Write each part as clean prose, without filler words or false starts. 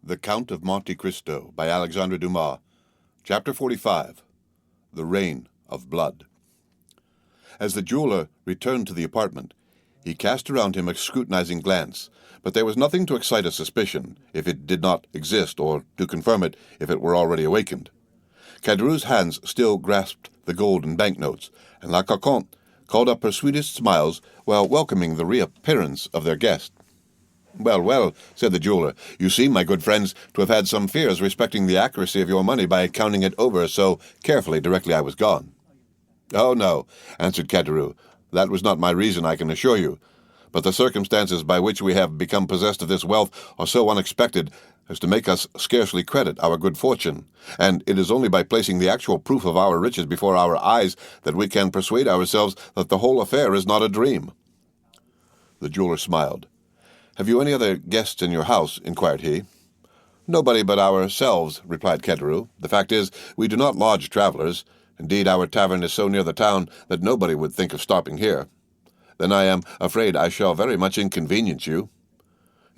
The Count of Monte Cristo by Alexandre Dumas. Chapter 45. The Rain of Blood. As the jeweler returned to the apartment, he cast around him a scrutinizing glance, but there was nothing to excite a suspicion if it did not exist, or to confirm it if it were already awakened. Caderous's hands still grasped the gold and banknotes, and La Carconte called up her sweetest smiles while welcoming the reappearance of their guest. "Well, well," said the jeweler, "you seem, my good friends, to have had some fears respecting the accuracy of your money by counting it over so carefully directly I was gone." "Oh, no," answered Caderousse, "that was not my reason, I can assure you. But the circumstances by which we have become possessed of this wealth are so unexpected as to make us scarcely credit our good fortune, and it is only by placing the actual proof of our riches before our eyes that we can persuade ourselves that the whole affair is not a dream." The jeweler smiled. "Have you any other guests in your house?" inquired he. "Nobody but ourselves," replied Caderousse. "The fact is, we do not lodge travelers. Indeed, our tavern is so near the town that nobody would think of stopping here." "Then I am afraid I shall very much inconvenience you."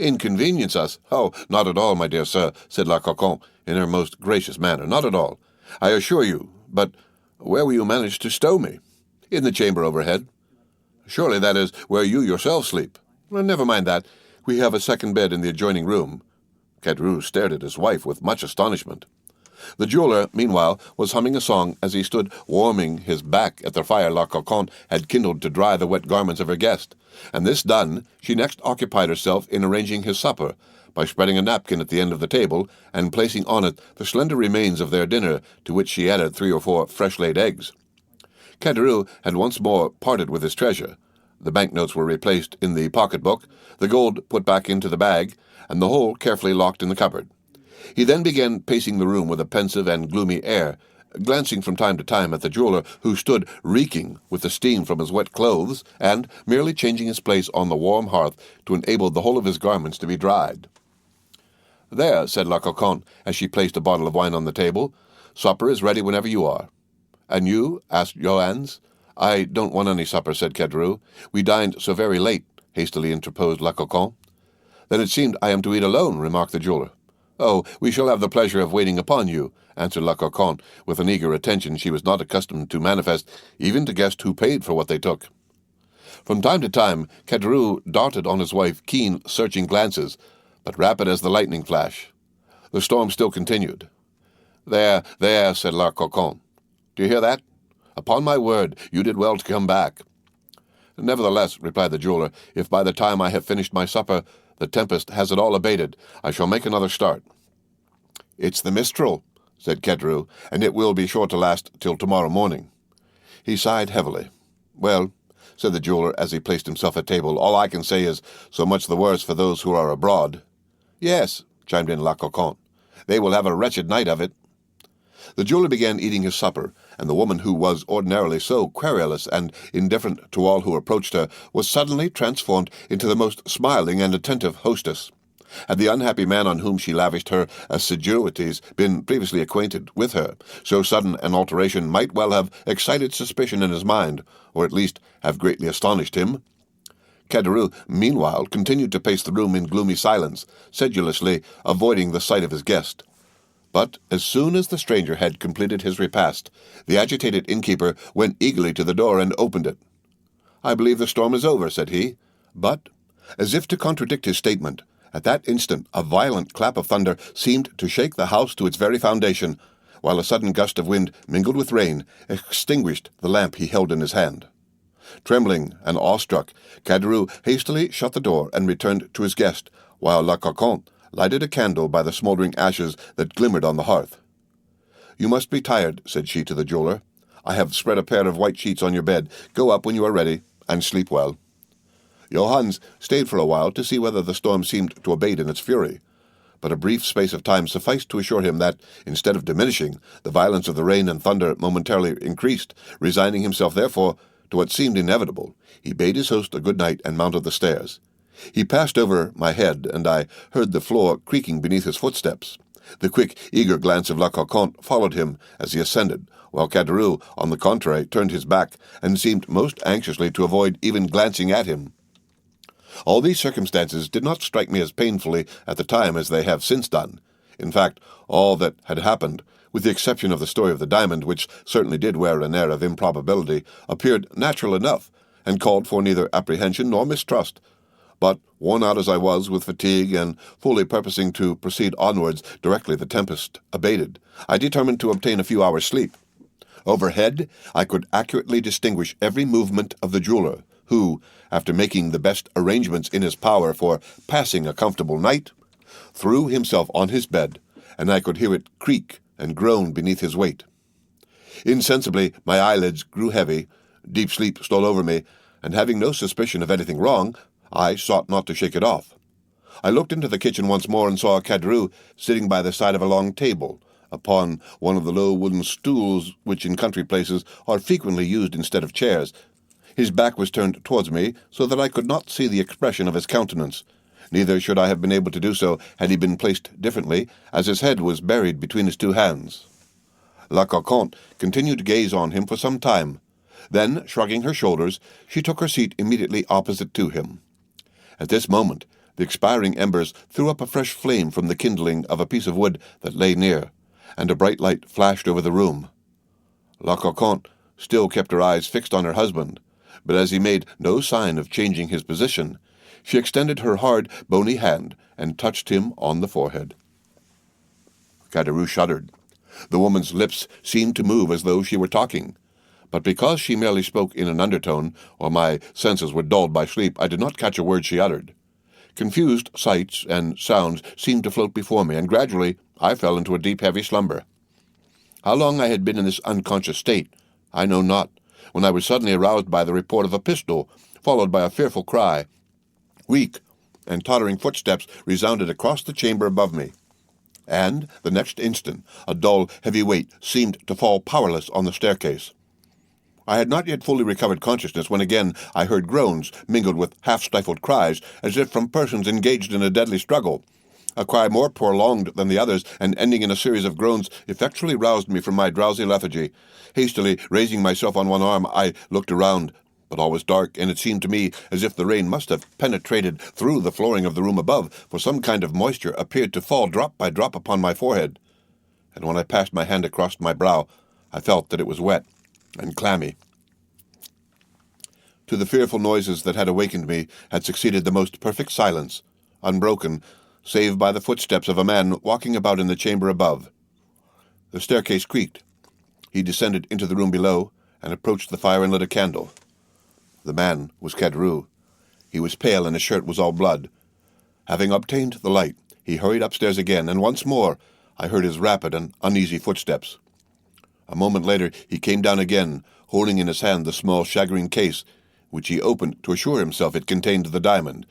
"Inconvenience us? Oh, not at all, my dear sir," said La Carconte, in her most gracious manner. "Not at all, I assure you. But where will you manage to stow me?" "In the chamber overhead." "Surely that is where you yourself sleep." "Well, never mind that. We have a second bed in the adjoining room." Caderousse stared at his wife with much astonishment. The jeweler, meanwhile, was humming a song as he stood warming his back at the fire La Carconte had kindled to dry the wet garments of her guest, and this done, she next occupied herself in arranging his supper, by spreading a napkin at the end of the table, and placing on it the slender remains of their dinner, to which she added 3 or 4 fresh-laid eggs. Caderousse had once more parted with his treasure. The banknotes were replaced in the pocket-book, the gold put back into the bag, and the whole carefully locked in the cupboard. He then began pacing the room with a pensive and gloomy air, glancing from time to time at the jeweler, who stood reeking with the steam from his wet clothes, and merely changing his place on the warm hearth to enable the whole of his garments to be dried. "There," said La Carconte, as she placed a bottle of wine on the table, "supper is ready whenever you are." "And you?" asked Johannes. "I don't want any supper," said Caderousse. "We dined so very late," hastily interposed La Carconte. "Then it seemed I am to eat alone," remarked the jeweler. "Oh, we shall have the pleasure of waiting upon you," answered La Carconte, with an eager attention she was not accustomed to manifest, even to guests who paid for what they took. From time to time, Caderousse darted on his wife keen, searching glances, but rapid as the lightning flash. The storm still continued. "There, there," said La Carconte. "Do you hear that? Upon my word, you did well to come back." "Nevertheless," replied the jeweler, "if by the time I have finished my supper the tempest has at all abated, I shall make another start." "It's the mistral," said Caderousse, "and it will be sure to last till tomorrow morning." He sighed heavily. "Well," said the jeweler as he placed himself at table, "all I can say is, so much the worse for those who are abroad." "Yes," chimed in La Carconte, "they will have a wretched night of it." The jeweler began eating his supper, and the woman, who was ordinarily so querulous and indifferent to all who approached her, was suddenly transformed into the most smiling and attentive hostess. Had the unhappy man on whom she lavished her assiduities been previously acquainted with her, so sudden an alteration might well have excited suspicion in his mind, or at least have greatly astonished him. Caderousse, meanwhile, continued to pace the room in gloomy silence, sedulously avoiding the sight of his guest. But as soon as the stranger had completed his repast, the agitated innkeeper went eagerly to the door and opened it. "I believe the storm is over," said he. But, as if to contradict his statement, at that instant a violent clap of thunder seemed to shake the house to its very foundation, while a sudden gust of wind, mingled with rain, extinguished the lamp he held in his hand. Trembling and awestruck, Caderousse hastily shut the door and returned to his guest, while La Carconte lighted a candle by the smouldering ashes that glimmered on the hearth. "You must be tired," said she to the jeweler. "I have spread a pair of white sheets on your bed. Go up when you are ready, and sleep well." Johannes stayed for a while to see whether the storm seemed to abate in its fury, but a brief space of time sufficed to assure him that, instead of diminishing, the violence of the rain and thunder momentarily increased. Resigning himself, therefore, to what seemed inevitable, he bade his host a good night and mounted the stairs. He passed over my head, and I heard the floor creaking beneath his footsteps. The quick, eager glance of La Carconte followed him as he ascended, while Caderousse, on the contrary, turned his back, and seemed most anxiously to avoid even glancing at him. All these circumstances did not strike me as painfully at the time as they have since done. In fact, all that had happened, with the exception of the story of the diamond, which certainly did wear an air of improbability, appeared natural enough, and called for neither apprehension nor mistrust. But, worn out as I was with fatigue, and fully purposing to proceed onwards directly the tempest abated, I determined to obtain a few hours' sleep. Overhead, I could accurately distinguish every movement of the jeweler, who, after making the best arrangements in his power for passing a comfortable night, threw himself on his bed, and I could hear it creak and groan beneath his weight. Insensibly my eyelids grew heavy, deep sleep stole over me, and having no suspicion of anything wrong, I sought not to shake it off. I looked into the kitchen once more and saw Caderousse sitting by the side of a long table, upon one of the low wooden stools which in country places are frequently used instead of chairs. His back was turned towards me, so that I could not see the expression of his countenance. Neither should I have been able to do so had he been placed differently, as his head was buried between his two hands. La Carconte continued to gaze on him for some time. Then, shrugging her shoulders, she took her seat immediately opposite to him. At this moment, the expiring embers threw up a fresh flame from the kindling of a piece of wood that lay near, and a bright light flashed over the room. La Carconte still kept her eyes fixed on her husband, but as he made no sign of changing his position, she extended her hard, bony hand and touched him on the forehead. Caderousse shuddered. The woman's lips seemed to move as though she were talking, but because she merely spoke in an undertone, or my senses were dulled by sleep, I did not catch a word she uttered. Confused sights and sounds seemed to float before me, and gradually I fell into a deep, heavy slumber. How long I had been in this unconscious state, I know not, when I was suddenly aroused by the report of a pistol, followed by a fearful cry. Weak and tottering footsteps resounded across the chamber above me, and the next instant a dull, heavy weight seemed to fall powerless on the staircase. I had not yet fully recovered consciousness when again I heard groans mingled with half-stifled cries, as if from persons engaged in a deadly struggle. A cry more prolonged than the others, and ending in a series of groans, effectually roused me from my drowsy lethargy. Hastily raising myself on one arm, I looked around, but all was dark, and it seemed to me as if the rain must have penetrated through the flooring of the room above, for some kind of moisture appeared to fall drop by drop upon my forehead, and when I passed my hand across my brow, I felt that it was wet and clammy. To the fearful noises that had awakened me had succeeded the most perfect silence, unbroken, save by the footsteps of a man walking about in the chamber above. The staircase creaked. He descended into the room below, and approached the fire and lit a candle. The man was Caderousse. He was pale, and his shirt was all blood. Having obtained the light, he hurried upstairs again, and once more I heard his rapid and uneasy footsteps. A moment later he came down again, holding in his hand the small shagreen case, which he opened to assure himself it contained the diamond,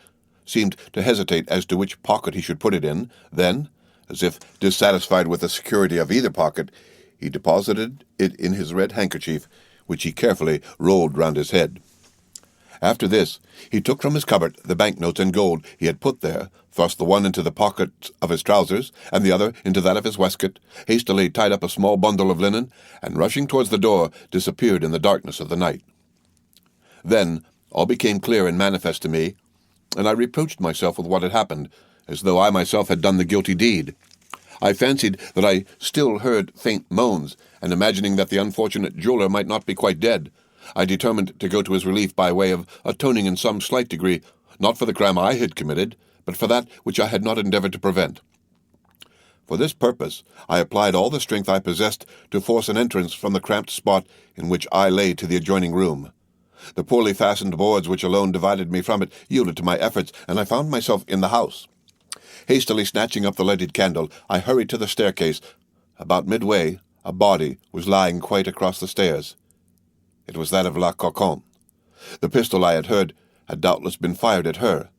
seemed to hesitate as to which pocket he should put it in, then, as if dissatisfied with the security of either pocket, he deposited it in his red handkerchief, which he carefully rolled round his head. After this, he took from his cupboard the banknotes and gold he had put there, thrust the one into the pocket of his trousers, and the other into that of his waistcoat, hastily tied up a small bundle of linen, and rushing towards the door, disappeared in the darkness of the night. Then all became clear and manifest to me, and I reproached myself with what had happened, as though I myself had done the guilty deed. I fancied that I still heard faint moans, and imagining that the unfortunate jeweler might not be quite dead, I determined to go to his relief by way of atoning in some slight degree, not for the crime I had committed, but for that which I had not endeavored to prevent. For this purpose, I applied all the strength I possessed to force an entrance from the cramped spot in which I lay to the adjoining room. The poorly fastened boards which alone divided me from it yielded to my efforts, and I found myself in the house. Hastily snatching up the lighted candle, I hurried to the staircase. About midway, a body was lying quite across the stairs. It was that of La Carconte. The pistol I had heard had doubtless been fired at her.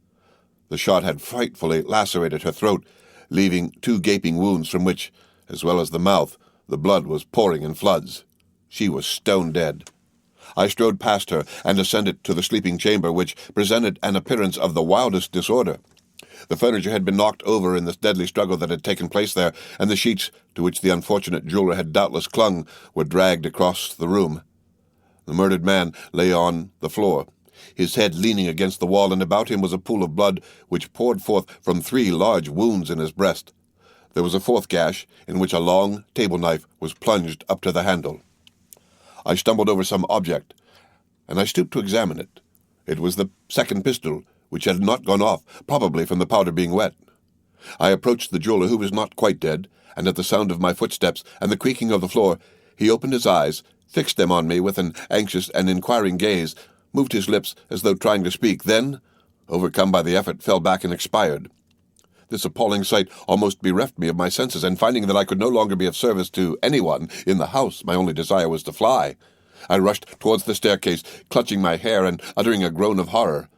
The shot had frightfully lacerated her throat, leaving 2 gaping wounds from which, as well as the mouth, the blood was pouring in floods. She was stone dead. I strode past her and ascended to the sleeping chamber, which presented an appearance of the wildest disorder. The furniture had been knocked over in the deadly struggle that had taken place there, and the sheets, to which the unfortunate jeweler had doubtless clung, were dragged across the room. The murdered man lay on the floor, his head leaning against the wall, and about him was a pool of blood which poured forth from 3 large wounds in his breast. There was a 4th gash, in which a long table knife was plunged up to the handle. I stumbled over some object, and I stooped to examine it. It was the 2nd pistol, which had not gone off, probably from the powder being wet. I approached the jeweler, who was not quite dead, and at the sound of my footsteps and the creaking of the floor, he opened his eyes, fixed them on me with an anxious and inquiring gaze, moved his lips as though trying to speak, then, overcome by the effort, fell back and expired. This appalling sight almost bereft me of my senses, and finding that I could no longer be of service to anyone in the house, my only desire was to fly. I rushed towards the staircase, clutching my hair and uttering a groan of horror.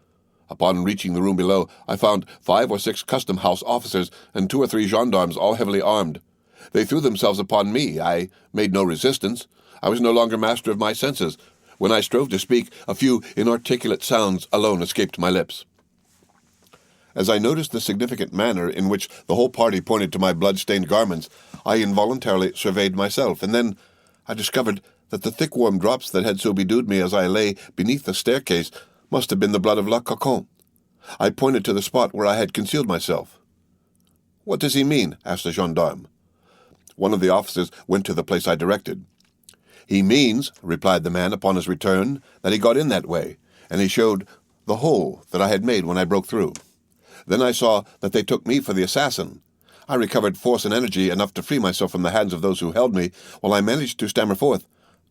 Upon reaching the room below, I found 5 or 6 custom-house officers and 2 or 3 gendarmes, all heavily armed. They threw themselves upon me. I made no resistance. I was no longer master of my senses. When I strove to speak, a few inarticulate sounds alone escaped my lips. As I noticed the significant manner in which the whole party pointed to my blood-stained garments, I involuntarily surveyed myself, and then I discovered that the thick warm drops that had so bedewed me as I lay beneath the staircase must have been the blood of La Coquin. I pointed to the spot where I had concealed myself. "What does he mean?" asked a gendarme. One of the officers went to the place I directed. "He means," replied the man upon his return, "that he got in that way, and he showed the hole that I had made when I broke through. Then I saw that they took me for the assassin. I recovered force and energy enough to free myself from the hands of those who held me, while I managed to stammer forth,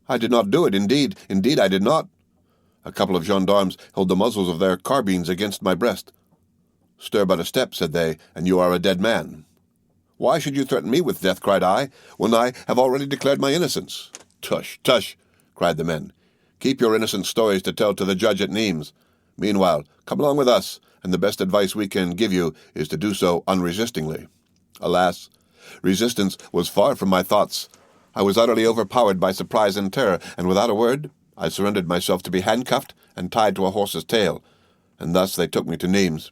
'I did not do it, indeed I did not.' A couple of gendarmes held the muzzles of their carbines against my breast. 'Stir but a step,' said they, 'and you are a dead man.' 'Why should you threaten me with death,' cried I, 'when I have already declared my innocence?' 'Tush, tush,' cried the men. 'Keep your innocent stories to tell to the judge at Nimes. Meanwhile, come along with us, and the best advice we can give you is to do so unresistingly.' Alas, resistance was far from my thoughts. I was utterly overpowered by surprise and terror, and without a word, I surrendered myself to be handcuffed and tied to a horse's tail, and thus they took me to Nimes.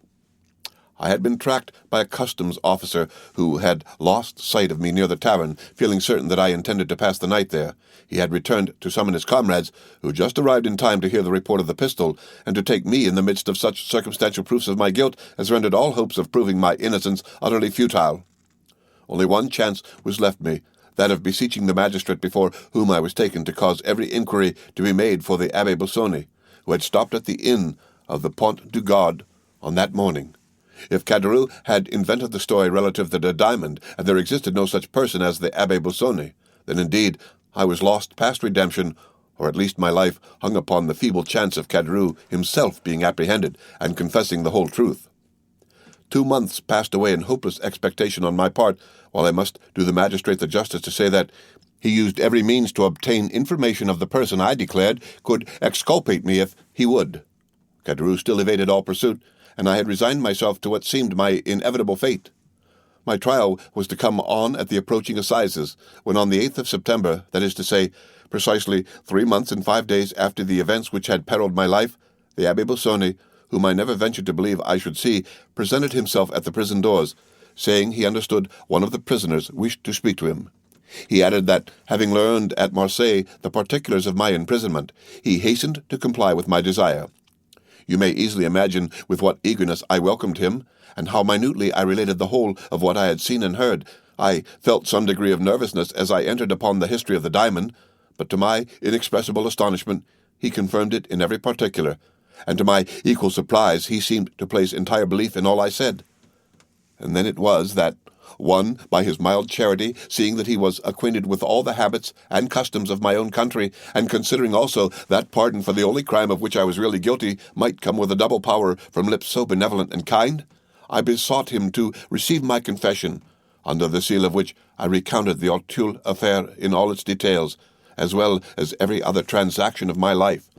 I had been tracked by a customs officer who had lost sight of me near the tavern, feeling certain that I intended to pass the night there. He had returned to summon his comrades, who just arrived in time to hear the report of the pistol, and to take me in the midst of such circumstantial proofs of my guilt as rendered all hopes of proving my innocence utterly futile. Only one chance was left me, that of beseeching the magistrate before whom I was taken to cause every inquiry to be made for the Abbé Busoni, who had stopped at the inn of the Pont du Gard on that morning. If Caderousse had invented the story relative to the diamond, and there existed no such person as the Abbé Busoni, then indeed I was lost past redemption, or at least my life hung upon the feeble chance of Caderousse himself being apprehended and confessing the whole truth. 2 months passed away in hopeless expectation on my part, while I must do the magistrate the justice to say that he used every means to obtain information of the person I declared could exculpate me if he would. Caderousse still evaded all pursuit, and I had resigned myself to what seemed my inevitable fate. My trial was to come on at the approaching assizes, when on the 8th of September, that is to say, precisely 3 months and 5 days after the events which had perilled my life, the Abbé Busoni, whom I never ventured to believe I should see, presented himself at the prison doors, saying he understood one of the prisoners wished to speak to him. He added that, having learned at Marseilles the particulars of my imprisonment, he hastened to comply with my desire. You may easily imagine with what eagerness I welcomed him, and how minutely I related the whole of what I had seen and heard. I felt some degree of nervousness as I entered upon the history of the diamond, but to my inexpressible astonishment he confirmed it in every particular, and to my equal surprise he seemed to place entire belief in all I said. And then it was that, won by his mild charity, seeing that he was acquainted with all the habits and customs of my own country, and considering also that pardon for the only crime of which I was really guilty might come with a double power from lips so benevolent and kind, I besought him to receive my confession, under the seal of which I recounted the Auteuil affair in all its details, as well as every other transaction of my life.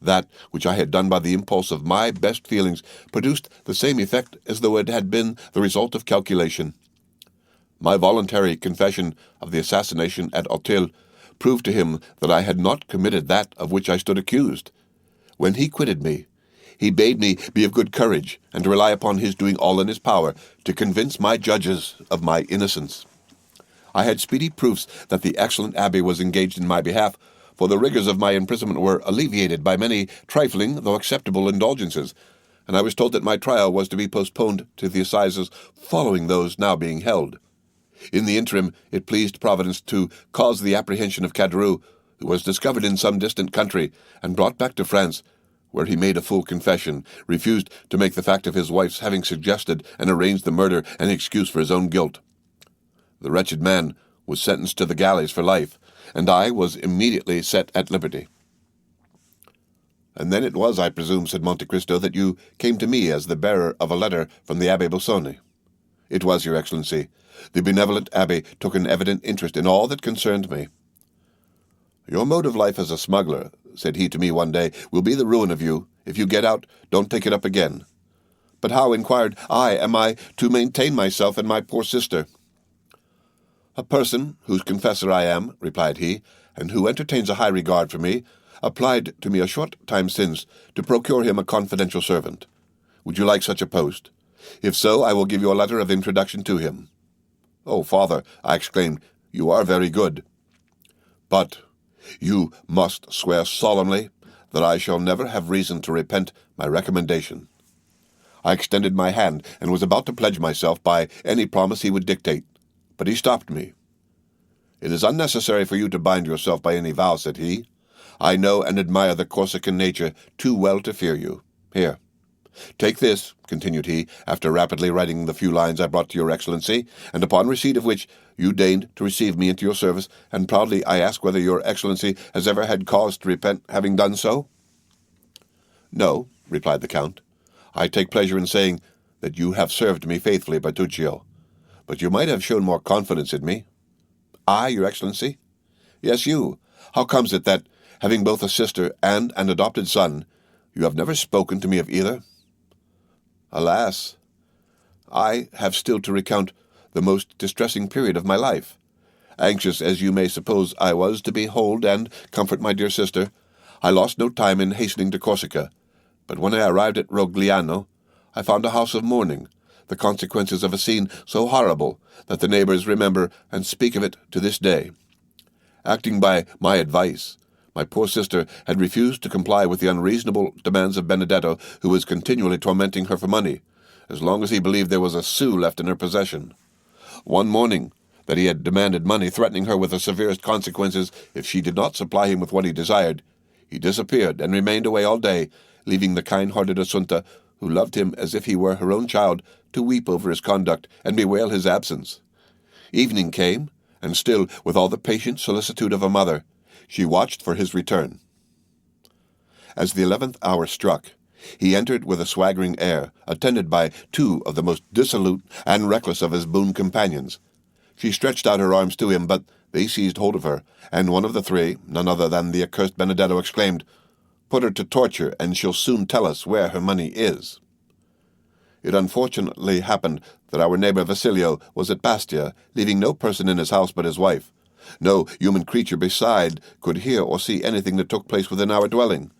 That which I had done by the impulse of my best feelings produced the same effect as though it had been the result of calculation. My voluntary confession of the assassination at Auteuil proved to him that I had not committed that of which I stood accused. When he quitted me, he bade me be of good courage, and to rely upon his doing all in his power to convince my judges of my innocence. I had speedy proofs that the excellent abbé was engaged in my behalf, for the rigors of my imprisonment were alleviated by many trifling, though acceptable, indulgences, and I was told that my trial was to be postponed to the assizes following those now being held. In the interim, it pleased Providence to cause the apprehension of Caderousse, who was discovered in some distant country, and brought back to France, where he made a full confession, refused to make the fact of his wife's having suggested and arranged the murder an excuse for his own guilt. The wretched man was sentenced to the galleys for life, and I was immediately set at liberty. And then it was, I presume, said Monte Cristo, that you came to me as the bearer of a letter from the Abbé Busoni. It was, Your Excellency. The benevolent abbé took an evident interest in all that concerned me. Your mode of life as a smuggler, said he to me one day, will be the ruin of you. If you get out, don't pick it up again. But how, inquired I, am I to maintain myself and my poor sister? A person, whose confessor I am, replied he, and who entertains a high regard for me, applied to me a short time since to procure him a confidential servant. Would you like such a post? If so, I will give you a letter of introduction to him. Oh, father, I exclaimed, you are very good. But you must swear solemnly that I shall never have reason to repent my recommendation. I extended my hand and was about to pledge myself by any promise he would dictate, but he stopped me. It is unnecessary for you to bind yourself by any vow, said he. I know and admire the Corsican nature too well to fear you. Here, take this, continued he, after rapidly writing the few lines I brought to your Excellency, and upon receipt of which you deigned to receive me into your service, and proudly I ask whether your Excellency has ever had cause to repent having done so? No, replied the Count. I take pleasure in saying that you have served me faithfully, Bertuccio, but you might have shown more confidence in me. I, your Excellency? Yes, you. How comes it that, having both a sister and an adopted son, you have never spoken to me of either? Alas, I have still to recount the most distressing period of my life. Anxious as you may suppose I was to behold and comfort my dear sister, I lost no time in hastening to Corsica, but when I arrived at Rogliano, I found a house of mourning, the consequences of a scene so horrible that the neighbors remember and speak of it to this day. Acting by my advice, my poor sister had refused to comply with the unreasonable demands of Benedetto, who was continually tormenting her for money, as long as he believed there was a sou left in her possession. One morning, that he had demanded money, threatening her with the severest consequences if she did not supply him with what he desired, he disappeared and remained away all day, leaving the kind-hearted Assunta, who loved him as if he were her own child, to weep over his conduct and bewail his absence. Evening came, and still, with all the patient solicitude of a mother, she watched for his return. As the 11th hour struck, he entered with a swaggering air, attended by two of the most dissolute and reckless of his boon companions. She stretched out her arms to him, but they seized hold of her, and one of the three, none other than the accursed Benedetto, exclaimed, "Put her to torture, and she'll soon tell us where her money is." It unfortunately happened that our neighbor Vasilio was at Bastia, leaving no person in his house but his wife. No human creature beside could hear or see anything that took place within our dwelling.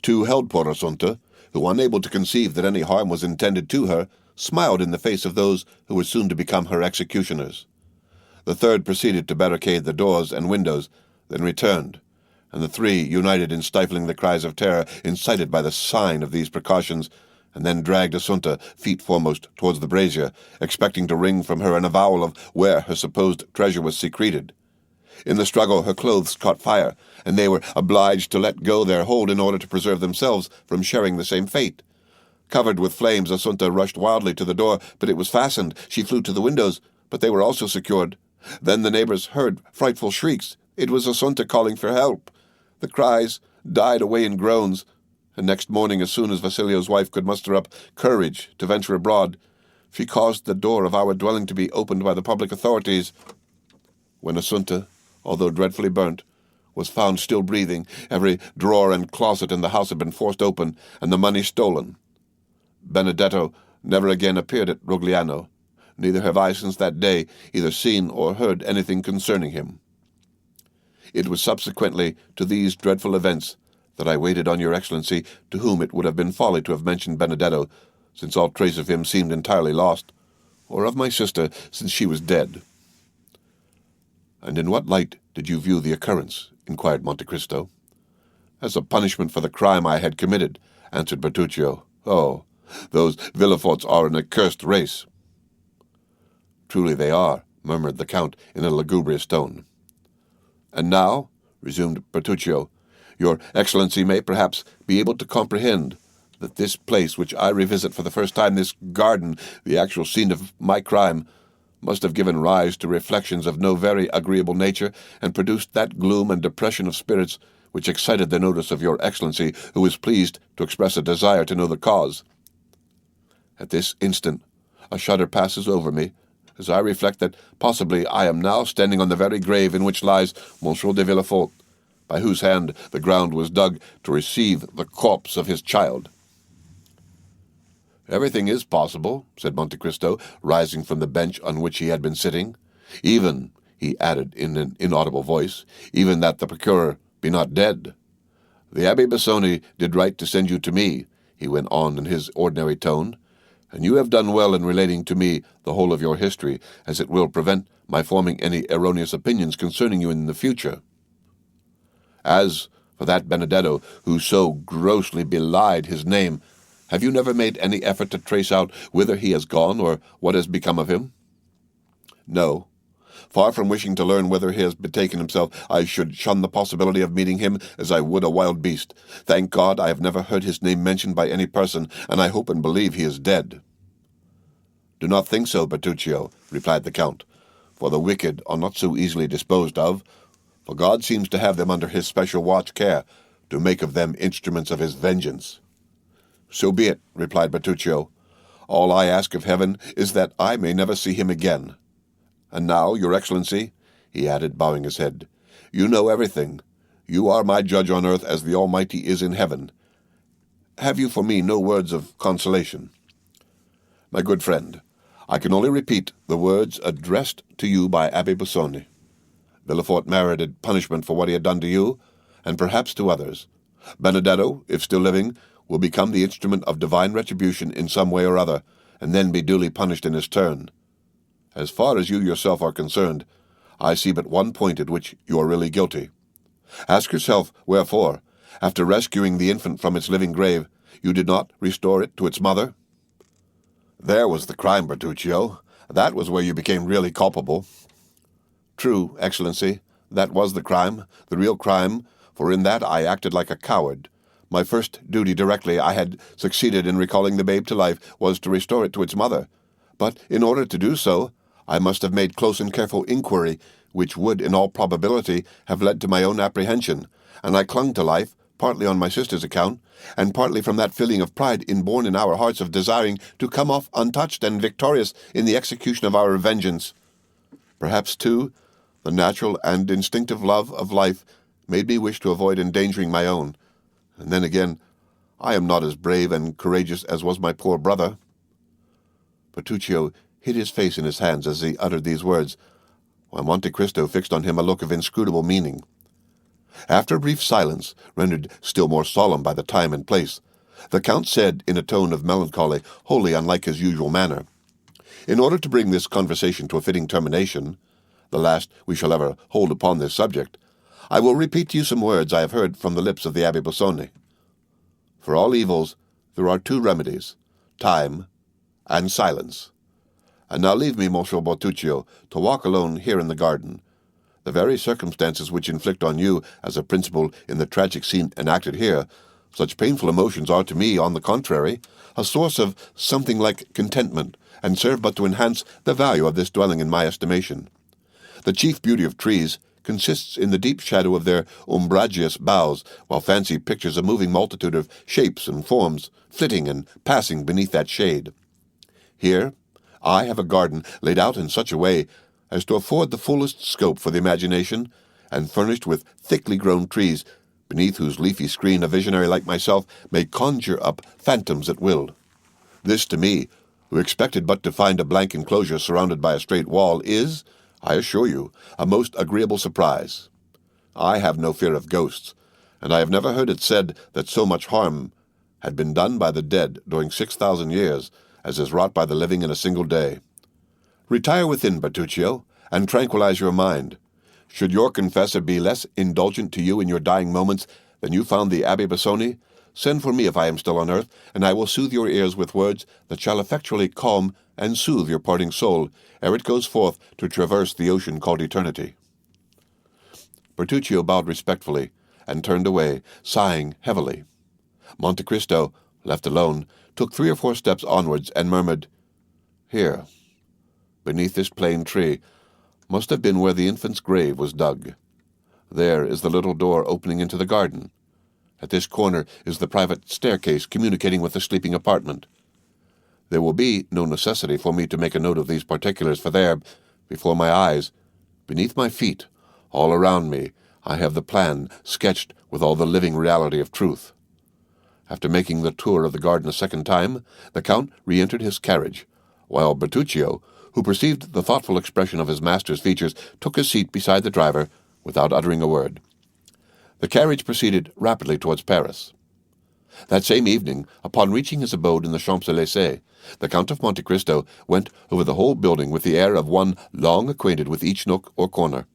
Two held poor Assunta, who, unable to conceive that any harm was intended to her, smiled in the face of those who were soon to become her executioners. The third proceeded to barricade the doors and windows, then returned, and the three united in stifling the cries of terror incited by the sign of these precautions, and then dragged Assunta feet foremost towards the brazier, expecting to wring from her an avowal of where her supposed treasure was secreted. In the struggle her clothes caught fire, and they were obliged to let go their hold in order to preserve themselves from sharing the same fate. Covered with flames, Assunta rushed wildly to the door, but it was fastened. She flew to the windows, but they were also secured. Then the neighbors heard frightful shrieks. It was Assunta calling for help. The cries died away in groans, and next morning, as soon as Vasilio's wife could muster up courage to venture abroad, she caused the door of our dwelling to be opened by the public authorities. When Assunta, although dreadfully burnt, was found still breathing, every drawer and closet in the house had been forced open, and the money stolen. Benedetto never again appeared at Rogliano. Neither have I since that day either seen or heard anything concerning him. It was subsequently to these dreadful events that I waited on your Excellency, to whom it would have been folly to have mentioned Benedetto, since all trace of him seemed entirely lost, or of my sister, since she was dead. And in what light did you view the occurrence?" inquired Monte Cristo. "As a punishment for the crime I had committed," answered Bertuccio. "Oh, those Villeforts are an accursed race." "Truly they are," murmured the Count in a lugubrious tone. "And now," resumed Bertuccio, "your Excellency may perhaps be able to comprehend that this place which I revisit for the first time, this garden, the actual scene of my crime, must have given rise to reflections of no very agreeable nature, and produced that gloom and depression of spirits which excited the notice of your Excellency, who is pleased to express a desire to know the cause. At this instant a shudder passes over me, as I reflect that possibly I am now standing on the very grave in which lies Monsieur de Villefort, by whose hand the ground was dug to receive the corpse of his child." "Everything is possible," said Monte Cristo, rising from the bench on which he had been sitting. "Even," he added in an inaudible voice, "even that the procurer be not dead. The Abbé Busoni did right to send you to me," he went on in his ordinary tone, "and you have done well in relating to me the whole of your history, as it will prevent my forming any erroneous opinions concerning you in the future. As for that Benedetto, who so grossly belied his name, have you never made any effort to trace out whither he has gone, or what has become of him?" "No. Far from wishing to learn whither he has betaken himself, I should shun the possibility of meeting him as I would a wild beast. Thank God, I have never heard his name mentioned by any person, and I hope and believe he is dead." "Do not think so, Bertuccio," replied the Count, "for the wicked are not so easily disposed of, for God seems to have them under his special watch care, to make of them instruments of his vengeance." "So be it," replied Bertuccio. "All I ask of heaven is that I may never see him again. And now, your Excellency," he added, bowing his head, "you know everything. You are my judge on earth as the Almighty is in heaven. Have you for me no words of consolation?" "My good friend, I can only repeat the words addressed to you by Abbé Busoni. Villefort merited punishment for what he had done to you, and perhaps to others. Benedetto, if still living, will become the instrument of divine retribution in some way or other, and then be duly punished in his turn. As far as you yourself are concerned, I see but one point at which you are really guilty. Ask yourself wherefore, after rescuing the infant from its living grave, you did not restore it to its mother. There was the crime, Bertuccio. That was where you became really culpable." "True, Excellency, that was the crime, the real crime, for in that I acted like a coward. My first duty directly I had succeeded in recalling the babe to life was to restore it to its mother. But in order to do so, I must have made close and careful inquiry, which would, in all probability, have led to my own apprehension, and I clung to life, partly on my sister's account, and partly from that feeling of pride inborn in our hearts of desiring to come off untouched and victorious in the execution of our vengeance. Perhaps, too, the natural and instinctive love of life made me wish to avoid endangering my own. And then again, I am not as brave and courageous as was my poor brother." Bertuccio hid his face in his hands as he uttered these words, while Monte Cristo fixed on him a look of inscrutable meaning. After a brief silence, rendered still more solemn by the time and place, the Count said in a tone of melancholy wholly unlike his usual manner, "In order to bring this conversation to a fitting termination, the last we shall ever hold upon this subject, I will repeat to you some words I have heard from the lips of the Abbé Busoni. For all evils there are two remedies, time and silence. And now leave me, Monsieur Bertuccio, to walk alone here in the garden. The very circumstances which inflict on you, as a principal in the tragic scene enacted here, such painful emotions are to me, on the contrary, a source of something like contentment, and serve but to enhance the value of this dwelling in my estimation. The chief beauty of trees consists in the deep shadow of their umbrageous boughs, while fancy pictures a moving multitude of shapes and forms, flitting and passing beneath that shade. Here I have a garden laid out in such a way as to afford the fullest scope for the imagination, and furnished with thickly grown trees, beneath whose leafy screen a visionary like myself may conjure up phantoms at will. This to me, who expected but to find a blank enclosure surrounded by a straight wall, is, I assure you, a most agreeable surprise. I have no fear of ghosts, and I have never heard it said that so much harm had been done by the dead during 6,000 years as is wrought by the living in a single day. Retire within, Bertuccio, and tranquilize your mind. Should your confessor be less indulgent to you in your dying moments than you found the Abbé Busoni, send for me if I am still on earth, and I will soothe your ears with words that shall effectually calm and soothe your parting soul ere it goes forth to traverse the ocean called eternity." Bertuccio bowed respectfully and turned away, sighing heavily. Monte Cristo, left alone, took 3 or 4 steps onwards and murmured, "Here, beneath this plane tree, must have been where the infant's grave was dug. There is the little door opening into the garden. At this corner is the private staircase communicating with the sleeping apartment. There will be no necessity for me to make a note of these particulars, for there, before my eyes, beneath my feet, all around me, I have the plan sketched with all the living reality of truth." After making the tour of the garden a second time, the Count re-entered his carriage, while Bertuccio, who perceived the thoughtful expression of his master's features, took his seat beside the driver without uttering a word. The carriage proceeded rapidly towards Paris. That same evening, upon reaching his abode in the Champs-Élysées, the Count of Monte Cristo went over the whole building with the air of one long acquainted with each nook or corner.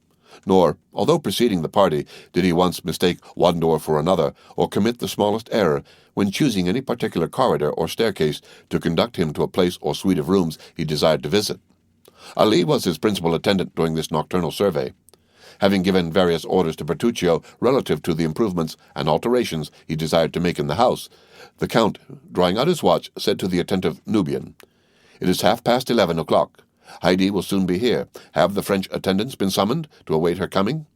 Nor, although preceding the party, did he once mistake one door for another, or commit the smallest error when choosing any particular corridor or staircase to conduct him to a place or suite of rooms he desired to visit. Ali was his principal attendant during this nocturnal survey. Having given various orders to Bertuccio relative to the improvements and alterations he desired to make in the house, the Count, drawing out his watch, said to the attentive Nubian, "It is 11:30. Heidi will soon be here. Have the French attendants been summoned to await her coming?"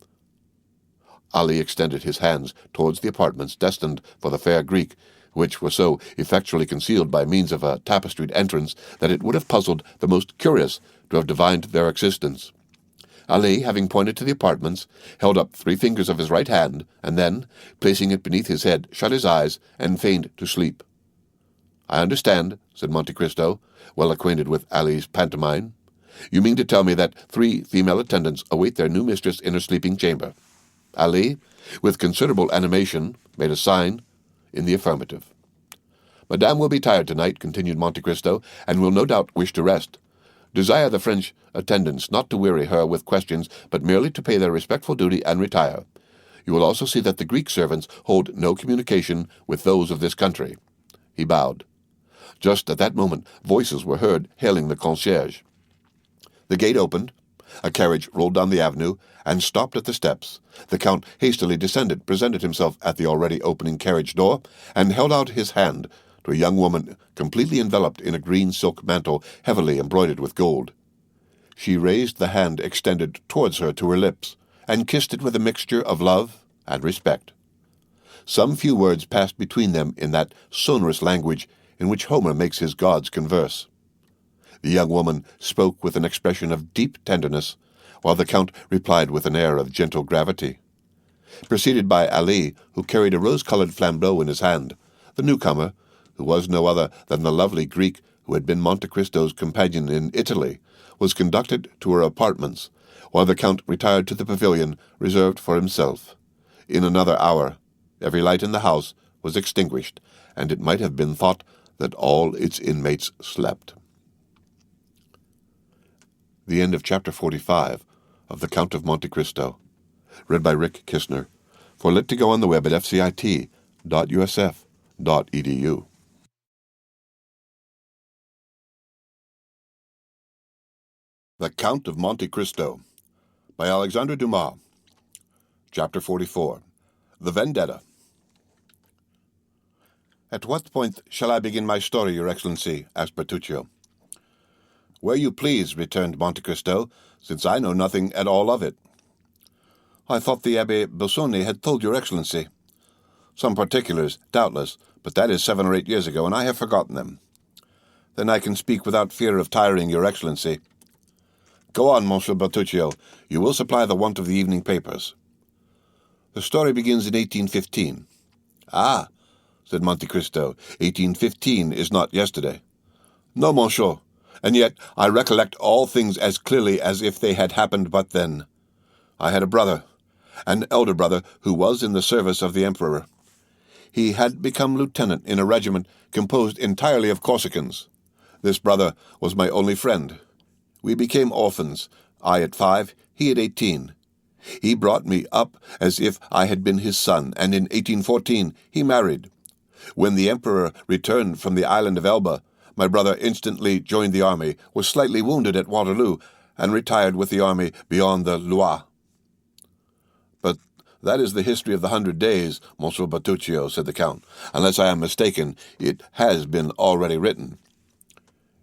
Ali extended his hands towards the apartments destined for the fair Greek, which were so effectually concealed by means of a tapestried entrance that it would have puzzled the most curious to have divined their existence. Ali, having pointed to the apartments, held up 3 fingers of his right hand, and then, placing it beneath his head, shut his eyes and feigned to sleep. "I understand," said Monte Cristo, well acquainted with Ali's pantomime. "You mean to tell me that 3 female attendants await their new mistress in her sleeping chamber?" Ali, with considerable animation, made a sign in the affirmative. "Madame will be tired tonight," continued Monte Cristo, "and will no doubt wish to rest. Desire the French attendants not to weary her with questions, but merely to pay their respectful duty and retire. You will also see that the Greek servants hold no communication with those of this country." He bowed. Just at that moment, voices were heard hailing the concierge. The gate opened, a carriage rolled down the avenue, and stopped at the steps. The Count hastily descended, presented himself at the already opening carriage door, and held out his hand to a young woman completely enveloped in a green silk mantle heavily embroidered with gold. She raised the hand extended towards her to her lips, and kissed it with a mixture of love and respect. Some few words passed between them in that sonorous language in which Homer makes his gods converse. The young woman spoke with an expression of deep tenderness, while the Count replied with an air of gentle gravity. Preceded by Ali, who carried a rose-colored flambeau in his hand, the newcomer, who was no other than the lovely Greek who had been Monte Cristo's companion in Italy, was conducted to her apartments, while the Count retired to the pavilion reserved for himself. In another hour, every light in the house was extinguished, and it might have been thought that all its inmates slept. The end of Chapter 45 of The Count of Monte Cristo, read by Rick Kistner, for Lit to Go on the web at fcit.usf.edu. The Count of Monte Cristo, by Alexandre Dumas. Chapter 44. The Vendetta. "At what point shall I begin my story, Your Excellency?" asked Bertuccio. "Where you please," returned Monte Cristo, "since I know nothing at all of it." "I thought the Abbé Busoni had told Your Excellency." "Some particulars, doubtless, but that is 7 or 8 years ago, and I have forgotten them." "Then I can speak without fear of tiring Your Excellency." "Go on, Monsieur Bertuccio. You will supply the want of the evening papers." "The story begins in 1815. "Ah," said Monte Cristo, "1815 is not yesterday." "No, monsieur, and yet I recollect all things as clearly as if they had happened but then. I had a brother, an elder brother, who was in the service of the Emperor. He had become lieutenant in a regiment composed entirely of Corsicans. This brother was my only friend. We became orphans, I at 5, he at 18. He brought me up as if I had been his son, and in 1814 he married. When the emperor returned from the island of Elba, my brother instantly joined the army, was slightly wounded at Waterloo, and retired with the army beyond the Loire. But that is the history of the 100 Days, Monsieur Bertuccio, said the Count. Unless I am mistaken, it has been already written.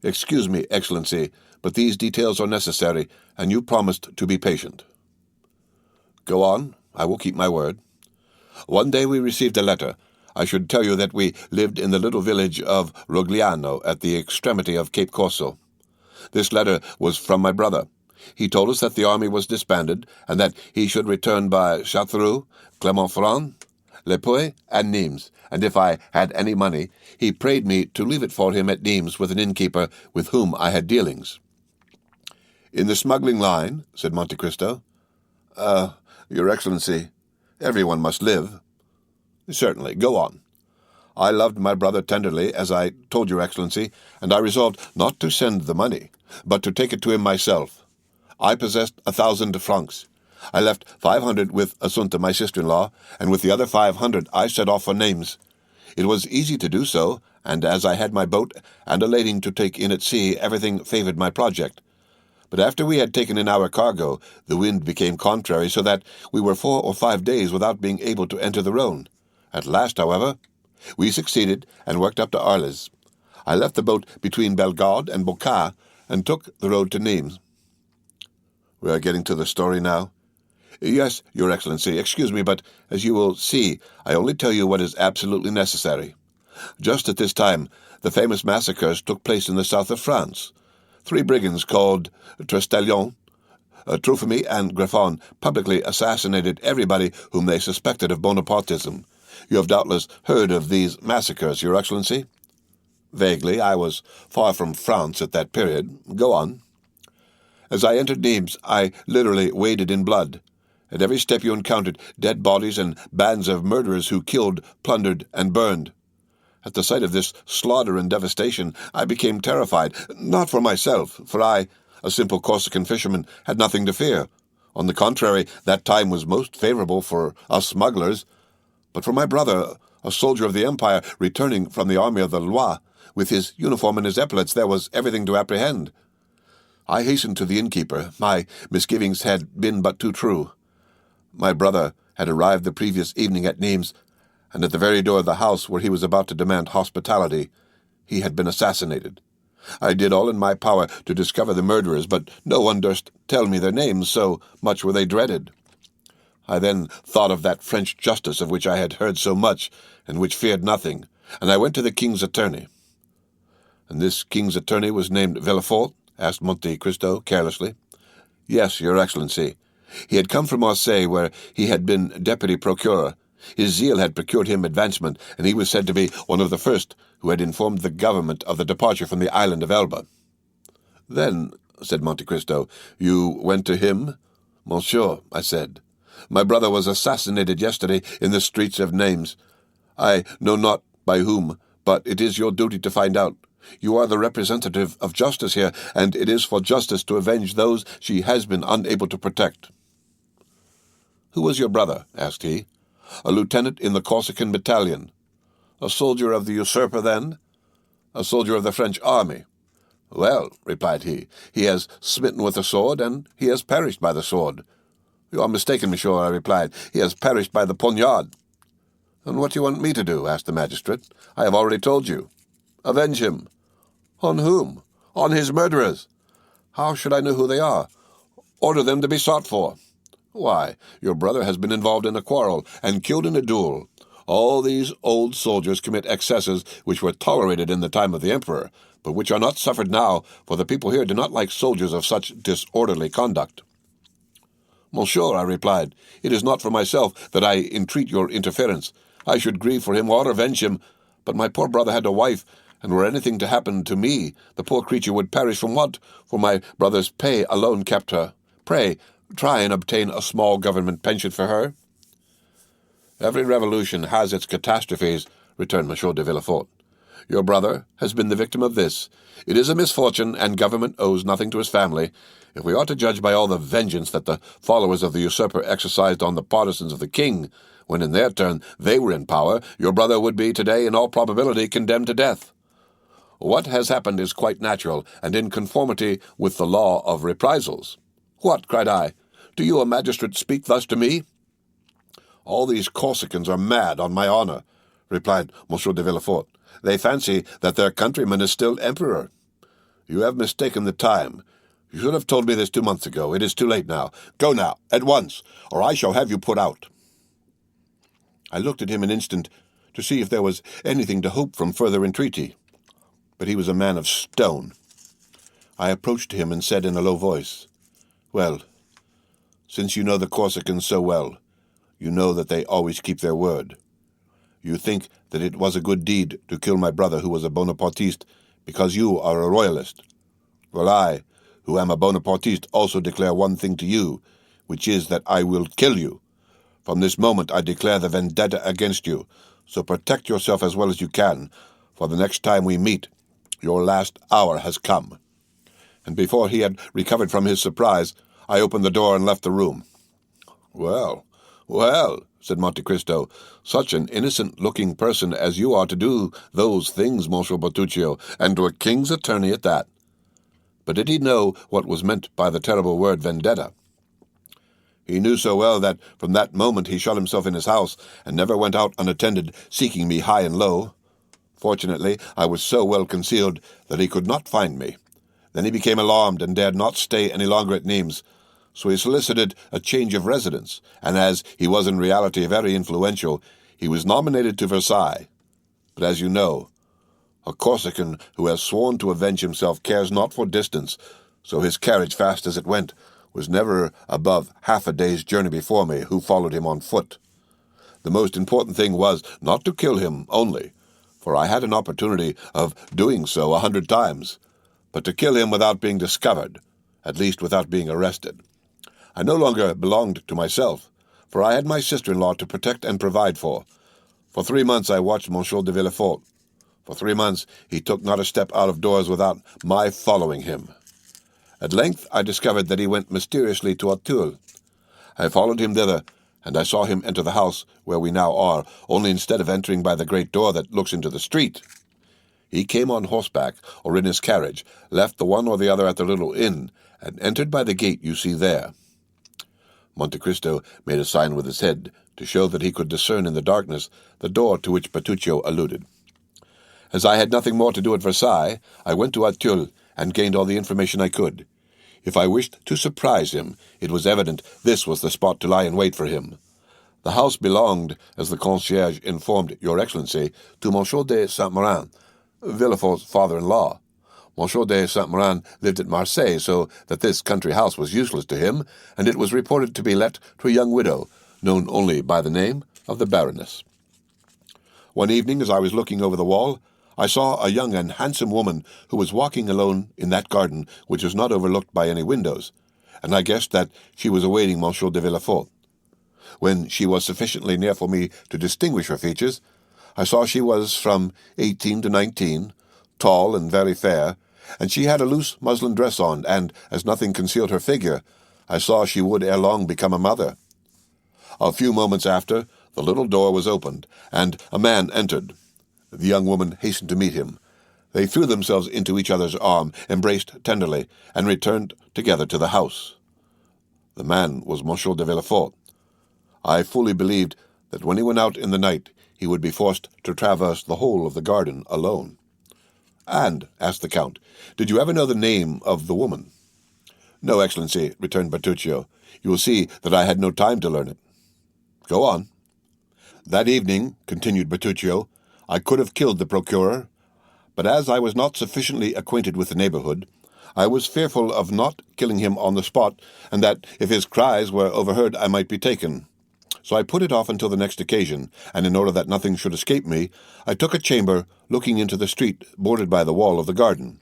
Excuse me, Excellency, but these details are necessary, and you promised to be patient. Go on, I will keep my word. One day we received a letter. I should tell you that we lived in the little village of Rogliano at the extremity of Cape Corso. This letter was from my brother. He told us that the army was disbanded, and that he should return by Chartreux, Clermont-Ferrand, Le Puy, and Nimes, and if I had any money, he prayed me to leave it for him at Nimes with an innkeeper with whom I had dealings. In the smuggling line, said Monte Cristo. Your Excellency, everyone must live. Certainly, go on. I loved my brother tenderly, as I told your Excellency, and I resolved not to send the money, but to take it to him myself. I possessed 1,000 francs. I left 500 with Assunta, my sister-in-law, and with the other 500 I set off for Nimes. It was easy to do so, and as I had my boat and a lading to take in at sea, everything favored my project. But after we had taken in our cargo, the wind became contrary, so that we were 4 or 5 days without being able to enter the Rhone. At last, however, we succeeded and worked up to Arles. I left the boat between Bellegarde and Bocage and took the road to Nimes. We are getting to the story now. Yes, Your Excellency, excuse me, but as you will see, I only tell you what is absolutely necessary. Just at this time, the famous massacres took place in the south of France. 3 brigands called Trestaillon, Truphamy, and Greffon publicly assassinated everybody whom they suspected of Bonapartism. You have doubtless heard of these massacres, Your Excellency? Vaguely. I was far from France at that period. Go on. As I entered Nimes, I literally waded in blood. At every step you encountered dead bodies and bands of murderers who killed, plundered, and burned. At the sight of this slaughter and devastation, I became terrified, not for myself, for I, a simple Corsican fisherman, had nothing to fear. On the contrary, that time was most favorable for us smugglers. But for my brother, a soldier of the Empire, returning from the army of the Loire, with his uniform and his epaulets, there was everything to apprehend. I hastened to the innkeeper. My misgivings had been but too true. My brother had arrived the previous evening at Nimes, and at the very door of the house where he was about to demand hospitality, he had been assassinated. I did all in my power to discover the murderers, but no one durst tell me their names, so much were they dreaded. I then thought of that French justice of which I had heard so much, and which feared nothing, and I went to the king's attorney. And this king's attorney was named Villefort? Asked Monte Cristo carelessly. Yes, Your Excellency. He had come from Marseille, where he had been deputy procureur. His zeal had procured him advancement, and he was said to be one of the first who had informed the government of the departure from the island of Elba. Then, said Monte Cristo, you went to him? Monsieur, I said, my brother was assassinated yesterday in the streets of Nimes. I know not by whom, but it is your duty to find out. You are the representative of justice here, and it is for justice to avenge those she has been unable to protect. Who was your brother? Asked he. A lieutenant in the Corsican battalion. A soldier of the usurper, then? A soldier of the French army. Well, replied he has smitten with the sword, and he has perished by the sword. You are mistaken, monsieur, I replied. He has perished by the poniard. And what do you want me to do? Asked the magistrate. I have already told you. Avenge him. On whom? On his murderers. How should I know who they are? Order them to be sought for. Why, your brother has been involved in a quarrel and killed in a duel. All these old soldiers commit excesses which were tolerated in the time of the emperor, but which are not suffered now, for the people here do not like soldiers of such disorderly conduct. Monsieur, I replied, it is not for myself that I entreat your interference. I should grieve for him or avenge him, but my poor brother had a wife, and were anything to happen to me, the poor creature would perish from what? For my brother's pay alone kept her. Pray, try and obtain a small government pension for her. Every revolution has its catastrophes, returned Monsieur de Villefort. Your brother has been the victim of this. It is a misfortune, and government owes nothing to his family. If we ought to judge by all the vengeance that the followers of the usurper exercised on the partisans of the king, when in their turn they were in power, your brother would be today in all probability condemned to death. What has happened is quite natural, and in conformity with the law of reprisals. What, cried I, do you, a magistrate, speak thus to me? All these Corsicans are mad, on my honour, replied M. de Villefort. They fancy that their countryman is still emperor. You have mistaken the time. You should have told me this 2 months ago. It is too late now. Go now, at once, or I shall have you put out. I looked at him an instant to see if there was anything to hope from further entreaty, but he was a man of stone. I approached him and said in a low voice, Well, since you know the Corsicans so well, you know that they always keep their word. You think that it was a good deed to kill my brother who was a Bonapartiste because you are a royalist. Well, I, who am a Bonapartiste, also declare one thing to you, which is that I will kill you. From this moment I declare the vendetta against you, so protect yourself as well as you can, for the next time we meet, your last hour has come. And before he had recovered from his surprise, I opened the door and left the room. Well, said Monte Cristo, such an innocent-looking person as you are to do those things, Monsieur Bertuccio, and to a king's attorney at that. But did he know what was meant by the terrible word vendetta? He knew so well that from that moment he shut himself in his house and never went out unattended, seeking me high and low. Fortunately, I was so well concealed that he could not find me. Then he became alarmed and dared not stay any longer at Nimes, so he solicited a change of residence, and as he was in reality very influential, he was nominated to Versailles. But as you know, a Corsican who has sworn to avenge himself cares not for distance, so his carriage, fast as it went, was never above half a day's journey before me, who followed him on foot. The most important thing was not to kill him only, for I had an opportunity of doing so 100 times, but to kill him without being discovered, at least without being arrested. I no longer belonged to myself, for I had my sister-in-law to protect and provide for. For 3 months I watched M. de Villefort. For 3 months he took not a step out of doors without my following him. At length I discovered that he went mysteriously to Auteuil. I followed him thither, and I saw him enter the house where we now are, only instead of entering by the great door that looks into the street, he came on horseback or in his carriage, left the one or the other at the little inn, and entered by the gate you see there. Monte Cristo made a sign with his head to show that he could discern in the darkness the door to which Bertuccio alluded. As I had nothing more to do at Versailles, I went to Auteuil and gained all the information I could. If I wished to surprise him, it was evident this was the spot to lie in wait for him. The house belonged, as the concierge informed Your Excellency, to M. de Saint-Méran, Villefort's father-in-law. M. de Saint-Méran lived at Marseille, so that this country house was useless to him, and it was reported to be let to a young widow, known only by the name of the Baroness. One evening, as I was looking over the wall, I saw a young and handsome woman who was walking alone in that garden, which was not overlooked by any windows, and I guessed that she was awaiting M. de Villefort. When she was sufficiently near for me to distinguish her features, I saw she was from 18 to 19, tall and very fair, and she had a loose muslin dress on, and, as nothing concealed her figure, I saw she would ere long become a mother. A few moments after, the little door was opened, and a man entered. The young woman hastened to meet him. They threw themselves into each other's arm, embraced tenderly, and returned together to the house. The man was M. de Villefort. I fully believed that when he went out in the night, he would be forced to traverse the whole of the garden alone. "And," asked the Count, "did you ever know the name of the woman?" "No, Excellency," returned Bertuccio. "You will see that I had no time to learn it." "Go on." "That evening," continued Bertuccio, "I could have killed the procurer, but as I was not sufficiently acquainted with the neighborhood, I was fearful of not killing him on the spot, and that if his cries were overheard I might be taken. So I put it off until the next occasion, and in order that nothing should escape me, I took a chamber looking into the street bordered by the wall of the garden.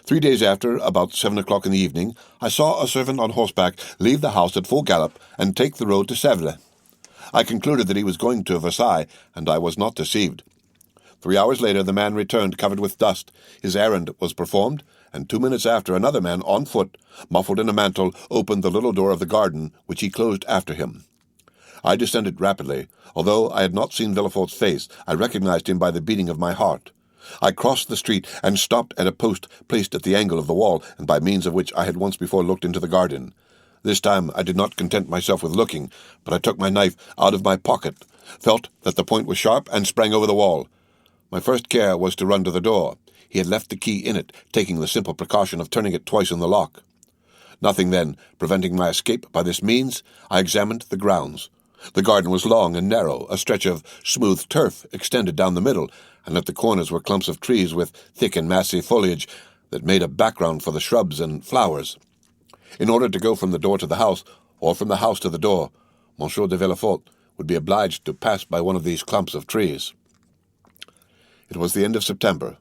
3 days after, about 7 o'clock in the evening, I saw a servant on horseback leave the house at full gallop and take the road to Sèvres. I concluded that he was going to Versailles, and I was not deceived. 3 hours later, the man returned covered with dust. His errand was performed, and 2 minutes after, another man, on foot, muffled in a mantle, opened the little door of the garden, which he closed after him. I descended rapidly. Although I had not seen Villefort's face, I recognized him by the beating of my heart. I crossed the street and stopped at a post placed at the angle of the wall, and by means of which I had once before looked into the garden. This time I did not content myself with looking, but I took my knife out of my pocket, felt that the point was sharp, and sprang over the wall. My first care was to run to the door. He had left the key in it, taking the simple precaution of turning it twice in the lock. Nothing, then, preventing my escape by this means, I examined the grounds. The garden was long and narrow. A stretch of smooth turf extended down the middle, and at the corners were clumps of trees with thick and massy foliage that made a background for the shrubs and flowers. In order to go from the door to the house, or from the house to the door, Monsieur de Villefort would be obliged to pass by one of these clumps of trees. It was the end of September.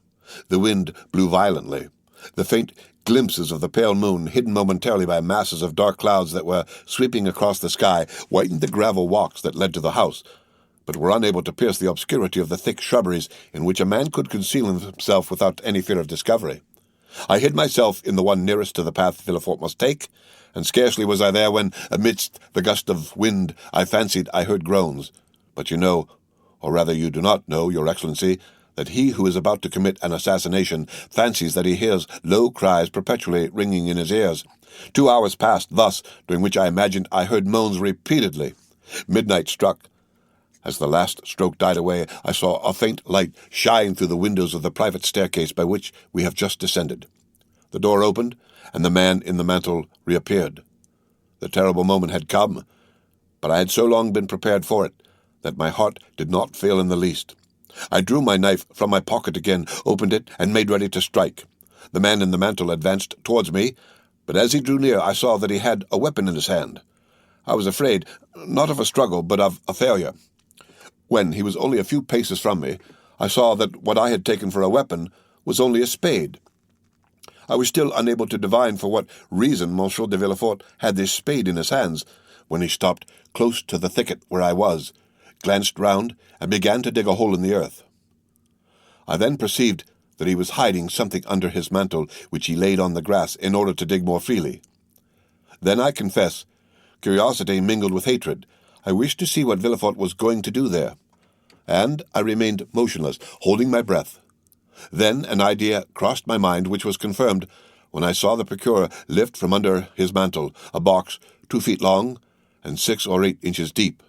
The wind blew violently. The faint glimpses of the pale moon, hidden momentarily by masses of dark clouds that were sweeping across the sky, whitened the gravel walks that led to the house, but were unable to pierce the obscurity of the thick shrubberies in which a man could conceal himself without any fear of discovery. I hid myself in the one nearest to the path Villefort must take, and scarcely was I there when, amidst the gust of wind, I fancied I heard groans. But you know, or rather you do not know, Your Excellency, that he who is about to commit an assassination fancies that he hears low cries perpetually ringing in his ears. 2 hours passed thus, during which I imagined I heard moans repeatedly. Midnight struck. As the last stroke died away, I saw a faint light shine through the windows of the private staircase by which we have just descended. The door opened, and the man in the mantle reappeared. The terrible moment had come, but I had so long been prepared for it that my heart did not fail in the least. I drew my knife from my pocket again, opened it, and made ready to strike. The man in the mantle advanced towards me, but as he drew near I saw that he had a weapon in his hand. I was afraid, not of a struggle, but of a failure. When he was only a few paces from me, I saw that what I had taken for a weapon was only a spade. I was still unable to divine for what reason Monsieur de Villefort had this spade in his hands, when he stopped close to the thicket where I was, glanced round, and began to dig a hole in the earth. I then perceived that he was hiding something under his mantle, which he laid on the grass in order to dig more freely. Then, I confess, curiosity mingled with hatred. I wished to see what Villefort was going to do there, and I remained motionless, holding my breath. Then an idea crossed my mind, which was confirmed when I saw the procurer lift from under his mantle a box 2 feet long and 6 or 8 inches deep.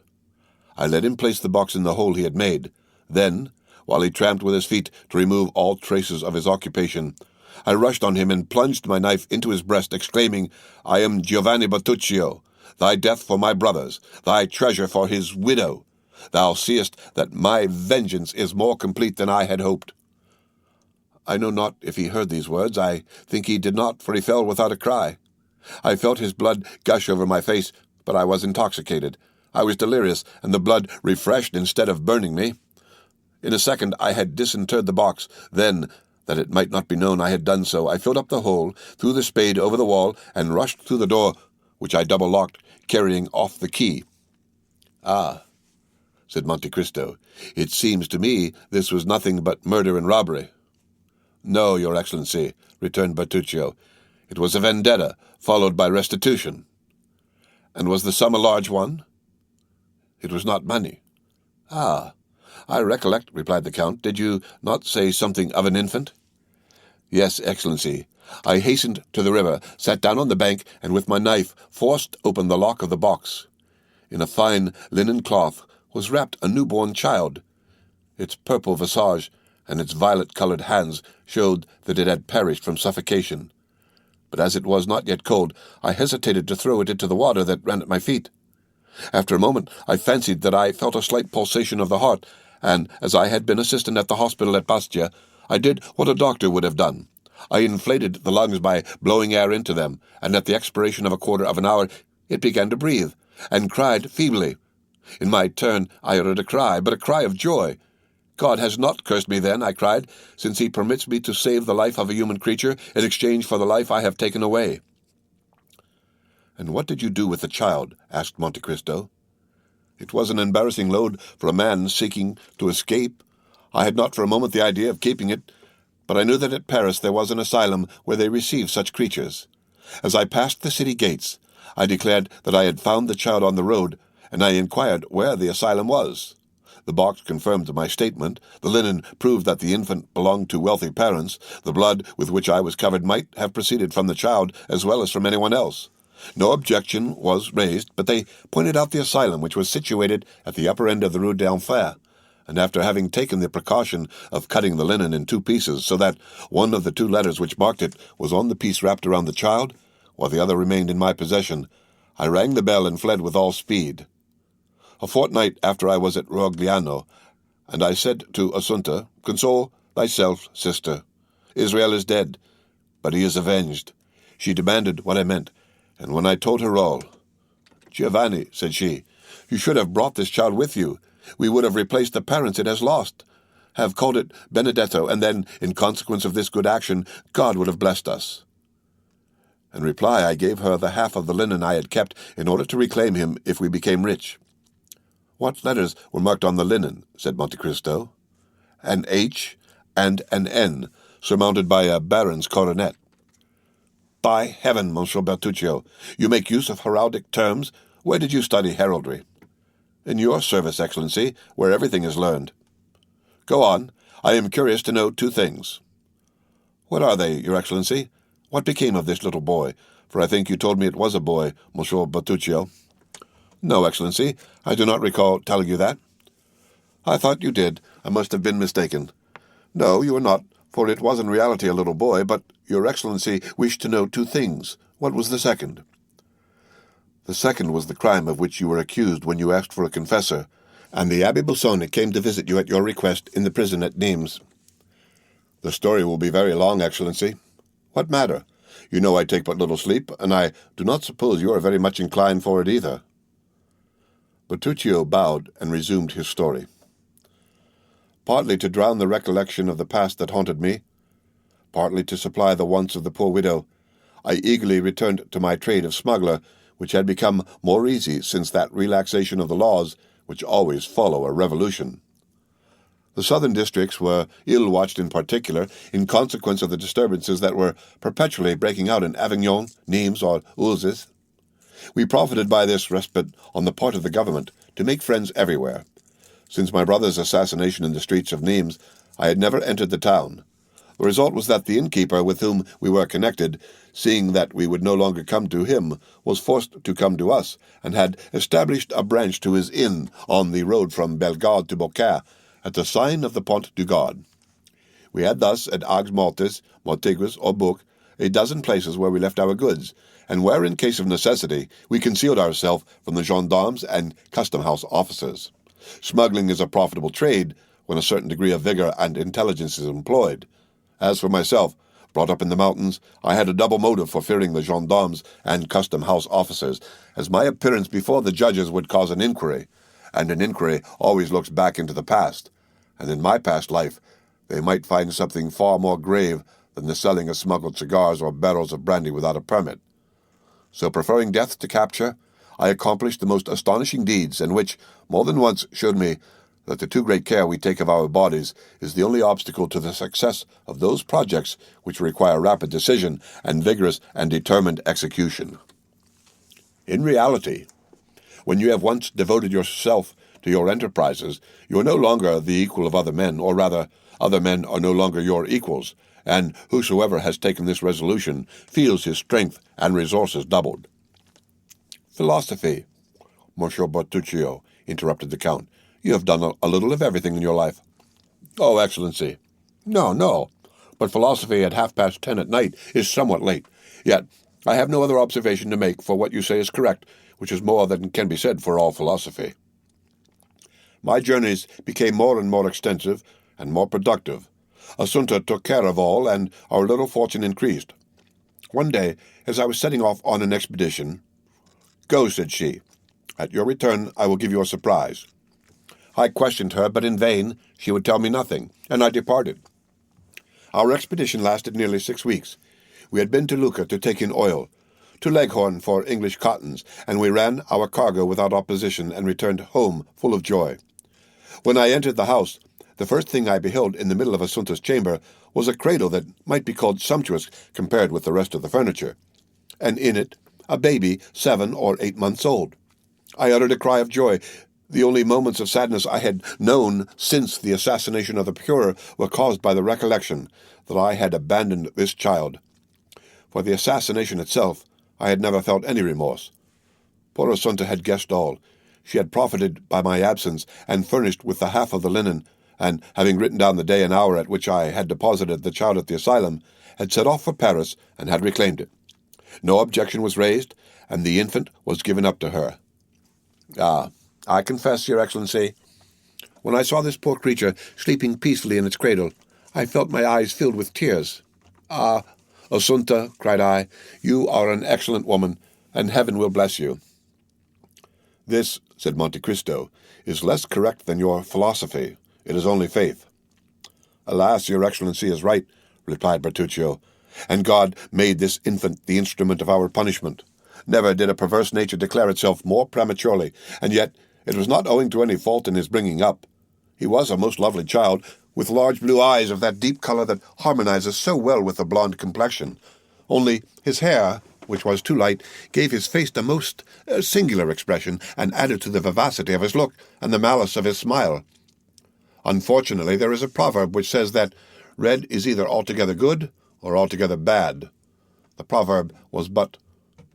I let him place the box in the hole he had made. Then, while he tramped with his feet to remove all traces of his occupation, I rushed on him and plunged my knife into his breast, exclaiming, "I am Giovanni Bertuccio, thy death for my brothers, thy treasure for his widow. Thou seest that my vengeance is more complete than I had hoped." I know not if he heard these words. I think he did not, for he fell without a cry. I felt his blood gush over my face, but I was intoxicated. I was delirious, and the blood refreshed instead of burning me. In a second I had disinterred the box. Then, that it might not be known I had done so, I filled up the hole, threw the spade over the wall, and rushed through the door, which I double-locked, carrying off the key. "Ah," said Monte Cristo, "it seems to me this was nothing but murder and robbery." "No, Your Excellency," returned Bertuccio. "It was a vendetta, followed by restitution." "And was the sum a large one?" "It was not money." "Ah, I recollect," replied the Count. "Did you not say something of an infant?" "Yes, Excellency. I hastened to the river, sat down on the bank, and with my knife forced open the lock of the box. In a fine linen cloth was wrapped a newborn child. Its purple visage and its violet-colored hands showed that it had perished from suffocation. But as it was not yet cold, I hesitated to throw it into the water that ran at my feet. After a moment, I fancied that I felt a slight pulsation of the heart, and, as I had been assistant at the hospital at Bastia, I did what a doctor would have done. I inflated the lungs by blowing air into them, and at the expiration of a quarter of an hour it began to breathe, and cried feebly. In my turn I uttered a cry, but a cry of joy. "God has not cursed me then," I cried, "since he permits me to save the life of a human creature in exchange for the life I have taken away." "And what did you do with the child?" asked Monte Cristo. "It was an embarrassing load for a man seeking to escape. I had not for a moment the idea of keeping it, but I knew that at Paris there was an asylum where they received such creatures. As I passed the city gates, I declared that I had found the child on the road, and I inquired where the asylum was. The box confirmed my statement. The linen proved that the infant belonged to wealthy parents. The blood with which I was covered might have proceeded from the child as well as from anyone else. No objection was raised, but they pointed out the asylum, which was situated at the upper end of the Rue d'Enfer, and after having taken the precaution of cutting the linen in 2 pieces so that one of the 2 letters which marked it was on the piece wrapped around the child, while the other remained in my possession, I rang the bell and fled with all speed. A fortnight after I was at Rogliano, and I said to Assunta, "Console thyself, sister. Israel is dead, but he is avenged." She demanded what I meant, and when I told her all, "Giovanni," said she, "you should have brought this child with you. We would have replaced the parents it has lost, have called it Benedetto, and then, in consequence of this good action, God would have blessed us." In reply, I gave her the half of the linen I had kept in order to reclaim him if we became rich. "What letters were marked on the linen?" said Monte Cristo. "An H and an N, surmounted by a baron's coronet." "By heaven, Monsieur Bertuccio, you make use of heraldic terms. Where did you study heraldry?" "In your service, Excellency, where everything is learned." "Go on. I am curious to know 2 things." "What are they, Your Excellency? What became of this little boy? For I think you told me it was a boy, Monsieur Bertuccio." "No, Excellency, I do not recall telling you that." "I thought you did. I must have been mistaken." "No, you are not, for it was in reality a little boy, but Your Excellency wished to know 2 things. What was the second?" "The second was the crime of which you were accused when you asked for a confessor, and the Abbé Busoni came to visit you at your request in the prison at Nimes." "The story will be very long, Excellency." "What matter? You know I take but little sleep, and I do not suppose you are very much inclined for it either." Bertuccio bowed and resumed his story. "Partly to drown the recollection of the past that haunted me, partly to supply the wants of the poor widow, I eagerly returned to my trade of smuggler, which had become more easy since that relaxation of the laws which always follow a revolution. The southern districts were ill-watched in particular, in consequence of the disturbances that were perpetually breaking out in Avignon, Nimes, or Uzes. We profited by this respite on the part of the government to make friends everywhere. Since my brother's assassination in the streets of Nimes, I had never entered the town. The result was that the innkeeper with whom we were connected, seeing that we would no longer come to him, was forced to come to us, and had established a branch to his inn on the road from Bellegarde to Beaucaire, at the sign of the Pont du Gard. We had thus, at Aigues Mortes, Montigres, or Bouc, a dozen places where we left our goods, and where, in case of necessity, we concealed ourselves from the gendarmes and custom-house officers. Smuggling is a profitable trade when a certain degree of vigor and intelligence is employed. As for myself, brought up in the mountains, I had a double motive for fearing the gendarmes and custom-house officers, as my appearance before the judges would cause an inquiry, and an inquiry always looks back into the past, and in my past life they might find something far more grave than the selling of smuggled cigars or barrels of brandy without a permit. So, preferring death to capture, I accomplished the most astonishing deeds, and which, more than once, showed me that the too great care we take of our bodies is the only obstacle to the success of those projects which require rapid decision and vigorous and determined execution. In reality, when you have once devoted yourself to your enterprises, you are no longer the equal of other men, or rather, other men are no longer your equals, and whosoever has taken this resolution feels his strength and resources doubled." "Philosophy, Monsieur Bertuccio," interrupted the Count. "You have done a little of everything in your life." "Oh, Excellency, no, but philosophy at 10:30 at night is somewhat late. Yet I have no other observation to make, for what you say is correct, which is more than can be said for all philosophy. My journeys became more and more extensive and more productive. Assunta took care of all, and our little fortune increased. One day, as I was setting off on an expedition, "Go," said she. "At your return I will give you a surprise." I questioned her, but in vain. She would tell me nothing, and I departed. Our expedition lasted nearly 6 weeks. We had been to Lucca to take in oil, to Leghorn for English cottons, and we ran our cargo without opposition and returned home full of joy. When I entered the house, The first thing I beheld in the middle of Assunta's chamber was a cradle that might be called sumptuous compared with the rest of the furniture, and in it a baby 7 or 8 months old. I uttered a cry of joy. The only moments of sadness I had known since the assassination of the procurer were caused by the recollection that I had abandoned this child. For the assassination itself, I had never felt any remorse. Poor Assunta had guessed all. She had profited by my absence, and furnished with the half of the linen, and, having written down the day and hour at which I had deposited the child at the asylum, had set off for Paris and had reclaimed it. No objection was raised, and the infant was given up to her. I confess, Your Excellency, when I saw this poor creature sleeping peacefully in its cradle, I felt my eyes filled with tears. Ah, Assunta, cried I, you are an excellent woman, and heaven will bless you. This, said Monte Cristo, is less correct than your philosophy. It is only faith. Alas, Your Excellency is right, replied Bertuccio, and God made this infant the instrument of our punishment. Never did a perverse nature declare itself more prematurely, and yet it was not owing to any fault in his bringing up. He was a most lovely child, with large blue eyes of that deep color that harmonizes so well with the blonde complexion. Only his hair, which was too light, gave his face a most singular expression, and added to the vivacity of his look and the malice of his smile. Unfortunately, there is a proverb which says that red is either altogether good or altogether bad. The proverb was but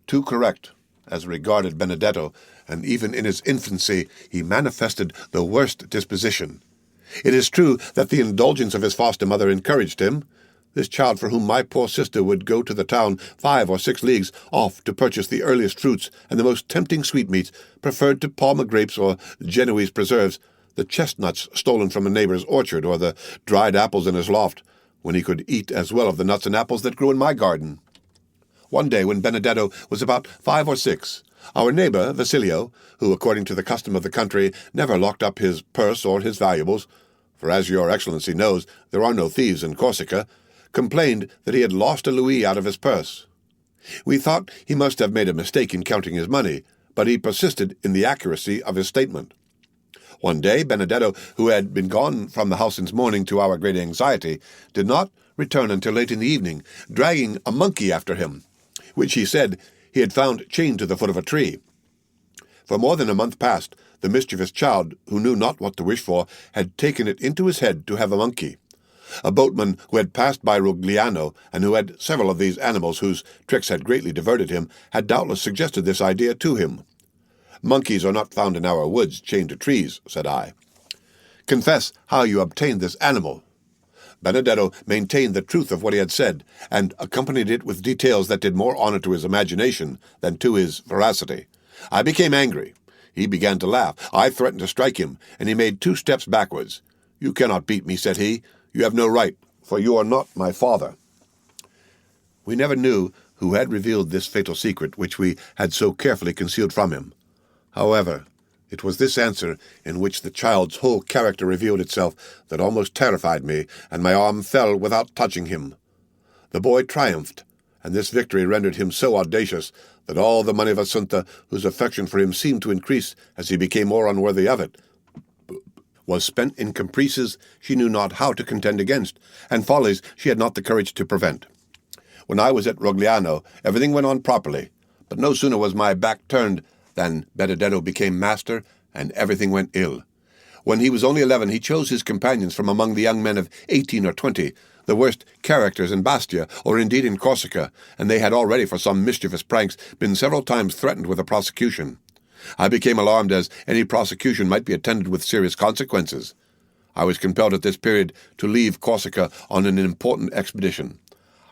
too correct as regarded Benedetto, and even in his infancy he manifested the worst disposition. It is true that the indulgence of his foster mother encouraged him. This child, for whom my poor sister would go to the town 5 or 6 leagues off to purchase the earliest fruits and the most tempting sweetmeats, preferred to Palma grapes or Genoese preserves the chestnuts stolen from a neighbor's orchard or the dried apples in his loft, when he could eat as well of the nuts and apples that grew in my garden. One day, when Benedetto was about 5 or 6, our neighbor, Vasilio, who, according to the custom of the country, never locked up his purse or his valuables, for as Your Excellency knows, there are no thieves in Corsica, complained that he had lost a louis out of his purse. We thought he must have made a mistake in counting his money, but he persisted in the accuracy of his statement. One day, Benedetto, who had been gone from the house since morning to our great anxiety, did not return until late in the evening, dragging a monkey after him, which he said he had found chained to the foot of a tree. For more than a month past, the mischievous child, who knew not what to wish for, had taken it into his head to have a monkey. A boatman who had passed by Rogliano, and who had several of these animals whose tricks had greatly diverted him, had doubtless suggested this idea to him. Monkeys are not found in our woods chained to trees, said I. Confess how you obtained this animal. Benedetto maintained the truth of what he had said, and accompanied it with details that did more honor to his imagination than to his veracity. I became angry. He began to laugh. I threatened to strike him, and he made 2 steps backwards. You cannot beat me, said he. You have no right, for you are not my father. We never knew who had revealed this fatal secret which we had so carefully concealed from him. However, it was this answer, in which the child's whole character revealed itself, that almost terrified me, and my arm fell without touching him. The boy triumphed, and this victory rendered him so audacious that all the money of Assunta, whose affection for him seemed to increase as he became more unworthy of it, was spent in caprices she knew not how to contend against, and follies she had not the courage to prevent. When I was at Rogliano, everything went on properly, but no sooner was my back turned than Benedetto became master, and everything went ill. When he was only 11, he chose his companions from among the young men of 18 or 20, the worst characters in Bastia, or indeed in Corsica, and they had already, for some mischievous pranks, been several times threatened with a prosecution. I became alarmed, as any prosecution might be attended with serious consequences. I was compelled at this period to leave Corsica on an important expedition.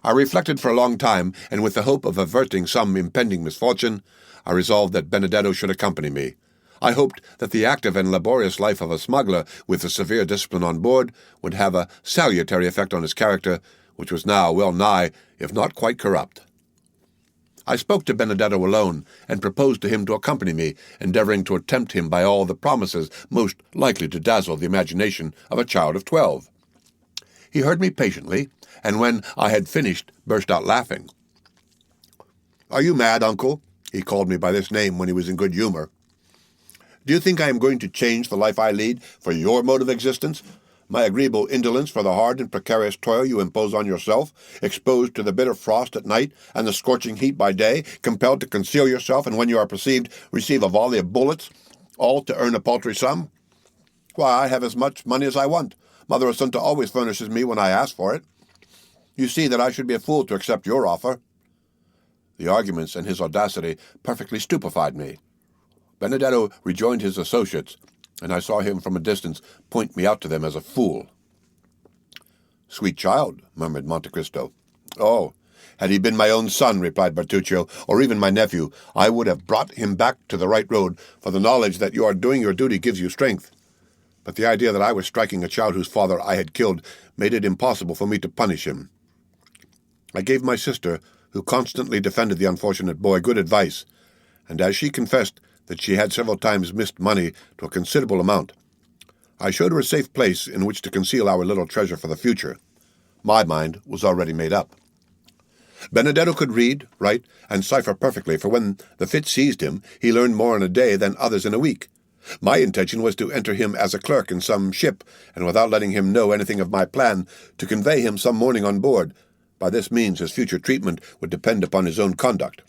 I reflected for a long time, and with the hope of averting some impending misfortune, I resolved that Benedetto should accompany me. I hoped that the active and laborious life of a smuggler, with a severe discipline on board, would have a salutary effect on his character, which was now well nigh, if not quite corrupt. I spoke to Benedetto alone, and proposed to him to accompany me, endeavoring to tempt him by all the promises most likely to dazzle the imagination of a child of 12. He heard me patiently, and when I had finished, burst out laughing. "Are you mad, uncle?" He called me by this name when he was in good humor. "Do you think I am going to change the life I lead for your mode of existence? My agreeable indolence for the hard and precarious toil you impose on yourself, exposed to the bitter frost at night and the scorching heat by day, compelled to conceal yourself, and when you are perceived, receive a volley of bullets, all to earn a paltry sum? Why, I have as much money as I want. Mother Assunta always furnishes me when I ask for it. You see that I should be a fool to accept your offer." The arguments and his audacity perfectly stupefied me. Benedetto rejoined his associates, and I saw him from a distance point me out to them as a fool. "Sweet child," murmured Monte Cristo. "Oh, had he been my own son," replied Bertuccio, "or even my nephew, I would have brought him back to the right road, for the knowledge that you are doing your duty gives you strength. But the idea that I was striking a child whose father I had killed made it impossible for me to punish him. I gave my sister, who constantly defended the unfortunate boy, good advice, and as she confessed that she had several times missed money to a considerable amount, I showed her a safe place in which to conceal our little treasure for the future. My mind was already made up. Benedetto could read, write, and cipher perfectly, for when the fit seized him, he learned more in a day than others in a week. My intention was to enter him as a clerk in some ship, and without letting him know anything of my plan, to convey him some morning on board. By this means his future treatment would depend upon his own conduct.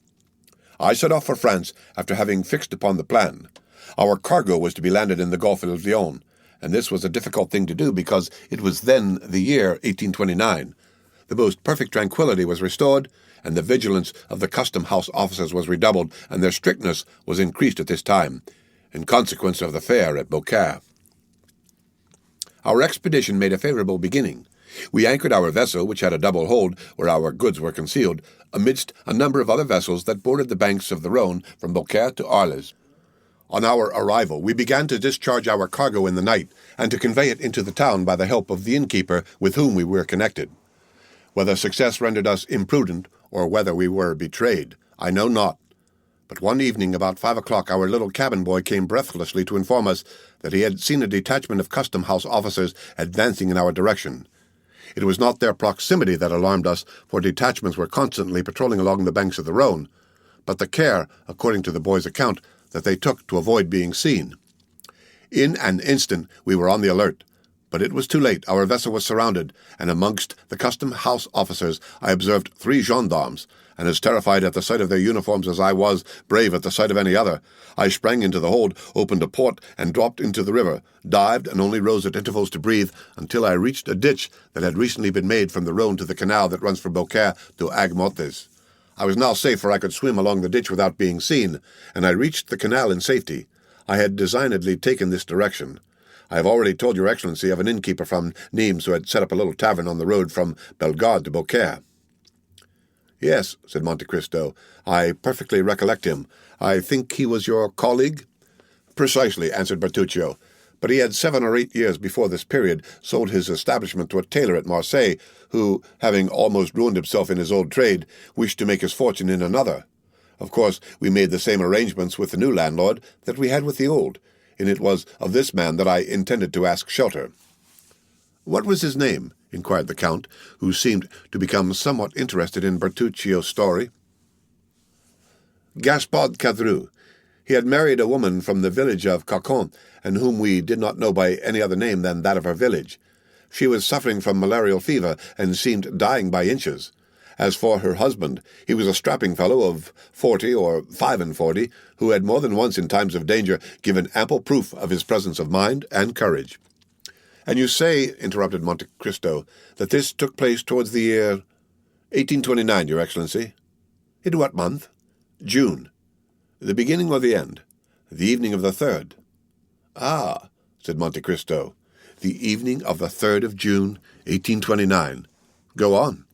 I set off for France after having fixed upon the plan. Our cargo was to be landed in the Gulf of Lyons, and this was a difficult thing to do because it was then the year 1829. The most perfect tranquillity was restored, and the vigilance of the custom-house officers was redoubled, and their strictness was increased at this time, in consequence of the fair at Beaucaire. Our expedition made a favorable beginning. We anchored our vessel, which had a double hold where our goods were concealed, amidst a number of other vessels that bordered the banks of the Rhone from Beaucaire to Arles. On our arrival, we began to discharge our cargo in the night, and to convey it into the town by the help of the innkeeper with whom we were connected. Whether success rendered us imprudent, or whether we were betrayed, I know not. But one evening about 5 o'clock our little cabin boy came breathlessly to inform us that he had seen a detachment of custom-house officers advancing in our direction. It was not their proximity that alarmed us, for detachments were constantly patrolling along the banks of the Rhone, but the care, according to the boy's account, that they took to avoid being seen. In an instant we were on the alert, but it was too late. Our vessel was surrounded, and amongst the custom-house officers I observed 3 gendarmes, and as terrified at the sight of their uniforms as I was brave at the sight of any other, I sprang into the hold, opened a port, and dropped into the river, dived, and only rose at intervals to breathe until I reached a ditch that had recently been made from the Rhone to the canal that runs from Beaucaire to Aigues-Mortes. I was now safe, for I could swim along the ditch without being seen, and I reached the canal in safety. I had designedly taken this direction. I have already told your Excellency of an innkeeper from Nimes who had set up a little tavern on the road from Bellegarde to Beaucaire. "Yes," said Monte Cristo, "I perfectly recollect him. I think he was your colleague?" "Precisely," answered Bertuccio, "but he had 7 or 8 years before this period sold his establishment to a tailor at Marseilles, who, having almost ruined himself in his old trade, wished to make his fortune in another. Of course, we made the same arrangements with the new landlord that we had with the old, and it was of this man that I intended to ask shelter." "What was his name?" inquired the Count, who seemed to become somewhat interested in Bertuccio's story. "Gaspard Caudrot. He had married a woman from the village of Cacon, and whom we did not know by any other name than that of her village. She was suffering from malarial fever, and seemed dying by inches. As for her husband, he was a strapping fellow of 40 or 45, who had more than once in times of danger given ample proof of his presence of mind and courage." "And you say," interrupted Monte Cristo, "that this took place towards the year 1829, your Excellency?" "In what month?" "June." "The beginning or the end?" "The evening of the 3rd. "Ah," said Monte Cristo, "the evening of the 3rd of June, 1829. Go on."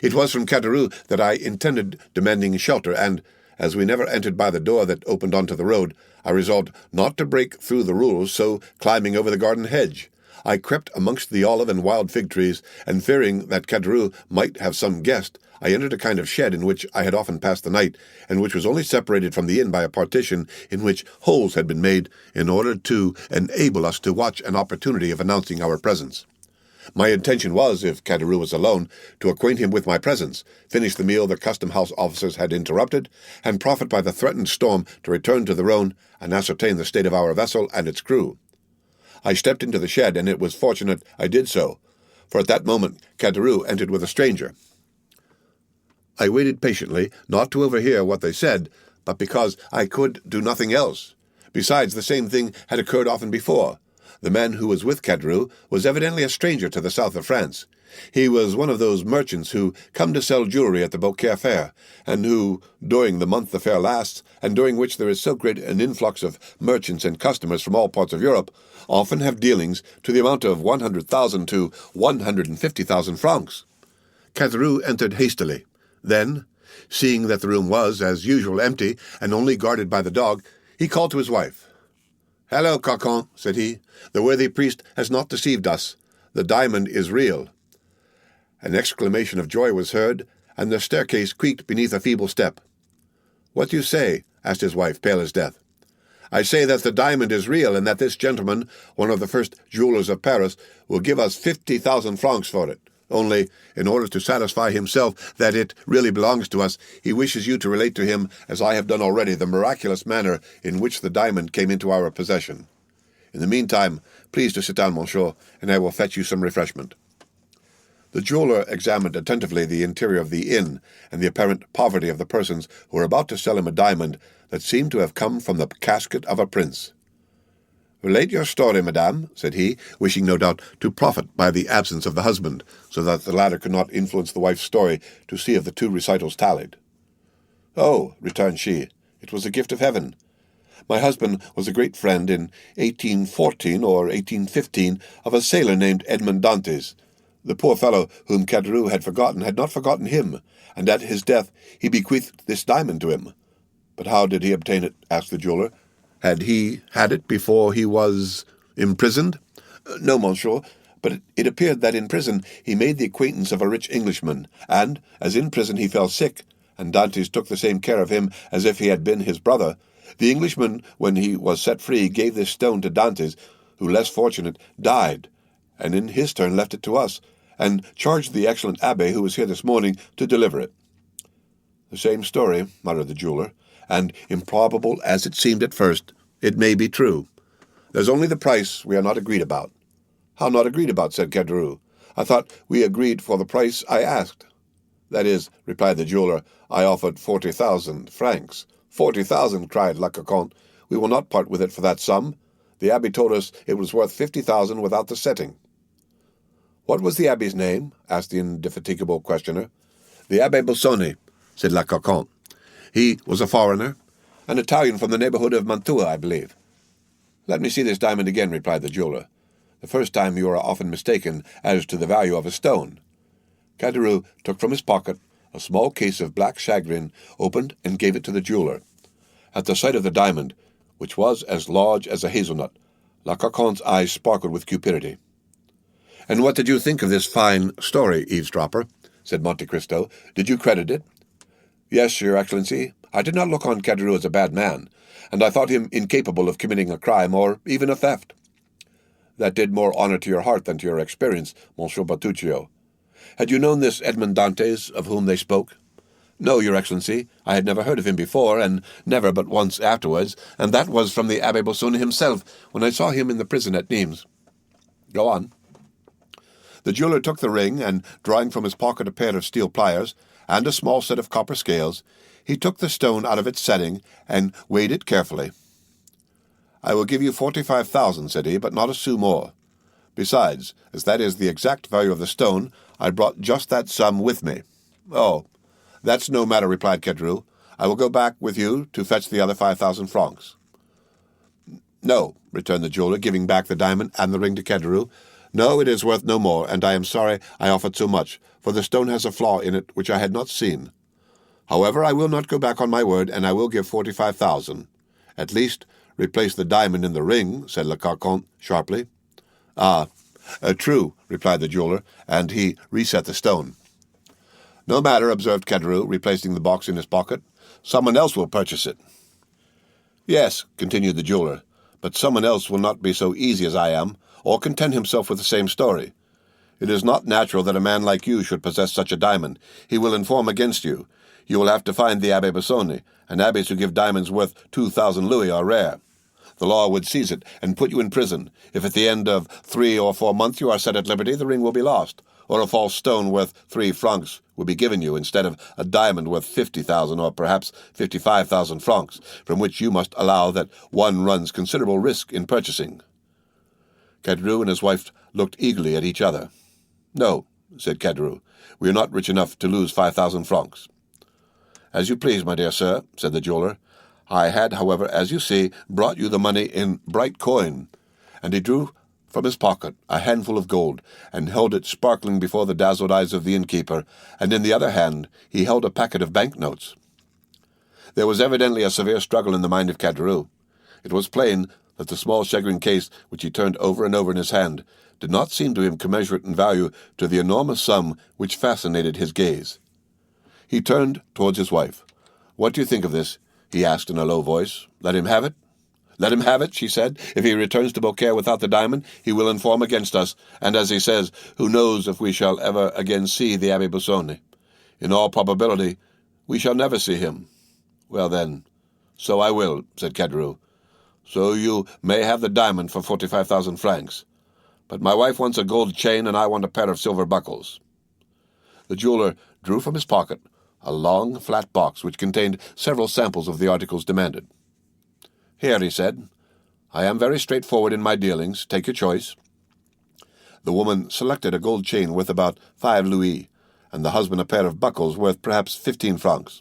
"It was from Caudrot that I intended demanding shelter, and, as we never entered by the door that opened onto the road, I resolved not to break through the rules, so, climbing over the garden hedge, I crept amongst the olive and wild fig trees, and fearing that Caudrot might have some guest, I entered a kind of shed in which I had often passed the night, and which was only separated from the inn by a partition in which holes had been made in order to enable us to watch an opportunity of announcing our presence. My intention was, if Caudrot was alone, to acquaint him with my presence, finish the meal the custom-house officers had interrupted, and profit by the threatened storm to return to the Rhone and ascertain the state of our vessel and its crew. I stepped into the shed, and it was fortunate I did so, for at that moment Caderousse entered with a stranger. I waited patiently, not to overhear what they said, but because I could do nothing else. Besides, the same thing had occurred often before. The man who was with Caderousse was evidently a stranger to the south of France. He was one of those merchants who come to sell jewelry at the Beaucaire fair, and who, during the month the fair lasts, and during which there is so great an influx of merchants and customers from all parts of Europe, often have dealings to the amount of 100,000 to 150,000 francs. Caderousse entered hastily. Then, seeing that the room was, as usual, empty, and only guarded by the dog, he called to his wife. "Hello, Cocon," said he. "The worthy priest has not deceived us. The diamond is real." An exclamation of joy was heard, and the staircase creaked beneath a feeble step. "What do you say?" asked his wife, pale as death. "I say that the diamond is real, and that this gentleman, one of the first jewelers of Paris, will give us 50,000 francs for it. Only, in order to satisfy himself that it really belongs to us, he wishes you to relate to him, as I have done already, the miraculous manner in which the diamond came into our possession. In the meantime, please to sit down, monsieur, and I will fetch you some refreshment." The jeweler examined attentively the interior of the inn, and the apparent poverty of the persons who were about to sell him a diamond that seemed to have come from the casket of a prince. "Relate your story, madame," said he, wishing no doubt to profit by the absence of the husband, so that the latter could not influence the wife's story to see if the two recitals tallied. "Oh," returned she, "it was a gift of heaven. My husband was a great friend in 1814 or 1815 of a sailor named Edmond Dantes. The poor fellow whom Caderousse had not forgotten him, and at his death he bequeathed this diamond to him." "But how did he obtain it?" asked the jeweler. "Had he had it before he was imprisoned?" "No, monsieur, but it appeared that in prison he made the acquaintance of a rich Englishman, and, as in prison he fell sick, and Dantes took the same care of him as if he had been his brother, the Englishman, when he was set free, gave this stone to Dantes, who, less fortunate, died, and in his turn left it to us, and charged the excellent abbé who was here this morning to deliver it." "The same story," muttered the jeweler, "and improbable as it seemed at first, it may be true. There's only the price we are not agreed about." "How not agreed about?" said Caderousse. "I thought we agreed for the price I asked." "That is," replied the jeweler, "I offered 40,000 francs." 40,000, cried La Coquante. "We will not part with it for that sum. The abbé told us it was worth 50,000 without the setting." "What was the abbé's name?" asked the indefatigable questioner. "The Abbé Busoni," said La Coquante. "He was a foreigner, an Italian from the neighborhood of Mantua, I believe." "Let me see this diamond again," replied the jeweler. "The first time you are often mistaken as to the value of a stone." Caderousse took from his pocket a small case of black shagreen, opened, and gave it to the jeweler. At the sight of the diamond, which was as large as a hazelnut, La Coquante's eyes sparkled with cupidity. "And what did you think of this fine story, eavesdropper?" said Monte Cristo. "Did you credit it?" "Yes, your excellency. I did not look on Caderousse as a bad man, and I thought him incapable of committing a crime or even a theft." "That did more honor to your heart than to your experience, Monsieur Bertuccio. Had you known this Edmond Dantes of whom they spoke?" "No, your excellency. I had never heard of him before, and never but once afterwards, and that was from the Abbé Busoni himself, when I saw him in the prison at Nimes." "Go on." The jeweler took the ring, and, drawing from his pocket a pair of steel pliers and a small set of copper scales, he took the stone out of its setting and weighed it carefully. "I will give you 45,000, said he, "but not a sou more. Besides, as that is the exact value of the stone, I brought just that sum with me." "Oh, that's no matter," replied Caderousse. "I will go back with you to fetch the other 5,000 francs." "No," returned the jeweler, giving back the diamond and the ring to Caderousse. "No, it is worth no more, and I am sorry I offered so much, for the stone has a flaw in it which I had not seen. However, I will not go back on my word, and I will give 45,000. At least, replace the diamond in the ring," said Le Carconte sharply. True," replied the jeweler, and he reset the stone. "No matter," observed Caderousse, replacing the box in his pocket. "Someone else will purchase it." "Yes," continued the jeweler, "but someone else will not be so easy as I am, or content himself with the same story. It is not natural that a man like you should possess such a diamond. He will inform against you. You will have to find the Abbé Busoni, and abbés who give diamonds worth 2,000 louis are rare. The law would seize it and put you in prison. If at the end of 3 or 4 months you are set at liberty, the ring will be lost, or a false stone worth 3 francs will be given you instead of a diamond worth 50,000 or perhaps 55,000 francs, from which you must allow that one runs considerable risk in purchasing." Caderousse and his wife looked eagerly at each other. "No," said Caderousse, "we are not rich enough to lose 5,000 francs." "As you please, my dear sir," said the jeweller. "I had, however, as you see, brought you the money in bright coin." And he drew from his pocket a handful of gold, and held it sparkling before the dazzled eyes of the innkeeper, and in the other hand he held a packet of banknotes. There was evidently a severe struggle in the mind of Caderousse. It was plain that the small shagreen case, which he turned over and over in his hand, did not seem to him commensurate in value to the enormous sum which fascinated his gaze. He turned towards his wife. "What do you think of this?" he asked in a low voice. "Let him have it?" "Let him have it," she said. "If he returns to Beaucaire without the diamond, he will inform against us, and as he says, who knows if we shall ever again see the Abbé Busoni? In all probability, we shall never see him." "Well, then, so I will," said Caderousse. "So you may have the diamond for 45,000 francs. But my wife wants a gold chain, and I want a pair of silver buckles." The jeweller drew from his pocket a long, flat box which contained several samples of the articles demanded. "Here," he said, "I am very straightforward in my dealings. Take your choice." The woman selected a gold chain worth about 5 louis, and the husband a pair of buckles worth perhaps 15 francs.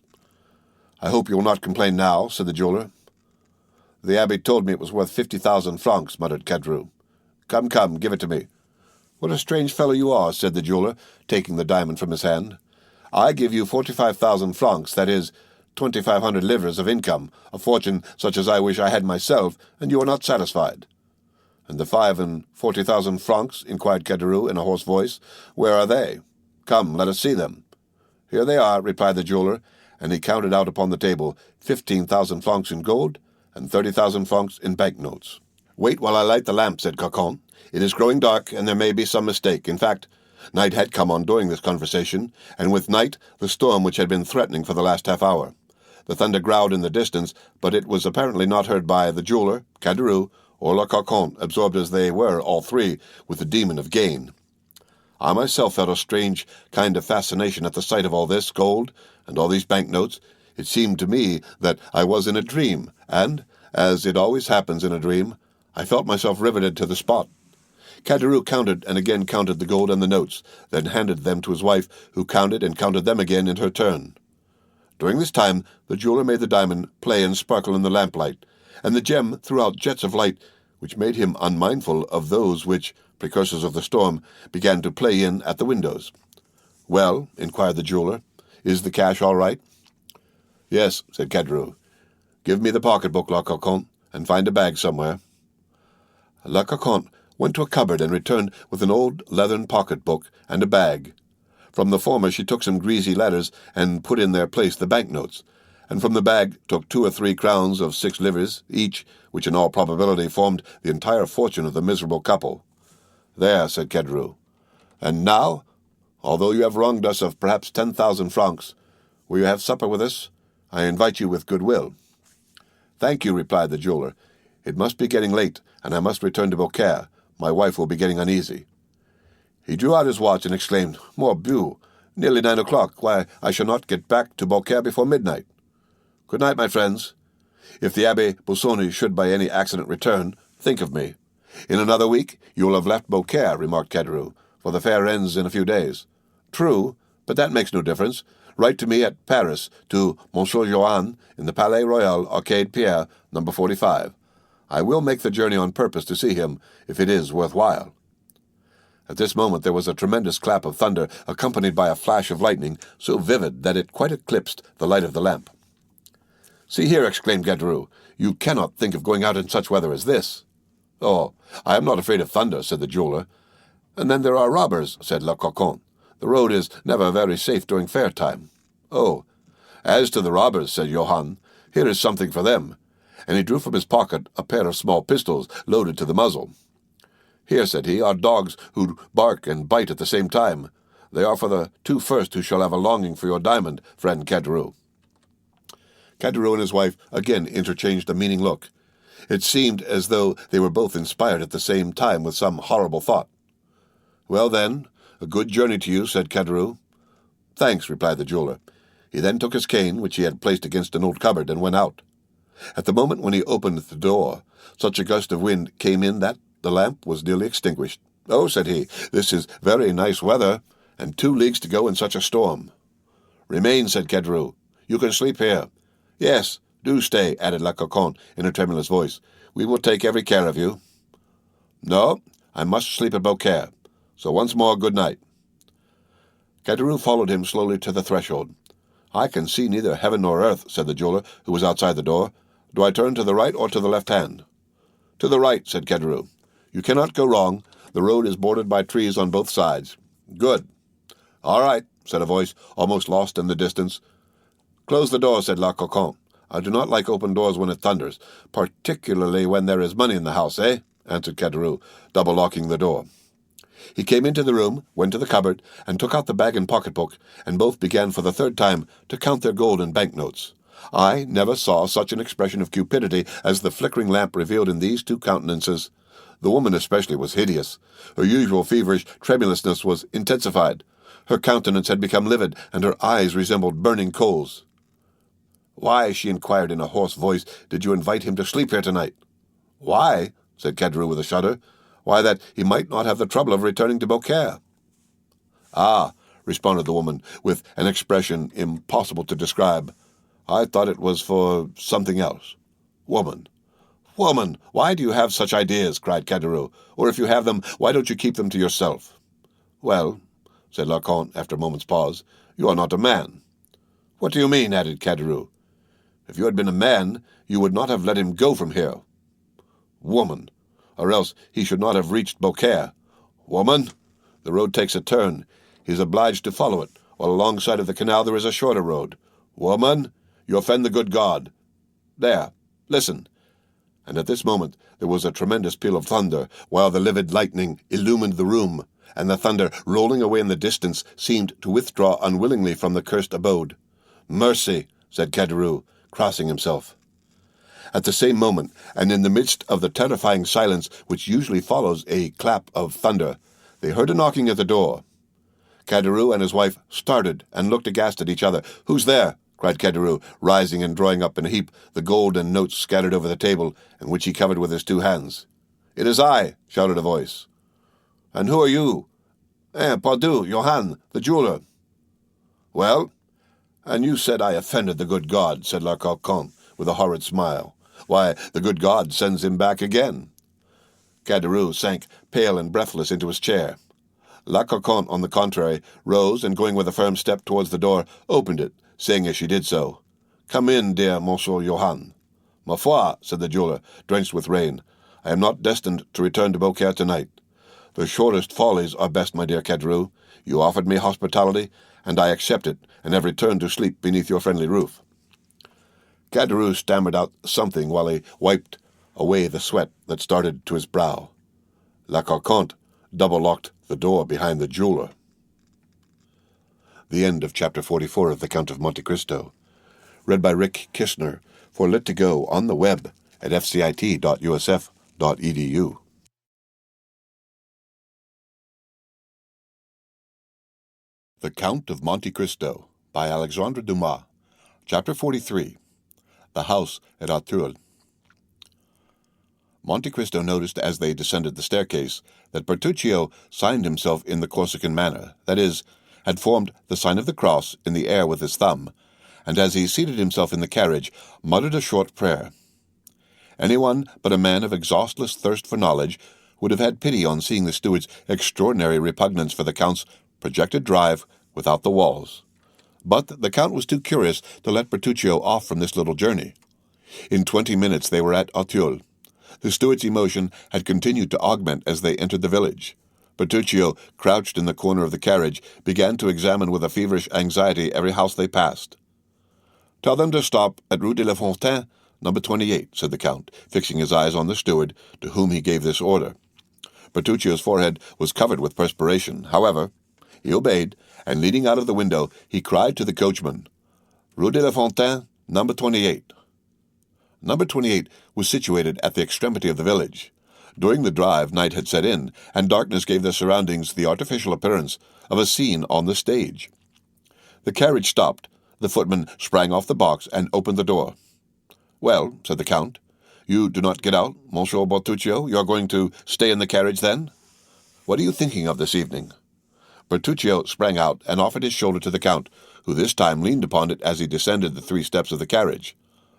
"I hope you will not complain now," said the jeweller. "The abbé told me it was worth 50,000 francs, muttered Caderousse. "Come, come, give it to me." "What a strange fellow you are," said the jeweller, taking the diamond from his hand. "I give you 45,000 francs, that is, 2,500 livres of income, a fortune such as I wish I had myself, and you are not satisfied." "And the 45,000 francs?" inquired Caderousse in a hoarse voice. "Where are they? Come, let us see them." "Here they are," replied the jeweller, and he counted out upon the table 15,000 francs in gold and 30,000 francs in banknotes. "Wait while I light the lamp," said Cocon. "It is growing dark, and there may be some mistake. In fact, night had come on during this conversation, and with night the storm which had been threatening for the last half-hour. The thunder growled in the distance, but it was apparently not heard by the jeweller, Caderousse, or Le Cocon, absorbed as they were, all three, with the demon of gain. I myself felt a strange kind of fascination at the sight of all this gold and all these banknotes. It seemed to me that I was in a dream, and, as it always happens in a dream, I felt myself riveted to the spot. Caderousse counted and again counted the gold and the notes, then handed them to his wife, who counted and counted them again in her turn. During this time, the jeweller made the diamond play and sparkle in the lamplight, and the gem threw out jets of light, which made him unmindful of those which, precursors of the storm, began to play in at the windows. "Well," inquired the jeweller, "is the cash all right?" "Yes," said Caderousse. "Give me the pocketbook, La Cocon, and find a bag somewhere." La Cocon went to a cupboard and returned with an old leathern pocketbook and a bag. From the former she took some greasy letters and put in their place the banknotes, and from the bag took 2 or 3 crowns of 6 livres each, which in all probability formed the entire fortune of the miserable couple. "There," said Caderousse. "And now, although you have wronged us of perhaps 10,000 francs, will you have supper with us? I invite you with good will." "Thank you," replied the jeweller. "It must be getting late, and I must return to Beaucaire. My wife will be getting uneasy." He drew out his watch and exclaimed, "Morbleu, nearly 9 o'clock. Why, I shall not get back to Beaucaire before midnight. Good night, my friends. If the Abbé Busoni should by any accident return, think of me." "In another week you will have left Beaucaire," remarked Caderousse, "for the fair ends in a few days." "True, but that makes no difference. Write to me at Paris, to Monsieur Johan, in the Palais Royal, Arcade Pierre, No. 45. I will make the journey on purpose to see him, if it is worth while." At this moment there was a tremendous clap of thunder, accompanied by a flash of lightning, so vivid that it quite eclipsed the light of the lamp. "See here," exclaimed Caderousse, "you cannot think of going out in such weather as this." "Oh, I am not afraid of thunder," said the jeweller. "And then there are robbers," said Le Cocon. "The road is never very safe during fair time." "Oh, as to the robbers," said Johann, "here is something for them." And he drew from his pocket a pair of small pistols loaded to the muzzle. "Here," said he, "are dogs who bark and bite at the same time. They are for the 2 first who shall have a longing for your diamond, friend Caderousse." Caderousse and his wife again interchanged a meaning look. It seemed as though they were both inspired at the same time with some horrible thought. "Well, then, a good journey to you," said Caderousse. "Thanks," replied the jeweler. He then took his cane, which he had placed against an old cupboard, and went out. At the moment when he opened the door, such a gust of wind came in that the lamp was nearly extinguished. "Oh," said he, "this is very nice weather, and 2 leagues to go in such a storm." "Remain," said Caderousse. "You can sleep here." "Yes, do stay," added La Coquante in a tremulous voice. "We will take every care of you." "No, I must sleep at Beaucaire. So once more, good night." Caderousse followed him slowly to the threshold. "I can see neither heaven nor earth," said the jeweler, who was outside the door. "Do I turn to the right or to the left hand?" "To the right," said Caderousse. "You cannot go wrong. The road is bordered by trees on both sides." "Good." "All right," said a voice, almost lost in the distance. "Close the door," said La Coquante. "I do not like open doors when it thunders, particularly when there is money in the house, eh?" answered Caderousse, double-locking the door. He came into the room, went to the cupboard, and took out the bag and pocketbook, and both began for the third time to count their gold and banknotes. I never saw such an expression of cupidity as the flickering lamp revealed in these 2 countenances. The woman especially was hideous. Her usual feverish tremulousness was intensified. Her countenance had become livid, and her eyes resembled burning coals. "Why," she inquired in a hoarse voice, "did you invite him to sleep here tonight?" "Why?" said Caderousse with a shudder. "Why, that he might not have the trouble of returning to Beaucaire." "Ah," responded the woman, with an expression impossible to describe. "I thought it was for something else." "Woman! Woman! Why do you have such ideas?" cried Caderousse. "Or if you have them, why don't you keep them to yourself?" "Well," said La Comte after a moment's pause, "you are not a man." "What do you mean?" added Caderousse. "If you had been a man, you would not have let him go from here." "Woman! Or else he should not have reached Beaucaire." "Woman! The road takes a turn. He is obliged to follow it, while alongside of the canal there is a shorter road. Woman! You offend the good God. There, listen." And at this moment there was a tremendous peal of thunder, while the livid lightning illumined the room, and the thunder, rolling away in the distance, seemed to withdraw unwillingly from the cursed abode. "Mercy!" said Caderousse, crossing himself. At the same moment, and in the midst of the terrifying silence which usually follows a clap of thunder, they heard a knocking at the door. Caderousse and his wife started and looked aghast at each other. "Who's there?" cried Caderousse, rising and drawing up in a heap the gold and notes scattered over the table, and which he covered with his 2 hands. "It is I," shouted a voice. "And who are you?" "Part-2, Johann, the jeweler." "Well, and you said I offended the good God," said La Coquante, with a horrid smile. "Why, the good God sends him back again." Caderousse sank pale and breathless into his chair. La Coquante, on the contrary, rose, and going with a firm step towards the door, opened it, saying as she did so, "Come in, dear Monsieur Johann." "Ma foi," said the jeweler, drenched with rain, "I am not destined to return to Beaucaire tonight. The shortest follies are best, my dear Caderousse. You offered me hospitality, and I accept it, and have returned to sleep beneath your friendly roof." Caderousse stammered out something while he wiped away the sweat that started to his brow. La Coquante double-locked the door behind the jeweler. The end of Chapter 44 of The Count of Monte Cristo. Read by Rick Kishner for Lit2Go on the web at fcit.usf.edu. The Count of Monte Cristo by Alexandre Dumas. Chapter 43. The House at Auteuil. Monte Cristo noticed as they descended the staircase that Bertuccio signed himself in the Corsican manner, that is, had formed the sign of the cross in the air with his thumb, and as he seated himself in the carriage, muttered a short prayer. Anyone but a man of exhaustless thirst for knowledge would have had pity on seeing the steward's extraordinary repugnance for the Count's projected drive without the walls. But the Count was too curious to let Bertuccio off from this little journey. In 20 minutes they were at Auteuil. The steward's emotion had continued to augment as they entered the village. Bertuccio, crouched in the corner of the carriage, began to examine with a feverish anxiety every house they passed. "Tell them to stop at Rue de la Fontaine, number 28, said the Count, fixing his eyes on the steward, to whom he gave this order. Bertuccio's forehead was covered with perspiration. However, he obeyed, and leaning out of the window, he cried to the coachman, "Rue de la Fontaine, number 28. Number 28 was situated at the extremity of the village. During the drive, night had set in, and darkness gave their surroundings the artificial appearance of a scene on the stage. The carriage stopped. The footman sprang off the box and opened the door. "Well," said the Count, "you do not get out, Monsieur Bertuccio? You are going to stay in the carriage, then? What are you thinking of this evening?" Bertuccio sprang out and offered his shoulder to the Count, who this time leaned upon it as he descended the 3 steps of the carriage.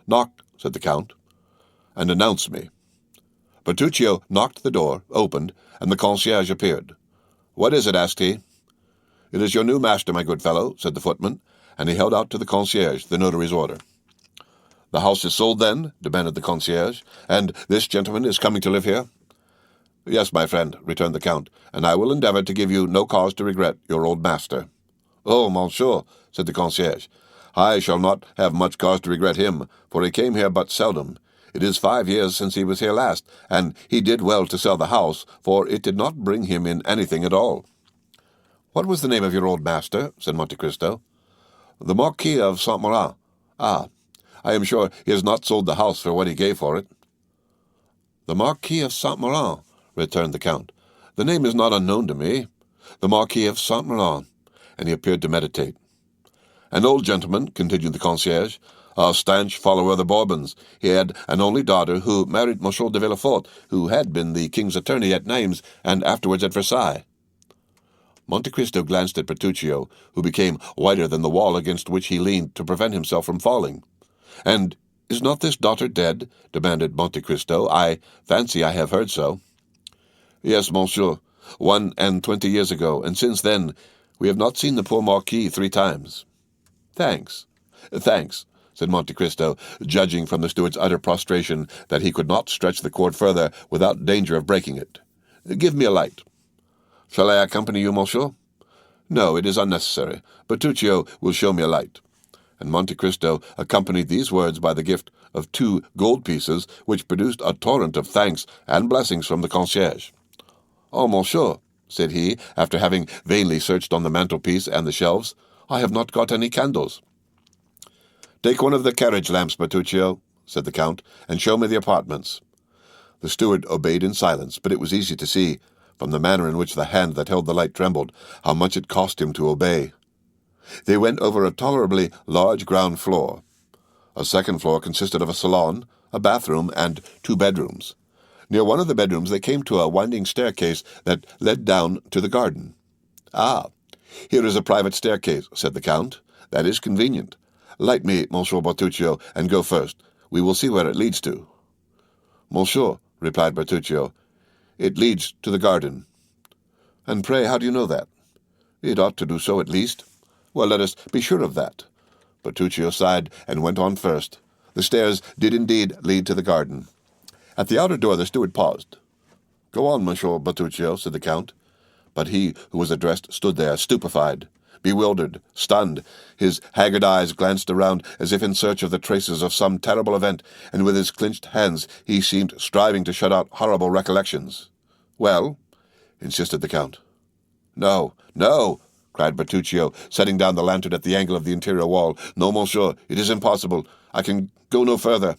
"Knock," said the Count, "and announce me." Bertuccio knocked the door, opened, and the concierge appeared. "What is it?" asked he. "It is your new master, my good fellow," said the footman, and he held out to the concierge the notary's order. "The house is sold, then?" demanded the concierge, "and this gentleman is coming to live here?" "Yes, my friend," returned the Count, "and I will endeavor to give you no cause to regret your old master." "Oh, monsieur," said the concierge, "I shall not have much cause to regret him, for he came here but seldom. It is 5 years since he was here last, and he did well to sell the house, for it did not bring him in anything at all." "What was the name of your old master?" said Monte Cristo. "The Marquis of Saint-Méran." "Ah, I am sure he has not sold the house for what he gave for it." "The Marquis of Saint-Méran," returned the Count. "The name is not unknown to me. The Marquis of Saint-Méran," and he appeared to meditate. "An old gentleman," continued the concierge, "a stanch follower of the Bourbons. He had an only daughter who married Monsieur de Villefort, who had been the king's attorney at Nimes and afterwards at Versailles." Monte Cristo glanced at Bertuccio, who became whiter than the wall against which he leaned to prevent himself from falling. "And is not this daughter dead?" demanded Monte Cristo. "I fancy I have heard so." "Yes, monsieur, 21 years ago, and since then we have not seen the poor Marquis 3 times. "Thanks, said Monte Cristo, judging from the steward's utter prostration that he could not stretch the cord further without danger of breaking it. "Give me a light." "Shall I accompany you, monsieur?" "No, it is unnecessary. Bertuccio will show me a light." And Monte Cristo accompanied these words by the gift of 2 gold pieces, which produced a torrent of thanks and blessings from the concierge. "Oh, monsieur," said he, after having vainly searched on the mantelpiece and the shelves, "I have not got any candles." "Take one of the carriage lamps, Bertuccio," said the Count, "and show me the apartments." The steward obeyed in silence, but it was easy to see, from the manner in which the hand that held the light trembled, how much it cost him to obey. They went over a tolerably large ground floor. A second floor consisted of a salon, a bathroom, and 2 bedrooms. Near one of the bedrooms they came to a winding staircase that led down to the garden. "Ah, here is a private staircase," said the Count. "That is convenient. Light me, Monsieur Bertuccio, and go first. We will see where it leads to." "Monsieur," replied Bertuccio, "it leads to the garden." "And pray, how do you know that?" "It ought to do so, at least." "Well, let us be sure of that." Bertuccio sighed and went on first. The stairs did indeed lead to the garden. At the outer door the steward paused. "Go on, Monsieur Bertuccio," said the Count. But he who was addressed stood there, stupefied, bewildered, stunned. His haggard eyes glanced around as if in search of the traces of some terrible event, and with his clenched hands he seemed striving to shut out horrible recollections. "Well?" insisted the Count. "No, no!" cried Bertuccio, setting down the lantern at the angle of the interior wall. "No, monsieur, it is impossible. I can go no further."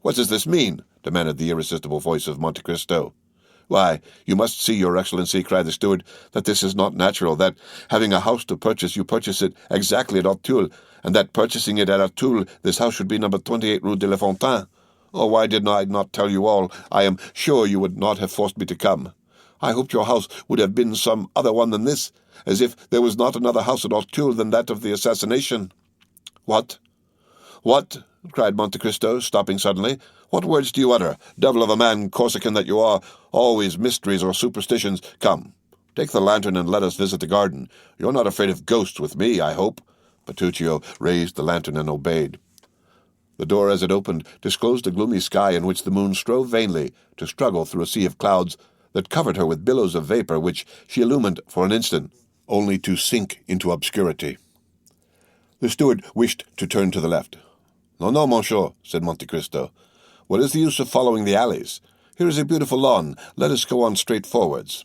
"What does this mean?" demanded the irresistible voice of Monte Cristo. "Why, you must see, your excellency," cried the steward, "that this is not natural, that, having a house to purchase, you purchase it exactly at Auteuil, and that, purchasing it at Auteuil, this house should be number 28 Rue de la Fontaine. Oh, why did I not tell you all? I am sure you would not have forced me to come. I hoped your house would have been some other one than this, as if there was not another house at Auteuil than that of the assassination." "What? What?" cried Monte Cristo, stopping suddenly. "What words do you utter? Devil of a man, Corsican that you are, always mysteries or superstitions. Come, take the lantern and let us visit the garden. You're not afraid of ghosts with me, I hope." Bertuccio raised the lantern and obeyed. The door, as it opened, disclosed a gloomy sky in which the moon strove vainly to struggle through a sea of clouds that covered her with billows of vapor which she illumined for an instant, only to sink into obscurity. The steward wished to turn to the left. "No, no, monsieur," said Monte Cristo. "What is the use of following the alleys? Here is a beautiful lawn. Let us go on straight forwards."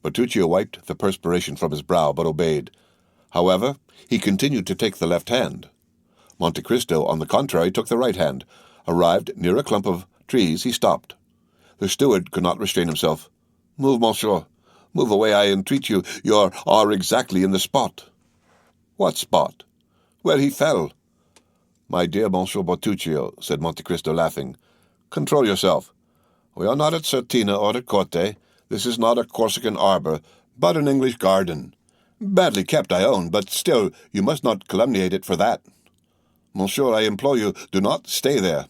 Bertuccio wiped the perspiration from his brow, but obeyed. However, he continued to take the left hand. Monte Cristo, on the contrary, took the right hand. Arrived near a clump of trees, he stopped. The steward could not restrain himself. "Move, monsieur. Move away, I entreat you. You are exactly in the spot." "What spot?" "Where he fell." "My dear Monsieur Bertuccio," said Monte Cristo, laughing, "control yourself. We are not at Certina or at Corte. This is not a Corsican arbor, but an English garden. Badly kept, I own, but still you must not calumniate it for that. Monsieur, I implore you, do not stay there."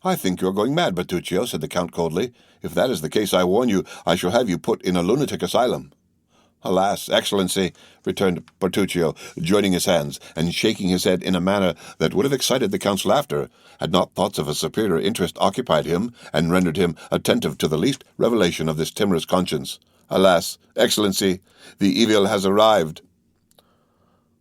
"I think you are going mad, Bertuccio," said the Count coldly. "If that is the case, I warn you, I shall have you put in a lunatic asylum." "Alas, Excellency," returned Bertuccio, joining his hands and shaking his head in a manner that would have excited the Count's laughter, had not thoughts of a superior interest occupied him and rendered him attentive to the least revelation of this timorous conscience. "Alas, Excellency, the evil has arrived."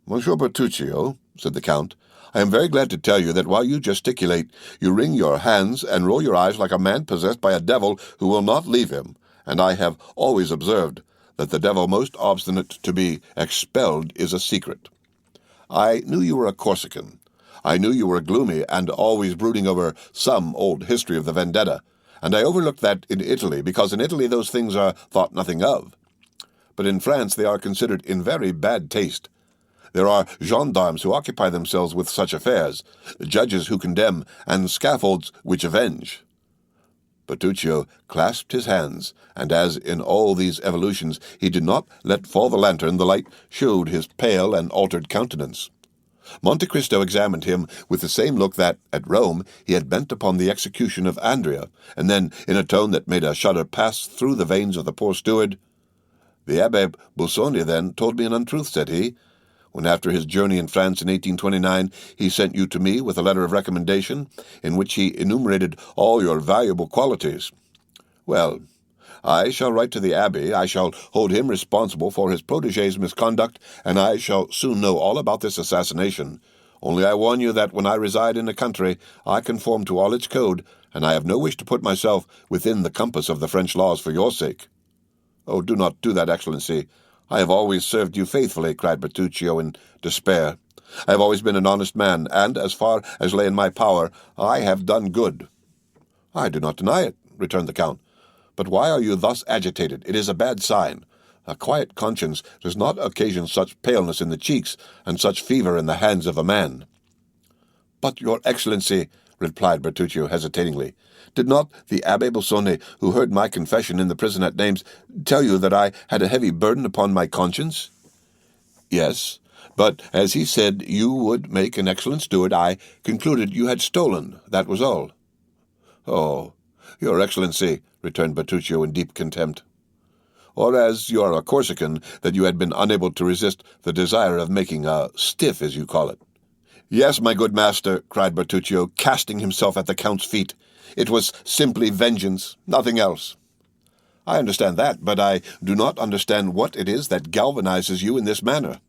"Monsieur Bertuccio," said the Count, "I am very glad to tell you that while you gesticulate, you wring your hands and roll your eyes like a man possessed by a devil who will not leave him, and I have always observed that the devil most obstinate to be expelled is a secret. I knew you were a Corsican. I knew you were gloomy and always brooding over some old history of the vendetta, and I overlooked that in Italy, because in Italy those things are thought nothing of. But in France they are considered in very bad taste. There are gendarmes who occupy themselves with such affairs, judges who condemn, and scaffolds which avenge." Bertuccio clasped his hands, and as in all these evolutions he did not let fall the lantern, the light showed his pale and altered countenance. Monte Cristo examined him with the same look that, at Rome, he had bent upon the execution of Andrea, and then, in a tone that made a shudder pass through the veins of the poor steward, "The Abbé Busoni, then, told me an untruth," said he, "when after his journey in France in 1829 he sent you to me with a letter of recommendation, in which he enumerated all your valuable qualities. Well, I shall write to the Abbé, I shall hold him responsible for his protégé's misconduct, and I shall soon know all about this assassination. Only I warn you that when I reside in a country, I conform to all its code, and I have no wish to put myself within the compass of the French laws for your sake." "Oh, do not do that, Excellency. I have always served you faithfully," cried Bertuccio in despair. "I have always been an honest man, and, as far as lay in my power, I have done good." "I do not deny it," returned the Count. "But why are you thus agitated? It is a bad sign. A quiet conscience does not occasion such paleness in the cheeks and such fever in the hands of a man." "But, your Excellency," replied Bertuccio hesitatingly, "did not the Abbé Busoni, who heard my confession in the prison at Nimes, tell you that I had a heavy burden upon my conscience?" "Yes, but as he said you would make an excellent steward, I concluded you had stolen, that was all." "Oh, your Excellency," returned Bertuccio in deep contempt. "Or as you are a Corsican, that you had been unable to resist the desire of making a stiff, as you call it." "Yes, my good master," cried Bertuccio, casting himself at the Count's feet. "It was simply vengeance, nothing else." "I understand that, but I do not understand what it is that galvanizes you in this manner."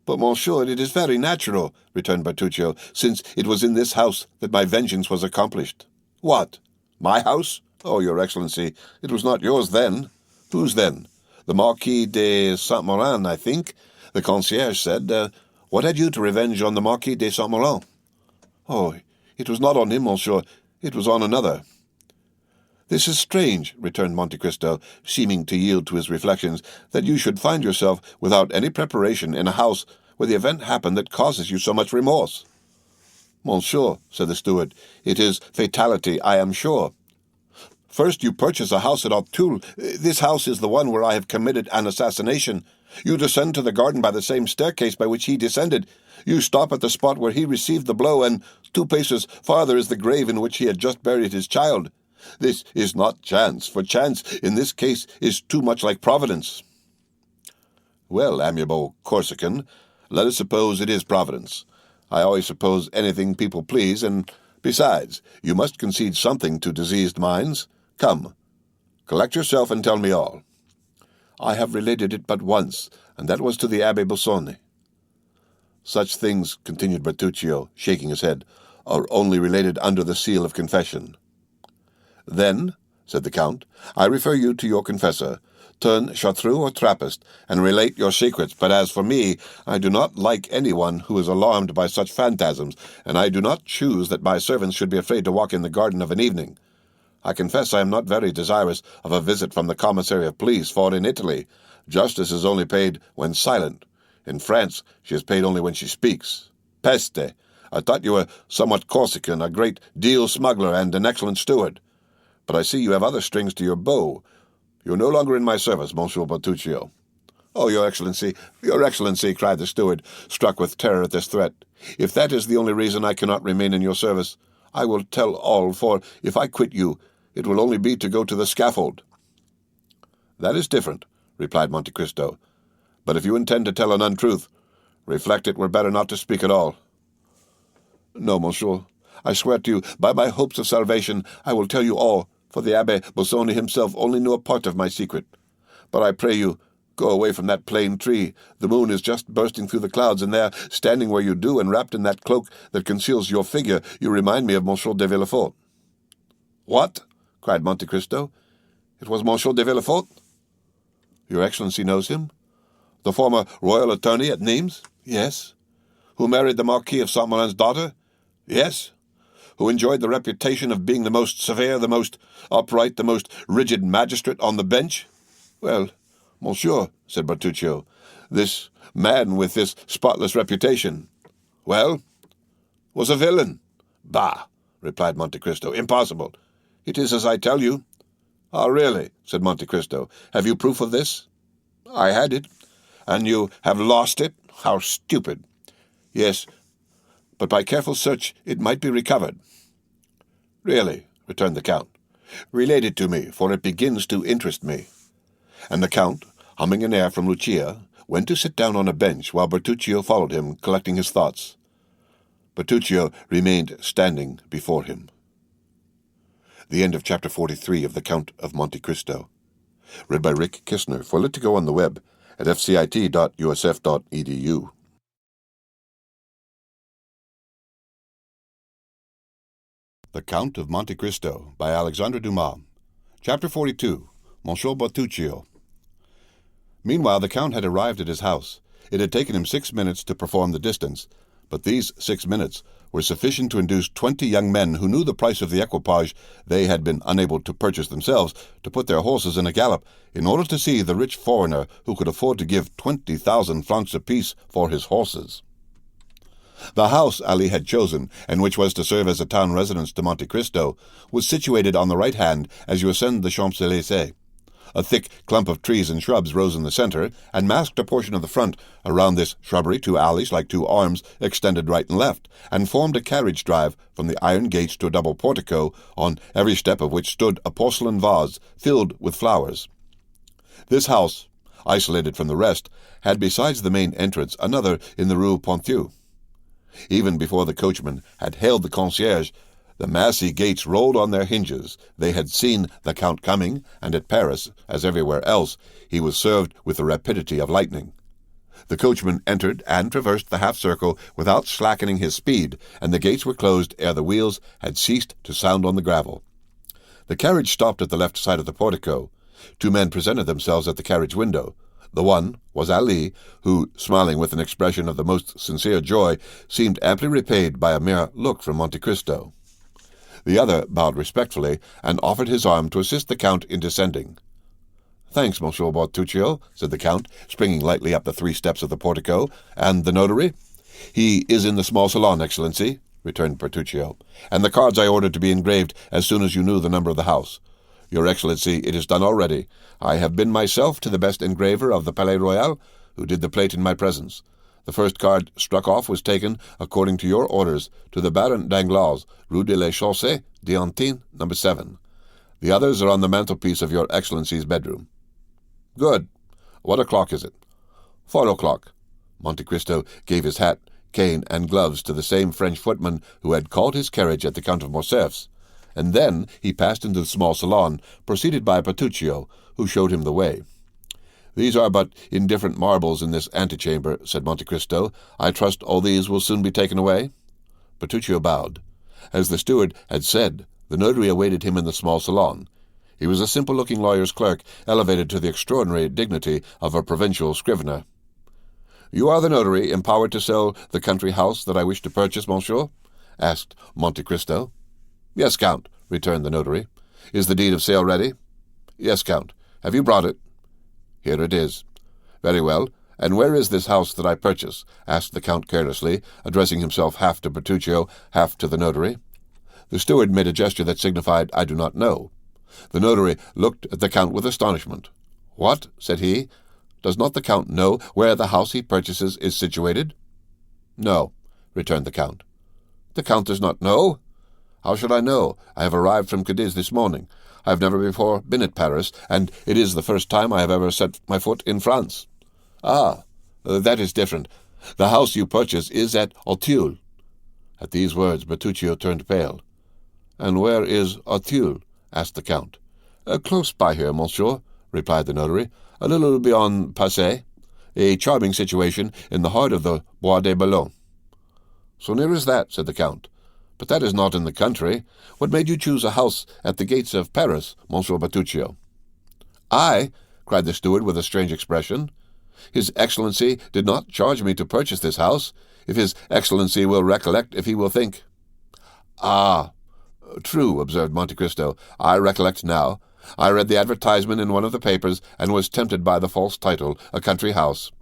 "But, monsieur, it is very natural," returned Bertuccio, "since it was in this house that my vengeance was accomplished." "What? My house? Oh, your Excellency, it was not yours then." "Whose then?" "The Marquis de Saint-Méran, I think. The concierge said. What had you to revenge on the Marquis de Saint-Méran?" "Oh, it was not on him, monsieur. It was on another." "This is strange," returned Monte Cristo, seeming to yield to his reflections, "that you should find yourself without any preparation in a house where the event happened that causes you so much remorse." "Monsieur," said the steward, "it is fatality, I am sure. First you purchase a house at Auteuil. This house is the one where I have committed an assassination. You descend to the garden by the same staircase by which he descended. You stop at the spot where he received the blow, and 2 paces farther is the grave in which he had just buried his child. This is not chance, for chance in this case is too much like Providence." "Well, amiable Corsican, let us suppose it is Providence. I always suppose anything people please, and besides, you must concede something to diseased minds. Come, collect yourself and tell me all." "I have related it but once, and that was to the Abbé Busoni." "Such things," continued Bertuccio, shaking his head, "are only related under the seal of confession." "Then," said the Count, "I refer you to your confessor. turn chartreux or Trappist, and relate your secrets. But as for me, I do not like anyone who is alarmed by such phantasms, and I do not choose that my servants should be afraid to walk in the garden of an evening. I confess I am not very desirous of a visit from the commissary of police, for in Italy, justice is only paid when silent. In France, she is paid only when she speaks. Peste! I thought you were somewhat Corsican, a great deal smuggler, and an excellent steward. But I see you have other strings to your bow. You are no longer in my service, Monsieur Bertuccio." "Oh, Your Excellency, cried the steward, struck with terror at this threat. "If that is the only reason I cannot remain in your service, I will tell all, for if I quit you, it will only be to go to the scaffold." "That is different," replied Monte Cristo. "But if you intend to tell an untruth, reflect it were better not to speak at all." "No, monsieur. I swear to you, by my hopes of salvation, I will tell you all, for the Abbé Busoni himself only knew a part of my secret. But I pray you, go away from that plane tree. The moon is just bursting through the clouds, and there, standing where you do, and wrapped in that cloak that conceals your figure, you remind me of Monsieur de Villefort." "What?" cried Monte Cristo. "It was Monsieur de Villefort?" "Your Excellency knows him?" "The former royal attorney at Nimes?" "Yes." "Who married the Marquis of Saint-Marin's daughter?" "Yes." "Who enjoyed the reputation of being the most severe, the most upright, the most rigid magistrate on the bench?" "Well, monsieur," said Bertuccio, "this man with this spotless reputation—" "Well?" "Was a villain." "Bah!" replied Monte Cristo. "Impossible." "It is as I tell you." "Ah, really?" said Monte Cristo. "Have you proof of this?" "I had it." "And you have lost it? How stupid!" "Yes, but by careful search it might be recovered." "Really?" returned the Count. "Relate it to me, for it begins to interest me." And the Count, humming an air from Lucia, went to sit down on a bench while Bertuccio followed him, collecting his thoughts. Bertuccio remained standing before him. The end of Chapter 43 of The Count of Monte Cristo. Read by Rick Kistner, for Lit to Go on the web at fcit.usf.edu. The Count of Monte Cristo by Alexandre Dumas. Chapter 42. Monsieur Bertuccio. Meanwhile the Count had arrived at his house. It had taken him 6 minutes to perform the distance, but these 6 minutes were sufficient to induce 20 young men who knew the price of the equipage they had been unable to purchase themselves to put their horses in a gallop in order to see the rich foreigner who could afford to give 20,000 francs apiece for his horses. The house Ali had chosen, and which was to serve as a town residence to Monte Cristo, was situated on the right hand as you ascend the Champs-Élysées. A thick clump of trees and shrubs rose in the center, and masked a portion of the front. Around this shrubbery 2 alleys, like 2 arms, extended right and left, and formed a carriage drive from the iron gates to a double portico, on every step of which stood a porcelain vase filled with flowers. This house, isolated from the rest, had besides the main entrance another in the Rue Ponthieu. Even before the coachman had hailed the concierge, the massy gates rolled on their hinges. They had seen the Count coming, and at Paris, as everywhere else, he was served with the rapidity of lightning. The coachman entered and traversed the half-circle without slackening his speed, and the gates were closed ere the wheels had ceased to sound on the gravel. The carriage stopped at the left side of the portico. 2 men presented themselves at the carriage window. The one was Ali, who, smiling with an expression of the most sincere joy, seemed amply repaid by a mere look from Monte Cristo. The other bowed respectfully, and offered his arm to assist the Count in descending. "Thanks, Monsieur Bertuccio," said the Count, springing lightly up the 3 steps of the portico. "And the notary?" "He is in the small salon, Excellency," returned Bertuccio, "and the cards I ordered to be engraved as soon as you knew the number of the house. Your Excellency, it is done already. I have been myself to the best engraver of the Palais Royal, who did the plate in my presence. The first card struck off was taken, according to your orders, to the Baron Danglars, Rue de la Chaussée d'Antin, No. 7. The others are on the mantelpiece of your Excellency's bedroom." "Good. What o'clock is it?" 4 o'clock. Monte Cristo gave his hat, cane, and gloves to the same French footman who had called his carriage at the Count of Morcerf's, and then he passed into the small salon, preceded by Bertuccio, who showed him the way. "These are but indifferent marbles in this antechamber," said Monte Cristo. "I trust all these will soon be taken away?" Bertuccio bowed. As the steward had said, the notary awaited him in the small salon. He was a simple-looking lawyer's clerk, elevated to the extraordinary dignity of a provincial scrivener. "You are the notary empowered to sell the country house that I wish to purchase, monsieur?" asked Monte Cristo. "Yes, Count," returned the notary. "Is the deed of sale ready?" "Yes, Count. Have you brought it?" "Here it is." "Very well. And where is this house that I purchase?" asked the Count carelessly, addressing himself half to Bertuccio, half to the notary. The steward made a gesture that signified, "I do not know." The notary looked at the Count with astonishment. "What?" said he. "Does not the Count know where the house he purchases is situated?" "No," returned the Count. "The Count does not know? How should I know? I have arrived from Cadiz this morning. I have never before been at Paris, and it is the first time I have ever set my foot in France." "Ah, that is different. The house you purchase is at Auteuil." At these words Bertuccio turned pale. "And where is Auteuil?" asked the Count. "Close by here, monsieur," replied the notary, "a little beyond Passy. A charming situation in the heart of the Bois de Boulogne." "So near as that," said the Count. "But that is not in the country. What made you choose a house at the gates of Paris, Monsieur Bertuccio?" "I?" cried the steward with a strange expression. "His Excellency did not charge me to purchase this house. If His Excellency will recollect, if he will think—" "Ah, true," observed Monte Cristo. "I recollect now. I read the advertisement in one of the papers, and was tempted by the false title, a country house."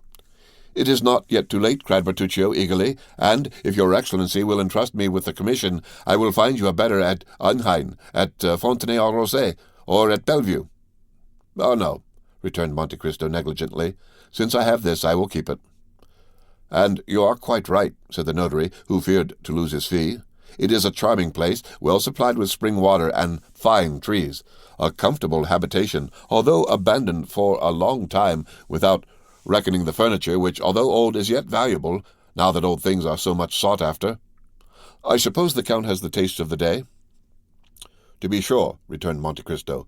"It is not yet too late," cried Bertuccio eagerly, "and, if your Excellency will entrust me with the commission, I will find you a better at Enghien, at Fontenay-aux-Roses, or at Bellevue." "Oh, no," returned Monte Cristo negligently. "Since I have this, I will keep it." "And you are quite right," said the notary, who feared to lose his fee. "It is a charming place, well supplied with spring water and fine trees, a comfortable habitation, although abandoned for a long time, without reckoning the furniture, which, although old, is yet valuable, now that old things are so much sought after. I suppose the Count has the taste of the day?" "To be sure," returned Monte Cristo.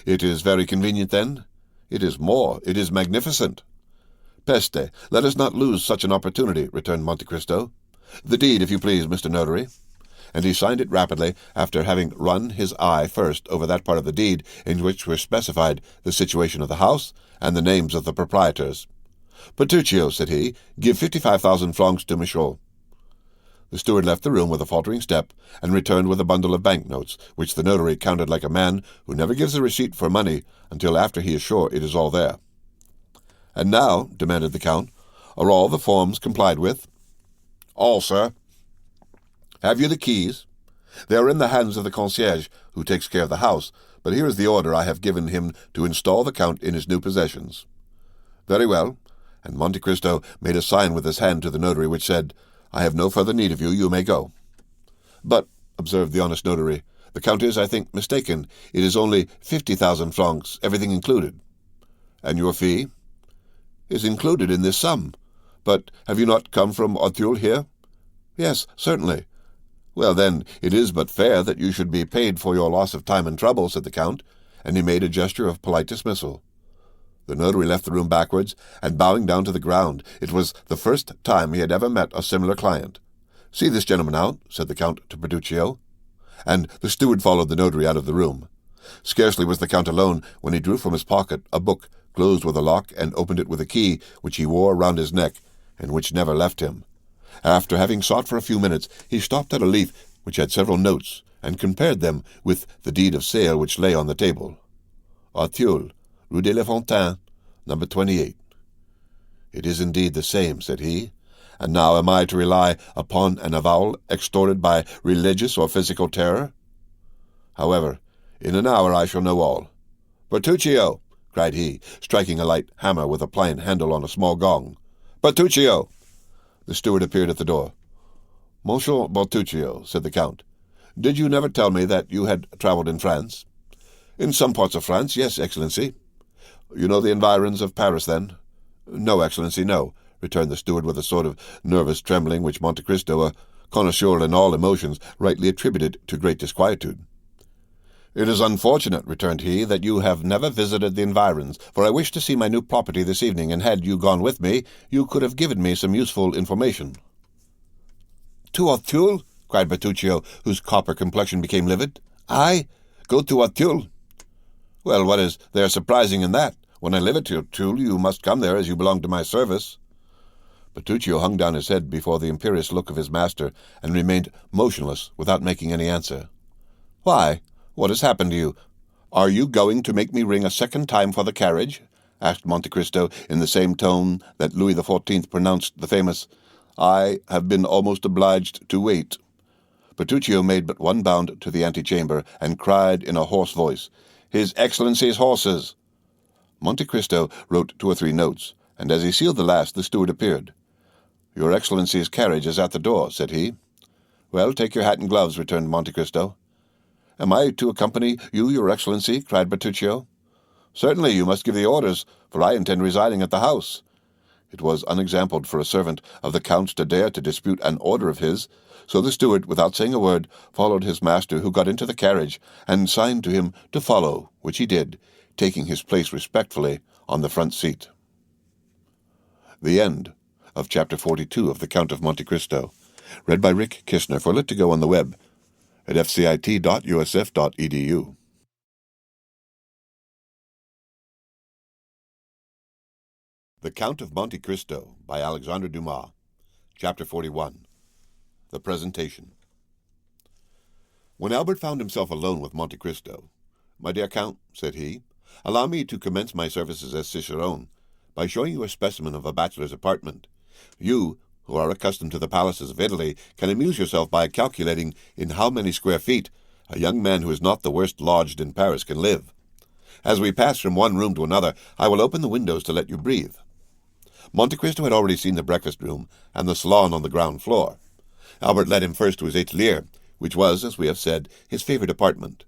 "It is very convenient, then?" "It is more. It is magnificent." "Peste, let us not lose such an opportunity," returned Monte Cristo. "The deed, if you please, Mr. Notary." And he signed it rapidly, after having run his eye first over that part of the deed in which were specified the situation of the house and the names of the proprietors. "Bertuccio," said he, "give 55,000 francs to Michaud." The steward left the room with a faltering step, and returned with a bundle of banknotes, which the notary counted like a man who never gives a receipt for money until after he is sure it is all there. "And now," demanded the Count, "are all the forms complied with?" "All, sir." "Have you the keys?" "They are in the hands of the concierge, who takes care of the house, but here is the order I have given him to install the Count in his new possessions." "Very well." And Monte Cristo made a sign with his hand to the notary, which said, "I have no further need of you. You may go." "But," observed the honest notary, "the Count is, I think, mistaken. It is only 50,000 francs, everything included." "And your fee?" "Is included in this sum. But have you not come from Auteuil here?" "Yes, certainly." "Well, then, it is but fair that you should be paid for your loss of time and trouble," said the Count, and he made a gesture of polite dismissal. The notary left the room backwards, and bowing down to the ground. It was the first time he had ever met a similar client. "See this gentleman out," said the Count to Bertuccio. And the steward followed the notary out of the room. Scarcely was the Count alone when he drew from his pocket a book closed with a lock and opened it with a key which he wore round his neck, and which never left him. After having sought for a few minutes, he stopped at a leaf which had several notes, and compared them with the deed of sale which lay on the table. "Auteuil, Rue de la Fontaine, number 28. "It is indeed the same," said he. "And now am I to rely upon an avowal extorted by religious or physical terror? However, in an hour I shall know all. Bertuccio!" cried he, striking a light hammer with a pliant handle on a small gong. "Bertuccio!" The steward appeared at the door. "Monsieur Bertuccio," said the Count, "did you never tell me that you had travelled in France?" "In some parts of France, yes, Excellency." "You know the environs of Paris, then?" "No, Excellency, no," returned the steward with a sort of nervous trembling which Monte Cristo, a connoisseur in all emotions, rightly attributed to great disquietude. "It is unfortunate," returned he, "that you have never visited the environs, for I wish to see my new property this evening, and had you gone with me, you could have given me some useful information." "To Auteuil?" cried Bertuccio, whose copper complexion became livid. "I? Go to Auteuil?" "Well, what is there surprising in that? When I live at your tool, you must come there as you belong to my service." Petruchio hung down his head before the imperious look of his master, and remained motionless without making any answer. "Why, what has happened to you? Are you going to make me ring a second time for the carriage?" asked Monte Cristo in the same tone that Louis XIV pronounced the famous, "I have been almost obliged to wait." Petruchio made but one bound to the antechamber, and cried in a hoarse voice, "His Excellency's horses!" Monte Cristo wrote 2 or 3 notes, and as he sealed the last, the steward appeared. "Your Excellency's carriage is at the door," said he. "Well, take your hat and gloves," returned Monte Cristo. "Am I to accompany you, your Excellency?" cried Petruchio. "Certainly, you must give the orders, for I intend residing at the house." It was unexampled for a servant of the Count's to dare to dispute an order of his, so the steward, without saying a word, followed his master, who got into the carriage, and signed to him to follow, which he did, taking his place respectfully on the front seat. The end of Chapter 42 of The Count of Monte Cristo, read by Rick Kishner for Lit2Go on the web at fcit.usf.edu. The Count of Monte Cristo by Alexandre Dumas, Chapter 41. The Presentation. When Albert found himself alone with Monte Cristo, "My dear Count," said he, "allow me to commence my services as cicerone by showing you a specimen of a bachelor's apartment. You, who are accustomed to the palaces of Italy, can amuse yourself by calculating in how many square feet a young man who is not the worst lodged in Paris can live. As we pass from one room to another, I will open the windows to let you breathe." Monte Cristo had already seen the breakfast-room and the salon on the ground floor. Albert led him first to his atelier, which was, as we have said, his favorite apartment.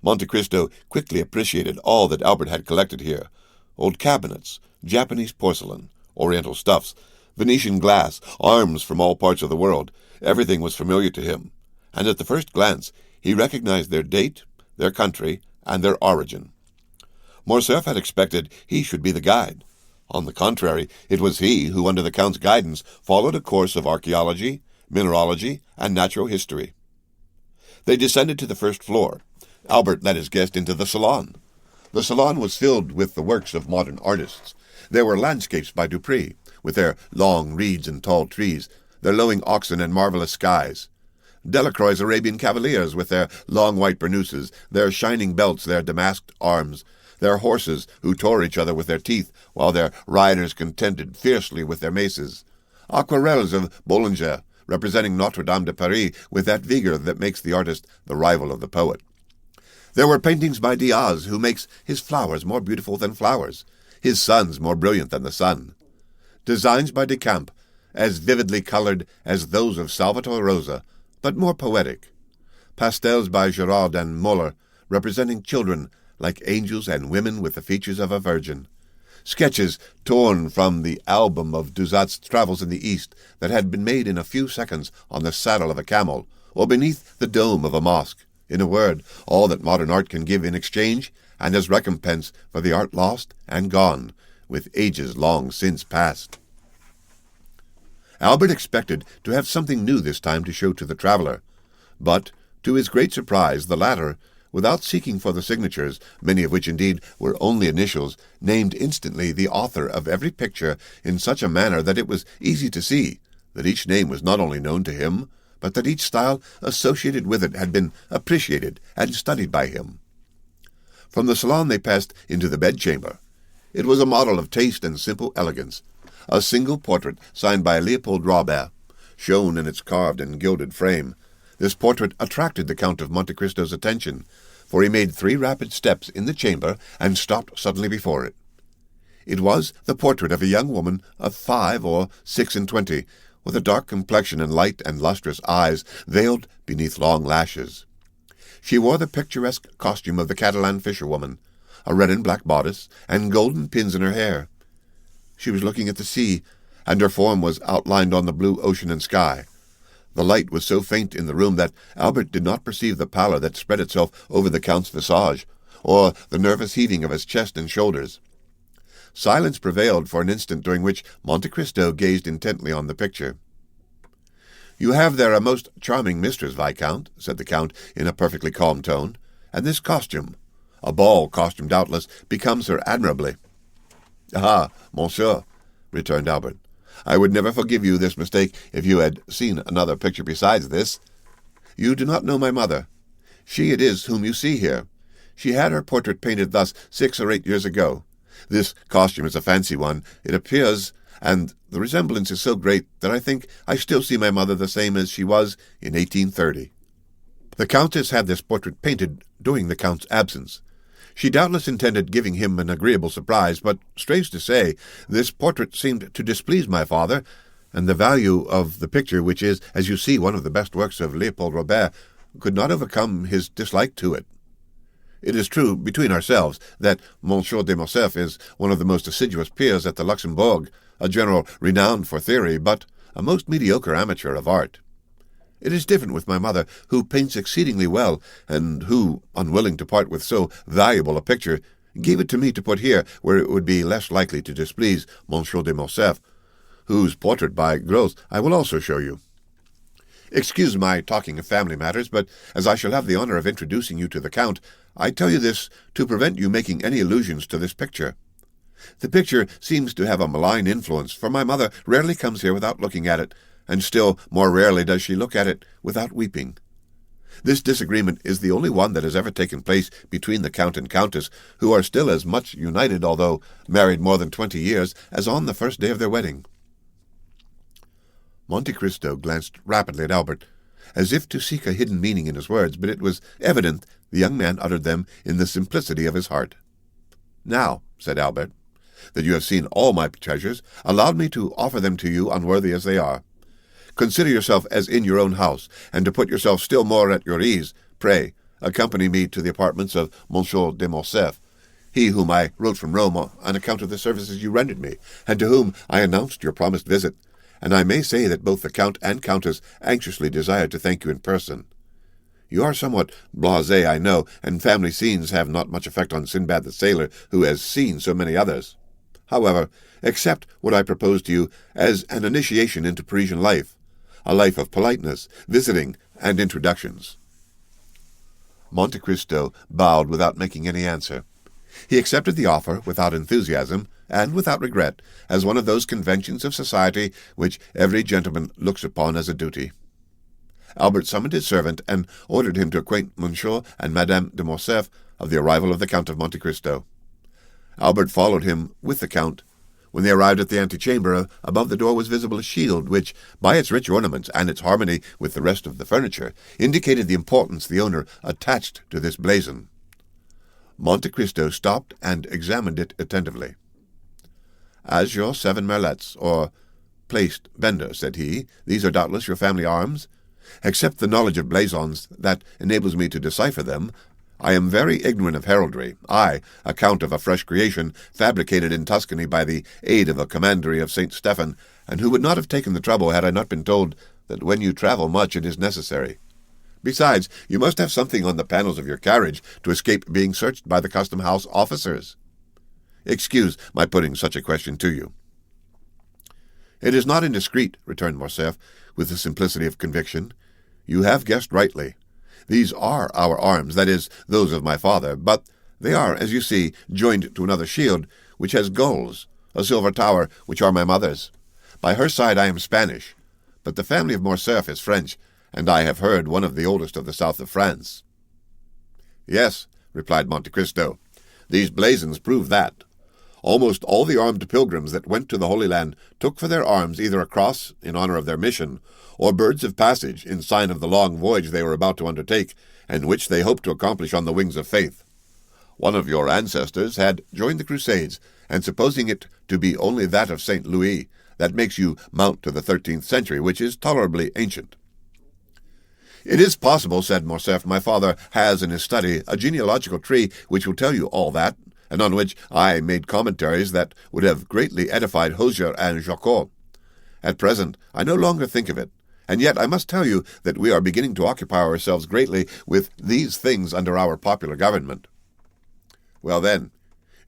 Monte Cristo quickly appreciated all that Albert had collected here: old cabinets, Japanese porcelain, Oriental stuffs, Venetian glass, arms from all parts of the world. Everything was familiar to him, and at the first glance he recognized their date, their country, and their origin. Morcerf had expected he should be the guide. On the contrary, it was he who, under the Count's guidance, followed a course of archaeology, mineralogy, and natural history. They descended to the first floor. Albert led his guest into the salon. The salon was filled with the works of modern artists. There were landscapes by Dupré, with their long reeds and tall trees, their lowing oxen and marvelous skies; Delacroix's Arabian cavaliers, with their long white burnouses, their shining belts, their damasked arms; their horses, who tore each other with their teeth, while their riders contended fiercely with their maces; aquarelles of Bollinger, representing Notre-Dame de Paris with that vigor that makes the artist the rival of the poet. There were paintings by Diaz, who makes his flowers more beautiful than flowers, his suns more brilliant than the sun; designs by Decamp, as vividly colored as those of Salvator Rosa, but more poetic; pastels by Giraud and Muller, representing children like angels and women with the features of a virgin; sketches torn from the album of Dusat's Travels in the East that had been made in a few seconds on the saddle of a camel, or beneath the dome of a mosque. In a word, all that modern art can give in exchange and as recompense for the art lost and gone, with ages long since past. Albert expected to have something new this time to show to the traveler, but, to his great surprise, the latter, without seeking for the signatures, many of which indeed were only initials, named instantly the author of every picture in such a manner that it was easy to see that each name was not only known to him, but that each style associated with it had been appreciated and studied by him. From the salon they passed into the bedchamber. It was a model of taste and simple elegance. A single portrait, signed by Leopold Robert, shone in its carved and gilded frame. This portrait attracted the Count of Monte Cristo's attention, for he made 3 rapid steps in the chamber and stopped suddenly before it. It was the portrait of a young woman of 5 or 26, with a dark complexion and light and lustrous eyes veiled beneath long lashes. She wore the picturesque costume of the Catalan fisherwoman, a red and black bodice, and golden pins in her hair. She was looking at the sea, and her form was outlined on the blue ocean and sky. The light was so faint in the room that Albert did not perceive the pallor that spread itself over the Count's visage, or the nervous heaving of his chest and shoulders. Silence prevailed for an instant, during which Monte Cristo gazed intently on the picture. "You have there a most charming mistress, Viscount," said the Count in a perfectly calm tone, "and this costume, A ball costume, doubtless, becomes her admirably." "Ah, monsieur," returned Albert, "I would never forgive you this mistake if you had seen another picture besides this. You do not know my mother. She it is whom you see here. She had her portrait painted thus 6 or 8 years ago. This costume is a fancy one, it appears, and the resemblance is so great that I think I still see my mother the same as she was in 1830. The Countess had this portrait painted during the Count's absence. She doubtless intended giving him an agreeable surprise, but, strange to say, this portrait seemed to displease my father, and the value of the picture, which is, as you see, one of the best works of Leopold Robert, could not overcome his dislike to it. It is true, between ourselves, that Monsieur de Morcerf is one of the most assiduous peers at the Luxembourg, a general renowned for theory, but a most mediocre amateur of art. It is different with my mother, who paints exceedingly well, and who, unwilling to part with so valuable a picture, gave it to me to put here, where it would be less likely to displease Monsieur de Morcerf, whose portrait by Gros I will also show you. Excuse my talking of family matters, but as I shall have the honor of introducing you to the Count, I tell you this to prevent you making any allusions to this picture. The picture seems to have a malign influence, for my mother rarely comes here without looking at it, and still more rarely does she look at it without weeping. This disagreement is the only one that has ever taken place between the Count and Countess, who are still as much united, although married more than 20 years, as on the first day of their wedding." Monte Cristo glanced rapidly at Albert, as if to seek a hidden meaning in his words, but it was evident the young man uttered them in the simplicity of his heart. "Now," said Albert, "that you have seen all my treasures, allow me to offer them to you, unworthy as they are. Consider yourself as in your own house, and to put yourself still more at your ease, pray, accompany me to the apartments of Monsieur de Morcerf, he whom I wrote from Rome on account of the services you rendered me, and to whom I announced your promised visit, and I may say that both the Count and Countess anxiously desire to thank you in person. You are somewhat blasé, I know, and family scenes have not much effect on Sinbad the sailor, who has seen so many others. However, accept what I propose to you as an initiation into Parisian life, a life of politeness, visiting, and introductions." Monte Cristo bowed without making any answer. He accepted the offer without enthusiasm, and without regret, as one of those conventions of society which every gentleman looks upon as a duty. Albert summoned his servant, and ordered him to acquaint Monsieur and Madame de Morcerf of the arrival of the Count of Monte Cristo. Albert followed him with the Count. When they arrived at the antechamber, above the door was visible a shield, which, by its rich ornaments and its harmony with the rest of the furniture, indicated the importance the owner attached to this blazon. Monte Cristo stopped and examined it attentively. "As your 7 merlets, or placed bender," said he, "these are doubtless your family arms. Except the knowledge of blazons that enables me to decipher them, I am very ignorant of heraldry. I, a count of a fresh creation, fabricated in Tuscany by the aid of a commandery of St. Stephen, and who would not have taken the trouble had I not been told that when you travel much it is necessary. Besides, you must have something on the panels of your carriage to escape being searched by the custom-house officers. Excuse my putting such a question to you." "It is not indiscreet," returned Morcerf, with the simplicity of conviction. "You have guessed rightly. These are our arms, that is, those of my father, but they are, as you see, joined to another shield, which has gulls, a silver tower, which are my mother's. By her side I am Spanish, but the family of Morcerf is French, and I have heard one of the oldest of the south of France." "Yes," replied Monte Cristo, "these blazons prove that. Almost all the armed pilgrims that went to the Holy Land took for their arms either a cross in honor of their mission, or birds of passage in sign of the long voyage they were about to undertake, and which they hoped to accomplish on the wings of faith. One of your ancestors had joined the Crusades, and supposing it to be only that of St. Louis, that makes you mount to the 13th century, which is tolerably ancient." "It is possible," said Morcerf. "My father has in his study a genealogical tree which will tell you all that, and on which I made commentaries that would have greatly edified Hosier and Jacot. At present I no longer think of it, and yet I must tell you that we are beginning to occupy ourselves greatly with these things under our popular government." "Well, then,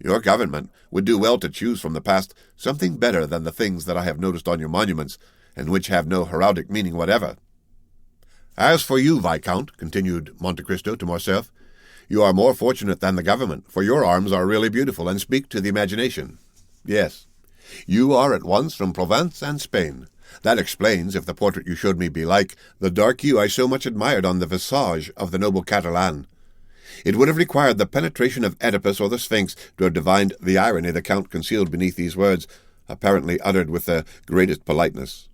your government would do well to choose from the past something better than the things that I have noticed on your monuments, and which have no heraldic meaning whatever. As for you, Viscount," continued Monte Cristo to Morcerf, You are more fortunate than the government, for your arms are really beautiful and speak to the imagination. Yes, you are at once from Providence and Spain. That explains, if the portrait you showed me be like, the dark hue I so much admired on the visage of the noble Catalan. It would have required the penetration of Oedipus or the Sphinx to have divined the irony the Count concealed beneath these words, apparently uttered with the greatest politeness.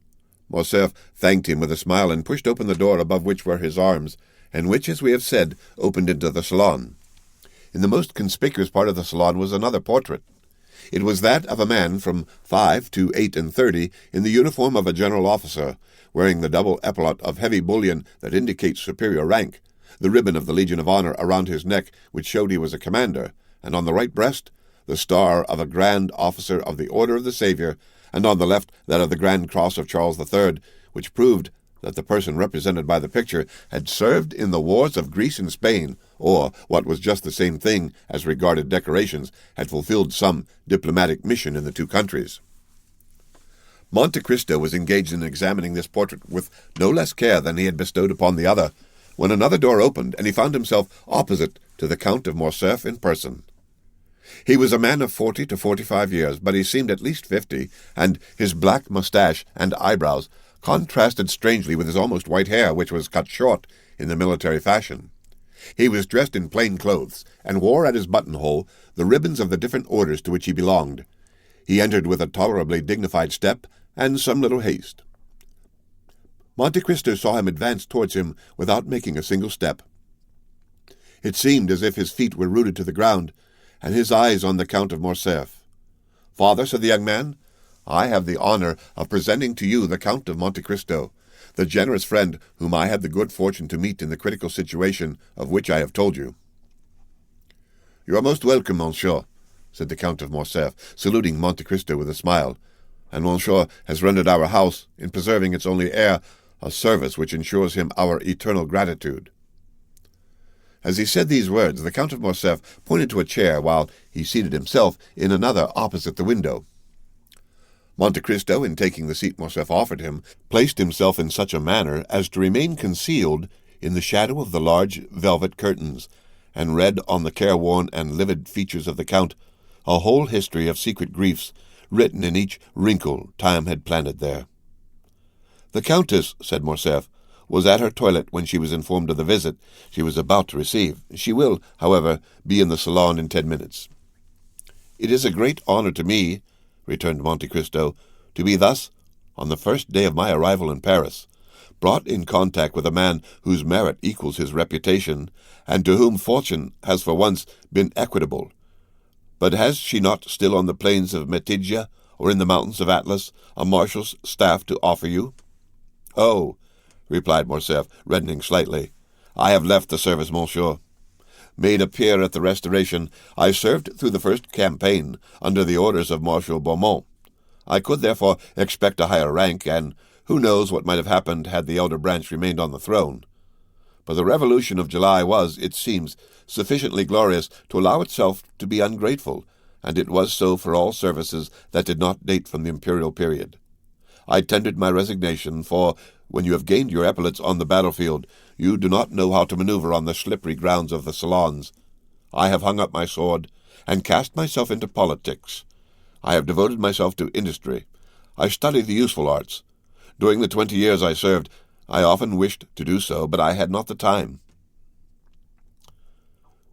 Morcerf thanked him with a smile and pushed open the door above which were his arms, and which, as we have said, opened into the salon. In the most conspicuous part of the salon was another portrait. It was that of a man from 5 to 38 in the uniform of a general officer, wearing the double epaulette of heavy bullion that indicates superior rank, the ribbon of the Legion of Honor around his neck which showed he was a commander, and on the right breast the star of a grand officer of the Order of the Saviour, and on the left that of the Grand Cross of Charles III, which proved that the person represented by the picture had served in the wars of Greece and Spain, or, what was just the same thing as regarded decorations, had fulfilled some diplomatic mission in the two countries. Monte Cristo was engaged in examining this portrait with no less care than he had bestowed upon the other, when another door opened, and he found himself opposite to the Count of Morcerf in person. He was a man of 40 to 45 years, but he seemed at least 50, and his black moustache and eyebrows contrasted strangely with his almost white hair, which was cut short in the military fashion. He was dressed in plain clothes, and wore at his buttonhole the ribbons of the different orders to which he belonged. He entered with a tolerably dignified step and some little haste. Monte Cristo saw him advance towards him without making a single step. It seemed as if his feet were rooted to the ground, and his eyes on the Count of Morcerf. "Father," said the young man, "I have the honor of presenting to you the Count of Monte Cristo, the generous friend whom I had the good fortune to meet in the critical situation of which I have told you." "You are most welcome, monsieur," said the Count of Morcerf, saluting Monte Cristo with a smile, "and monsieur has rendered our house, in preserving its only heir, a service which ensures him our eternal gratitude." As he said these words, the Count of Morcerf pointed to a chair, while he seated himself in another opposite the window. Monte Cristo, in taking the seat Morcerf offered him, placed himself in such a manner as to remain concealed in the shadow of the large velvet curtains, and read on the careworn and livid features of the Count a whole history of secret griefs, written in each wrinkle time had planted there. "The Countess," said Morcerf, "was at her toilet when she was informed of the visit she was about to receive. She will, however, be in the salon in 10 minutes. "It is a great honor to me," returned Monte Cristo, "to be thus, on the first day of my arrival in Paris, brought in contact with a man whose merit equals his reputation, and to whom fortune has for once been equitable. But has she not still on the plains of Metigia, or in the mountains of Atlas, a marshal's staff to offer you?" "Oh," replied Morcerf, reddening slightly, "I have left the service, monsieur. Made a peer at the Restoration, I served through the first campaign under the orders of Marshal Beaumont. I could therefore expect a higher rank, and who knows what might have happened had the elder branch remained on the throne. But the Revolution of July was, it seems, sufficiently glorious to allow itself to be ungrateful, and it was so for all services that did not date from the imperial period. I tendered my resignation, for when you have gained your epaulets on the battlefield, you do not know how to maneuver on the slippery grounds of the salons. I have hung up my sword, and cast myself into politics. I have devoted myself to industry. I study the useful arts. During the 20 years I served, I often wished to do so, but I had not the time."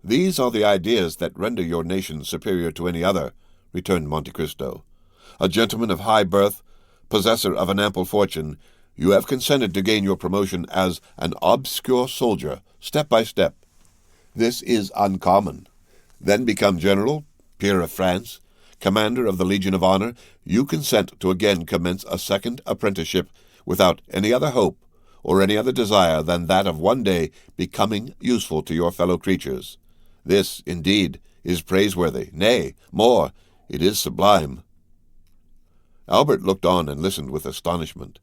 "These are the ideas that render your nation superior to any other," returned Monte Cristo. "A gentleman of high birth, possessor of an ample fortune, you have consented to gain your promotion as an obscure soldier, step by step. This is uncommon. Then become general, peer of France, commander of the Legion of Honor, you consent to again commence a second apprenticeship without any other hope or any other desire than that of one day becoming useful to your fellow creatures. This, indeed, is praiseworthy. Nay, more, it is sublime." Albert looked on and listened with astonishment.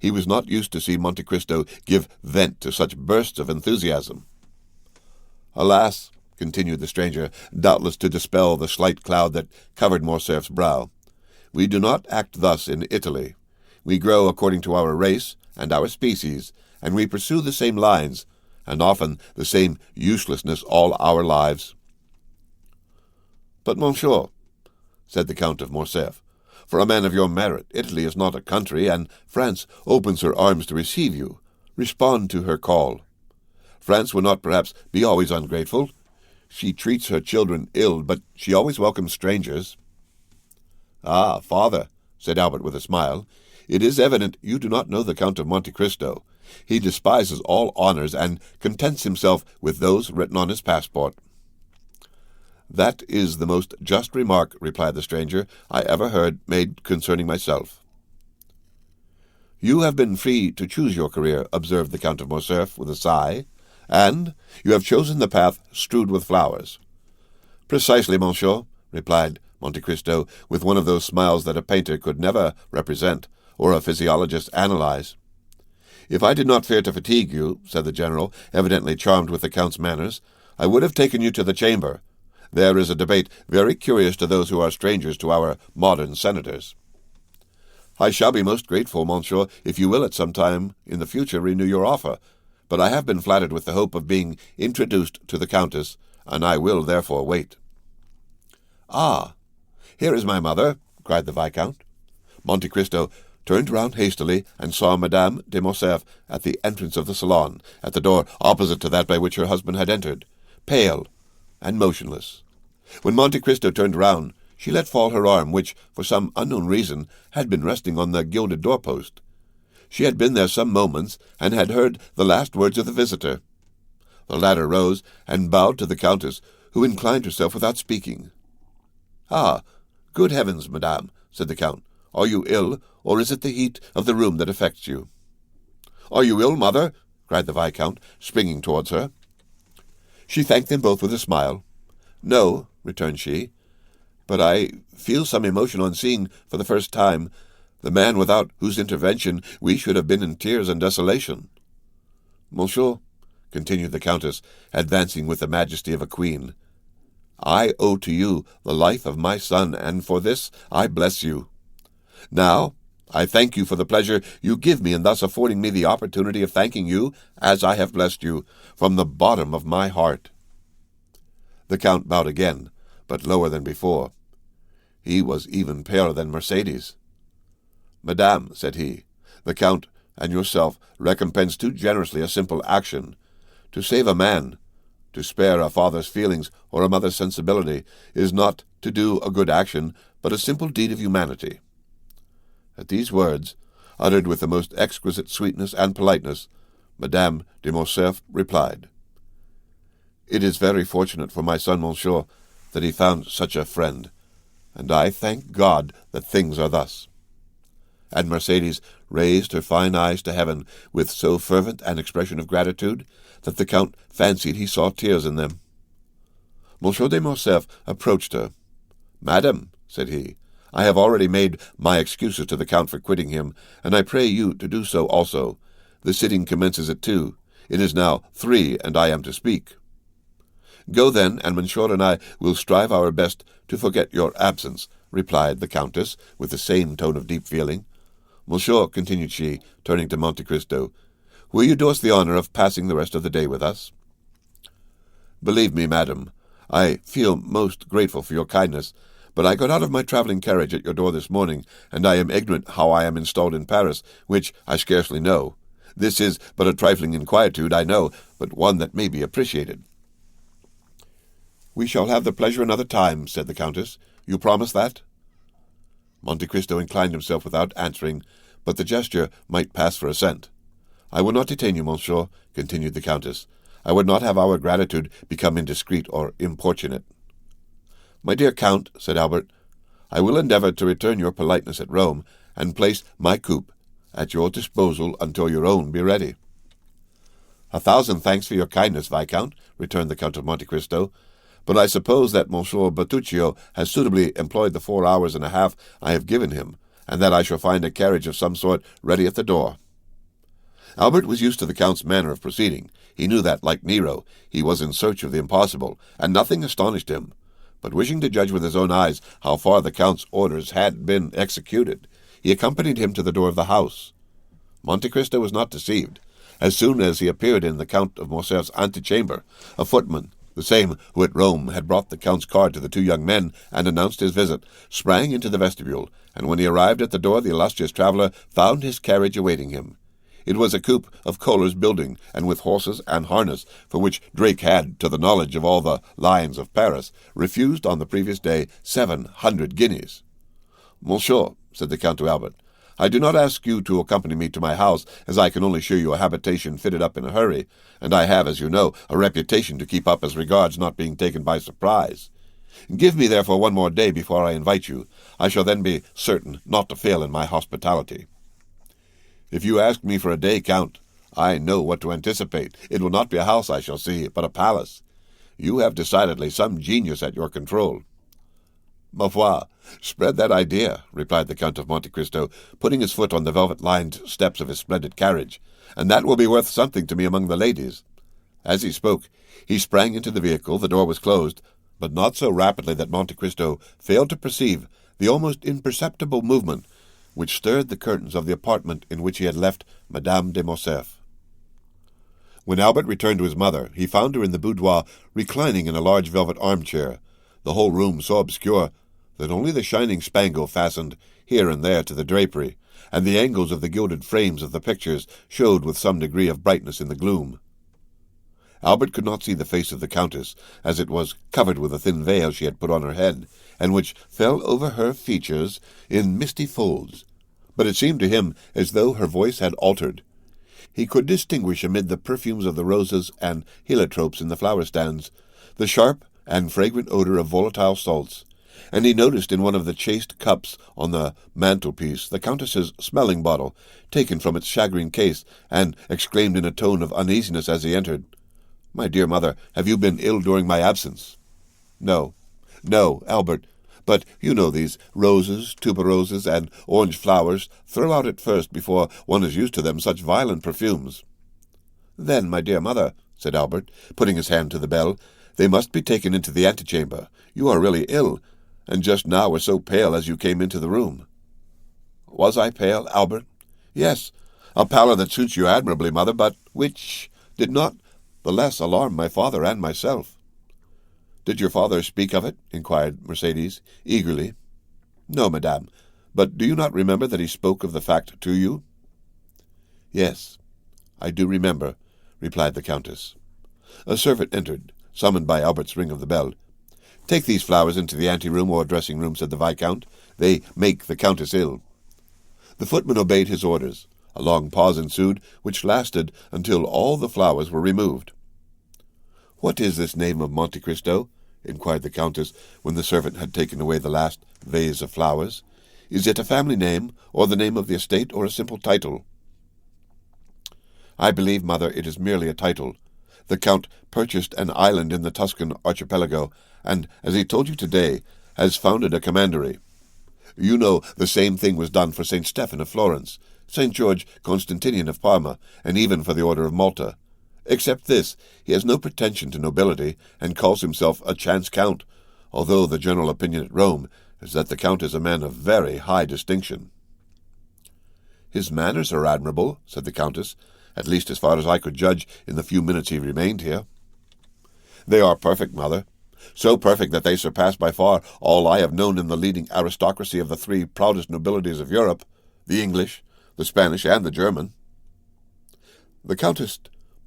He was not used to see Monte Cristo give vent to such bursts of enthusiasm. "Alas," continued the stranger, doubtless to dispel the slight cloud that covered Morcerf's brow, "we do not act thus in Italy. We grow according to our race and our species, and we pursue the same lines, and often the same uselessness all our lives. "But, monsieur," said the Count of Morcerf, "for a man of your merit, Italy is not a country, and France opens her arms to receive you. Respond to her call. France will not perhaps be always ungrateful. She treats her children ill, but she always welcomes strangers." "Ah, father," said Albert with a smile, "it is evident you do not know the Count of Monte Cristo. He despises all honors and contents himself with those written on his passport." "That is the most just remark," replied the stranger, "I ever heard made concerning myself." "You have been free to choose your career," observed the Count of Morcerf with a sigh, "and you have chosen the path strewed with flowers." "Precisely, monsieur," replied Monte Cristo, with one of those smiles that a painter could never represent, or a physiologist analyze. "If I did not fear to fatigue you," said the general, evidently charmed with the Count's manners, "I would have taken you to the chamber. There is a debate very curious to those who are strangers to our modern senators." "I shall be most grateful, monsieur, if you will at some time in the future renew your offer, but I have been flattered with the hope of being introduced to the Countess, and I will therefore wait." "Ah, here is my mother," cried the Viscount. Monte Cristo turned round hastily and saw Madame de Morcerf at the entrance of the salon, at the door opposite to that by which her husband had entered, pale and motionless. When Monte Cristo turned round, she let fall her arm, which, for some unknown reason, had been resting on the gilded doorpost. She had been there some moments, and had heard the last words of the visitor. The latter rose and bowed to the Countess, who inclined herself without speaking. "Ah, good heavens, madame," said the Count. "Are you ill, or is it the heat of the room that affects you?" "Are you ill, mother?" cried the Viscount, springing towards her. She thanked them both with a smile. "No," returned she, "but I feel some emotion on seeing, for the first time, the man without whose intervention we should have been in tears and desolation." "Monsieur," continued the Countess, advancing with the majesty of a queen, "I owe to you the life of my son, and for this I bless you. Now, I thank you for the pleasure you give me in thus affording me the opportunity of thanking you, as I have blessed you, from the bottom of my heart." The Count bowed again, but lower than before. He was even paler than Mercédès. "Madame," said he, "the Count and yourself recompense too generously a simple action. To save a man, to spare a father's feelings or a mother's sensibility, is not to do a good action, but a simple deed of humanity." At these words, uttered with the most exquisite sweetness and politeness, Madame de Morcerf replied, "It is very fortunate for my son, monsieur, that he found such a friend, and I thank God that things are thus." And Mercédès raised her fine eyes to heaven with so fervent an expression of gratitude that the Count fancied he saw tears in them. Monsieur de Morcerf approached her. "Madam," said he, "I have already made my excuses to the Count for quitting him, and I pray you to do so also. The sitting commences at 2. It is now 3, and I am to speak." "Go then, and Monsieur and I will strive our best to forget your absence," replied the Countess, with the same tone of deep feeling. "Monsieur," continued she, turning to Monte Cristo, "will you do us the honor of passing the rest of the day with us?" "Believe me, madam, I feel most grateful for your kindness, but I got out of my traveling carriage at your door this morning, and I am ignorant how I am installed in Paris, which I scarcely know. This is but a trifling inquietude, I know, but one that may be appreciated." "We shall have the pleasure another time," said the Countess. "You promise that?" Monte Cristo inclined himself without answering, but the gesture might pass for assent. "I will not detain you, monsieur," continued the Countess. "I would not have our gratitude become indiscreet or importunate." "My dear Count," said Albert, "I will endeavor to return your politeness at Rome, and place my coupe at your disposal until your own be ready." "A thousand thanks for your kindness, Viscount," returned the Count of Monte Cristo, "but I suppose that Monsieur Bertuccio has suitably employed the 4 hours and a half I have given him, and that I shall find a carriage of some sort ready at the door." Albert was used to the Count's manner of proceeding. He knew that, like Nero, he was in search of the impossible, and nothing astonished him. But wishing to judge with his own eyes how far the Count's orders had been executed, he accompanied him to the door of the house. Monte Cristo was not deceived. As soon as he appeared in the Count of Morcerf's antechamber, a footman, the same who at Rome had brought the Count's card to the two young men and announced his visit, sprang into the vestibule, and when he arrived at the door the illustrious traveller found his carriage awaiting him. It was a coupe of Kohler's building, and with horses and harness, for which Drake had, to the knowledge of all the lions of Paris, refused on the previous day 700 guineas. "Monsieur," said the Count to Albert, "I do not ask you to accompany me to my house, as I can only show you a habitation fitted up in a hurry, and I have, as you know, a reputation to keep up as regards not being taken by surprise. Give me, therefore, one more day before I invite you. I shall then be certain not to fail in my hospitality." "If you ask me for a day, Count, I know what to anticipate. It will not be a house I shall see, but a palace. You have decidedly some genius at your control." "Ma foi, spread that idea," replied the Count of Monte Cristo, putting his foot on the velvet-lined steps of his splendid carriage, "and that will be worth something to me among the ladies." As he spoke, he sprang into the vehicle. The door was closed, but not so rapidly that Monte Cristo failed to perceive the almost imperceptible movement which stirred the curtains of the apartment in which he had left Madame de Morcerf. When Albert returned to his mother, he found her in the boudoir, reclining in a large velvet armchair, the whole room so obscure that only the shining spangle fastened here and there to the drapery, and the angles of the gilded frames of the pictures showed with some degree of brightness in the gloom. Albert could not see the face of the Countess, as it was covered with a thin veil she had put on her head, and which fell over her features in misty folds, but it seemed to him as though her voice had altered. He could distinguish amid the perfumes of the roses and heliotropes in the flower-stands the sharp and fragrant odor of volatile salts, and he noticed in one of the chased cups on the mantelpiece the Countess's smelling bottle, taken from its shagreen case, and exclaimed in a tone of uneasiness as he entered, "My dear mother, have you been ill during my absence?" "No, Albert, but you know these roses, tuberoses, and orange flowers throw out at first, before one is used to them, such violent perfumes." "Then, my dear mother," said Albert, putting his hand to the bell, "they must be taken into the antechamber. You are really ill, and just now were so pale as you came into the room." "Was I pale, Albert?" "Yes, a pallor that suits you admirably, mother, but which did not the less alarm my father and myself." "Did your father speak of it?" inquired Mercédès, eagerly. "No, madame, but do you not remember that he spoke of the fact to you?" "Yes, I do remember," replied the Countess. A servant entered, summoned by Albert's ring of the bell. "Take these flowers into the ante-room or dressing-room," said the Viscount. "They make the Countess ill." The footman obeyed his orders. A long pause ensued, which lasted until all the flowers were removed. "What is this name of Monte Cristo?" inquired the Countess, when the servant had taken away the last vase of flowers. "Is it a family name, or the name of the estate, or a simple title?" "I believe, mother, it is merely a title. The Count purchased an island in the Tuscan archipelago, and, as he told you today, has founded a commandery. You know the same thing was done for St. Stephen of Florence, St. George Constantinian of Parma, and even for the Order of Malta. Except this, he has no pretension to nobility, and calls himself a chance count, although the general opinion at Rome is that the Count is a man of very high distinction." "His manners are admirable," said the Countess, "at least as far as I could judge in the few minutes he remained here." "They are perfect, mother, so perfect that they surpass by far all I have known in the leading aristocracy of the three proudest nobilities of Europe, the English, the Spanish, and the German." The Countess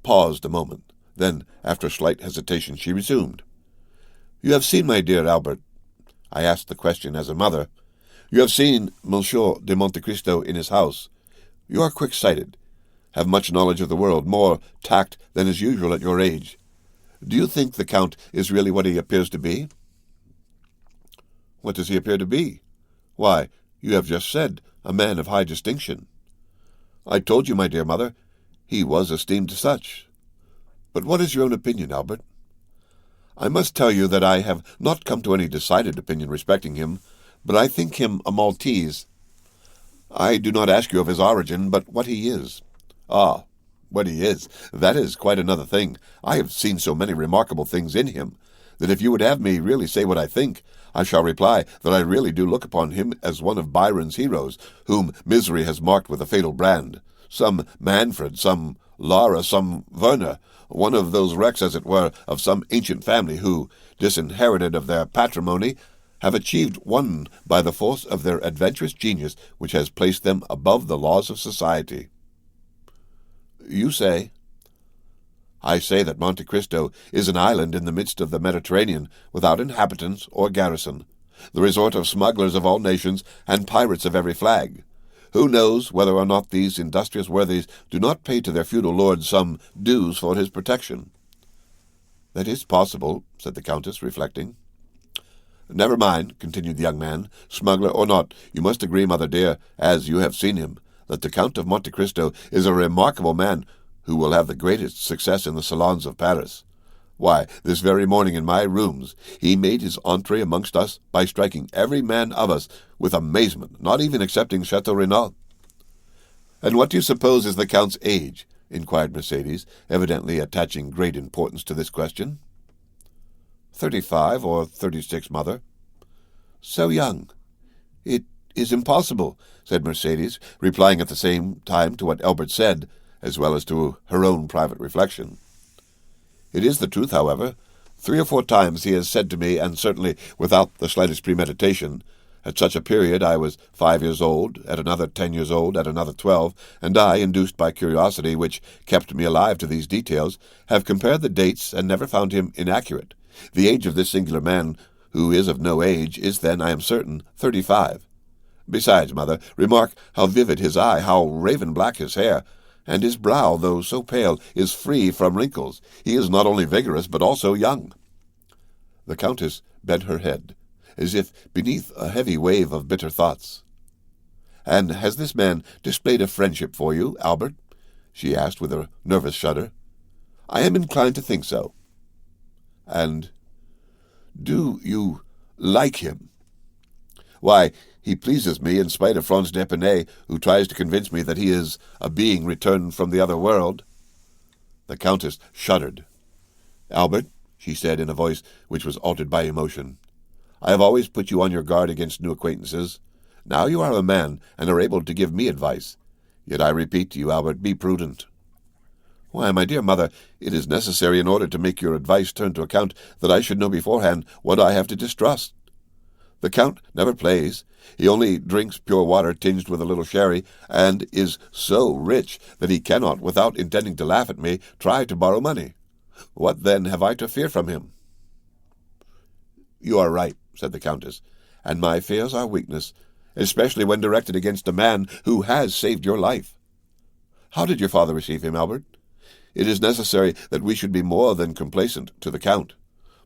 paused a moment. Then, after a slight hesitation, she resumed. "You have seen my dear Albert. I ask the question as a mother. You have seen Monsieur de Monte Cristo in his house. You are quick-sighted, have much knowledge of the world, more tact than is usual at your age. Do you think the Count is really what he appears to be?" "What does he appear to be?" "Why, you have just said, a man of high distinction." "I told you, my dear mother, he was esteemed such. But what is your own opinion, Albert?" "I must tell you that I have not come to any decided opinion respecting him, but I think him a Maltese. I do not ask you of his origin, but what he is." "Ah, what he is, that is quite another thing. I have seen so many remarkable things in him, that if you would have me really say what I think, I shall reply that I really do look upon him as one of Byron's heroes, whom misery has marked with a fatal brand, some Manfred, some Lara some Werner, one of those wrecks, as it were, of some ancient family who, disinherited of their patrimony, have achieved one by the force of their adventurous genius which has placed them above the laws of society. You say? I say that Monte Cristo is an island in the midst of the Mediterranean, without inhabitants or garrison, the resort of smugglers of all nations and pirates of every flag. Who knows whether or not these industrious worthies do not pay to their feudal lord some dues for his protection? That is possible, said the Countess, reflecting. Never mind, continued the young man, smuggler or not, you must agree, mother dear, as you have seen him, that the Count of Monte Cristo is a remarkable man who will have the greatest success in the salons of Paris. Why, this very morning in my rooms he made his entree amongst us by striking every man of us with amazement, not even excepting Chateau Renaud. And what do you suppose is the Count's age? Inquired Mercedes, evidently attaching great importance to this question. 35 or 36, mother. So young. It is impossible, said Mercedes, replying at the same time to what Albert said, as well as to her own private reflection. It is the truth, however. 3 or 4 times he has said to me, and certainly without the slightest premeditation, at such a period I was 5 years old, at another 10 years old, at another 12, and I, induced by curiosity, which kept me alive to these details, have compared the dates and never found him inaccurate. The age of this singular man, who is of no age, is then, I am certain, 35. Besides, mother, remark how vivid his eye, how raven-black his hair, and his brow, though so pale, is free from wrinkles. He is not only vigorous, but also young. The Countess bent her head, as if beneath a heavy wave of bitter thoughts. And has this man displayed a friendship for you, Albert? She asked with a nervous shudder. I am inclined to think so. And do you like him? Why, he pleases me in spite of Franz d'Épinay, who tries to convince me that he is a being returned from the other world. The Countess shuddered. Albert, she said in a voice which was altered by emotion, I have always put you on your guard against new acquaintances. Now you are a man, and are able to give me advice. Yet I repeat to you, Albert, be prudent. Why, my dear mother, it is necessary in order to make your advice turn to account that I should know beforehand what I have to distrust. The Count never plays. He only drinks pure water tinged with a little sherry, and is so rich that he cannot, without intending to laugh at me, try to borrow money. What, then, have I to fear from him? You are right, said the Countess, and my fears are weakness, especially when directed against a man who has saved your life. How did your father receive him, Albert? It is necessary that we should be more than complaisant to the Count.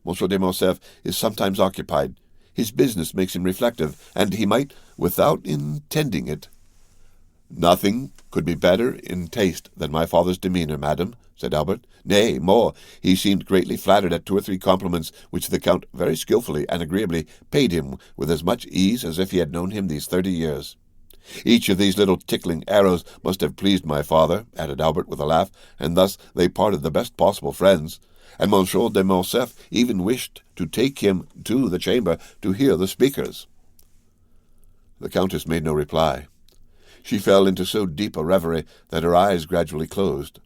Monsieur de Morcerf is sometimes occupied. His business makes him reflective, and he might, without intending it. Nothing could be better in taste than my father's demeanour, madam, said Albert. Nay, more, he seemed greatly flattered at 2 or 3 compliments which the Count very skilfully and agreeably paid him with as much ease as if he had known him these 30 years. Each of these little tickling arrows must have pleased my father, added Albert with a laugh, and thus they parted the best possible friends, and Monsieur de Morcerf even wished to take him to the chamber to hear the speakers. The Countess made no reply. She fell into so deep a reverie that her eyes gradually closed.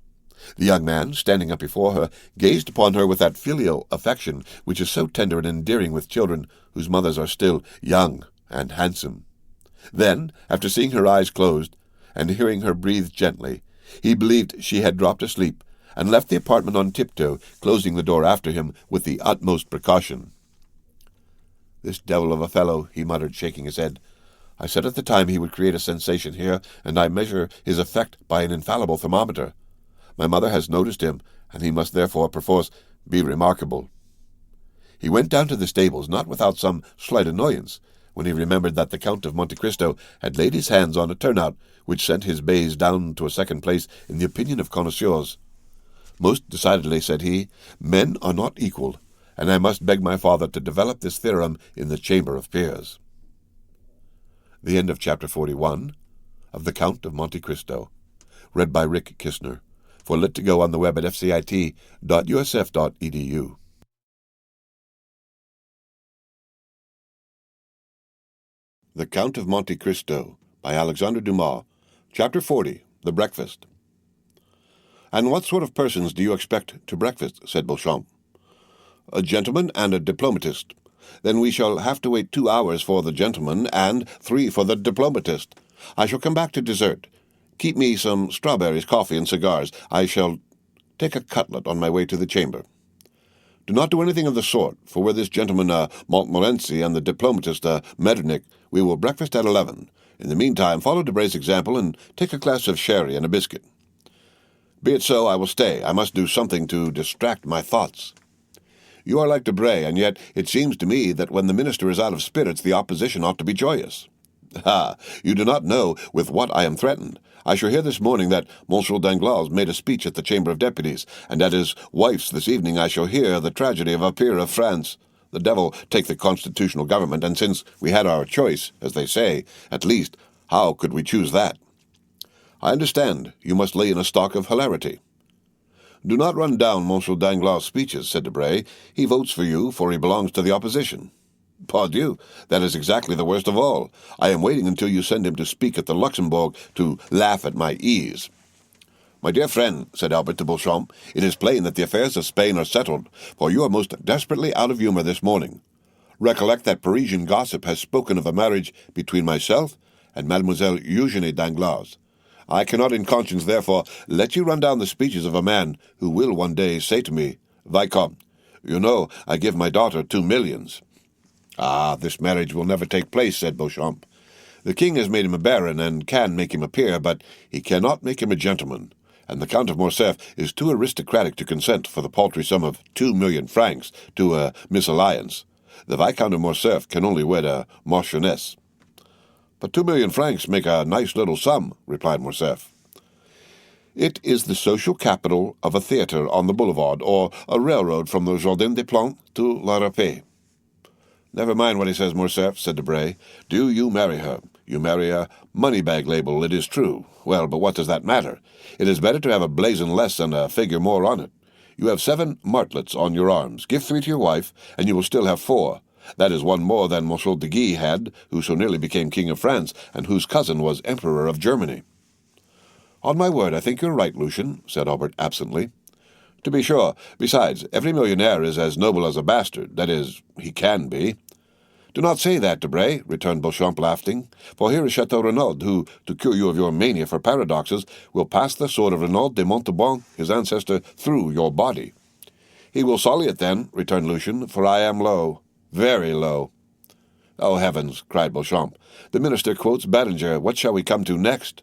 The young man, standing up before her, gazed upon her with that filial affection which is so tender and endearing with children whose mothers are still young and handsome. Then, after seeing her eyes closed, and hearing her breathe gently, he believed she had dropped asleep, and left the apartment on tiptoe, closing the door after him with the utmost precaution. This devil of a fellow, he muttered, shaking his head. I said at the time he would create a sensation here, and I measure his effect by an infallible thermometer. My mother has noticed him, and he must therefore perforce be remarkable. He went down to the stables, not without some slight annoyance, when he remembered that the Count of Monte Cristo had laid his hands on a turnout which sent his BaS down to a second place in the opinion of connoisseurs. Most decidedly, said he, men are not equal, and I must beg my father to develop this theorem in the Chamber of Peers. The end of Chapter 41 of The Count of Monte Cristo, read by Rick Kistner, for Lit to Go on the web at fcit.usf.edu. The Count of Monte Cristo, by Alexandre Dumas, Chapter 40, The Breakfast. "And what sort of persons do you expect to breakfast?" said Beauchamp. "A gentleman and a diplomatist." "Then we shall have to wait 2 hours for the gentleman and 3 for the diplomatist. I shall come back to dessert. Keep me some strawberries, coffee, and cigars. I shall take a cutlet on my way to the chamber." "Do not do anything of the sort, for were this gentleman Montmorency and the diplomatist Metternich, we will breakfast at 11. In the meantime, follow Debray's example and take a glass of sherry and a biscuit." "Be it so, I will stay. I must do something to distract my thoughts." "You are like Debray, and yet it seems to me that when the minister is out of spirits, the opposition ought to be joyous." "Ah, you do not know with what I am threatened. I shall hear this morning that Monsieur Danglars made a speech at the Chamber of Deputies, and at his wife's this evening I shall hear the tragedy of a peer of France. The devil take the constitutional government, and since we had our choice, as they say, at least, how could we choose that?" "I understand. You must lay in a stock of hilarity." "Do not run down Monsieur Danglars' speeches," said Debray. "He votes for you, for he belongs to the opposition." "Pardieu, that is exactly the worst of all. I am waiting until you send him to speak at the Luxembourg to laugh at my ease." "My dear friend," said Albert to Beauchamp, "it is plain that the affairs of Spain are settled, for you are most desperately out of humour this morning. Recollect that Parisian gossip has spoken of a marriage between myself and Mademoiselle Eugénie Danglars. I cannot in conscience, therefore, let you run down the speeches of a man who will one day say to me, 'Vicomte, you know I give my daughter 2 millions.'" "Ah, this marriage will never take place," said Beauchamp. "The king has made him a baron, and can make him a peer, but he cannot make him a gentleman, and the Count of Morcerf is too aristocratic to consent for the paltry sum of 2,000,000 francs to a misalliance. The Viscount of Morcerf can only wed a marchioness." "But 2,000,000 francs make a nice little sum," replied Morcerf. "It is the social capital of a theatre on the boulevard, or a railroad from the Jardin des Plantes to La Râpée." "Never mind what he says, Morcerf," said Debray. "Do you marry her. You marry a money-bag label, it is true. Well, but what does that matter? It is better to have a blazon less and a figure more on it. You have 7 martlets on your arms. Give 3 to your wife, and you will still have 4. That is 1 more than Monsieur de Guy had, who so nearly became King of France, and whose cousin was Emperor of Germany." "On my word, I think you're right, Lucien," said Albert absently. "To be sure. Besides, every millionaire is as noble as a bastard. That is, he can be." "Do not say that, Debray," returned Beauchamp, laughing, "for here is Chateau Renaud, who, to cure you of your mania for paradoxes, will pass the sword of Renaud de Montauban, his ancestor, through your body." "He will sully it, then," returned Lucien, "for I am low, very low." "Oh, heavens!" cried Beauchamp. "The minister quotes Berenger. What shall we come to next?"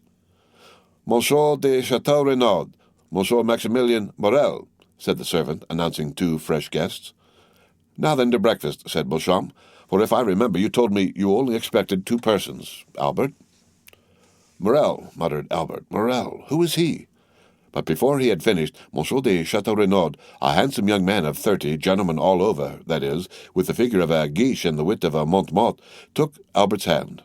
"Monsieur de Chateau Renaud, Monsieur Maximilien Morel," said the servant, announcing 2 fresh guests. "Now then to breakfast," said Beauchamp, "for if I remember you told me you only expected 2 persons, Albert." "Morel," muttered Albert. "Morel, who is he?" But before he had finished, Monsieur de Chateau Renaud, a handsome young man of 30, gentleman all over, that is, with the figure of a Guiche and the wit of a Montmort, took Albert's hand.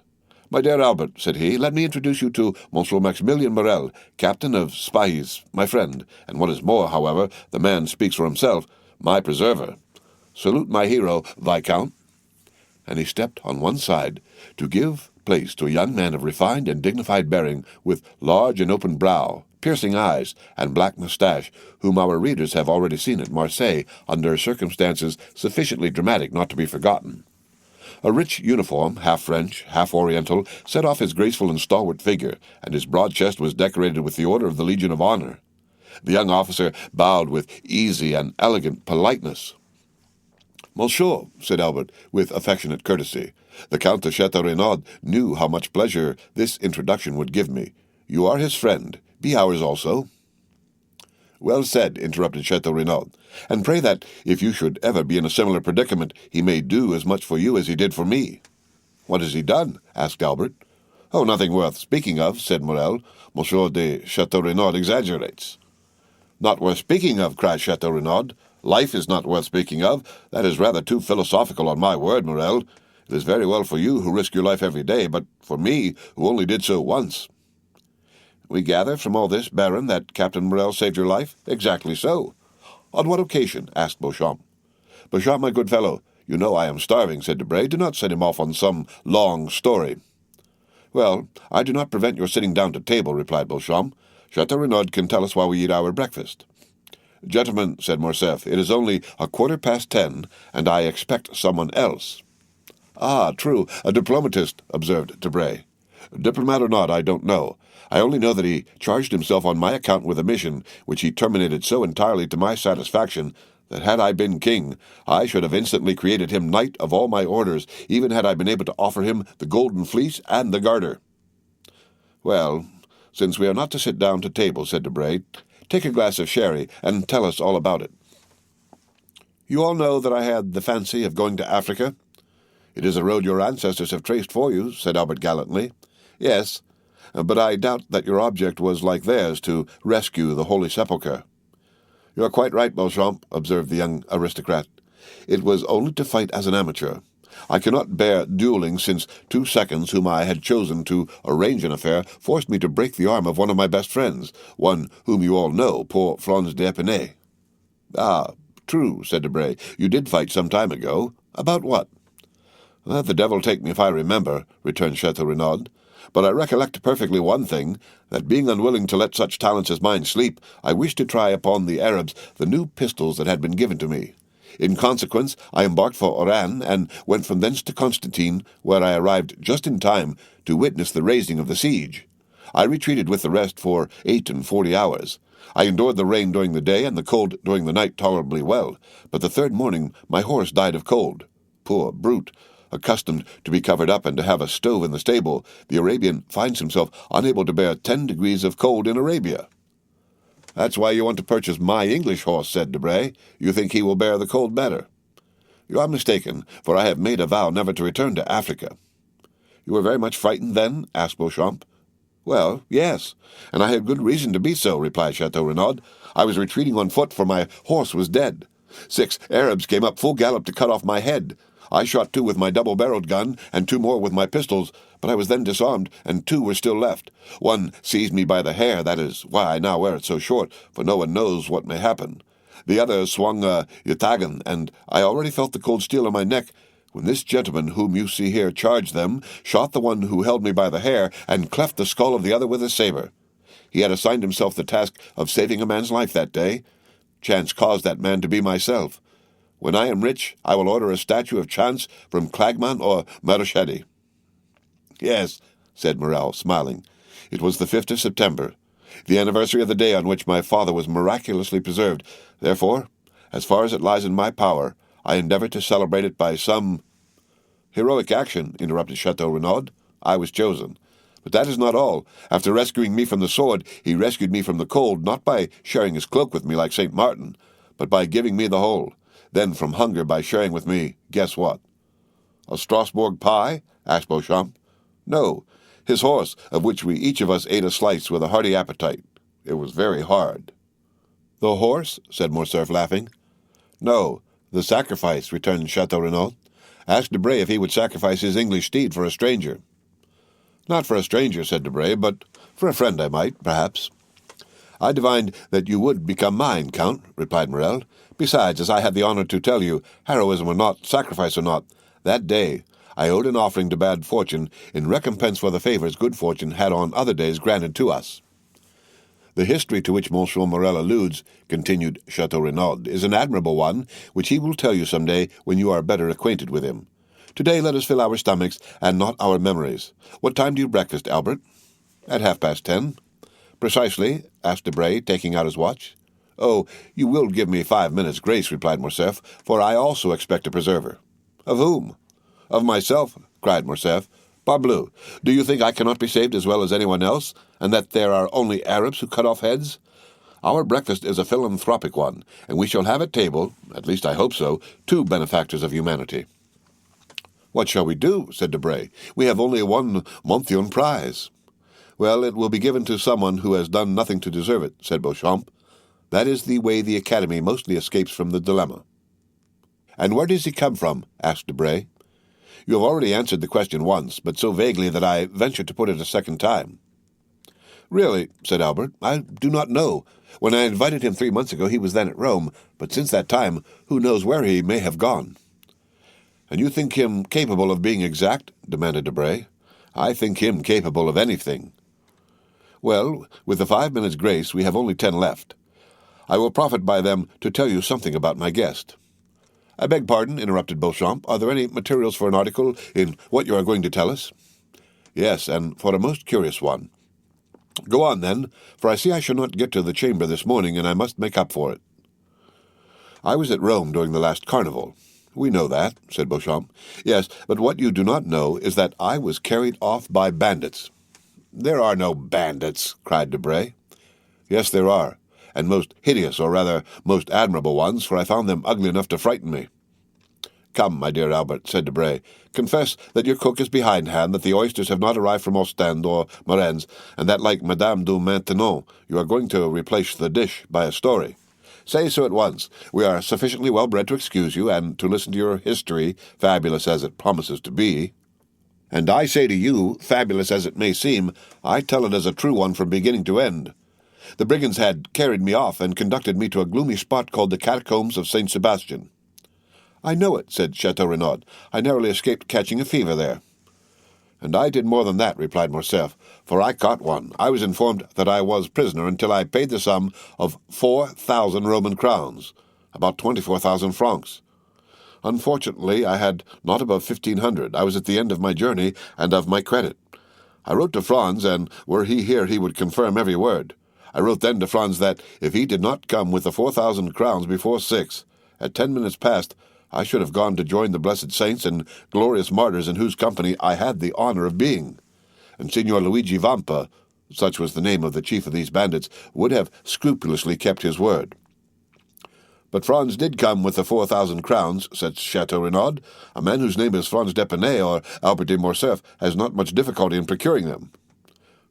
"My dear Albert," said he, "let me introduce you to Monsieur Maximilien Morel, captain of Spahis, my friend, and what is more, however, the man speaks for himself, my preserver. Salute my hero, Viscount." And he stepped on one side to give place to a young man of refined and dignified bearing, with large and open brow, piercing eyes, and black moustache, whom our readers have already seen at Marseilles under circumstances sufficiently dramatic not to be forgotten. A rich uniform, half French, half Oriental, set off his graceful and stalwart figure, and his broad chest was decorated with the Order of the Legion of Honor. The young officer bowed with easy and elegant politeness. "Monsieur," said Albert, with affectionate courtesy, "the Count de Chateau Renaud knew how much pleasure this introduction would give me. You are his friend. Be ours also." "Well said," interrupted Chateau Renaud, "and pray that, if you should ever be in a similar predicament, he may do as much for you as he did for me." "What has he done?" asked Albert. "Oh, nothing worth speaking of," said Morel. "Monsieur de Chateau Renaud exaggerates." "Not worth speaking of," cried Chateau Renaud. "Life is not worth speaking of. That is rather too philosophical on my word, Morel. It is very well for you who risk your life every day, but for me, who only did so once." "We gather from all this, Baron, that Captain Morel saved your life?" "Exactly so." "On what occasion?" asked Beauchamp. "Beauchamp, my good fellow, you know I am starving," said Debray. "Do not set him off on some long story." "Well, I do not prevent your sitting down to table," replied Beauchamp. Chateau Renaud can tell us while we eat our breakfast. Gentlemen, said Morcerf, it is only 10:15, and I expect someone else. Ah, true, a diplomatist, observed Debray. Diplomat or not, I don't know. I only know that he charged himself on my account with a mission which he terminated so entirely to my satisfaction that had I been king, I should have instantly created him knight of all my orders, even had I been able to offer him the golden fleece and the garter. Well, since we are not to sit down to table, said Debray, take a glass of sherry and tell us all about it. You all know that I had the fancy of going to Africa? It is a road your ancestors have traced for you, said Albert gallantly. Yes, but I doubt that your object was like theirs, to rescue the Holy Sepulchre. You are quite right, Beauchamp, observed the young aristocrat. It was only to fight as an amateur. I cannot bear duelling, since 2 seconds whom I had chosen to arrange an affair forced me to break the arm of one of my best friends, one whom you all know, poor Franz d'Epinay. Ah, true, said Debray. You did fight some time ago. About what? The devil take me if I remember, returned Chateau Renaud. But I recollect perfectly one thing, that being unwilling to let such talents as mine sleep, I wished to try upon the Arabs the new pistols that had been given to me. In consequence, I embarked for Oran, and went from thence to Constantine, where I arrived just in time to witness the raising of the siege. I retreated with the rest for 48 hours. I endured the rain during the day and the cold during the night tolerably well, but the third morning my horse died of cold. Poor brute! Accustomed to be covered up and to have a stove in the stable, the Arabian finds himself unable to bear 10 degrees of cold in Arabia. That's why you want to purchase my English horse, said Debray. You think he will bear the cold better. You are mistaken, for I have made a vow never to return to Africa. You were very much frightened then? Asked Beauchamp. Well, yes, and I had good reason to be so, replied Chateau Renaud. I was retreating on foot, for my horse was dead. 6 Arabs came up full gallop to cut off my head. I shot 2 with my double-barreled gun, and 2 more with my pistols, but I was then disarmed, and 2 were still left. One seized me by the hair, that is why I now wear it so short, for no one knows what may happen. The other swung a yatagan, and I already felt the cold steel on my neck, when this gentleman whom you see here charged them, shot the one who held me by the hair, and cleft the skull of the other with a sabre. He had assigned himself the task of saving a man's life that day. Chance caused that man to be myself. When I am rich, I will order a statue of Chance from Clagman or Marochetti. Yes, said Morel, smiling. It was the 5th of September, the anniversary of the day on which my father was miraculously preserved. Therefore, as far as it lies in my power, I endeavor to celebrate it by some heroic action, interrupted Chateau Renaud. I was chosen. But that is not all. After rescuing me from the sword, he rescued me from the cold, not by sharing his cloak with me like St. Martin, but by giving me the whole. Then from hunger by sharing with me, guess what? A Strasbourg pie? Asked Beauchamp. No, his horse, of which we each of us ate a slice with a hearty appetite. It was very hard. The horse? Said Morcerf, laughing. No, the sacrifice, returned Chateau Renaud. Ask Debray if he would sacrifice his English steed for a stranger. Not for a stranger, said Debray, but for a friend I might, perhaps. I divined that you would become mine, Count, replied Morel. Besides, as I had the honor to tell you, heroism or not, sacrifice or not, that day I owed an offering to bad fortune in recompense for the favors good fortune had on other days granted to us. The history to which Monsieur Morel alludes, continued Chateau Renaud, is an admirable one, which he will tell you some day when you are better acquainted with him. Today let us fill our stomachs, and not our memories. What time do you breakfast, Albert? At 10:30. Precisely, asked Debray, taking out his watch. Oh, you will give me 5 minutes' grace, replied Morcerf, for I also expect a preserver. Of whom? Of myself, cried Morcerf. Parbleu, do you think I cannot be saved as well as anyone else, and that there are only Arabs who cut off heads? Our breakfast is a philanthropic one, and we shall have at table, at least I hope so, 2 benefactors of humanity. What shall we do? Said Debray. We have only 1 Monthyon prize. Well, it will be given to someone who has done nothing to deserve it, said Beauchamp. That is the way the Academy mostly escapes from the dilemma. And where does he come from? Asked Debray. You have already answered the question once, but so vaguely that I venture to put it a second time. Really, said Albert, I do not know. When I invited him 3 months ago, he was then at Rome, but since that time, who knows where he may have gone? And you think him capable of being exact? Demanded Debray. I think him capable of anything. Well, with the 5 minutes' grace, we have only 10 left. I will profit by them to tell you something about my guest." "I beg pardon," interrupted Beauchamp. "Are there any materials for an article in what you are going to tell us?" "Yes, and for a most curious one." "Go on, then, for I see I shall not get to the chamber this morning, and I must make up for it." "I was at Rome during the last carnival." "We know that," said Beauchamp. "Yes, but what you do not know is that I was carried off by bandits." "There are no bandits," cried Debray. "Yes, there are, and most hideous, or rather most admirable ones, for I found them ugly enough to frighten me." "Come, my dear Albert," said Debray, "confess that your cook is behindhand, that the oysters have not arrived from Ostend or Marennes, and that, like Madame du Maintenon, you are going to replace the dish by a story. Say so at once. We are sufficiently well bred to excuse you, and to listen to your history, fabulous as it promises to be. And I say to you, fabulous as it may seem, I tell it as a true one from beginning to end. The brigands had carried me off and conducted me to a gloomy spot called the Catacombs of St. Sebastian." "I know it," said Chateau Renaud. "I narrowly escaped catching a fever there." "And I did more than that," replied Morcerf, "for I caught one. I was informed that I was prisoner until I paid the sum of 4,000 Roman crowns, about 24,000 francs. Unfortunately, I had not above 1,500. I was at the end of my journey and of my credit. I wrote to Franz, and were he here he would confirm every word. I wrote then to Franz that, if he did not come with the 4,000 crowns before 6, at 10 minutes past, I should have gone to join the blessed saints and glorious martyrs in whose company I had the honor of being. And Signor Luigi Vampa, such was the name of the chief of these bandits, would have scrupulously kept his word. But Franz did come with the 4,000 crowns," said Chateau Renaud. "A man whose name is Franz d'Epinay or Albert de Morcerf has not much difficulty in procuring them."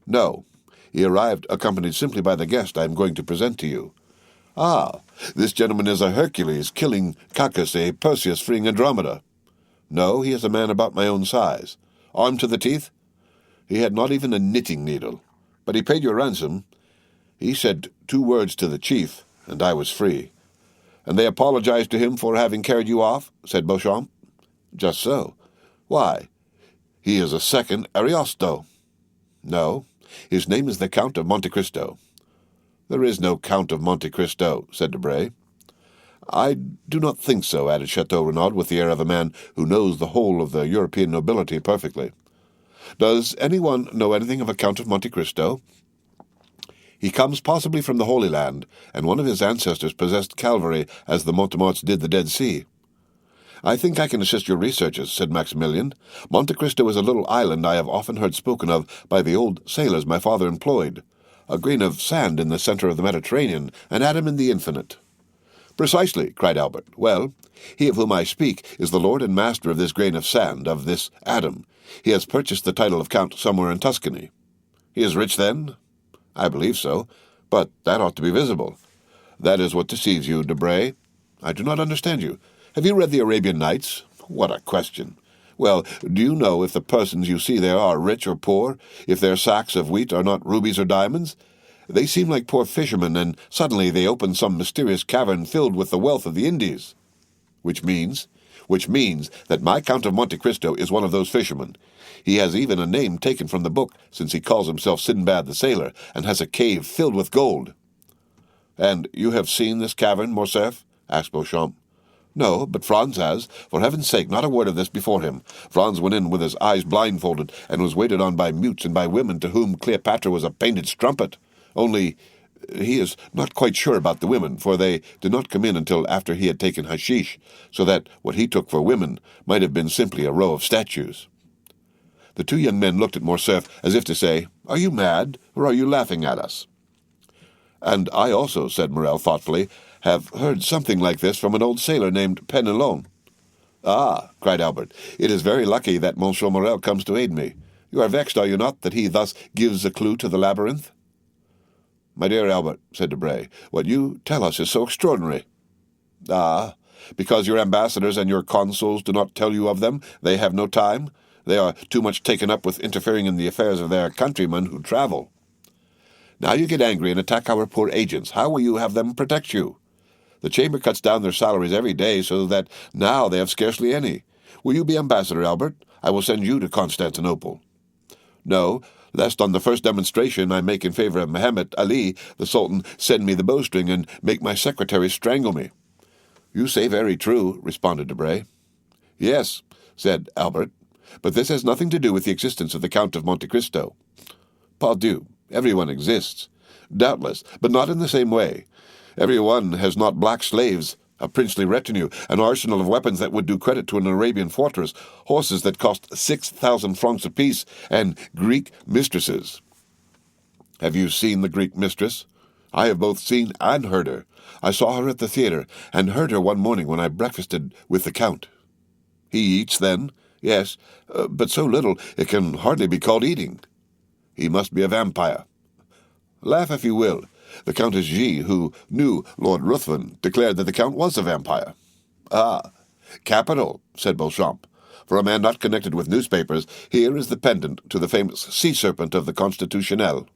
"No. He arrived accompanied simply by the guest I am going to present to you." "Ah, this gentleman is a Hercules killing Cacus, a Perseus freeing Andromeda." "No, he is a man about my own size." "Armed to the teeth?" "He had not even a knitting needle." "But he paid your ransom?" "He said 2 words to the chief, and I was free." "And they apologized to him for having carried you off?" said Beauchamp. "Just so." "Why?" "He is a second Ariosto." "No, his name is the Count of Monte Cristo." "There is no Count of Monte Cristo," said Debray. "I do not think so," added Chateau Renaud, with the air of a man who knows the whole of the European nobility perfectly. "Does anyone know anything of a Count of Monte Cristo?" "He comes possibly from the Holy Land, and one of his ancestors possessed Calvary as the Montemarts did the Dead Sea." "I think I can assist your researches," said Maximilian. "Monte Cristo is a little island I have often heard spoken of by the old sailors my father employed. A grain of sand in the center of the Mediterranean, an atom in the infinite." "Precisely," cried Albert. "Well, he of whom I speak is the lord and master of this grain of sand, of this atom. He has purchased the title of Count somewhere in Tuscany." "He is rich, then?" "I believe so, but that ought to be visible." "That is what deceives you, Debray." "I do not understand you. Have you read the Arabian Nights?" "What a question!" "Well, do you know if the persons you see there are rich or poor, if their sacks of wheat are not rubies or diamonds? They seem like poor fishermen, and suddenly they open some mysterious cavern filled with the wealth of the Indies." "Which means?" "Which means that my Count of Monte Cristo is one of those fishermen. He has even a name taken from the book, since he calls himself Sinbad the Sailor, and has a cave filled with gold." "And you have seen this cavern, Morcerf?" asked Beauchamp. "No, but Franz has. For heaven's sake, not a word of this before him. Franz went in with his eyes blindfolded, and was waited on by mutes and by women to whom Cleopatra was a painted strumpet. Only he is not quite sure about the women, for they did not come in until after he had taken hashish, so that what he took for women might have been simply a row of statues." The 2 young men looked at Morcerf as if to say, "Are you mad, or are you laughing at us?" "And I also," said Morel thoughtfully, "have heard something like this from an old sailor named Penelon." "Ah," cried Albert, "it is very lucky that Monsieur Morel comes to aid me. You are vexed, are you not, that he thus gives a clue to the labyrinth?" "My dear Albert," said Debray, "what you tell us is so extraordinary." "Ah, because your ambassadors and your consuls do not tell you of them, they have no time? They are too much taken up with interfering in the affairs of their countrymen who travel. Now you get angry and attack our poor agents. How will you have them protect you? The Chamber cuts down their salaries every day, so that now they have scarcely any. Will you be ambassador, Albert? I will send you to Constantinople." "No, lest on the first demonstration I make in favor of Mehemet Ali, the Sultan send me the bowstring and make my secretary strangle me." "You say very true," responded Debray. "Yes," said Albert, "but this has nothing to do with the existence of the Count of Monte Cristo. Pardieu, everyone exists. Doubtless, but not in the same way. Everyone has not black slaves, a princely retinue, an arsenal of weapons that would do credit to an Arabian fortress, horses that cost 6,000 francs apiece, and Greek mistresses." "Have you seen the Greek mistress?" "I have both seen and heard her. I saw her at the theatre, and heard her one morning when I breakfasted with the Count." "He eats, then?" "Yes, but so little it can hardly be called eating." "He must be a vampire." "Laugh if you will. The Countess G., who knew Lord Ruthven, declared that the Count was a vampire." "Ah, capital," said Beauchamp. "For a man not connected with newspapers, here is the pendant to the famous sea-serpent of the Constitutionnel."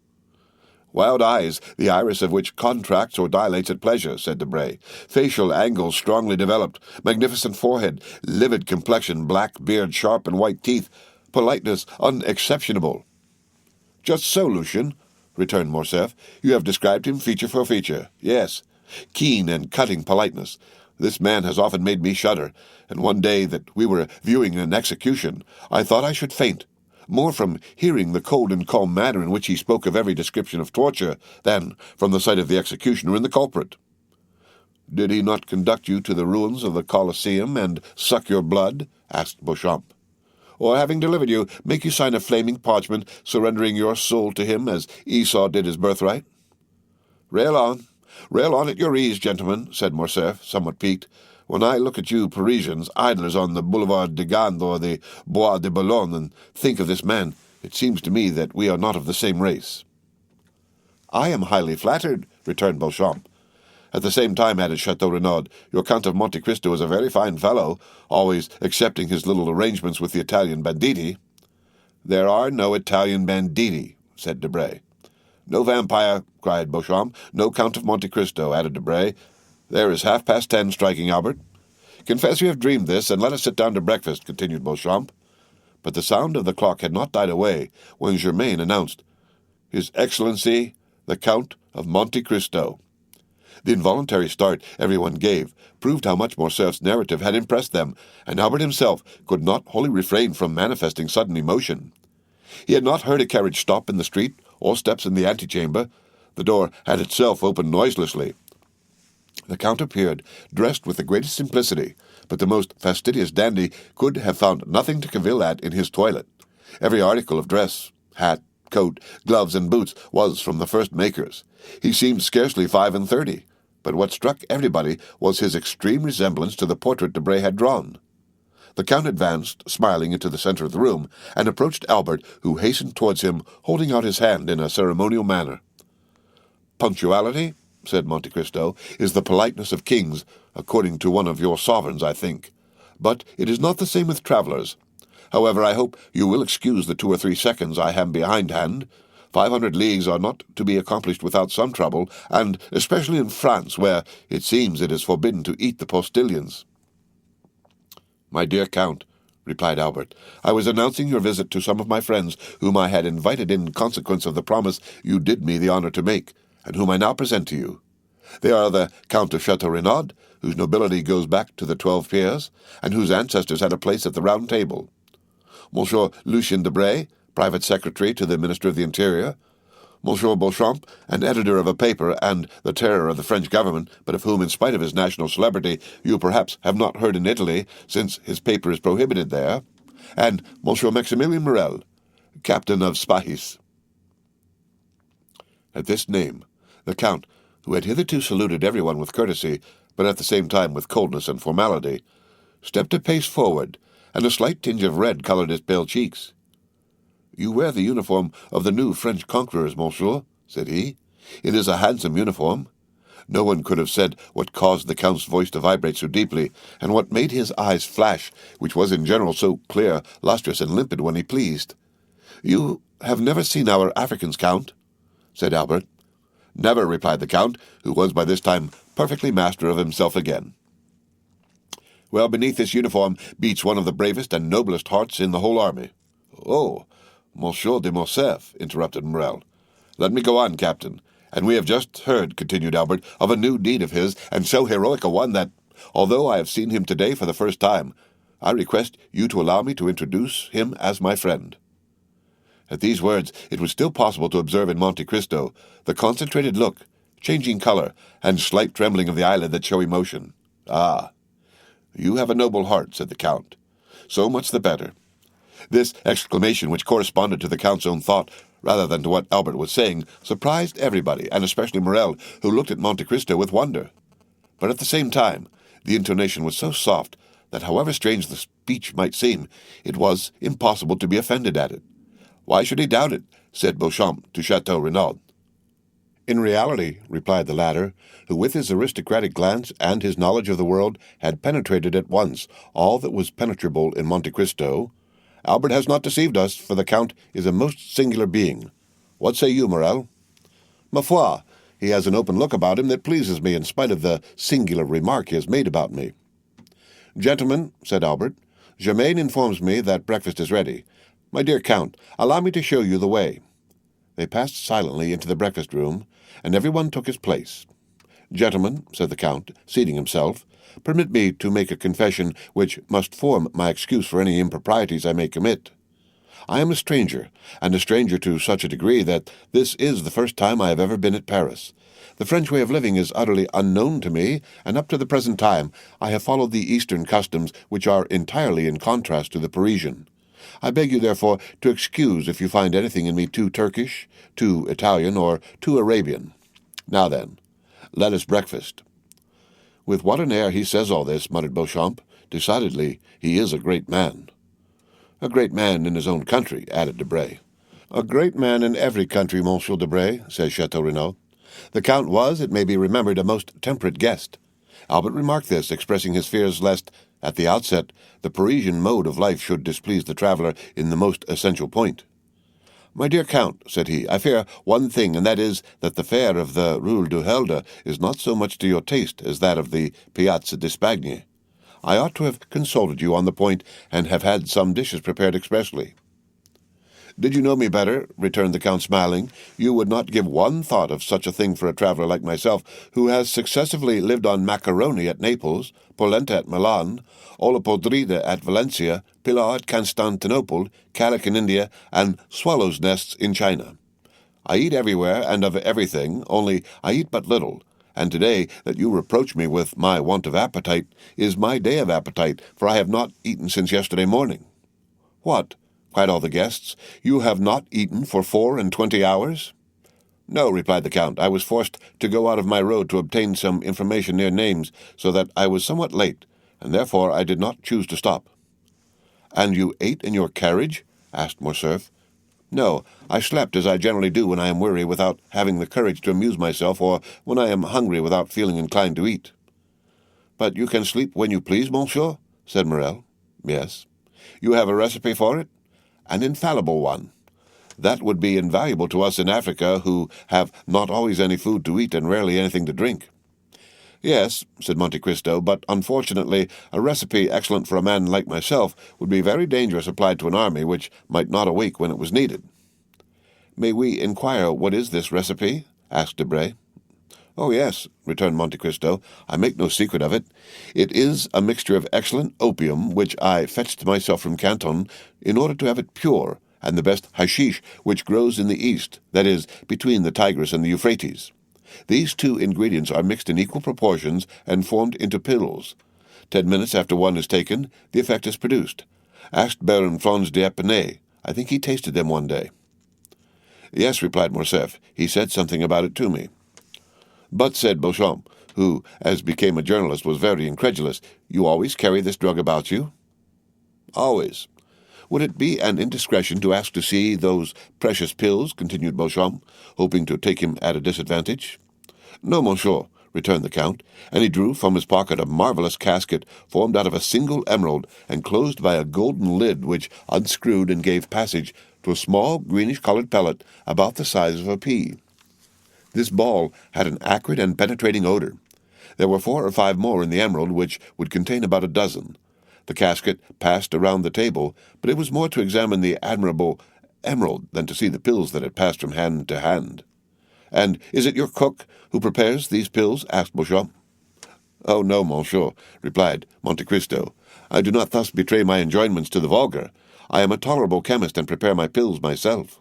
"Wild eyes, the iris of which contracts or dilates at pleasure," said Debray. "Facial angles strongly developed, magnificent forehead, livid complexion, black beard, sharp and white teeth, politeness unexceptionable." "Just so, Lucien," returned Morcerf. "You have described him feature for feature. Yes, keen and cutting politeness. This man has often made me shudder, and one day that we were viewing an execution, I thought I should faint, more from hearing the cold and calm manner in which he spoke of every description of torture than from the sight of the executioner and the culprit." "Did he not conduct you to the ruins of the Colosseum and suck your blood?" asked Beauchamp. "Or, having delivered you, make you sign a flaming parchment, surrendering your soul to him as Esau did his birthright?" Rail on at your ease, gentlemen," said Morcerf, somewhat piqued. "When I look at you Parisians, idlers on the Boulevard de Gand or the Bois de Boulogne, and think of this man, it seems to me that we are not of the same race." "I am highly flattered," returned Beauchamp. "At the same time," added Chateau Renaud, "your Count of Monte Cristo is a very fine fellow, always accepting his little arrangements with the Italian banditti." "There are no Italian banditti," said Debray. "No vampire," cried Beauchamp. "No Count of Monte Cristo," added Debray. "There is 10:30 striking, Albert." "Confess you have dreamed this, and let us sit down to breakfast," continued Beauchamp. But the sound of the clock had not died away when Germain announced, "His Excellency, the Count of Monte Cristo." The involuntary start everyone gave proved how much Morcerf's narrative had impressed them, and Albert himself could not wholly refrain from manifesting sudden emotion. He had not heard a carriage stop in the street or steps in the antechamber. The door had itself opened noiselessly. The Count appeared, dressed with the greatest simplicity, but the most fastidious dandy could have found nothing to cavil at in his toilet. Every article of dress, hat, coat, gloves, and boots, was from the first makers. He seemed scarcely 35, but what struck everybody was his extreme resemblance to the portrait Debray had drawn. The Count advanced, smiling, into the center of the room, and approached Albert, who hastened towards him, holding out his hand in a ceremonial manner. "Punctuality," said Monte Cristo, "is the politeness of kings, according to one of your sovereigns, I think. But it is not the same with travellers. However, I hope you will excuse the 2 or 3 seconds I am behindhand. 500 leagues are not to be accomplished without some trouble, and especially in France, where it seems it is forbidden to eat the postilions." "My dear Count," replied Albert, "I was announcing your visit to some of my friends whom I had invited in consequence of the promise you did me the honor to make, and whom I now present to you. They are the Count of Chateau Renaud, whose nobility goes back to the 12 peers, and whose ancestors had a place at the Round Table. Monsieur Lucien Debray, private secretary to the Minister of the Interior. Monsieur Beauchamp, an editor of a paper and the terror of the French government, but of whom, in spite of his national celebrity, you perhaps have not heard in Italy, since his paper is prohibited there. And Monsieur Maximilien Morel, captain of Spahis." At this name, the Count, who had hitherto saluted everyone with courtesy, but at the same time with coldness and formality, stepped a pace forward, and a slight tinge of red colored his pale cheeks. "You wear the uniform of the new French conquerors, monsieur," said he. "It is a handsome uniform." No one could have said what caused the Count's voice to vibrate so deeply, and what made his eyes flash, which was in general so clear, lustrous, and limpid when he pleased. "You have never seen our Africans, Count?" said Albert. "Never," replied the Count, who was by this time perfectly master of himself again. "Well, beneath this uniform beats one of the bravest and noblest hearts in the whole army." "Oh, Monsieur de Morcerf, interrupted Morrel. Let me go on, Captain. And we have just heard, continued Albert, of a new deed of his, and so heroic a one that, although I have seen him today for the first time, I request you to allow me to introduce him as my friend. At these words, it was still possible to observe in Monte Cristo the concentrated look, changing color, and slight trembling of the eyelid that show emotion. Ah, you have a noble heart, said the Count. So much the better. This exclamation, which corresponded to the Count's own thought, rather than to what Albert was saying, surprised everybody, and especially Morrel, who looked at Monte Cristo with wonder. But at the same time, the intonation was so soft that however strange the speech might seem, it was impossible to be offended at it. Why should he doubt it? Said Beauchamp to Chateau Renaud. In reality, replied the latter, who with his aristocratic glance and his knowledge of the world had penetrated at once all that was penetrable in Monte Cristo, Albert has not deceived us, for the Count is a most singular being. What say you, Morrel? Ma foi, he has an open look about him that pleases me in spite of the singular remark he has made about me. Gentlemen, said Albert, Germain informs me that breakfast is ready. My dear Count, allow me to show you the way. They passed silently into the breakfast-room, and everyone took his place. Gentlemen, said the Count, seating himself, permit me to make a confession which must form my excuse for any improprieties I may commit. I am a stranger, and a stranger to such a degree that this is the first time I have ever been at Paris. The French way of living is utterly unknown to me, and up to the present time I have followed the Eastern customs, which are entirely in contrast to the Parisian. I beg you, therefore, to excuse if you find anything in me too Turkish, too Italian, or too Arabian. Now then, let us breakfast. With what an air he says all this, muttered Beauchamp. Decidedly, he is a great man. A great man in his own country, added Debray. A great man in every country, Monsieur Debray, said Chateau Renaud. The Count was, it may be remembered, a most temperate guest. Albert remarked this, expressing his fears lest, at the outset, the Parisian mode of life should displease the traveller in the most essential point. My dear Count, said he, I fear one thing, and that is that the fare of the Rue du Helder is not so much to your taste as that of the Piazza di Spagna. I ought to have consulted you on the point, and have had some dishes prepared expressly. Did you know me better, returned the Count, smiling, you would not give one thought of such a thing for a traveller like myself, who has successively lived on macaroni at Naples, polenta at Milan, olla podrida at Valencia, pilau at Constantinople, calic in India, and swallows' nests in China. I eat everywhere and of everything, only I eat but little, and today that you reproach me with my want of appetite is my day of appetite, for I have not eaten since yesterday morning. What? Cried all the guests. You have not eaten for 24 hours? No, replied the Count. I was forced to go out of my road to obtain some information near Nimes, so that I was somewhat late, and therefore I did not choose to stop. And you ate in your carriage? Asked Morcerf. No, I slept as I generally do when I am weary without having the courage to amuse myself, or when I am hungry without feeling inclined to eat. But you can sleep when you please, monsieur? Said Morrel. Yes. You have a recipe for it? An infallible one. That would be invaluable to us in Africa, who have not always any food to eat and rarely anything to drink. Yes, said Monte Cristo, but unfortunately a recipe excellent for a man like myself would be very dangerous applied to an army which might not awake when it was needed. May we inquire what is this recipe? Asked Debray. Oh, yes, returned Monte Cristo. I make no secret of it. It is a mixture of excellent opium, which I fetched myself from Canton, in order to have it pure, and the best hashish which grows in the east, that is, between the Tigris and the Euphrates. These two ingredients are mixed in equal proportions and formed into pills. 10 minutes after one is taken, the effect is produced. Asked Baron Franz d'Epinay. I think he tasted them one day. Yes, replied Morcerf. He said something about it to me. But, said Beauchamp, who, as became a journalist, was very incredulous, you always carry this drug about you? Always. Would it be an indiscretion to ask to see those precious pills? Continued Beauchamp, hoping to take him at a disadvantage. No, monsieur, returned the Count, and he drew from his pocket a marvelous casket formed out of a single emerald and closed by a golden lid which unscrewed and gave passage to a small greenish-colored pellet about the size of a pea. This ball had an acrid and penetrating odor. There were 4 or 5 more in the emerald, which would contain about a dozen. The casket passed around the table, but it was more to examine the admirable emerald than to see the pills that had passed from hand to hand. "And is it your cook who prepares these pills?" asked Beauchamp. "Oh, no, monsieur," replied Monte Cristo. "I do not thus betray my enjoyments to the vulgar. I am a tolerable chemist and prepare my pills myself."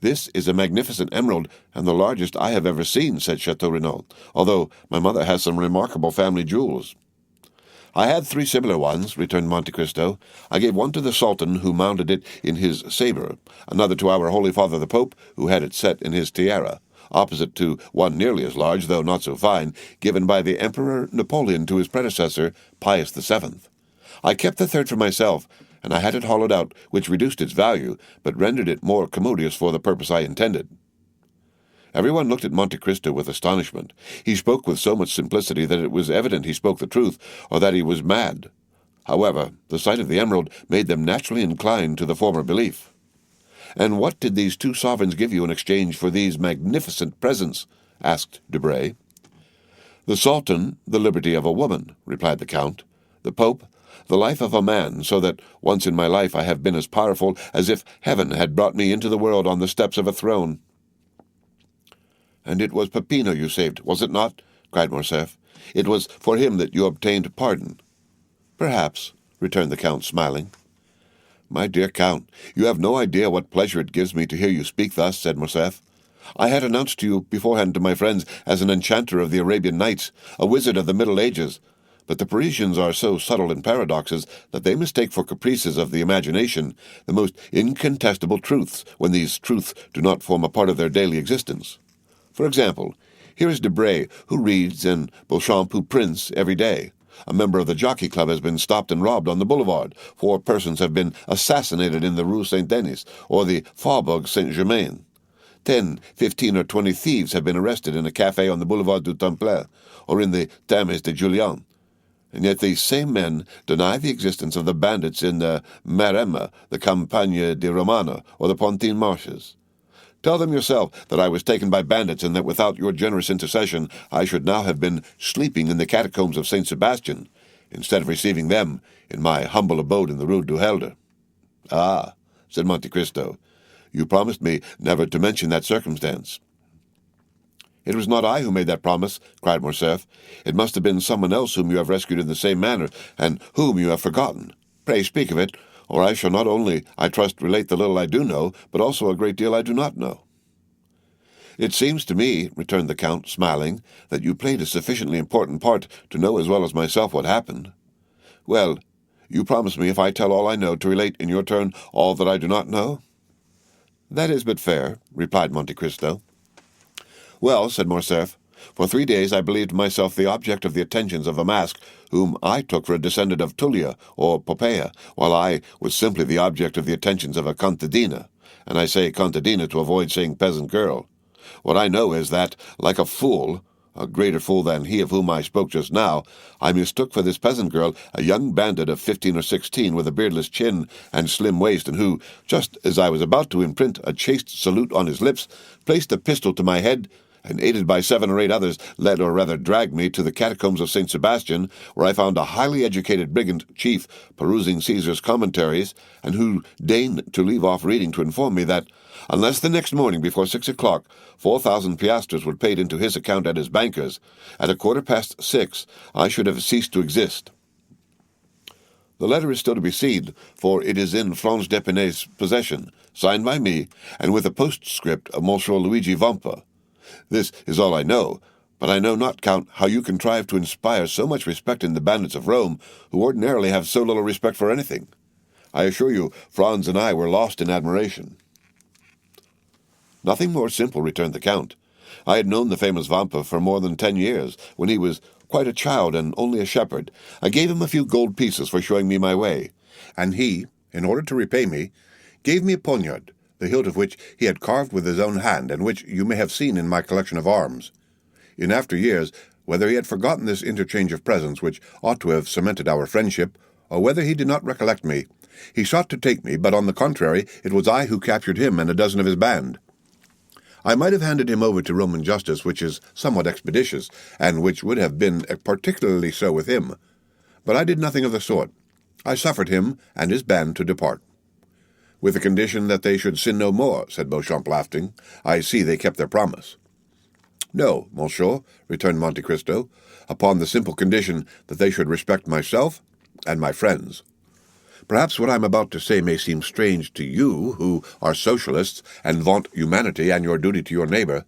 "This is a magnificent emerald, and the largest I have ever seen," said Chateau Renaud, "although my mother has some remarkable family jewels." "I had 3 similar ones," returned Monte Cristo. "I gave one to the Sultan, who mounted it in his sabre, another to our Holy Father the Pope, who had it set in his tiara, opposite to one nearly as large, though not so fine, given by the Emperor Napoleon to his predecessor, Pius VII. I kept the third for myself, and I had it hollowed out, which reduced its value, but rendered it more commodious for the purpose I intended." Everyone looked at Monte Cristo with astonishment. He spoke with so much simplicity that it was evident he spoke the truth, or that he was mad. However, the sight of the emerald made them naturally inclined to the former belief. "And what did these 2 sovereigns give you in exchange for these magnificent presents?" asked Debray. "The Sultan, the liberty of a woman," replied the Count. "The Pope, the life of a man, so that once in my life I have been as powerful as if heaven had brought me into the world on the steps of a throne." "And it was Peppino you saved, was it not?" cried Morcerf. "It was for him that you obtained pardon." "Perhaps," returned the Count, smiling. "My dear Count, you have no idea what pleasure it gives me to hear you speak thus," said Morcerf. "I had announced you beforehand to my friends as an enchanter of the Arabian Nights, a wizard of the Middle Ages, but the Parisians are so subtle in paradoxes that they mistake for caprices of the imagination the most incontestable truths, when these truths do not form a part of their daily existence. For example, here is Debray, who reads, and Beauchamp, who prints every day. A member of the Jockey Club has been stopped and robbed on the boulevard. 4 persons have been assassinated in the Rue Saint-Denis or the Faubourg Saint-Germain. 10, 15, or 20 thieves have been arrested in a café on the Boulevard du Temple or in the Thermes de Julian. And yet these same men deny the existence of the bandits in the Maremma, the Campagna di Romana, or the Pontine Marshes. Tell them yourself that I was taken by bandits, and that without your generous intercession I should now have been sleeping in the catacombs of St. Sebastian, instead of receiving them in my humble abode in the Rue du Helder." "Ah," said Monte Cristo, "you promised me never to mention that circumstance." "It was not I who made that promise," cried Morcerf. "It must have been someone else whom you have rescued in the same manner, and whom you have forgotten. Pray speak of it, or I shall not only, I trust, relate the little I do know, but also a great deal I do not know." "It seems to me," returned the Count, smiling, "that you played a sufficiently important part to know as well as myself what happened. Well, you promise me, if I tell all I know, to relate in your turn all that I do not know?" "That is but fair," replied Monte Cristo. "Well," said Morcerf, "for 3 days I believed myself the object of the attentions of a mask whom I took for a descendant of Tullia or Poppaea, while I was simply the object of the attentions of a contadina, and I say contadina to avoid saying peasant girl. What I know is that, like a fool, a greater fool than he of whom I spoke just now, I mistook for this peasant girl a young bandit of 15 or 16 with a beardless chin and slim waist, and who, just as I was about to imprint a chaste salute on his lips, placed a pistol to my head, and, aided by 7 or 8 others, led or rather dragged me to the catacombs of St. Sebastian, where I found a highly educated brigand chief perusing Caesar's commentaries, and who deigned to leave off reading to inform me that, unless the next morning before 6 o'clock 4,000 piastres were paid into his account at his banker's, at 6:15 I should have ceased to exist. The letter is still to be seen, for it is in Franz d'Epinay's possession, signed by me, and with a postscript of Monsieur Luigi Vampa. This is all I know, but I know not, Count, how you contrive to inspire so much respect in the bandits of Rome, who ordinarily have so little respect for anything. I assure you, Franz and I were lost in admiration." "Nothing more simple," returned the Count. "I had known the famous Vampa for more than 10 years, when he was quite a child and only a shepherd. I gave him a few gold pieces for showing me my way, and he, in order to repay me, gave me a poniard, the hilt of which he had carved with his own hand, and which you may have seen in my collection of arms. In after years, whether he had forgotten this interchange of presents which ought to have cemented our friendship, or whether he did not recollect me, he sought to take me, but on the contrary, it was I who captured him and a dozen of his band. I might have handed him over to Roman justice, which is somewhat expeditious, and which would have been particularly so with him, but I did nothing of the sort. I suffered him and his band to depart. With the condition that they should sin no more, said Beauchamp, laughing. I see they kept their promise. No, monsieur, returned Monte Cristo, upon the simple condition that they should respect myself and my friends. Perhaps what I am about to say may seem strange to you, who are socialists and vaunt humanity and your duty to your neighbor,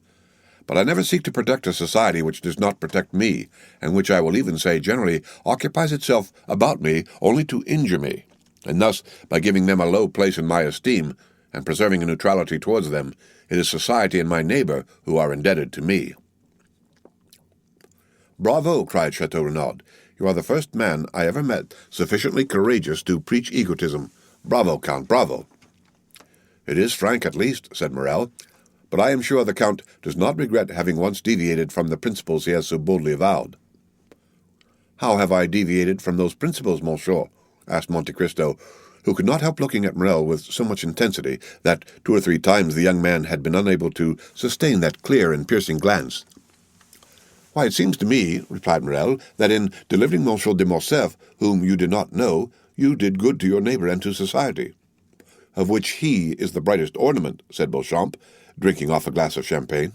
but I never seek to protect a society which does not protect me, and which I will even say generally occupies itself about me only to injure me, and thus, by giving them a low place in my esteem, and preserving a neutrality towards them, it is society and my neighbor who are indebted to me. Bravo, cried Chateau Renaud. You are the first man I ever met sufficiently courageous to preach egotism. Bravo, Count, bravo. It is frank, at least, said Morrel, but I am sure the Count does not regret having once deviated from the principles he has so boldly avowed. How have I deviated from those principles, monsieur? Asked Monte Cristo, who could not help looking at Morrel with so much intensity that 2 or 3 times the young man had been unable to sustain that clear and piercing glance. Why, it seems to me, replied Morrel, that in delivering Monsieur de Morcerf, whom you did not know, you did good to your neighbor and to society. Of which he is the brightest ornament, said Beauchamp, drinking off a glass of champagne.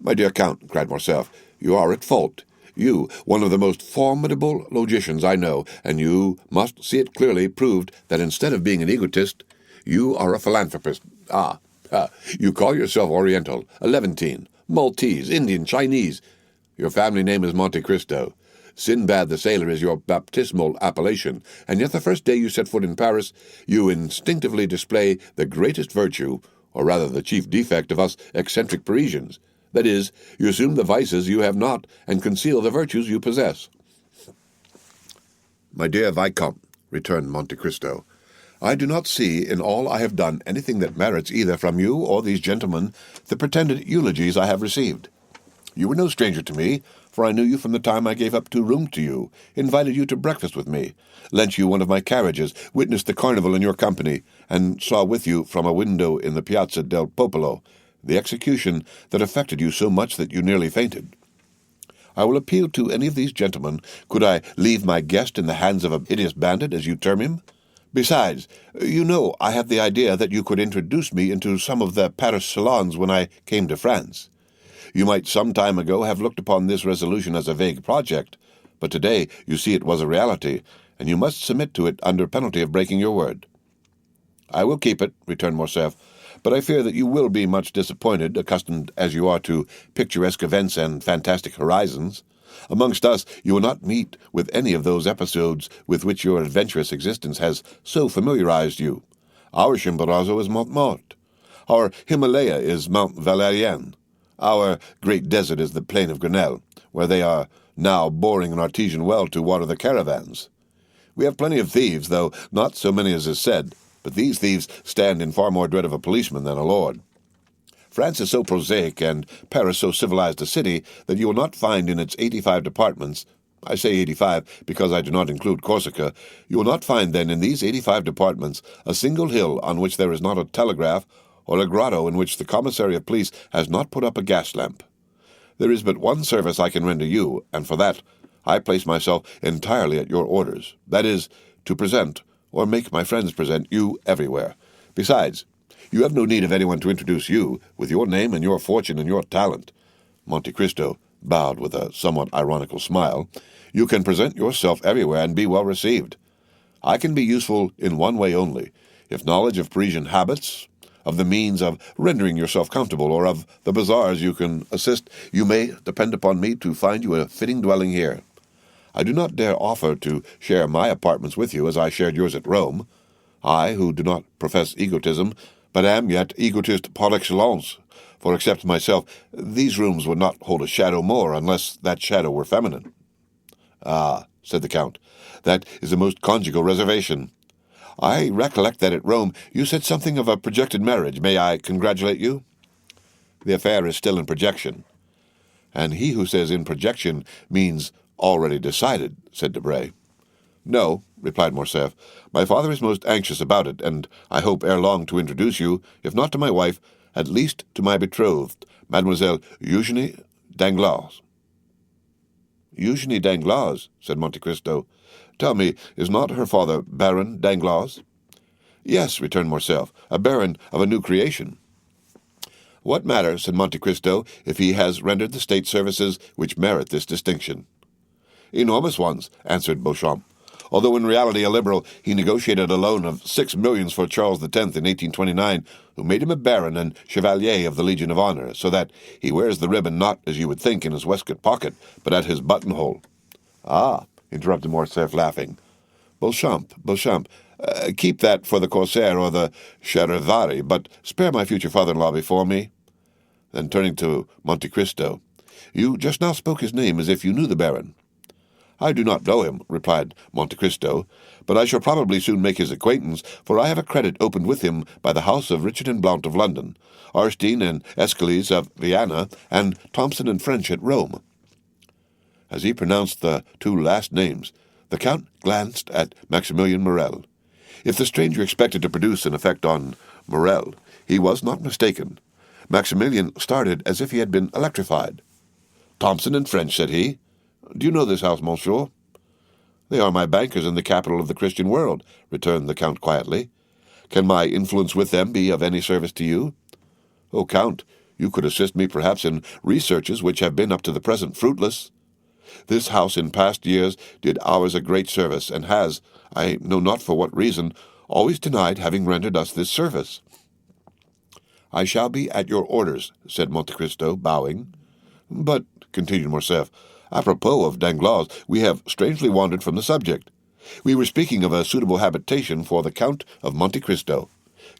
My dear Count, cried Morcerf, you are at fault. You, one of the most formidable logicians I know, and you must see it clearly proved that instead of being an egotist, you are a philanthropist. You call yourself Oriental, a Levantine, Maltese, Indian, Chinese. Your family name is Monte Cristo. Sinbad the Sailor is your baptismal appellation, and yet the first day you set foot in Paris, you instinctively display the greatest virtue, or rather the chief defect of us eccentric Parisians. That is, you assume the vices you have not, and conceal the virtues you possess. My dear Viscount, returned Monte Cristo, I do not see in all I have done anything that merits either from you or these gentlemen the pretended eulogies I have received. You were no stranger to me, for I knew you from the time I gave up 2 rooms to you, invited you to breakfast with me, lent you one of my carriages, witnessed the carnival in your company, and saw with you from a window in the Piazza del Popolo the execution that affected you so much that you nearly fainted. I will appeal to any of these gentlemen. Could I leave my guest in the hands of a hideous bandit, as you term him? Besides, you know I had the idea that you could introduce me into some of the Paris salons when I came to France. You might some time ago have looked upon this resolution as a vague project, but today you see it was a reality, and you must submit to it under penalty of breaking your word. I will keep it, returned Morcerf, but I fear that you will be much disappointed, accustomed as you are to picturesque events and fantastic horizons. Amongst us you will not meet with any of those episodes with which your adventurous existence has so familiarized you. Our Chimborazo is Montmartre. Our Himalaya is Mount Valérien. Our great desert is the plain of Grenelle, where they are now boring an artesian well to water the caravans. We have plenty of thieves, though not so many as is said, but these thieves stand in far more dread of a policeman than a lord. France is so prosaic and Paris so civilized a city that you will not find in its 85 departments, I say 85 because I do not include Corsica, you will not find then in these 85 departments a single hill on which there is not a telegraph or a grotto in which the commissary of police has not put up a gas lamp. There is but one service I can render you, and for that I place myself entirely at your orders, that is, to present, or make my friends present, you everywhere. Besides, you have no need of anyone to introduce you, with your name and your fortune and your talent. Monte Cristo bowed with a somewhat ironical smile. You can present yourself everywhere and be well received. I can be useful in one way only, if knowledge of Parisian habits, of the means of rendering yourself comfortable, or of the bazaars you can assist, you may depend upon me to find you a fitting dwelling here. I do not dare offer to share my apartments with you as I shared yours at Rome. I, who do not profess egotism, but am yet egotist par excellence, for except myself, these rooms would not hold a shadow more unless that shadow were feminine. Ah, said the Count, that is a most conjugal reservation. I recollect that at Rome you said something of a projected marriage. May I congratulate you? The affair is still in projection. And he who says in projection means already decided, said Debray. No, replied Morcerf. My father is most anxious about it, and I hope ere long to introduce you, if not to my wife, at least to my betrothed, Mademoiselle Eugénie Danglars. Eugénie Danglars, said Monte Cristo. Tell me, is not her father Baron Danglars? Yes, returned Morcerf, a baron of a new creation. What matter, said Monte Cristo, if he has rendered the state services which merit this distinction? Enormous ones, answered Beauchamp. Although in reality a liberal, he negotiated a loan of 6 millions for Charles X in 1829, who made him a baron and chevalier of the Legion of Honor, so that he wears the ribbon not, as you would think, in his waistcoat pocket, but at his buttonhole. Ah, interrupted Morcerf, laughing. Beauchamp, keep that for the Corsair or the Charivari, but spare my future father-in-law before me. Then turning to Monte Cristo, you just now spoke his name as if you knew the baron. I do not know him, replied Monte Cristo, but I shall probably soon make his acquaintance, for I have a credit opened with him by the house of Richard and Blount of London, Arstein and Escalise of Vienna, and Thompson and French at Rome. As he pronounced the two last names, the Count glanced at Maximilien Morrel. If the stranger expected to produce an effect on Morrel, he was not mistaken. Maximilien started as if he had been electrified. Thompson and French, said he. Do you know this house, monsieur? They are my bankers in the capital of the Christian world, returned the Count quietly. Can my influence with them be of any service to you? Oh, Count, you could assist me perhaps in researches which have been up to the present fruitless. This house in past years did ours a great service, and has, I know not for what reason, always denied having rendered us this service. I shall be at your orders, said Monte Cristo, bowing. But, continued Morcerf, apropos of Danglars, we have strangely wandered from the subject. We were speaking of a suitable habitation for the Count of Monte Cristo.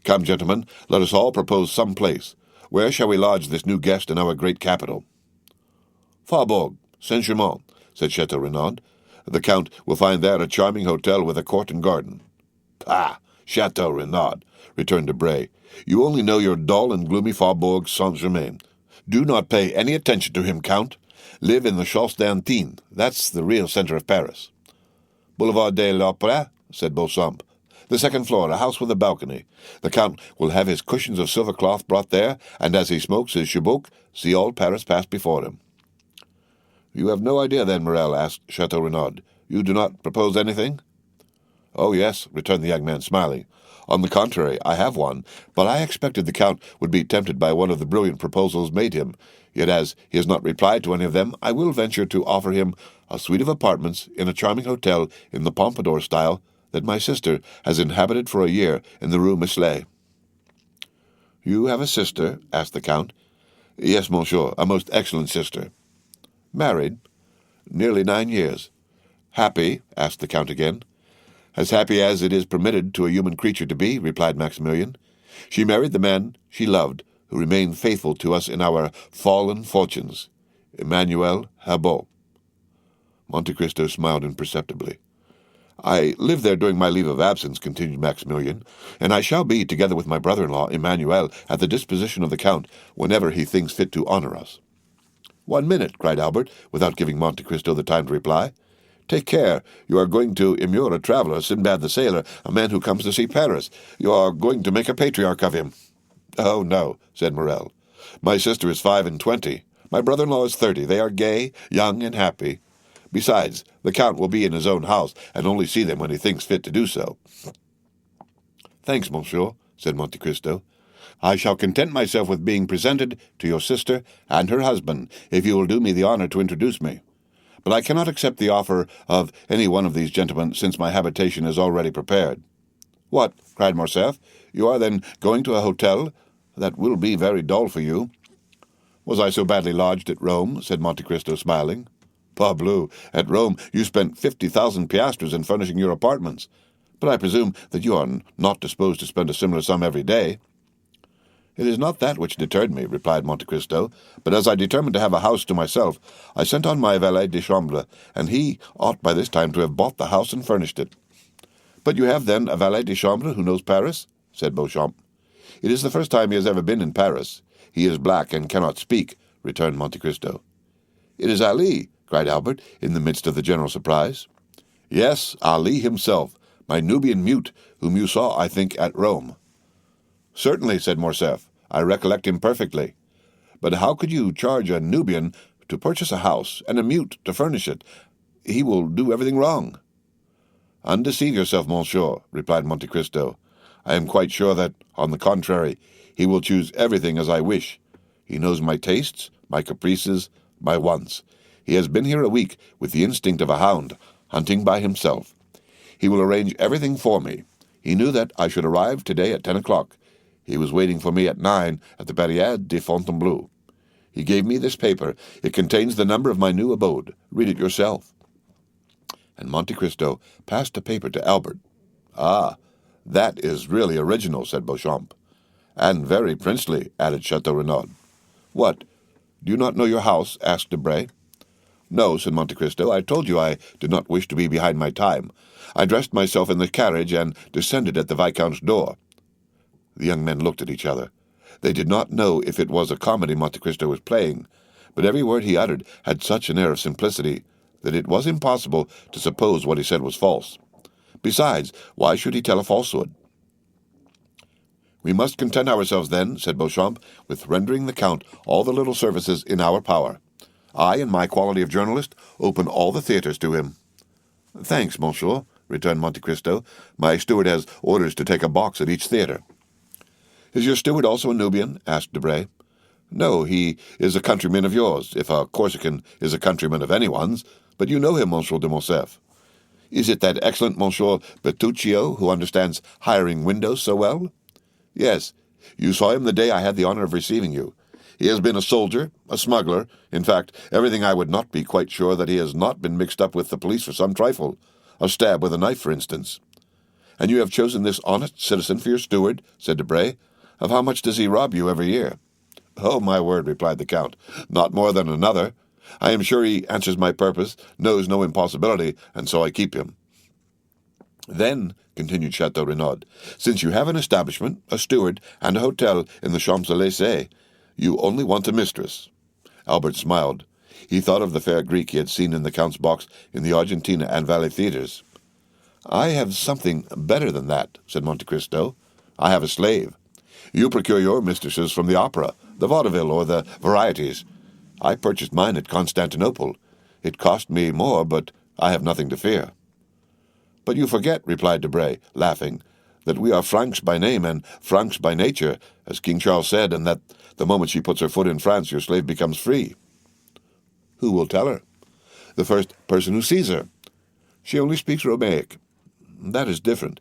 Come, gentlemen, let us all propose some place. Where shall we lodge this new guest in our great capital? Faubourg, Saint-Germain, said Chateau Renaud. The Count will find there a charming hotel with a court and garden. Pah! Chateau Renaud, returned Debray. You only know your dull and gloomy Faubourg Saint-Germain. Do not pay any attention to him, Count. Live in the Champs d'Antin. That's the real center of Paris. Boulevard de l'Opéra, said Beauchamp. The second floor, a house with a balcony. The Count will have his cushions of silver cloth brought there, and as he smokes his chibouque, see all Paris pass before him. You have no idea, then, Morrel, asked Chateau Renaud. You do not propose anything? Oh, yes, returned the young man, smiling. On the contrary, I have one, but I expected the Count would be tempted by one of the brilliant proposals made him. Yet as he has not replied to any of them, I will venture to offer him a suite of apartments in a charming hotel in the Pompadour style that my sister has inhabited for a year in the Rue Michelet. You have a sister? Asked the Count. Yes, monsieur, a most excellent sister. Married? Nearly 9 years. Happy? Asked the Count again. As happy as it is permitted to a human creature to be, replied Maximilien. She married the man she loved, who remained faithful to us in our fallen fortunes, Emmanuel Habot. Monte Cristo smiled imperceptibly. I lived there during my leave of absence, continued Maximilien, and I shall be, together with my brother-in-law, Emmanuel, at the disposition of the Count whenever he thinks fit to honor us. 1 minute, cried Albert, without giving Monte Cristo the time to reply. Take care. You are going to immure a traveler, Sinbad the sailor, a man who comes to see Paris. You are going to make a patriarch of him. Oh, no, said Morrel. My sister is 25. My brother-in-law is 30. They are gay, young, and happy. Besides, the Count will be in his own house, and only see them when he thinks fit to do so. Thanks, monsieur, said Monte Cristo. I shall content myself with being presented to your sister and her husband, if you will do me the honor to introduce me. But I cannot accept the offer of any one of these gentlemen, since my habitation is already prepared. What? Cried Morcerf. You are then going to a hotel? That will be very dull for you. Was I so badly lodged at Rome? Said Monte Cristo, smiling. Parbleu, at Rome you spent 50,000 piastres in furnishing your apartments. But I presume that you are not disposed to spend a similar sum every day. It is not that which deterred me, replied Monte Cristo, but as I determined to have a house to myself, I sent on my valet de chambre, and he ought by this time to have bought the house and furnished it. But you have, then, a valet de chambre who knows Paris? Said Beauchamp. It is the first time he has ever been in Paris. He is black and cannot speak, returned Monte Cristo. It is Ali, cried Albert, in the midst of the general surprise. Yes, Ali himself, my Nubian mute, whom you saw, I think, at Rome. Certainly, said Morcerf. I recollect him perfectly. But how could you charge a Nubian to purchase a house and a mute to furnish it? He will do everything wrong. Undeceive yourself, monsieur, replied Monte Cristo. I am quite sure that, on the contrary, he will choose everything as I wish. He knows my tastes, my caprices, my wants. He has been here a week with the instinct of a hound, hunting by himself. He will arrange everything for me. He knew that I should arrive today at 10 o'clock. He was waiting for me at 9 at the Barrière de Fontainebleau. He gave me this paper. It contains the number of my new abode. Read it yourself. And Monte Cristo passed a paper to Albert. Ah, that is really original, said Beauchamp. And very princely, added Chateau Renaud. What, do you not know your house? Asked Debray. No, said Monte Cristo. I told you I did not wish to be behind my time. I dressed myself in the carriage and descended at the Viscount's door. The young men looked at each other. They did not know if it was a comedy Monte Cristo was playing, but every word he uttered had such an air of simplicity that it was impossible to suppose what he said was false. Besides, why should he tell a falsehood? We must content ourselves, then, said Beauchamp, with rendering the Count all the little services in our power. I, in my quality of journalist, open all the theatres to him. Thanks, monsieur, returned Monte Cristo. My steward has orders to take a box at each theatre. Is your steward also a Nubian? Asked Debray. No, he is a countryman of yours, if a Corsican is a countryman of anyone's, but you know him, Monsieur de Morcerf. Is it that excellent Monsieur Bertuccio who understands hiring windows so well? Yes, you saw him the day I had the honor of receiving you. He has been a soldier, a smuggler, in fact, everything I would not be quite sure that he has not been mixed up with the police for some trifle, a stab with a knife, for instance. And you have chosen this honest citizen for your steward, said Debray. Of how much does he rob you every year? Oh, my word, replied the Count, not more than another. I am sure he answers my purpose, knows no impossibility, and so I keep him. Then, continued Chateau Renaud, since you have an establishment, a steward, and a hotel in the Champs-Élysées, you only want a mistress. Albert smiled. He thought of the fair Greek he had seen in the Count's box in the Argentina and Valley theatres. I have something better than that, said Monte Cristo. I have a slave. You procure your mistresses from the opera, the vaudeville, or the varieties. I purchased mine at Constantinople. It cost me more, but I have nothing to fear. But you forget, replied Debray, laughing, that we are Franks by name and Franks by nature, as King Charles said, and that the moment she puts her foot in France, your slave becomes free. Who will tell her? The first person who sees her. She only speaks Romaic. That is different.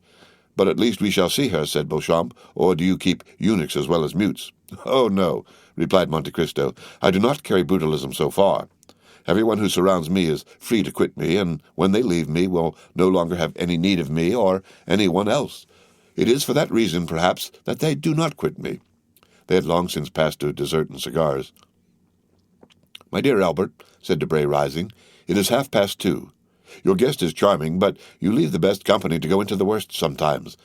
But at least we shall see her, said Beauchamp, or do you keep eunuchs as well as mutes? Oh, no, replied Monte Cristo. I do not carry brutalism so far. Everyone who surrounds me is free to quit me, and when they leave me will no longer have any need of me or any one else. It is for that reason, perhaps, that they do not quit me. They had long since passed to dessert and cigars. My dear Albert, said Debray, rising, it is 2:30. Your guest is charming, but you leave the best company to go into the worst sometimes.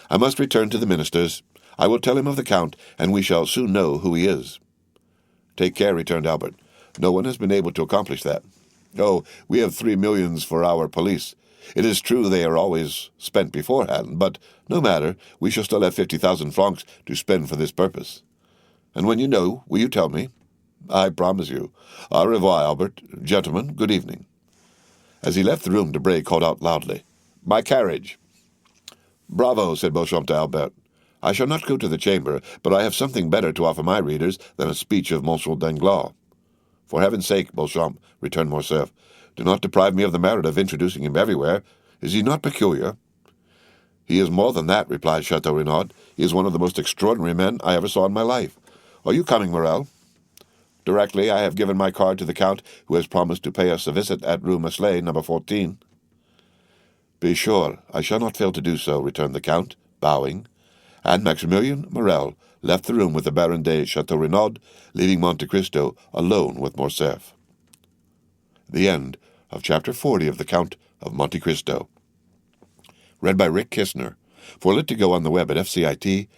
I must return to the ministers. I will tell him of the Count, and we shall soon know who he is. Take care, returned Albert. No one has been able to accomplish that. Oh, we have 3 millions for our police. It is true they are always spent beforehand, but no matter, we shall still have 50,000 francs to spend for this purpose. And when you know, will you tell me? I promise you. Au revoir, Albert. Gentlemen, good evening. As he left the room, Debray called out loudly, My carriage! Bravo, said Beauchamp to Albert. I shall not go to the chamber, but I have something better to offer my readers than a speech of Monsieur Danglars. For heaven's sake, Beauchamp, returned Morcerf, do not deprive me of the merit of introducing him everywhere. Is he not peculiar? He is more than that, replied Chateau Renaud. He is one of the most extraordinary men I ever saw in my life. Are you coming, Morel? Directly. I have given my card to the Count, who has promised to pay us a visit at Rue Meslay, number 14. Be sure, I shall not fail to do so, returned the Count, bowing, and Maximilien Morel left the room with the Baron de Chateau Renaud, leaving Monte Cristo alone with Morcerf. The end of Chapter 40 of The Count of Monte Cristo. Read by Rick Kistner. For lit to go on the web at fcit.usf.edu.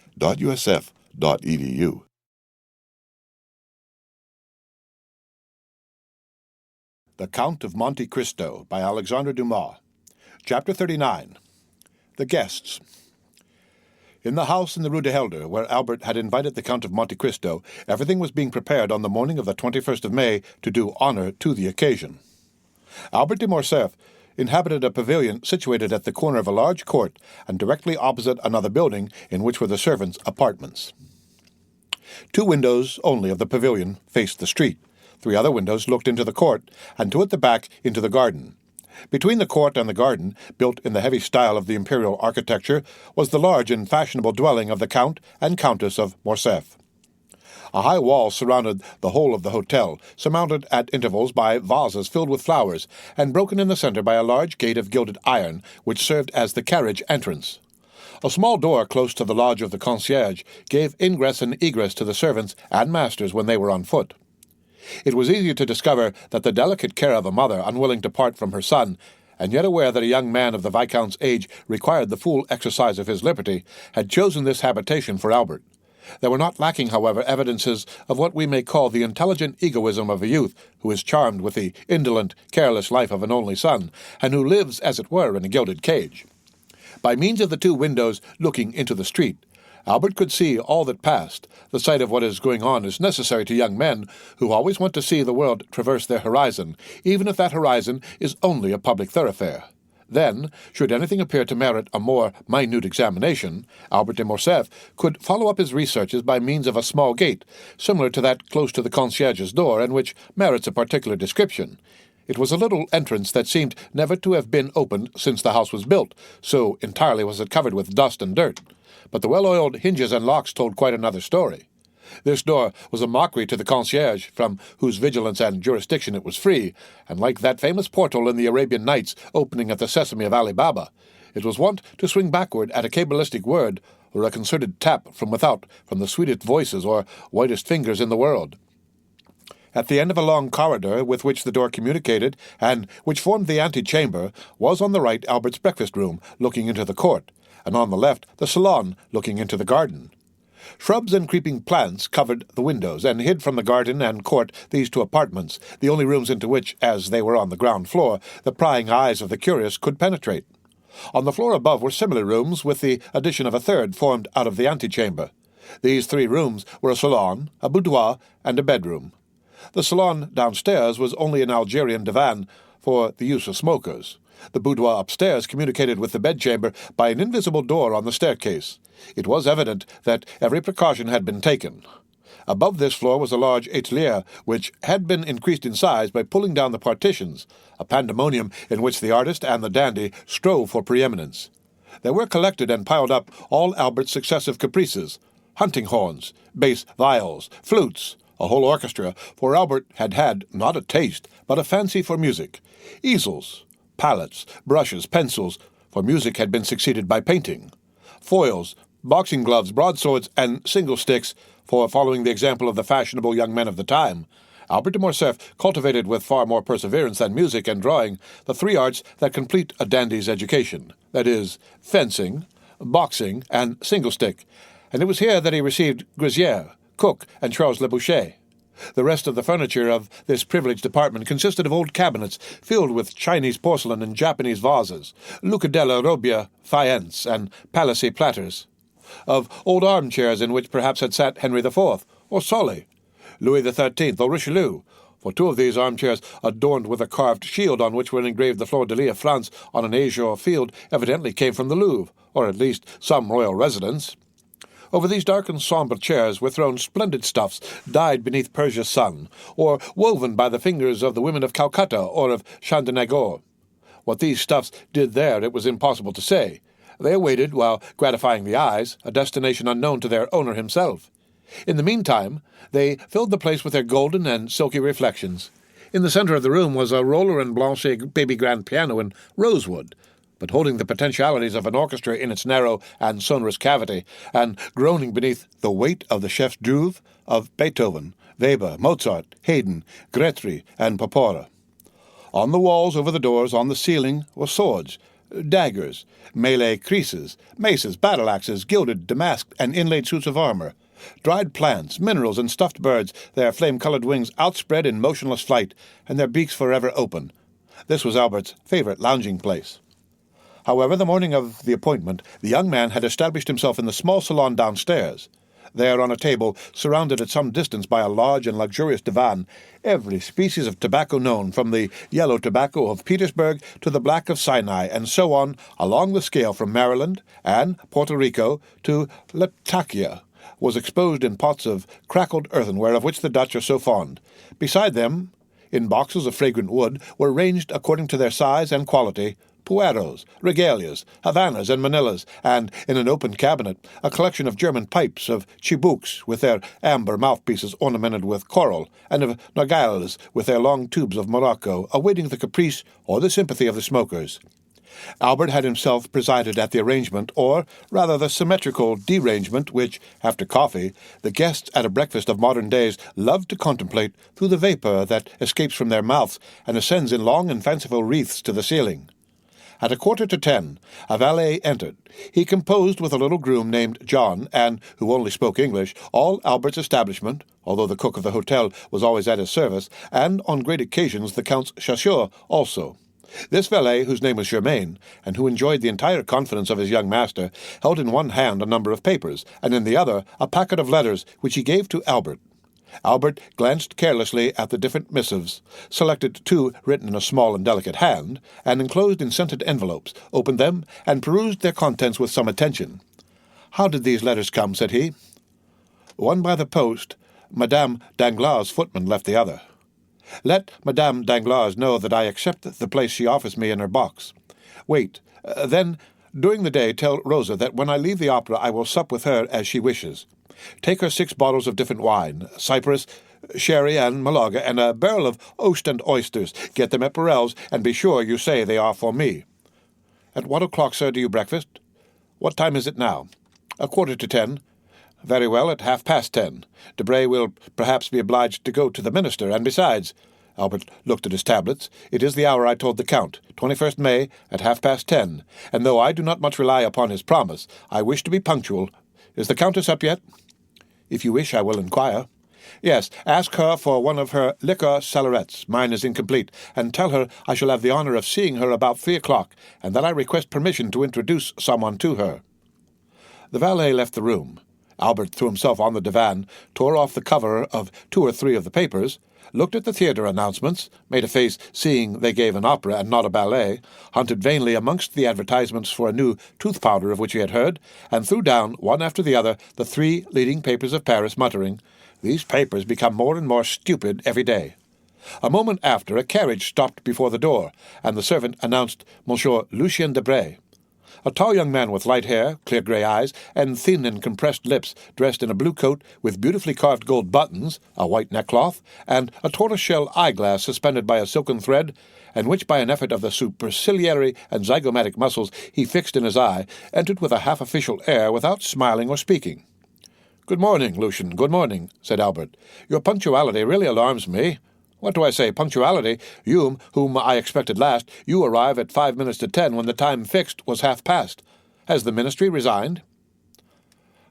The Count of Monte Cristo by Alexandre Dumas. Chapter 39. The Guests. In the house in the Rue de Helder, where Albert had invited the Count of Monte Cristo, everything was being prepared on the morning of the 21st of May to do honor to the occasion. Albert de Morcerf inhabited a pavilion situated at the corner of a large court and directly opposite another building in which were the servants' apartments. 2 windows only of the pavilion faced the street. 3 other windows looked into the court, and 2 at the back into the garden. Between the court and the garden, built in the heavy style of the imperial architecture, was the large and fashionable dwelling of the Count and Countess of Morcerf. A high wall surrounded the whole of the hotel, surmounted at intervals by vases filled with flowers, and broken in the center by a large gate of gilded iron, which served as the carriage entrance. A small door close to the lodge of the concierge gave ingress and egress to the servants and masters when they were on foot. It was easy to discover that the delicate care of a mother unwilling to part from her son, and yet aware that a young man of the Viscount's age required the full exercise of his liberty, had chosen this habitation for Albert. There were not lacking, however, evidences of what we may call the intelligent egoism of a youth who is charmed with the indolent, careless life of an only son, and who lives, as it were, in a gilded cage. By means of the 2 windows looking into the street, Albert could see all that passed. The sight of what is going on is necessary to young men who always want to see the world traverse their horizon, even if that horizon is only a public thoroughfare. Then, should anything appear to merit a more minute examination, Albert de Morcerf could follow up his researches by means of a small gate, similar to that close to the concierge's door, and which merits a particular description. It was a little entrance that seemed never to have been opened since the house was built, so entirely was it covered with dust and dirt. But the well-oiled hinges and locks told quite another story. This door was a mockery to the concierge, from whose vigilance and jurisdiction it was free, and like that famous portal in the Arabian Nights opening at the sesame of Ali Baba, it was wont to swing backward at a cabalistic word or a concerted tap from without from the sweetest voices or whitest fingers in the world. At the end of a long corridor with which the door communicated, and which formed the antechamber, was on the right Albert's breakfast room, looking into the court, and on the left the salon, looking into the garden. Shrubs and creeping plants covered the windows, and hid from the garden and court these 2 apartments, the only rooms into which, as they were on the ground floor, the prying eyes of the curious could penetrate. On the floor above were similar rooms, with the addition of a 3rd formed out of the antechamber. These 3 rooms were a salon, a boudoir, and a bedroom. The salon downstairs was only an Algerian divan for the use of smokers. The boudoir upstairs communicated with the bedchamber by an invisible door on the staircase. It was evident that every precaution had been taken. Above this floor was a large atelier, which had been increased in size by pulling down the partitions, a pandemonium in which the artist and the dandy strove for preeminence. There were collected and piled up all Albert's successive caprices, hunting horns, bass viols, flutes, a whole orchestra, for Albert had had not a taste, but a fancy for music, easels, palettes, brushes, pencils, for music had been succeeded by painting, foils, boxing gloves, broadswords, and single sticks, for, following the example of the fashionable young men of the time, Albert de Morcerf cultivated with far more perseverance than music and drawing the 3 arts that complete a dandy's education, that is, fencing, boxing, and single-stick, and it was here that he received Grizier, Cook, and Charles Le Boucher. The rest of the furniture of this privileged apartment consisted of old cabinets filled with Chinese porcelain and Japanese vases, Lucadella Robbia faience, and Palissy platters, of old armchairs in which perhaps had sat Henry IV, or Sully, Louis XIII, or Richelieu, for 2 of these armchairs, adorned with a carved shield on which were engraved the fleur-de-lis of France on an azure field, evidently came from the Louvre, or at least some royal residence. Over these dark and sombre chairs were thrown splendid stuffs dyed beneath Persia's sun, or woven by the fingers of the women of Calcutta or of Chandernagore. What these stuffs did there it was impossible to say. They awaited, while gratifying the eyes, a destination unknown to their owner himself. In the meantime, they filled the place with their golden and silky reflections. In the center of the room was a Roller and Blanchet baby grand piano in rosewood, but holding the potentialities of an orchestra in its narrow and sonorous cavity, and groaning beneath the weight of the chef d'oeuvre of Beethoven, Weber, Mozart, Haydn, Grétry, and Popora. On the walls, over the doors, on the ceiling, were swords, daggers, Malay creases, maces, battle-axes, gilded, damasked, and inlaid suits of armor, dried plants, minerals, and stuffed birds, their flame-colored wings outspread in motionless flight, and their beaks forever open. This was Albert's favorite lounging place. However, the morning of the appointment, the young man had established himself in the small salon downstairs. There on a table, surrounded at some distance by a large and luxurious divan, every species of tobacco known, from the yellow tobacco of Petersburg to the black of Sinai, and so on along the scale from Maryland and Puerto Rico to Latakia, was exposed in pots of crackled earthenware of which the Dutch are so fond. Beside them, in boxes of fragrant wood, were ranged according to their size and quality pueros, regalias, Havanas, and Manillas, and, in an open cabinet, a collection of German pipes, of chibouks, with their amber mouthpieces ornamented with coral, and of narghiles, with their long tubes of Morocco, awaiting the caprice or the sympathy of the smokers. Albert had himself presided at the arrangement, or rather the symmetrical derangement, which, after coffee, the guests at a breakfast of modern days love to contemplate through the vapour that escapes from their mouths and ascends in long and fanciful wreaths to the ceiling. At 9:45, a valet entered. He composed with a little groom named John, and who only spoke English, all Albert's establishment, although the cook of the hotel was always at his service, and on great occasions the Count's chasseur also. This valet, whose name was Germain, and who enjoyed the entire confidence of his young master, held in one hand a number of papers, and in the other a packet of letters, which he gave to Albert. Albert glanced carelessly at the different missives, selected two written in a small and delicate hand, and enclosed in scented envelopes, opened them, and perused their contents with some attention. "How did these letters come?" said he. "One by the post. Madame Danglars' footman left the other." "Let Madame Danglars know that I accept the place she offers me in her box. Wait. Then, during the day, tell Rosa that when I leave the opera I will sup with her as she wishes. Take her 6 bottles of different wine, Cyprus, sherry, and Malaga, and a barrel of oast and oysters. Get them at Burrell's, and be sure you say they are for me." "At what o'clock, sir, do you breakfast?" "What time is it now?" 9:45. "Very well, at 10:30. Debray will perhaps be obliged to go to the minister, and besides—" Albert looked at his tablets. "It is the hour I told the Count, 21st May, at 10:30, and though I do not much rely upon his promise, I wish to be punctual. Is the Countess up yet?" "If you wish, I will inquire." "Yes, ask her for one of her liquor cellarettes. Mine is incomplete, and tell her I shall have the honour of seeing her about 3 o'clock, and that I request permission to introduce someone to her." The valet left the room. Albert threw himself on the divan, tore off the cover of 2 or 3 of the papers, looked at the theatre announcements, made a face seeing they gave an opera and not a ballet, hunted vainly amongst the advertisements for a new tooth-powder of which he had heard, and threw down, one after the other, the 3 leading papers of Paris, muttering, "These papers become more and more stupid every day." A moment after, a carriage stopped before the door, and the servant announced Monsieur Lucien Debray. A tall young man with light hair, clear grey eyes, and thin and compressed lips, dressed in a blue coat with beautifully carved gold buttons, a white neckcloth, and a tortoise-shell eyeglass suspended by a silken thread, and which by an effort of the superciliary and zygomatic muscles he fixed in his eye, entered with a half-official air without smiling or speaking. "Good morning, Lucian, good morning," said Albert. "Your punctuality really alarms me. What do I say, punctuality? You, whom I expected last, you arrive at 5 minutes to 10 when the time fixed was 50:30. Has the ministry resigned?"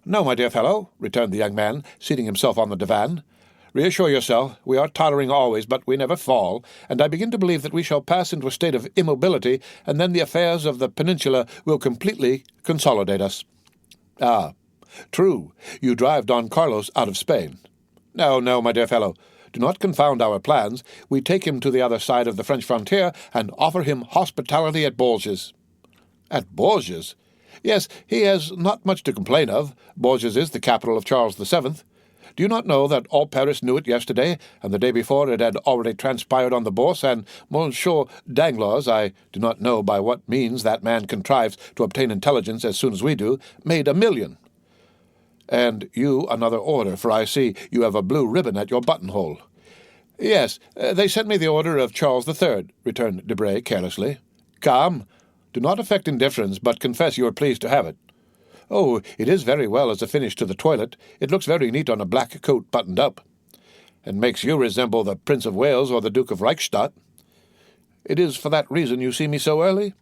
"No, my dear fellow," returned the young man, seating himself on the divan. "Reassure yourself, we are tottering always, but we never fall, and I begin to believe that we shall pass into a state of immobility, and then the affairs of the peninsula will completely consolidate us." "Ah, true. You drive Don Carlos out of Spain." "No, no, my dear fellow. Do not confound our plans. We take him to the other side of the French frontier and offer him hospitality at Bourges." "At Bourges?" "Yes, he has not much to complain of. Bourges is the capital of Charles VII. Do you not know that all Paris knew it yesterday, and the day before it had already transpired on the Bourse, and Monsieur Danglars, I do not know by what means that man contrives to obtain intelligence as soon as we do, made 1 million. "And you another order, for I see you have a blue ribbon at your buttonhole." "Yes, they sent me the order of Charles III, returned Debray carelessly. "Come, do not affect indifference, but confess you are pleased to have it." "Oh, it is very well as a finish to the toilet. It looks very neat on a black coat buttoned up." "And makes you resemble the Prince of Wales or the Duke of Reichstadt." "It is for that reason you see me so early?"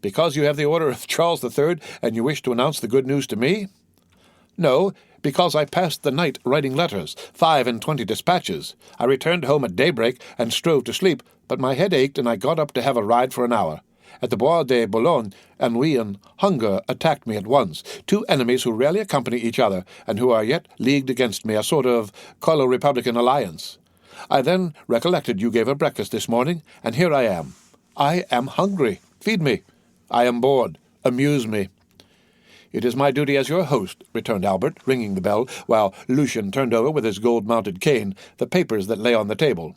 "Because you have the order of Charles III, and you wish to announce the good news to me?" "No, because I passed the night writing letters, 25 dispatches. I returned home at daybreak and strove to sleep, but my head ached, and I got up to have a ride for an hour. At the Bois de Boulogne, ennui and hunger attacked me at once, two enemies who rarely accompany each other, and who are yet leagued against me, a sort of Colo-Republican alliance. I then recollected you gave a breakfast this morning, and here I am. I am hungry. Feed me. I am bored. Amuse me. It is my duty as your host, returned Albert, ringing the bell, while Lucien turned over with his gold-mounted cane the papers that lay on the table.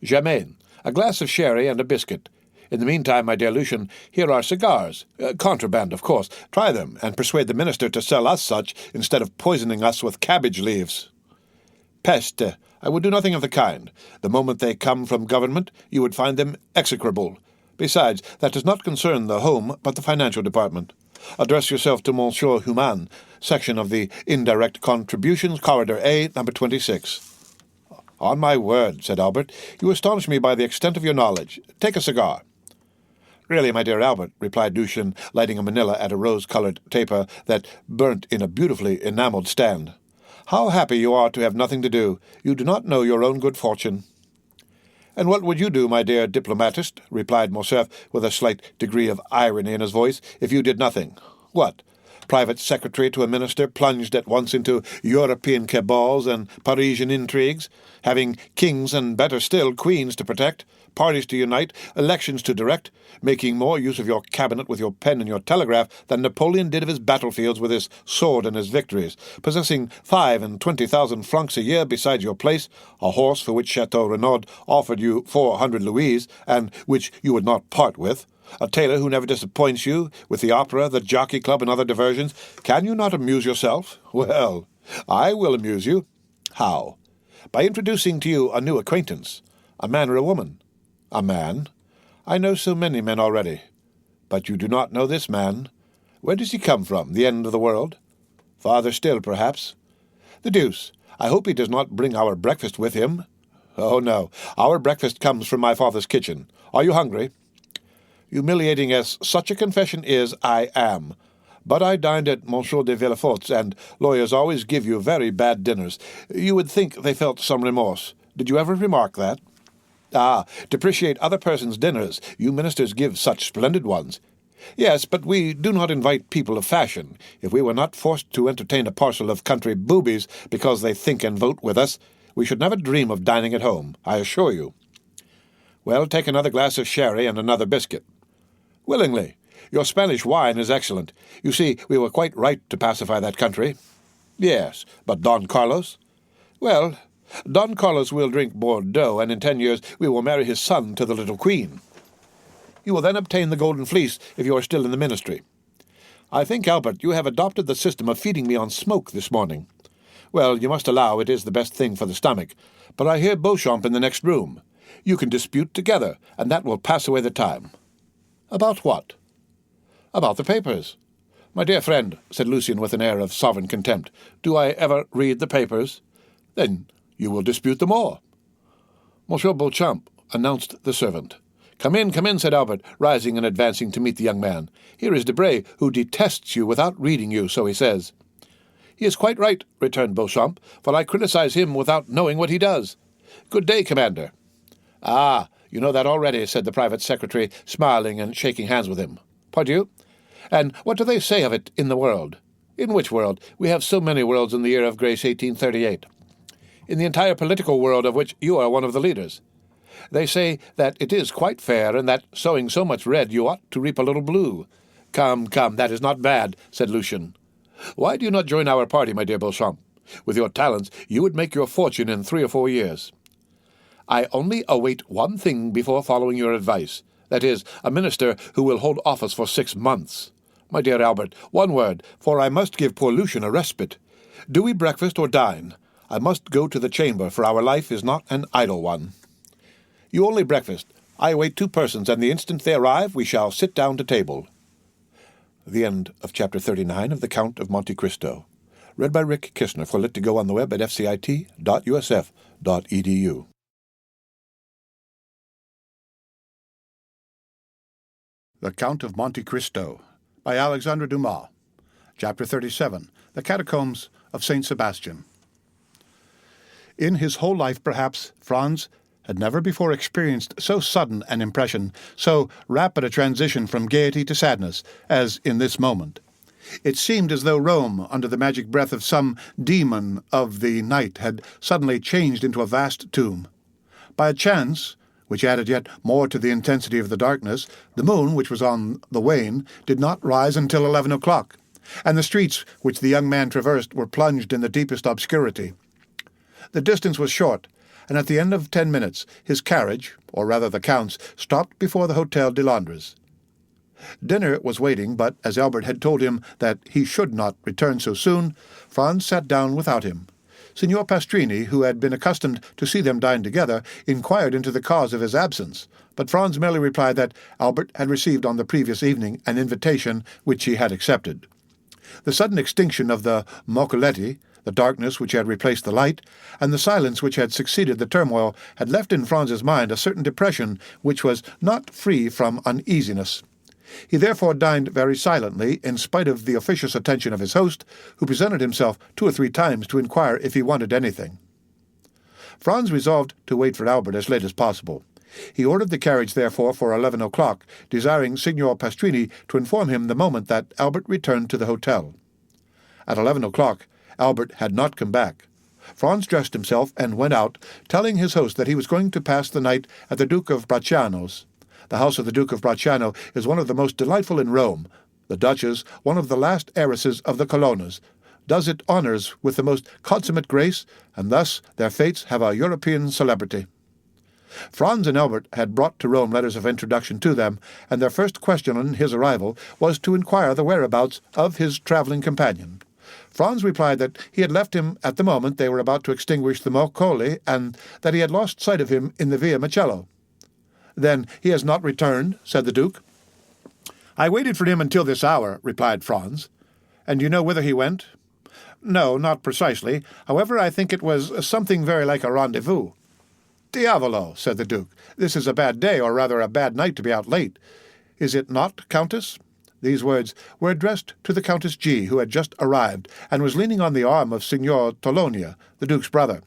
Germain, a glass of sherry and a biscuit. In the meantime, my dear Lucien, here are cigars. Contraband, of course. Try them, and persuade the minister to sell us such instead of poisoning us with cabbage leaves. Peste! I would do nothing of the kind. The moment they come from government, you would find them execrable. Besides, that does not concern the Home, but the financial department. Address yourself to Monsieur Human, section of the Indirect Contributions, Corridor A, number 26. On my word, said Albert, you astonish me by the extent of your knowledge. Take a cigar. Really, my dear Albert, replied Lucien, lighting a manila at a rose-coloured taper that burnt in a beautifully enamelled stand. How happy you are to have nothing to do. You do not know your own good fortune. And what would you do, my dear diplomatist, replied Morcerf, with a slight degree of irony in his voice, if you did nothing? What? Private secretary to a minister plunged at once into European cabals and Parisian intrigues, having kings and, better still, queens to protect, parties to unite, elections to direct, making more use of your cabinet with your pen and your telegraph than Napoleon did of his battlefields with his sword and his victories, possessing 25,000 francs a year besides your place, a horse for which Chateau Renaud offered you 400 louis, and which you would not part with, a tailor who never disappoints you, with the opera, the jockey club, and other diversions. Can you not amuse yourself? Well, I will amuse you. How? By introducing to you a new acquaintance, a man or a woman. A man? I know so many men already. But you do not know this man. Where does he come from? The end of the world? Farther still, perhaps. The deuce! I hope he does not bring our breakfast with him. Oh, no. Our breakfast comes from my father's kitchen. Are you hungry? Humiliating as such a confession is, I am. But I dined at Monsieur de Villefort's, and lawyers always give you very bad dinners. You would think they felt some remorse. Did you ever remark that? Ah, depreciate other persons' dinners. You ministers give such splendid ones. Yes, but we do not invite people of fashion. If we were not forced to entertain a parcel of country boobies because they think and vote with us, we should never dream of dining at home, I assure you. Well, take another glass of sherry and another biscuit. Willingly. Your Spanish wine is excellent. You see, we were quite right to pacify that country. Yes, but Don Carlos? Well, Don Carlos will drink Bordeaux, and in 10 years we will marry his son to the little queen. You will then obtain the Golden Fleece if you are still in the ministry. I think, Albert, you have adopted the system of feeding me on smoke this morning. Well, you must allow it is the best thing for the stomach, but I hear Beauchamp in the next room. You can dispute together, and that will pass away the time. About what? About the papers. My dear friend, said Lucien with an air of sovereign contempt, do I ever read the papers? Then you will dispute them all. Monsieur Beauchamp, announced the servant. Come in, said Albert, rising and advancing to meet the young man. Here is Debray, who detests you without reading you, so he says. He is quite right, returned Beauchamp, for I criticize him without knowing what he does. Good day, Commander. Ah, you know that already, said the private secretary, smiling and shaking hands with him. Pardieu? And what do they say of it in the world? In which world? We have so many worlds in the year of grace 1838. In the entire political world of which you are one of the leaders. They say that it is quite fair, and that, sowing so much red, you ought to reap a little blue. Come, that is not bad, said Lucien. Why do you not join our party, my dear Beauchamp? With your talents, you would make your fortune in 3 or 4 years. I only await one thing before following your advice. That is, a minister who will hold office for 6 months. My dear Albert, one word, for I must give poor Lucien a respite. Do we breakfast or dine? I must go to the chamber, for our life is not an idle one. You only breakfast. I await 2 persons, and the instant they arrive, we shall sit down to table. The end of Chapter 39 of The Count of Monte Cristo. Read by Rick Kistner for Lit to Go on the web at fcit.usf.edu. The Count of Monte Cristo by Alexandre Dumas. Chapter 37. The Catacombs of St. Sebastian. In his whole life, perhaps, Franz had never before experienced so sudden an impression, so rapid a transition from gaiety to sadness, as in this moment. It seemed as though Rome, under the magic breath of some demon of the night, had suddenly changed into a vast tomb. By a chance, which added yet more to the intensity of the darkness, the moon, which was on the wane, did not rise until 11 o'clock, and the streets which the young man traversed were plunged in the deepest obscurity. The distance was short, and at the end of 10 minutes his carriage, or rather the Count's, stopped before the Hotel de Londres. Dinner was waiting, but as Albert had told him that he should not return so soon, Franz sat down without him. Signor Pastrini, who had been accustomed to see them dine together, inquired into the cause of his absence, but Franz merely replied that Albert had received on the previous evening an invitation which he had accepted. The sudden extinction of the Mocoletti, the darkness which had replaced the light, and the silence which had succeeded the turmoil had left in Franz's mind a certain depression which was not free from uneasiness. He therefore dined very silently, in spite of the officious attention of his host, who presented himself 2 or 3 times to inquire if he wanted anything. Franz resolved to wait for Albert as late as possible. He ordered the carriage, therefore, for 11 o'clock, desiring Signor Pastrini to inform him the moment that Albert returned to the hotel. At 11 o'clock, Albert had not come back. Franz dressed himself and went out, telling his host that he was going to pass the night at the Duke of Bracciano's. The house of the Duke of Bracciano is one of the most delightful in Rome. The Duchess, one of the last heiresses of the Colonnas, does it honours with the most consummate grace, and thus their fates have a European celebrity. Franz and Albert had brought to Rome letters of introduction to them, and their first question on his arrival was to inquire the whereabouts of his travelling companion. Franz replied that he had left him at the moment they were about to extinguish the Moccoli, and that he had lost sight of him in the Via Macello. "Then he has not returned?" said the Duke. "I waited for him until this hour," replied Franz. "And you know whither he went?" "No, not precisely. However, I think it was something very like a rendezvous." "Diavolo," said the Duke. "This is a bad day, or rather a bad night, to be out late. Is it not, Countess?" These words were addressed to the Countess G., who had just arrived, and was leaning on the arm of Signor Tolonia, the Duke's brother.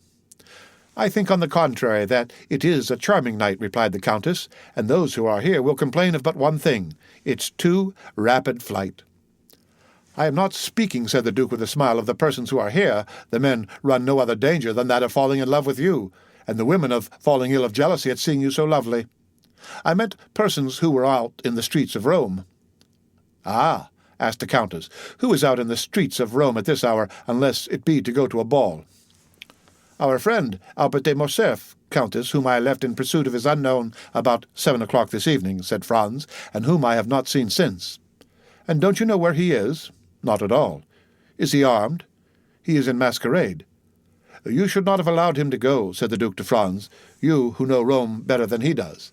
"I think, on the contrary, that it is a charming night," replied the Countess, "and those who are here will complain of but one thing, its too rapid flight." "I am not speaking," said the Duke with a smile, "of the persons who are here. The men run no other danger than that of falling in love with you, and the women of falling ill of jealousy at seeing you so lovely. I meant persons who were out in the streets of Rome." "Ah," asked the Countess, "who is out in the streets of Rome at this hour, unless it be to go to a ball?" "Our friend, Albert de Morcerf, Countess, whom I left in pursuit of his unknown about 7 o'clock this evening," said Franz, "and whom I have not seen since." "And don't you know where he is?" "Not at all." "Is he armed?" "He is in masquerade." "You should not have allowed him to go," said the Duke to Franz, "you who know Rome better than he does."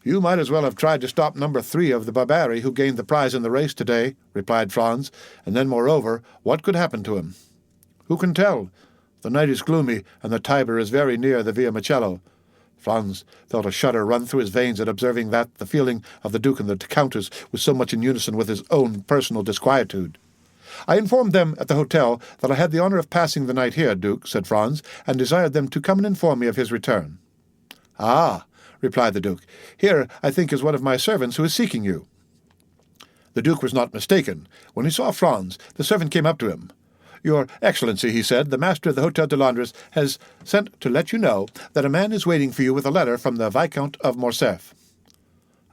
"You might as well have tried to stop number 3 of the Barbari, who gained the prize in the race today," replied Franz, "and then, moreover, what could happen to him?" "Who can tell? The night is gloomy, and the Tiber is very near the Via Macello." Franz felt a shudder run through his veins at observing that the feeling of the Duke and the Countess was so much in unison with his own personal disquietude. "I informed them at the hotel that I had the honour of passing the night here, Duke," said Franz, "and desired them to come and inform me of his return." "Ah," replied the Duke, "here, I think, is one of my servants who is seeking you." The Duke was not mistaken. When he saw Franz, the servant came up to him. "Your Excellency," he said, "the master of the Hotel de Londres has sent to let you know that a man is waiting for you with a letter from the Viscount of Morcerf."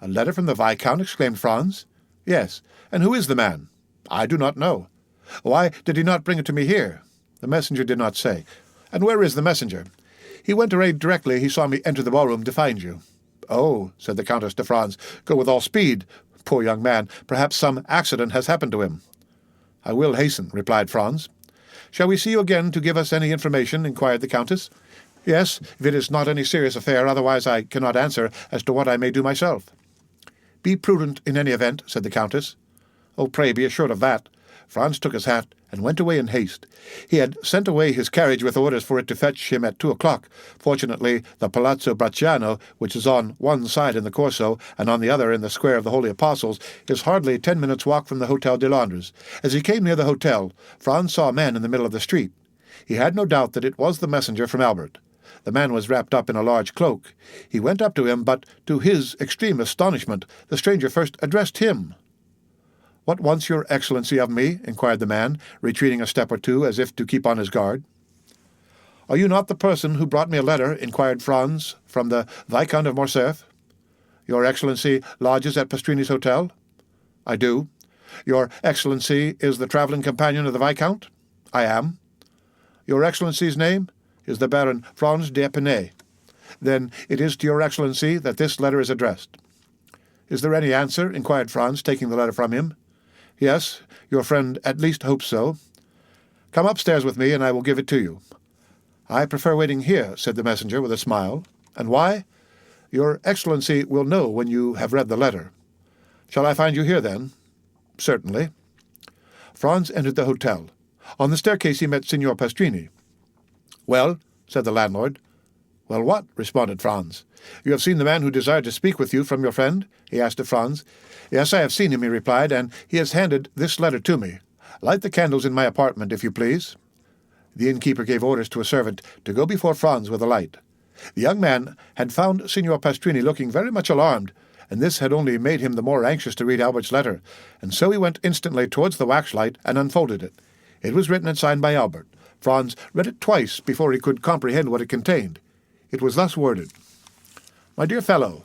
"A letter from the Viscount?" exclaimed Franz. "Yes. And who is the man?" "I do not know." "Why did he not bring it to me here?" "The messenger did not say." "And where is the messenger?" "He went away directly he saw me enter the ballroom to find you." "Oh," said the Countess to Franz, "go with all speed. Poor young man, perhaps some accident has happened to him." "I will hasten," replied Franz. "Shall we see you again to give us any information?" inquired the Countess. "Yes, if it is not any serious affair, otherwise I cannot answer as to what I may do myself." "Be prudent in any event," said the Countess. "Oh, pray be assured of that." Franz took his hat and went away in haste. He had sent away his carriage with orders for it to fetch him at 2 o'clock. Fortunately, the Palazzo Bracciano, which is on one side in the Corso and on the other in the Square of the Holy Apostles, is hardly 10 minutes' walk from the Hotel de Londres. As he came near the hotel, Franz saw a man in the middle of the street. He had no doubt that it was the messenger from Albert. The man was wrapped up in a large cloak. He went up to him, but, to his extreme astonishment, the stranger first addressed him. "What wants your excellency of me?" inquired the man, retreating a step or two as if to keep on his guard. "Are you not the person who brought me a letter?" inquired Franz, "from the Viscount of Morcerf? Your excellency lodges at Pastrini's hotel?" "I do." "Your excellency is the travelling companion of the Viscount?" "I am." "Your excellency's name?" "Is the Baron Franz d'Épinay." "Then it is to your excellency that this letter is addressed." "Is there any answer?" inquired Franz, taking the letter from him. "Yes, your friend at least hopes so." "Come upstairs with me, and I will give it to you." "I prefer waiting here," said the messenger with a smile. "And why?" "Your excellency will know when you have read the letter." "Shall I find you here, then?" "Certainly." Franz entered the hotel. On the staircase he met Signor Pastrini. "Well?" said the landlord. "Well, what?" responded Franz. "You have seen the man who desired to speak with you from your friend?" he asked of Franz. "Yes, I have seen him," he replied, "and he has handed this letter to me. Light the candles in my apartment, if you please." The innkeeper gave orders to a servant to go before Franz with a light. The young man had found Signor Pastrini looking very much alarmed, and this had only made him the more anxious to read Albert's letter, and so he went instantly towards the waxlight and unfolded it. It was written and signed by Albert. Franz read it twice before he could comprehend what it contained. It was thus worded: "My dear fellow,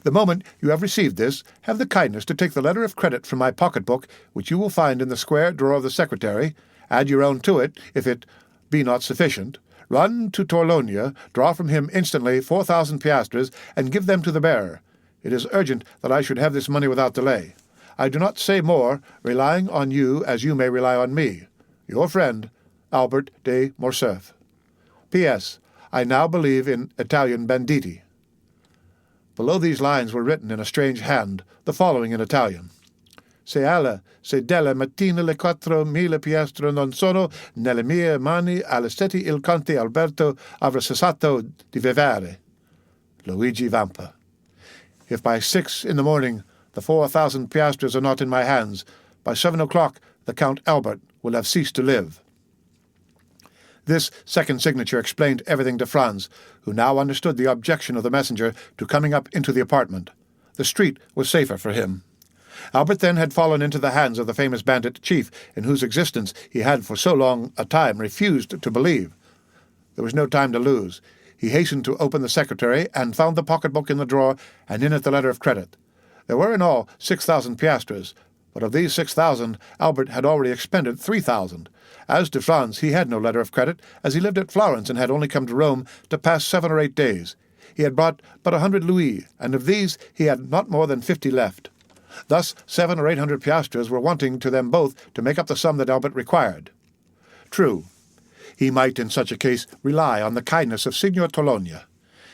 the moment you have received this, have the kindness to take the letter of credit from my pocket-book, which you will find in the square drawer of the secretary, add your own to it, if it be not sufficient, run to Torlonia, draw from him instantly 4,000 piastres, and give them to the bearer. It is urgent that I should have this money without delay. I do not say more, relying on you as you may rely on me. Your friend, Albert de Morcerf. P.S. I now believe in Italian banditti." Below these lines were written in a strange hand the following in Italian: "Se della mattina le 4.000 piastre non sono nelle mie mani, alle 7 il conte Alberto avrà cessato di vivere. Luigi Vampa." If by 6 in the morning the 4,000 piastres are not in my hands, by 7 o'clock the Count Albert will have ceased to live. This second signature explained everything to Franz, who now understood the objection of the messenger to coming up into the apartment. The street was safer for him. Albert then had fallen into the hands of the famous bandit chief, in whose existence he had for so long a time refused to believe. There was no time to lose. He hastened to open the secretary, and found the pocket-book in the drawer, and in it the letter of credit. There were in all 6,000 piastres, but of these 6,000 Albert had already expended 3,000. As to Franz, he had no letter of credit, as he lived at Florence and had only come to Rome to pass 7 or 8 days. He had brought but 100 louis, and of these he had not more than 50 left. Thus 700 or 800 piastres were wanting to them both to make up the sum that Albert required. True, he might in such a case rely on the kindness of Signor Torlonia.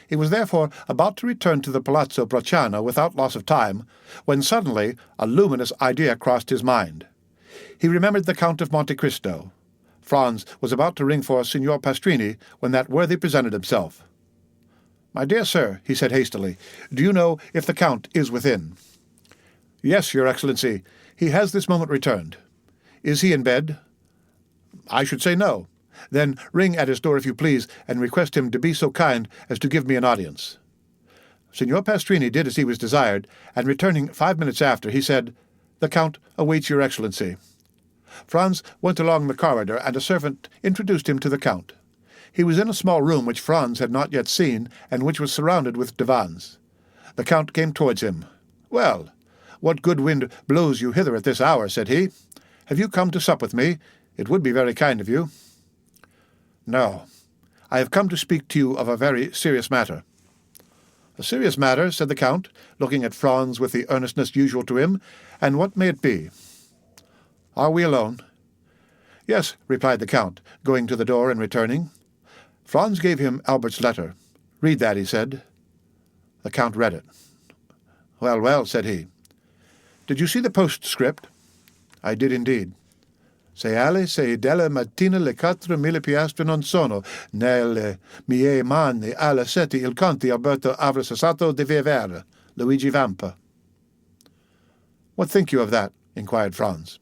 He was therefore about to return to the Palazzo Bracciano without loss of time, when suddenly a luminous idea crossed his mind. He remembered the Count of Monte Cristo. Franz was about to ring for Signor Pastrini when that worthy presented himself. "My dear sir," he said hastily, "do you know if the Count is within?" "Yes, your excellency. He has this moment returned." "Is he in bed?" "I should say no." "Then ring at his door, if you please, and request him to be so kind as to give me an audience." Signor Pastrini did as he was desired, and returning 5 minutes after, he said, "The Count awaits your excellency." Franz went along the corridor, and a servant introduced him to the Count. He was in a small room which Franz had not yet seen, and which was surrounded with divans. The Count came towards him. "Well, what good wind blows you hither at this hour?" said he. "Have you come to sup with me? It would be very kind of you." "No. I have come to speak to you of a very serious matter." "A serious matter," said the Count, looking at Franz with the earnestness usual to him. "And what may it be?" "Are we alone?" "Yes," replied the Count, going to the door and returning. Franz gave him Albert's letter. "Read that," he said. The Count read it. "Well, well," said he. "Did you see the postscript?" "I did indeed." Se della mattina le 4.000 piastre non sono nelle mie mani, alle 7 il conte Alberto avrà cessato di vivere. Luigi Vampa. "What think you of that?" inquired Franz.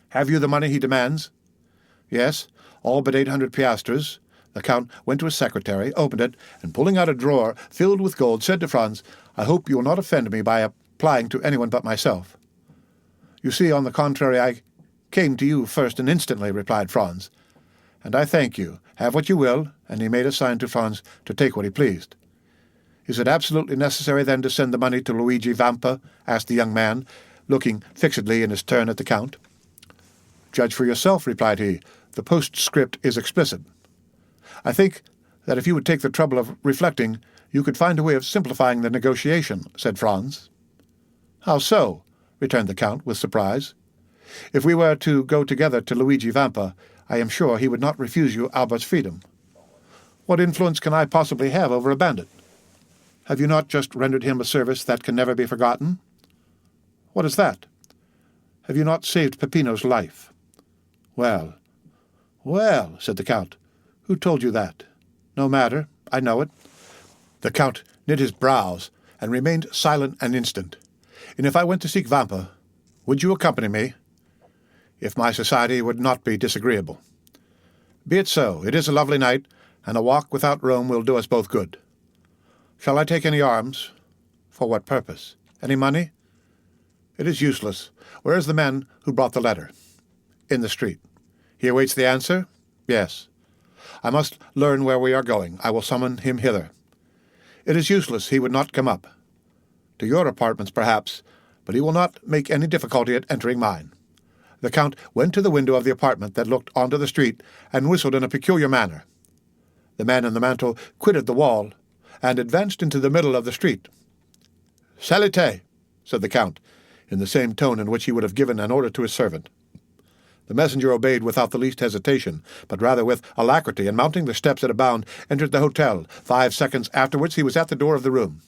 "Have you the money he demands?" "Yes, all but 800 piastres. The Count went to his secretary, opened it, and pulling out a drawer filled with gold, said to Franz, "I hope you will not offend me by applying to anyone but myself." "You see, on the contrary, I came to you first and instantly," replied Franz. "And I thank you. Have what you will," and he made a sign to Franz to take what he pleased. "Is it absolutely necessary, then, to send the money to Luigi Vampa?" asked the young man, looking fixedly in his turn at the Count. "Judge for yourself," replied he. "The postscript is explicit." "I think that if you would take the trouble of reflecting, you could find a way of simplifying the negotiation," said Franz. "How so?" returned the Count with surprise. "If we were to go together to Luigi Vampa, I am sure he would not refuse you Albert's freedom. What influence can I possibly have over a bandit? Have you not just rendered him a service that can never be forgotten?" "What is that?" "Have you not saved Peppino's life?" "Well, well," said the Count. "Who told you that?" "No matter. I know it." The Count knit his brows and remained silent an instant. "And if I went to seek Vampa, would you accompany me?" "If my society would not be disagreeable." "Be it so. It is a lovely night, and a walk without Rome will do us both good. Shall I take any arms?" "For what purpose? Any money?" "It is useless. Where is the man who brought the letter?" "In the street." "He awaits the answer?" "Yes." "I must learn where we are going. I will summon him hither." "It is useless. He would not come up." "To your apartments, perhaps, but he will not make any difficulty at entering mine." The Count went to the window of the apartment that looked onto the street and whistled in a peculiar manner. The man in the mantle quitted the wall and advanced into the middle of the street. "Salute," said the Count, in the same tone in which he would have given an order to his servant. The messenger obeyed without the least hesitation, but rather with alacrity, and mounting the steps at a bound, entered the hotel. 5 seconds afterwards he was at the door of the room.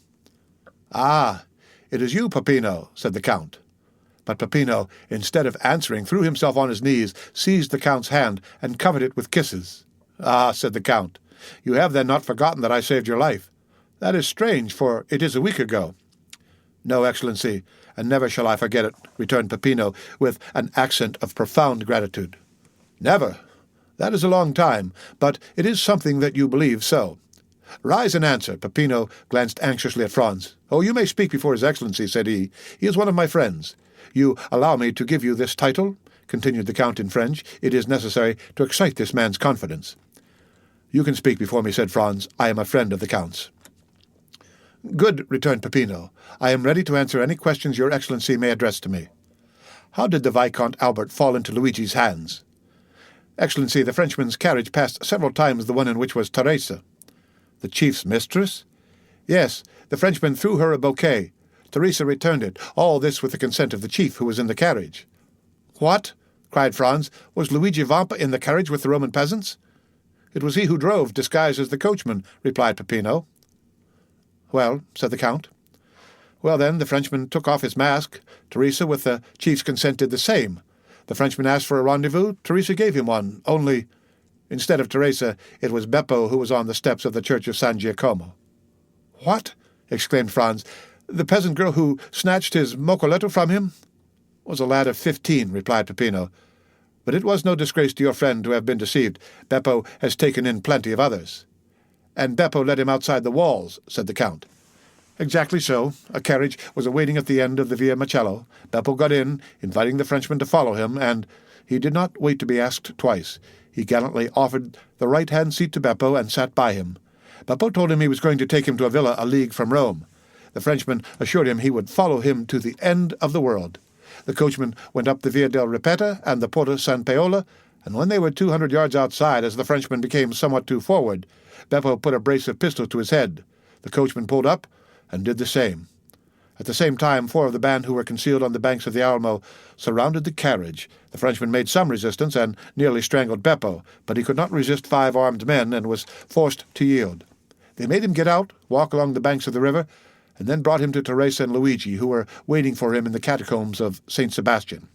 "Ah, it is you, Peppino," said the Count. But Peppino, instead of answering, threw himself on his knees, seized the Count's hand, and covered it with kisses. "Ah," said the Count, "you have then not forgotten that I saved your life. That is strange, for it is a week ago." "No, Excellency, and never shall I forget it," returned Peppino, with an accent of profound gratitude. "Never? That is a long time, but it is something that you believe so. Rise and answer." Peppino glanced anxiously at Franz. "Oh, you may speak before His Excellency," said he. "He is one of my friends. You allow me to give you this title?" continued the Count in French. "It is necessary to excite this man's confidence." "You can speak before me," said Franz. "I am a friend of the Count's." "Good," returned Peppino. "I am ready to answer any questions your Excellency may address to me. How did the Viscount Albert fall into Luigi's hands?" "Excellency, the Frenchman's carriage passed several times the one in which was Teresa." "The chief's mistress?" "Yes, the Frenchman threw her a bouquet. Teresa returned it, all this with the consent of the chief, who was in the carriage." "What?" cried Franz. "Was Luigi Vampa in the carriage with the Roman peasants?" "It was he who drove, disguised as the coachman," replied Peppino. "Well," said the Count. "Well, then, the Frenchman took off his mask. Teresa, with the chief's consent, did the same. The Frenchman asked for a rendezvous. Teresa gave him one, only, instead of Teresa, it was Beppo who was on the steps of the church of San Giacomo." "What?" exclaimed Franz. "The peasant girl who snatched his mocoletto from him?" "Was a lad of 15, replied Peppino. "But it was no disgrace to your friend to have been deceived. Beppo has taken in plenty of others." "And Beppo led him outside the walls," said the Count. "Exactly so. A carriage was awaiting at the end of the Via Macello. Beppo got in, inviting the Frenchman to follow him, and he did not wait to be asked twice. He gallantly offered the right-hand seat to Beppo and sat by him. Beppo told him he was going to take him to a villa a league from Rome. The Frenchman assured him he would follow him to the end of the world. The coachman went up the Via del Ripetta and the Porta San Paolo, and when they were 200 yards outside, as the Frenchman became somewhat too forward, Beppo put a brace of pistols to his head. The coachman pulled up and did the same. At the same time, 4 of the band who were concealed on the banks of the Almo surrounded the carriage. The Frenchman made some resistance and nearly strangled Beppo, but he could not resist 5 armed men and was forced to yield. They made him get out, walk along the banks of the river, and then brought him to Teresa and Luigi, who were waiting for him in the catacombs of St. Sebastian.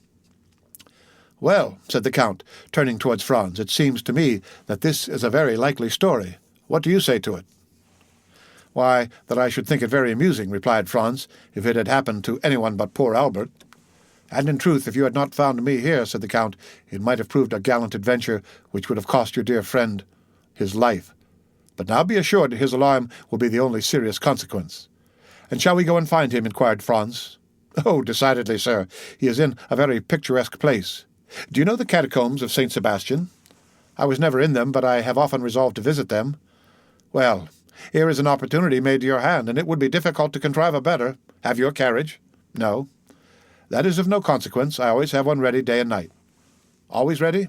"Well," said the Count, turning towards Franz, "it seems to me that this is a very likely story. What do you say to it?" "Why, that I should think it very amusing," replied Franz, "if it had happened to anyone but poor Albert." "And in truth, if you had not found me here," said the Count, "it might have proved a gallant adventure which would have cost your dear friend his life. But now be assured his alarm will be the only serious consequence. "And shall we go and find him?" inquired Franz. "Oh, decidedly, sir. He is in a very picturesque place. Do you know the catacombs of St. Sebastian?" "I was never in them, but I have often resolved to visit them." "Well, here is an opportunity made to your hand, and it would be difficult to contrive a better. Have you a carriage?" "No." "That is of no consequence. I always have one ready day and night." "Always ready?"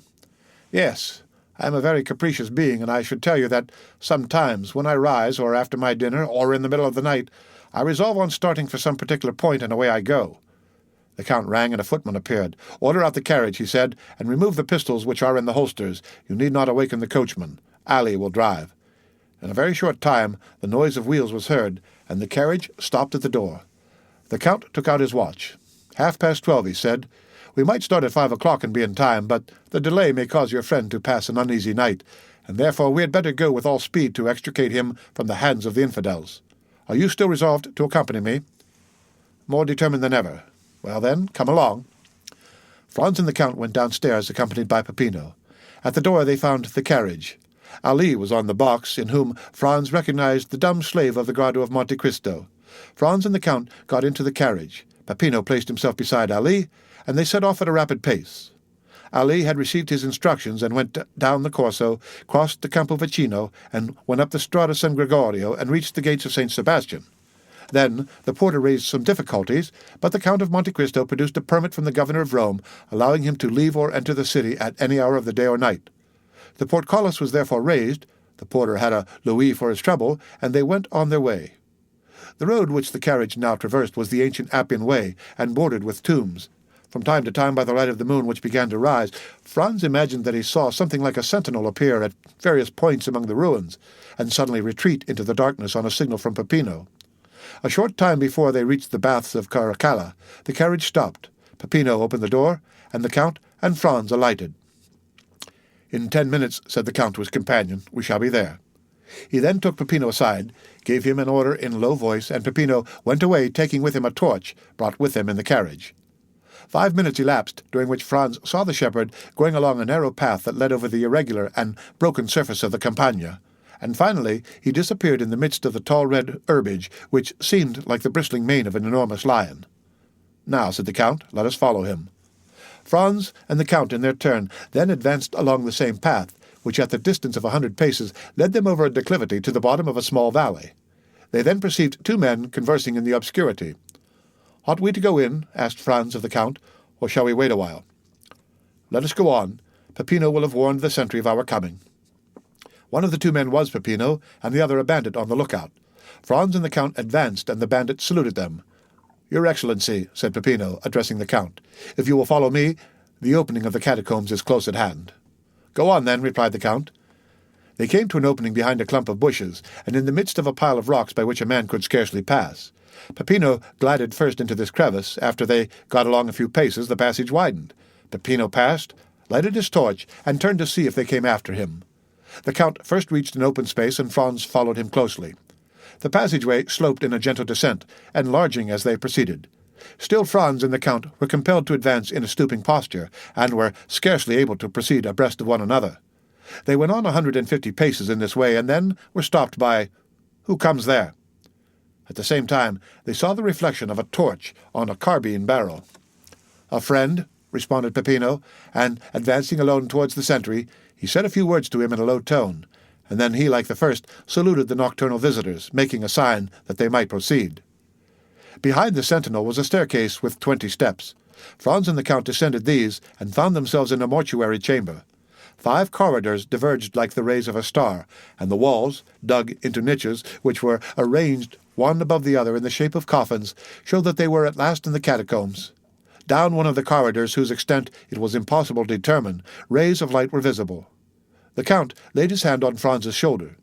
"Yes. I am a very capricious being, and I should tell you that sometimes, when I rise, or after my dinner, or in the middle of the night, I resolve on starting for some particular point, and away I go." The Count rang, and a footman appeared. "Order out the carriage," he said, "and remove the pistols which are in the holsters. You need not awaken the coachman. Ali will drive." In a very short time the noise of wheels was heard, and the carriage stopped at the door. The Count took out his watch. 12:30, he said. "We might start at 5 o'clock and be in time, but the delay may cause your friend to pass an uneasy night, and therefore we had better go with all speed to extricate him from the hands of the infidels. Are you still resolved to accompany me?" "More determined than ever." "Well, then, come along." Franz and the Count went downstairs, accompanied by Peppino. At the door they found the carriage. Ali was on the box, in whom Franz recognized the dumb slave of the Grotto of Monte Cristo. Franz and the Count got into the carriage. Peppino placed himself beside Ali, and they set off at a rapid pace. Ali had received his instructions and went down the Corso, crossed the Campo Vicino, and went up the Strada San Gregorio and reached the gates of St. Sebastian. Then the porter raised some difficulties, but the Count of Monte Cristo produced a permit from the governor of Rome, allowing him to leave or enter the city at any hour of the day or night. The portcullis was therefore raised, the porter had a louis for his trouble, and they went on their way. The road which the carriage now traversed was the ancient Appian Way, and bordered with tombs. From time to time, by the light of the moon which began to rise, Franz imagined that he saw something like a sentinel appear at various points among the ruins, and suddenly retreat into the darkness on a signal from Peppino. A short time before they reached the baths of Caracalla, the carriage stopped. Peppino opened the door, and the Count and Franz alighted. "In 10 minutes," said the Count to his companion, "we shall be there." He then took Peppino aside, gave him an order in a low voice, and Peppino went away, taking with him a torch brought with him in the carriage. 5 minutes elapsed, during which Franz saw the shepherd going along a narrow path that led over the irregular and broken surface of the Campagna, and finally he disappeared in the midst of the tall red herbage, which seemed like the bristling mane of an enormous lion. "Now," said the Count, "let us follow him." Franz and the Count, in their turn, then advanced along the same path, which at the distance of 100 paces led them over a declivity to the bottom of a small valley. They then perceived 2 men conversing in the obscurity. "Ought we to go in?" asked Franz of the Count, "or shall we wait a while?" "Let us go on. Peppino will have warned the sentry of our coming." One of the 2 men was Peppino, and the other a bandit on the lookout. Franz and the Count advanced, and the bandit saluted them. "Your Excellency," said Peppino, addressing the Count, "if you will follow me, the opening of the catacombs is close at hand." "Go on, then," replied the Count. They came to an opening behind a clump of bushes, and in the midst of a pile of rocks by which a man could scarcely pass. Peppino glided first into this crevice. After they got along a few paces, the passage widened. Peppino passed, lighted his torch, and turned to see if they came after him. The Count first reached an open space, and Franz followed him closely. The passageway sloped in a gentle descent, enlarging as they proceeded. Still Franz and the Count were compelled to advance in a stooping posture, and were scarcely able to proceed abreast of one another. They went on 150 paces in this way, and then were stopped by, "Who comes there?" At the same time they saw the reflection of a torch on a carbine barrel. "A friend," responded Peppino, and, advancing alone towards the sentry, he said a few words to him in a low tone, and then he, like the first, saluted the nocturnal visitors, making a sign that they might proceed. Behind the sentinel was a staircase with 20 steps. Franz and the Count descended these, and found themselves in a mortuary chamber. 5 corridors diverged like the rays of a star, and the walls, dug into niches, which were arranged one above the other in the shape of coffins, showed that they were at last in the catacombs. Down one of the corridors, whose extent it was impossible to determine, rays of light were visible. The Count laid his hand on Franz's shoulder.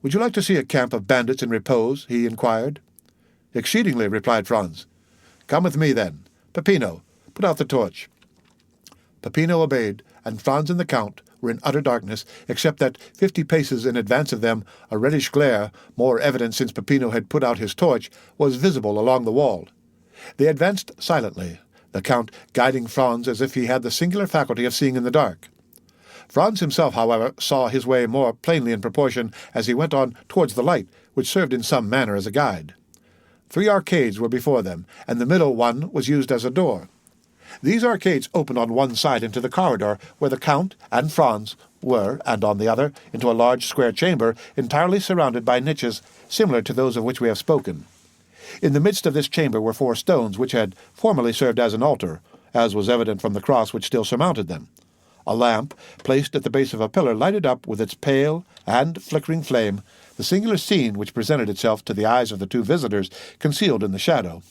"Would you like to see a camp of bandits in repose?" he inquired. "Exceedingly," replied Franz. "Come with me, then. Peppino, put out the torch." Peppino obeyed, and Franz and the Count were in utter darkness, except that 50 paces in advance of them a reddish glare, more evident since Peppino had put out his torch, was visible along the wall. They advanced silently, the Count guiding Franz as if he had the singular faculty of seeing in the dark. Franz himself, however, saw his way more plainly in proportion as he went on towards the light, which served in some manner as a guide. 3 arcades were before them, and the middle one was used as a door. These arcades opened on one side into the corridor where the Count and Franz were, and on the other into a large square chamber entirely surrounded by niches similar to those of which we have spoken. In the midst of this chamber were 4 stones which had formerly served as an altar, as was evident from the cross which still surmounted them. A lamp, placed at the base of a pillar, lighted up with its pale and flickering flame the singular scene which presented itself to the eyes of the 2 visitors concealed in the shadow.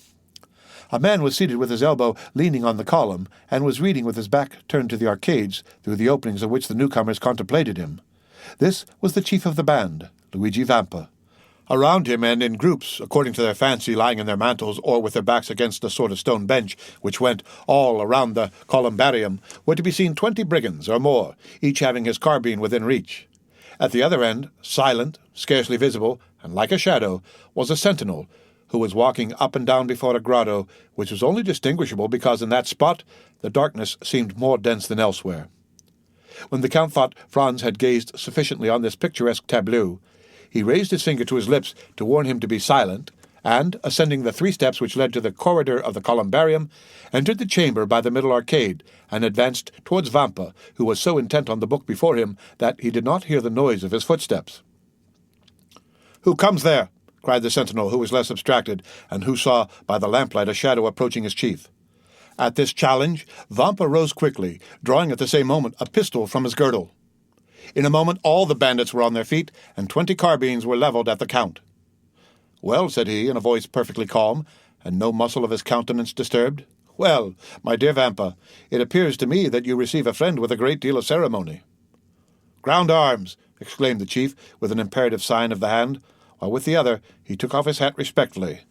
A man was seated with his elbow leaning on the column, and was reading with his back turned to the arcades, through the openings of which the newcomers contemplated him. This was the chief of the band, Luigi Vampa. Around him, and in groups, according to their fancy, lying in their mantles or with their backs against a sort of stone bench which went all around the columbarium, were to be seen 20 brigands or more, each having his carbine within reach. At the other end, silent, scarcely visible, and like a shadow, was a sentinel, who was walking up and down before a grotto, which was only distinguishable because in that spot the darkness seemed more dense than elsewhere. When the Count thought Franz had gazed sufficiently on this picturesque tableau, he raised his finger to his lips to warn him to be silent, and, ascending the 3 steps which led to the corridor of the columbarium, entered the chamber by the middle arcade, and advanced towards Vampa, who was so intent on the book before him that he did not hear the noise of his footsteps. "Who comes there?" cried the sentinel, who was less abstracted, and who saw by the lamplight a shadow approaching his chief. At this challenge, Vampa rose quickly, drawing at the same moment a pistol from his girdle. In a moment all the bandits were on their feet, and 20 carbines were levelled at the Count. "Well," said he, in a voice perfectly calm, and no muscle of his countenance disturbed, "well, my dear Vampa, it appears to me that you receive a friend with a great deal of ceremony." "Ground arms!" exclaimed the chief, with an imperative sign of the hand, while with the other he took off his hat respectfully.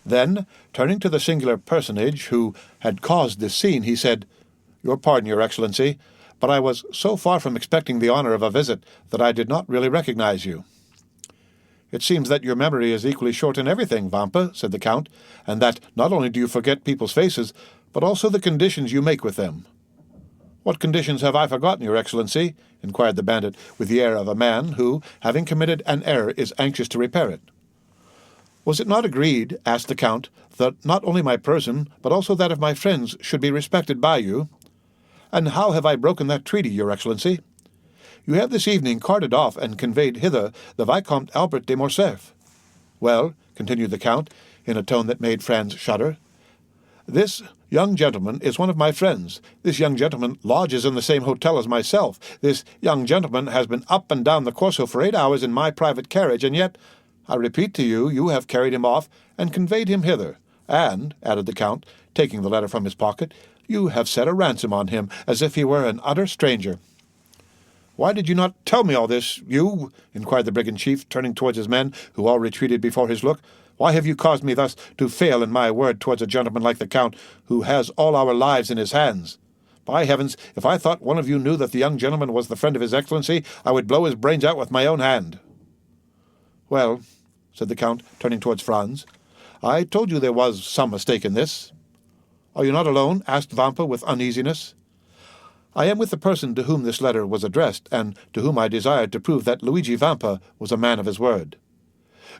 Then, turning to the singular personage who had caused this scene, he said, "Your pardon, Your Excellency, but I was so far from expecting the honour of a visit that I did not really recognize you." "It seems that your memory is equally short in everything, Vampa," said the Count, "and that not only do you forget people's faces, but also the conditions you make with them." "What conditions have I forgotten, Your Excellency?" inquired the bandit, with the air of a man who, having committed an error, is anxious to repair it. "Was it not agreed," asked the Count, "that not only my person, but also that of my friends, should be respected by you? And how have I broken that treaty, Your Excellency? You have this evening carted off and conveyed hither the Vicomte Albert de Morcerf." "Well," continued the Count, in a tone that made Franz shudder, "this young gentleman is one of my friends. This young gentleman lodges in the same hotel as myself. This young gentleman has been up and down the Corso for 8 hours in my private carriage, and yet, I repeat to you, you have carried him off and conveyed him hither. And," added the Count, taking the letter from his pocket, "you have set a ransom on him, as if he were an utter stranger." "Why did you not tell me all this, you?" inquired the brigand chief, turning towards his men, who all retreated before his look. "Why have you caused me thus to fail in my word towards a gentleman like the Count, who has all our lives in his hands? By heavens, if I thought one of you knew that the young gentleman was the friend of his Excellency, I would blow his brains out with my own hand." "Well," said the Count, turning towards Franz, "I told you there was some mistake in this." "Are you not alone?" asked Vampa with uneasiness. "I am with the person to whom this letter was addressed, and to whom I desired to prove that Luigi Vampa was a man of his word.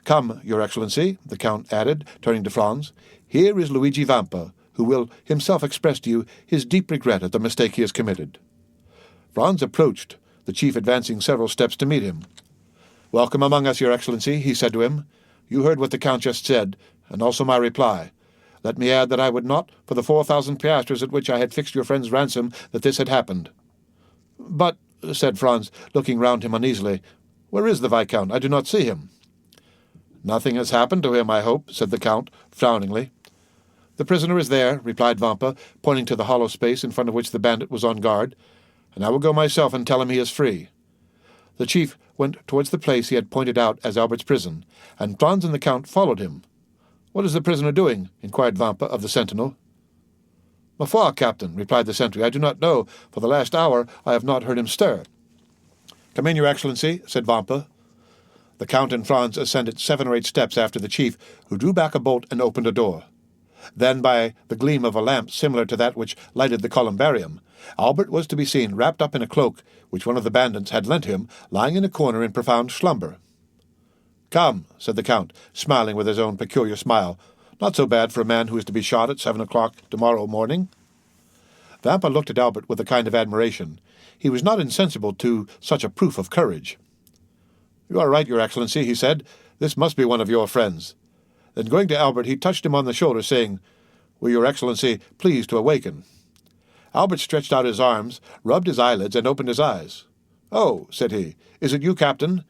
Come, Your Excellency," the Count added, turning to Franz, "here is Luigi Vampa, who will himself express to you his deep regret at the mistake he has committed." Franz approached, the chief advancing several steps to meet him. "Welcome among us, Your Excellency," he said to him. "You heard what the Count just said, and also my reply. Let me add that I would not, for the 4,000 piastres at which I had fixed your friend's ransom, that this had happened." "But," said Franz, looking round him uneasily, "where is the Viscount? I do not see him." "Nothing has happened to him, I hope," said the Count, frowningly. "The prisoner is there," replied Vampa, pointing to the hollow space in front of which the bandit was on guard, "and I will go myself and tell him he is free." The chief went towards the place he had pointed out as Albert's prison, and Franz and the Count followed him. "What is the prisoner doing?" inquired Vampa of the sentinel. "Ma foi, Captain," replied the sentry, "I do not know. For the last hour I have not heard him stir." "Come in, Your Excellency," said Vampa. The Count and Franz ascended 7 or 8 steps after the chief, who drew back a bolt and opened a door. Then, by the gleam of a lamp similar to that which lighted the columbarium, Albert was to be seen wrapped up in a cloak which one of the bandits had lent him, lying in a corner in profound slumber. "Come," said the Count, smiling with his own peculiar smile. "Not so bad for a man who is to be shot at 7 o'clock tomorrow morning." Vampa looked at Albert with a kind of admiration. He was not insensible to such a proof of courage. "You are right, Your Excellency," he said. "This must be one of your friends." Then going to Albert, he touched him on the shoulder, saying, "Will Your Excellency please to awaken?" Albert stretched out his arms, rubbed his eyelids, and opened his eyes. "Oh," said he, "is it you, Captain?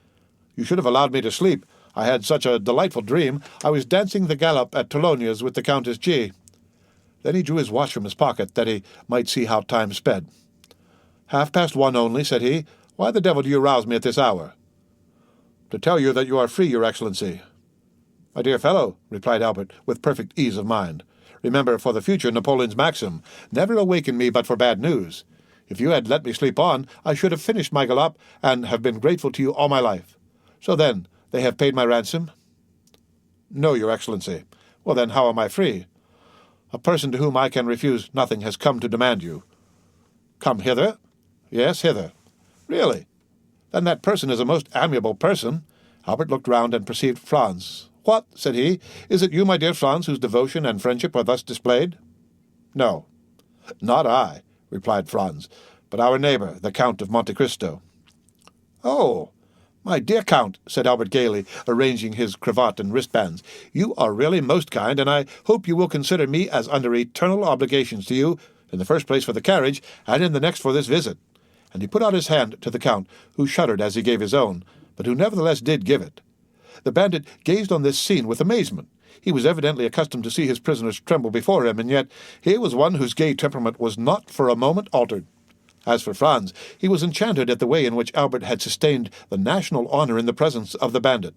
You should have allowed me to sleep. I had such a delightful dream. I was dancing the galop at Tologna's with the Countess G." Then he drew his watch from his pocket, that he might see how time sped. "1:30 only," said he. "Why the devil do you rouse me at this hour?" "To tell you that you are free, Your Excellency." "My dear fellow," replied Albert, with perfect ease of mind, "remember for the future Napoleon's maxim, never awaken me but for bad news. If you had let me sleep on, I should have finished my galop, and have been grateful to you all my life. So then, they have paid my ransom?" "No, Your Excellency." "Well, then, how am I free?" "A person to whom I can refuse nothing has come to demand you." "Come hither?" "Yes, hither." "Really? Then that person is a most amiable person." Albert looked round and perceived Franz. "What?" said he. "Is it you, my dear Franz, whose devotion and friendship are thus displayed?" "No." "Not I," replied Franz, "but our neighbor, the Count of Monte Cristo." "Oh, my dear Count," said Albert gaily, arranging his cravat and wristbands, "you are really most kind, and I hope you will consider me as under eternal obligations to you, in the first place for the carriage, and in the next for this visit." And he put out his hand to the Count, who shuddered as he gave his own, but who nevertheless did give it. The bandit gazed on this scene with amazement. He was evidently accustomed to see his prisoners tremble before him, and yet here was one whose gay temperament was not for a moment altered. As for Franz, he was enchanted at the way in which Albert had sustained the national honor in the presence of the bandit.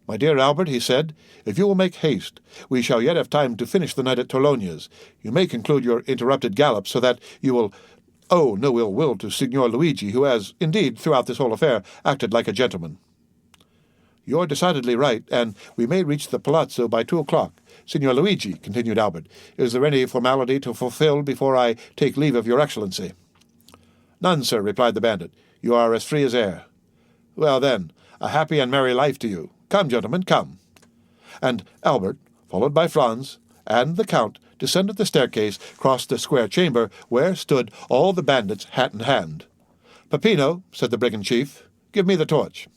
"My dear Albert," he said, "if you will make haste, we shall yet have time to finish the night at Tologna's. You may conclude your interrupted gallop, so that you will owe no ill will to Signor Luigi, who has, indeed, throughout this whole affair, acted like a gentleman." "You're decidedly right, and we may reach the palazzo by 2 o'clock. Signor Luigi," continued Albert, "is there any formality to fulfill before I take leave of Your Excellency?" "None, sir," replied the bandit. "You are as free as air." "Well, then, a happy and merry life to you. Come, gentlemen, come." And Albert, followed by Franz and the Count, descended the staircase, crossed the square chamber, where stood all the bandits hat in hand. "Peppino," said the brigand chief, "give me the torch."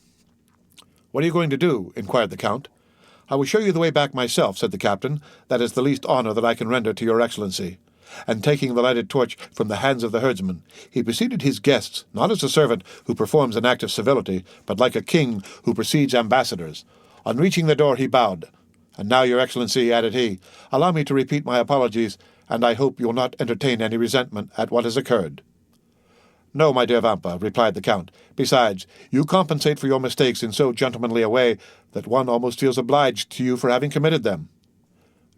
"What are you going to do?" inquired the Count. "I will show you the way back myself," said the captain. "That is the least honor that I can render to Your Excellency." And taking the lighted torch from the hands of the herdsman, he preceded his guests, not as a servant who performs an act of civility, but like a king who precedes ambassadors. On reaching the door he bowed. "And now, Your Excellency," added he, "allow me to repeat my apologies, and I hope you will not entertain any resentment at what has occurred." "No, my dear Vampa," replied the Count. "Besides, you compensate for your mistakes in so gentlemanly a way that one almost feels obliged to you for having committed them.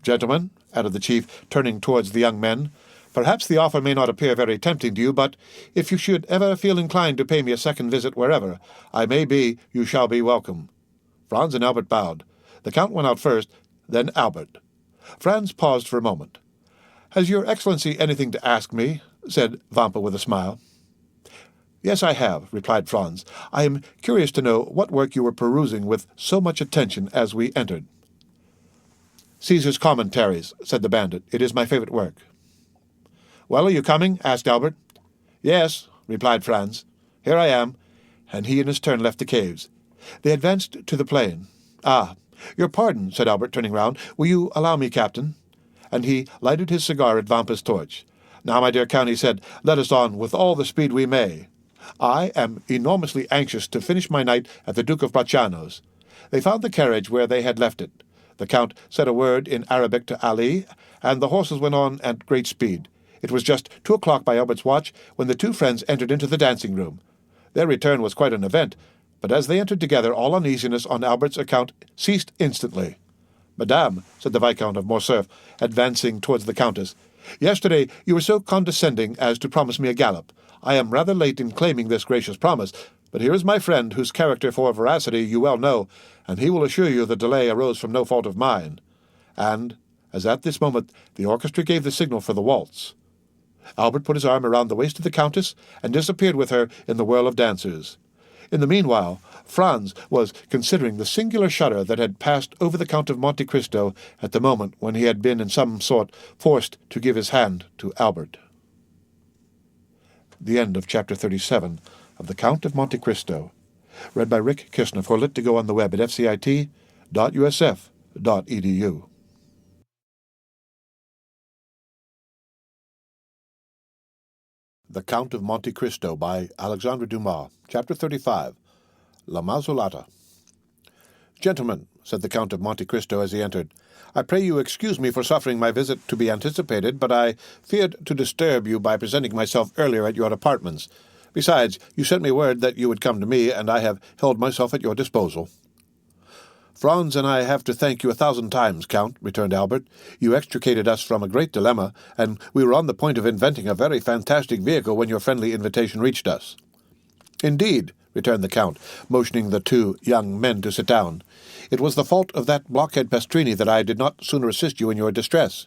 Gentlemen," added the chief, turning towards the young men, "perhaps the offer may not appear very tempting to you, but if you should ever feel inclined to pay me a second visit wherever I may be, you shall be welcome." Franz and Albert bowed. The Count went out first, then Albert. Franz paused for a moment. "Has Your Excellency anything to ask me?" said Vampa with a smile. "Yes, I have," replied Franz. "I am curious to know what work you were perusing with so much attention as we entered." "Caesar's Commentaries," said the bandit. "It is my favorite work." "Well, are you coming?" asked Albert. "Yes," replied Franz. "Here I am." And he in his turn left the caves. They advanced to the plain. "Ah, your pardon," said Albert, turning round. "Will you allow me, Captain?" And he lighted his cigar at Vampa's torch. "Now, my dear Count," he said, "let us on with all the speed we may. I am enormously anxious to finish my night at the Duke of Bracciano's." They found the carriage where they had left it. The Count said a word in Arabic to Ali, and the horses went on at great speed. It was just 2 o'clock by Albert's watch when the two friends entered into the dancing-room. Their return was quite an event, but as they entered together, all uneasiness on Albert's account ceased instantly. "Madame," said the Viscount of Morcerf, advancing towards the Countess, "yesterday you were so condescending as to promise me a gallop. I am rather late in claiming this gracious promise, but here is my friend, whose character for veracity you well know, and he will assure you the delay arose from no fault of mine." And, as at this moment the orchestra gave the signal for the waltz. Albert put his arm around the waist of the Countess and disappeared with her in the whirl of dancers. In the meanwhile, Franz was considering the singular shudder that had passed over the Count of Monte Cristo at the moment when he had been in some sort forced to give his hand to Albert. The end of Chapter 37 of The Count of Monte Cristo, read by Rick Kishner for Lit to Go on the web at fcit.usf.edu. The Count of Monte Cristo by Alexandre Dumas, Chapter 35, La Mausolata. "Gentlemen," said the Count of Monte Cristo as he entered, "I pray you excuse me for suffering my visit to be anticipated, but I feared to disturb you by presenting myself earlier at your apartments. Besides, you sent me word that you would come to me, and I have held myself at your disposal." "Franz and I have to thank you 1,000 times, Count," returned Albert. "You extricated us from a great dilemma, and we were on the point of inventing a very fantastic vehicle when your friendly invitation reached us." "Indeed," returned the Count, motioning the two young men to sit down. "It was the fault of that blockhead Pastrini that I did not sooner assist you in your distress.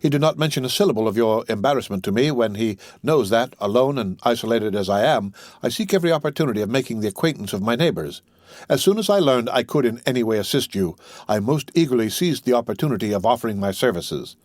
He did not mention a syllable of your embarrassment to me when he knows that, alone and isolated as I am, I seek every opportunity of making the acquaintance of my neighbors. As soon as I learned I could in any way assist you, I most eagerly seized the opportunity of offering my services."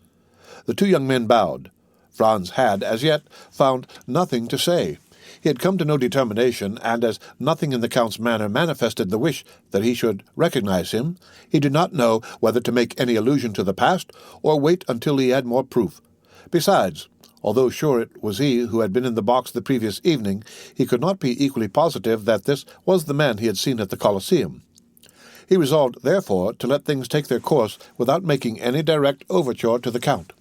The two young men bowed. Franz had, as yet, found nothing to say. He had come to no determination, and as nothing in the Count's manner manifested the wish that he should recognize him, he did not know whether to make any allusion to the past or wait until he had more proof. Besides, although sure it was he who had been in the box the previous evening, he could not be equally positive that this was the man he had seen at the Colosseum. He resolved, therefore, to let things take their course without making any direct overture to the Count.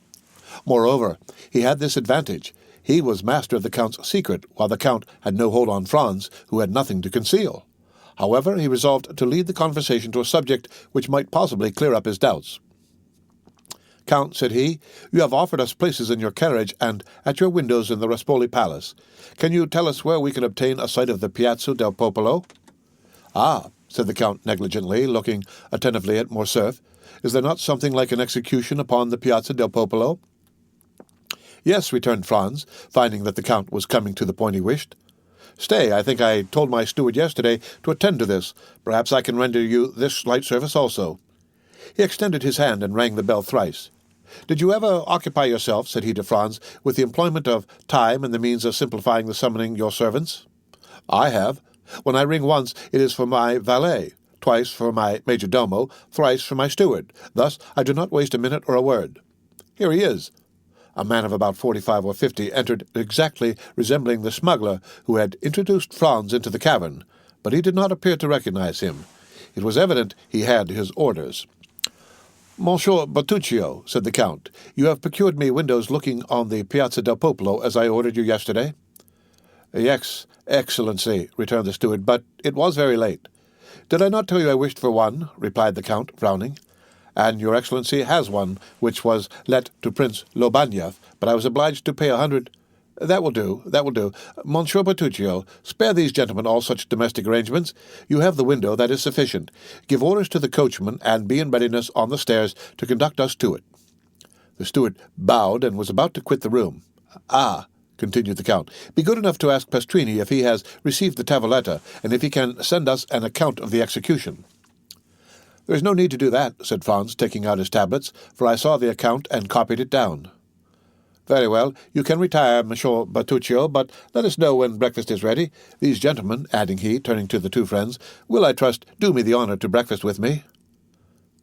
Moreover, he had this advantage. He was master of the Count's secret, while the Count had no hold on Franz, who had nothing to conceal. However, he resolved to lead the conversation to a subject which might possibly clear up his doubts. "Count," said he, "you have offered us places in your carriage and at your windows in the Rospoli Palace. Can you tell us where we can obtain a sight of the Piazza del Popolo?" "Ah," said the Count negligently, looking attentively at Morcerf, "is there not something like an execution upon the Piazza del Popolo?" "Yes," returned Franz, finding that the Count was coming to the point he wished. "Stay, I think I told my steward yesterday to attend to this. Perhaps I can render you this slight service also." He extended his hand and rang the bell thrice. "Did you ever occupy yourself," said he to Franz, "with the employment of time and the means of simplifying the summoning your servants?" "I have. When I ring once, it is for my valet, twice for my major domo, thrice for my steward. Thus I do not waste a minute or a word. Here he is." A man of about 45 or 50 entered, exactly resembling the smuggler who had introduced Franz into the cavern, but he did not appear to recognize him. It was evident he had his orders. "Monsieur Bertuccio," said the Count, "you have procured me windows looking on the Piazza del Popolo as I ordered you yesterday?" "Yes, Excellency," returned the steward, "but it was very late." "Did I not tell you I wished for one?" replied the Count, frowning. "And your Excellency has one, which was let to Prince Lobaniev, but I was obliged to pay 100... That will do, that will do. Monsieur Bertuccio, spare these gentlemen all such domestic arrangements. You have the window, that is sufficient. Give orders to the coachman, and be in readiness on the stairs to conduct us to it." The steward bowed and was about to quit the room. "Ah," continued the Count, "be good enough to ask Pastrini if he has received the tavoletta, and if he can send us an account of the execution." "There is no need to do that," said Franz, taking out his tablets, "for I saw the account and copied it down." "Very well. You can retire, Monsieur Bertuccio, but let us know when breakfast is ready. These gentlemen," adding he, turning to the two friends, "will, I trust, do me the honour to breakfast with me."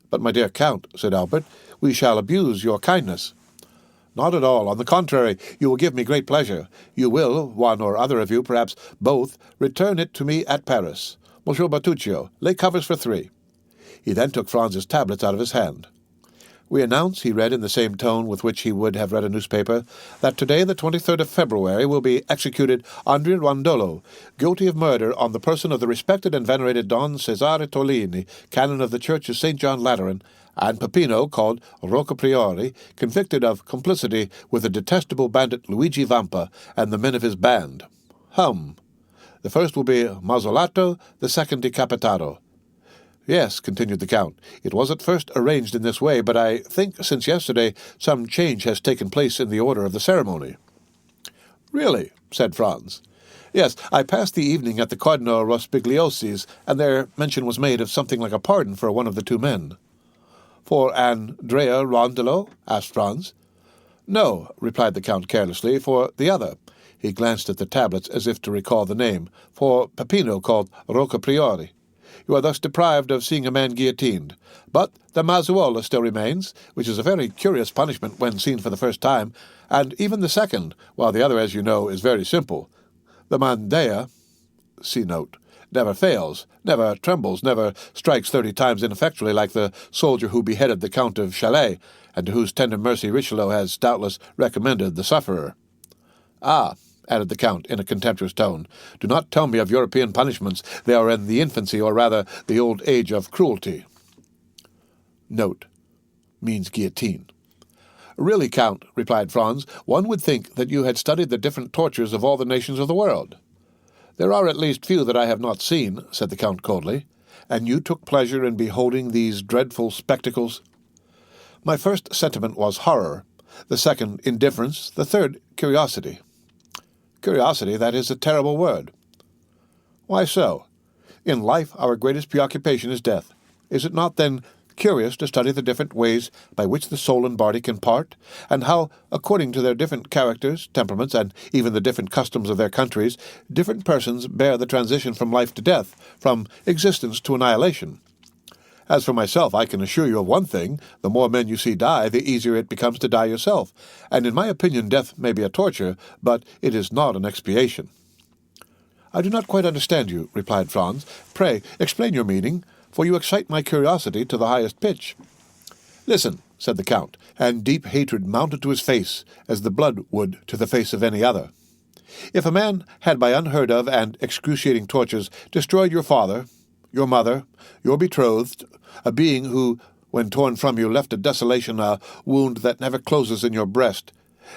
"But, my dear Count," said Albert, "we shall abuse your kindness." "Not at all. On the contrary, you will give me great pleasure. You will, one or other of you, perhaps both, return it to me at Paris. Monsieur Bertuccio, lay covers for 3. He then took Franz's tablets out of his hand. "We announce," he read in the same tone with which he would have read a newspaper, "that today, the 23rd of February, will be executed Andrea Rondolo, guilty of murder on the person of the respected and venerated Don Cesare Tolini, canon of the Church of St. John Lateran, and Peppino, called Rocca Priori, convicted of complicity with the detestable bandit Luigi Vampa and the men of his band. Hum. The first will be Mazzolato, the second decapitado. Yes, continued the Count, it was at first arranged in this way, but I think since yesterday some change has taken place in the order of the ceremony. Really, said Franz. Yes, I passed the evening at the Cardinal Rospigliosi's, and there mention was made of something like a pardon for one of the two men. For Andrea Rondello? Asked Franz. No, replied the Count carelessly, for the other. He glanced at the tablets as if to recall the name, for Peppino called Rocca Priori. You are thus deprived of seeing a man guillotined. But the Mazzuola still remains, which is a very curious punishment when seen for the first time, and even the second, while the other, as you know, is very simple. The Mandea, see note, never fails, never trembles, never strikes 30 times ineffectually like the soldier who beheaded the Count of Chalais, and to whose tender mercy Richelieu has doubtless recommended the sufferer. Ah, added the Count in a contemptuous tone, do not tell me of European punishments. They are in the infancy, or rather the old age of cruelty. Note, means guillotine. Really, Count, replied Franz, one would think that you had studied the different tortures of all the nations of the world. There are at least few that I have not seen, said the Count coldly, and you took pleasure in beholding these dreadful spectacles? My first sentiment was horror, the second indifference, the third curiosity. Curiosity, that is a terrible word. Why so? In life our greatest preoccupation is death. Is it not, then, curious to study the different ways by which the soul and body can part, and how, according to their different characters, temperaments, and even the different customs of their countries, different persons bear the transition from life to death, from existence to annihilation? As for myself, I can assure you of one thing, the more men you see die, the easier it becomes to die yourself, and in my opinion death may be a torture, but it is not an expiation. I do not quite understand you, replied Franz. Pray, explain your meaning, for you excite my curiosity to the highest pitch. Listen, said the Count, and deep hatred mounted to his face, as the blood would to the face of any other. If a man had by unheard of and excruciating tortures destroyed your father, your mother, your betrothed, a being who, when torn from you, left a desolation, a wound that never closes in your breast,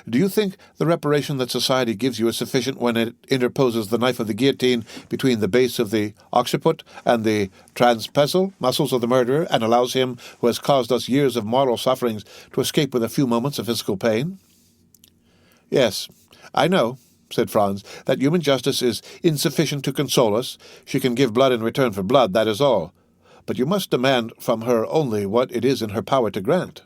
do you think the reparation that society gives you is sufficient when it interposes the knife of the guillotine between the base of the occiput and the transpessal muscles of the murderer, and allows him who has caused us years of moral sufferings to escape with a few moments of physical pain? Yes, I know, said Franz, that human justice is insufficient to console us. She can give blood in return for blood, that is all. But you must demand from her only what it is in her power to grant.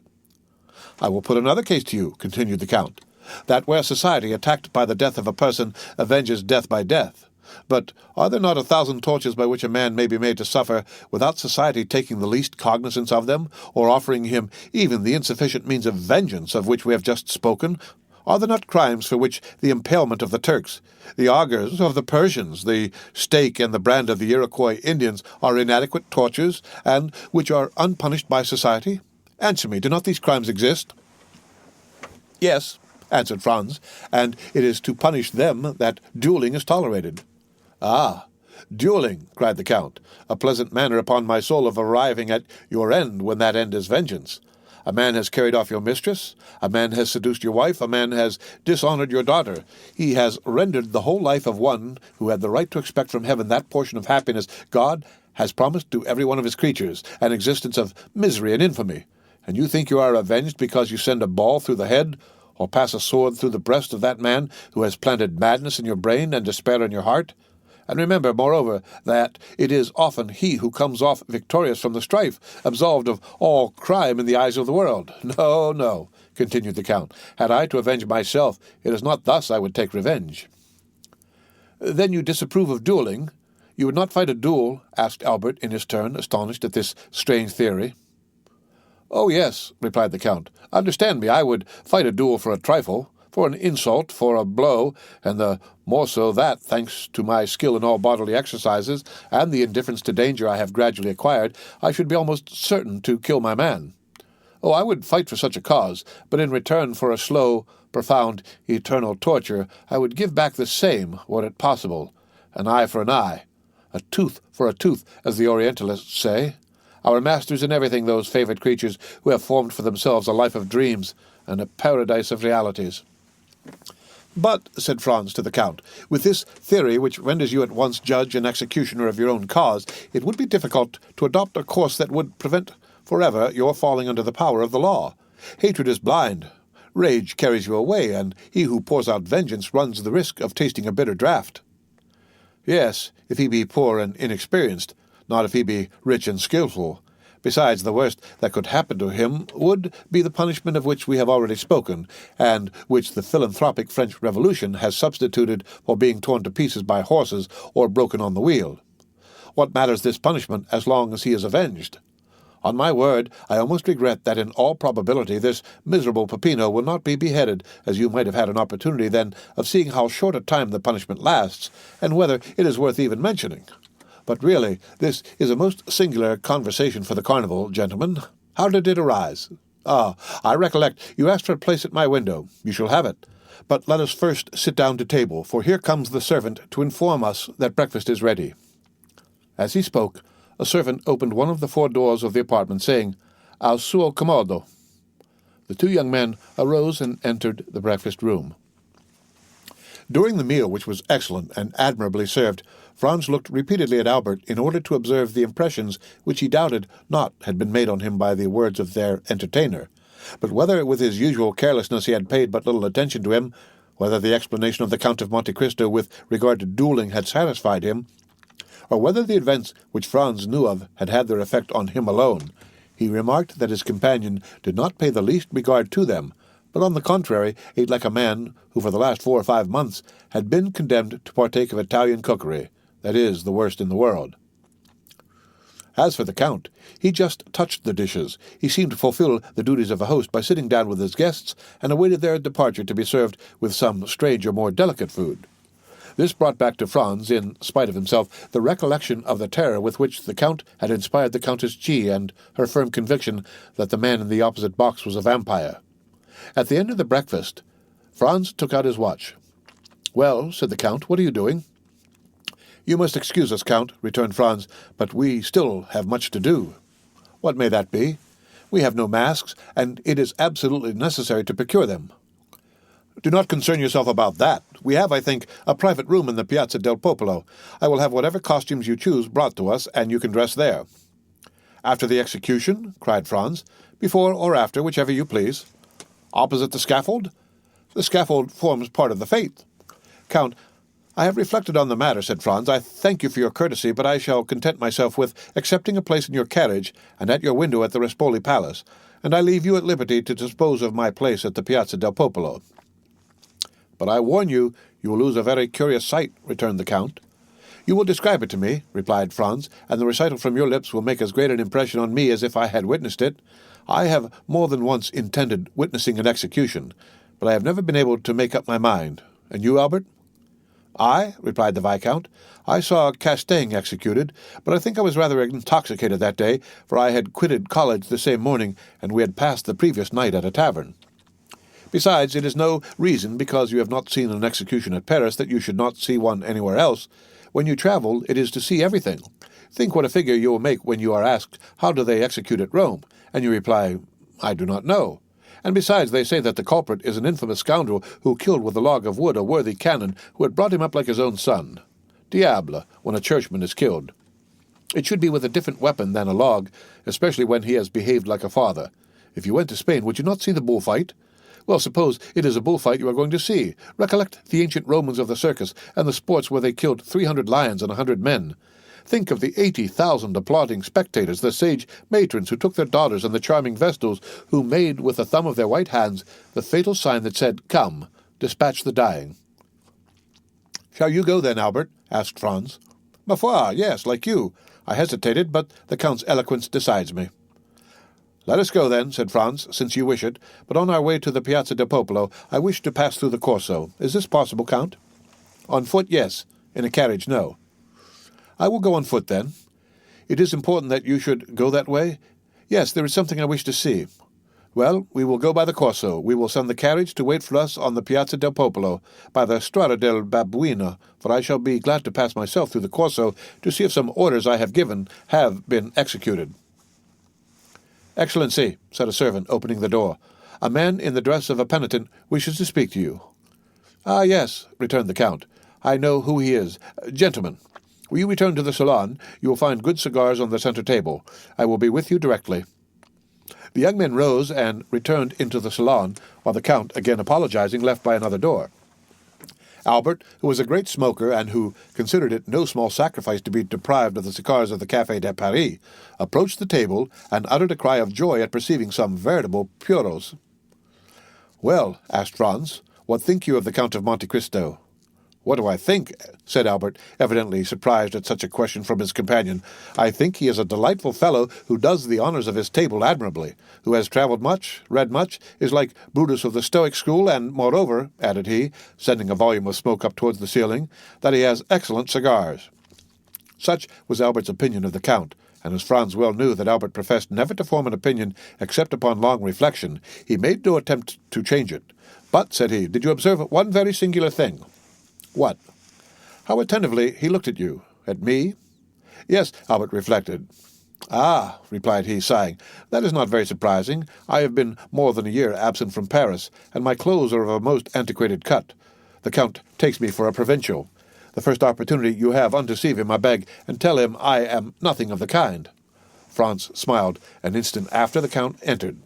I will put another case to you, continued the Count, that where society, attacked by the death of a person, avenges death by death. But are there not 1,000 tortures by which a man may be made to suffer without society taking the least cognizance of them, or offering him even the insufficient means of vengeance of which we have just spoken? Are there not crimes for which the impalement of the Turks, the augurs of the Persians, the stake and the brand of the Iroquois Indians are inadequate tortures, and which are unpunished by society? Answer me, do not these crimes exist? Yes, answered Franz, and it is to punish them that duelling is tolerated. Ah, duelling, cried the Count, a pleasant manner upon my soul of arriving at your end when that end is vengeance. A man has carried off your mistress, a man has seduced your wife, a man has dishonored your daughter. He has rendered the whole life of one who had the right to expect from heaven that portion of happiness God has promised to every one of his creatures, an existence of misery and infamy. And you think you are avenged because you send a ball through the head, or pass a sword through the breast of that man who has planted madness in your brain and despair in your heart? And remember, moreover, that it is often he who comes off victorious from the strife, absolved of all crime in the eyes of the world. No, no, continued the Count. Had I to avenge myself, it is not thus I would take revenge. Then you disapprove of duelling? You would not fight a duel? Asked Albert in his turn, astonished at this strange theory. Oh, yes, replied the Count. Understand me, I would fight a duel for a trifle, for an insult, for a blow, and the more so that, thanks to my skill in all bodily exercises, and the indifference to danger I have gradually acquired, I should be almost certain to kill my man. Oh, I would fight for such a cause, but in return for a slow, profound, eternal torture, I would give back the same, were it possible, an eye for an eye, a tooth for a tooth, as the Orientalists say. Our masters in everything, those favoured creatures who have formed for themselves a life of dreams and a paradise of realities. "But," said Franz to the Count, "with this theory which renders you at once judge and executioner of your own cause, it would be difficult to adopt a course that would prevent forever your falling under the power of the law. Hatred is blind. Rage carries you away, and he who pours out vengeance runs the risk of tasting a bitter draught." "Yes, if he be poor and inexperienced, not if he be rich and skilful. Besides, the worst that could happen to him would be the punishment of which we have already spoken, and which the philanthropic French Revolution has substituted for being torn to pieces by horses or broken on the wheel. What matters this punishment as long as he is avenged? On my word, I almost regret that in all probability this miserable Peppino will not be beheaded, as you might have had an opportunity then of seeing how short a time the punishment lasts, and whether it is worth even mentioning. But really, this is a most singular conversation for the carnival, gentlemen. How did it arise? Ah, I recollect, you asked for a place at my window. You shall have it. But let us first sit down to table, for here comes the servant to inform us that breakfast is ready." As he spoke, a servant opened one of the 4 doors of the apartment, saying, "Al suo commodo." The 2 young men arose and entered the breakfast room. During the meal, which was excellent and admirably served, Franz looked repeatedly at Albert in order to observe the impressions which he doubted not had been made on him by the words of their entertainer. But whether with his usual carelessness he had paid but little attention to him, whether the explanation of the Count of Monte Cristo with regard to duelling had satisfied him, or whether the events which Franz knew of had had their effect on him alone, he remarked that his companion did not pay the least regard to them, but on the contrary ate like a man who for the last 4 or 5 months had been condemned to partake of Italian cookery, that is, the worst in the world. As for the Count, he just touched the dishes. He seemed to fulfill the duties of a host by sitting down with his guests and awaited their departure to be served with some strange or more delicate food. This brought back to Franz, in spite of himself, the recollection of the terror with which the Count had inspired the Countess G, and her firm conviction that the man in the opposite box was a vampire. At the end of the breakfast, Franz took out his watch. "Well," said the Count, "what are you doing?" "You must excuse us, Count," returned Franz, "but we still have much to do." "What may that be?" "We have no masks, and it is absolutely necessary to procure them." "Do not concern yourself about that. We have, I think, a private room in the Piazza del Popolo. I will have whatever costumes you choose brought to us, and you can dress there." "After the execution?" cried Franz. "Before or after, whichever you please." "Opposite the scaffold?" "The scaffold forms part of the fate." "Count, I have reflected on the matter," said Franz. "I thank you for your courtesy, but I shall content myself with accepting a place in your carriage and at your window at the Rispoli Palace, and I leave you at liberty to dispose of my place at the Piazza del Popolo." "But I warn you, you will lose a very curious sight," returned the Count. "You will describe it to me," replied Franz, "and the recital from your lips will make as great an impression on me as if I had witnessed it. I have more than once intended witnessing an execution, but I have never been able to make up my mind. And you, Albert?" "I," replied the Viscount, "I saw Castaing executed, but I think I was rather intoxicated that day, for I had quitted college the same morning, and we had passed the previous night at a tavern. Besides, it is no reason, because you have not seen an execution at Paris, that you should not see one anywhere else. When you travel, it is to see everything. Think what a figure you will make when you are asked, 'How do they execute at Rome?' and you reply, 'I do not know.' And besides, they say that the culprit is an infamous scoundrel who killed with a log of wood a worthy canon who had brought him up like his own son. Diable, when a churchman is killed. It should be with a different weapon than a log, especially when he has behaved like a father. If you went to Spain, would you not see the bullfight? Well, suppose it is a bullfight you are going to see. Recollect the ancient Romans of the circus, and the sports where they killed 300 lions and 100 men. Think of the 80,000 applauding spectators, the sage matrons who took their daughters, and the charming vestals who made with the thumb of their white hands the fatal sign that said, 'Come, dispatch the dying.'" "Shall you go then, Albert?" asked Franz. "Ma foi, yes, like you. I hesitated, but the Count's eloquence decides me." "Let us go, then," said Franz, "since you wish it, but on our way to the Piazza del Popolo I wish to pass through the Corso. Is this possible, Count?" "On foot, yes. In a carriage, no." "I will go on foot, then." "It is important that you should go that way?" "Yes, there is something I wish to see." "Well, we will go by the Corso. We will send the carriage to wait for us on the Piazza del Popolo, by the Strada del Babbuino, for I shall be glad to pass myself through the Corso to see if some orders I have given have been executed." "Excellency," said a servant, opening the door, "a man in the dress of a penitent wishes to speak to you." "Ah, yes," returned the Count. "I know who he is. Gentlemen, will you return to the salon? You will find good cigars on the center table. I will be with you directly." The young men rose and returned into the salon, while the Count, again apologizing, left by another door. Albert, who was a great smoker and who considered it no small sacrifice to be deprived of the cigars of the Café de Paris, approached the table and uttered a cry of joy at perceiving some veritable puros. "Well," asked Franz, "what think you of the Count of Monte Cristo?" "What do I think?" said Albert, evidently surprised at such a question from his companion. "I think he is a delightful fellow who does the honours of his table admirably, who has travelled much, read much, is like Brutus of the Stoic school, and, moreover," added he, sending a volume of smoke up towards the ceiling, "that he has excellent cigars." Such was Albert's opinion of the Count, and as Franz well knew that Albert professed never to form an opinion except upon long reflection, he made no attempt to change it. "But," said he, "did you observe one very singular thing?" "What?" "How attentively he looked at you." "At me?" "Yes," Albert reflected. "Ah," replied he, sighing, "that is not very surprising. I have been more than a year absent from Paris, and my clothes are of a most antiquated cut. The Count takes me for a provincial. The first opportunity you have, undeceive him, I beg, and tell him I am nothing of the kind." Franz smiled. An instant after, the Count entered.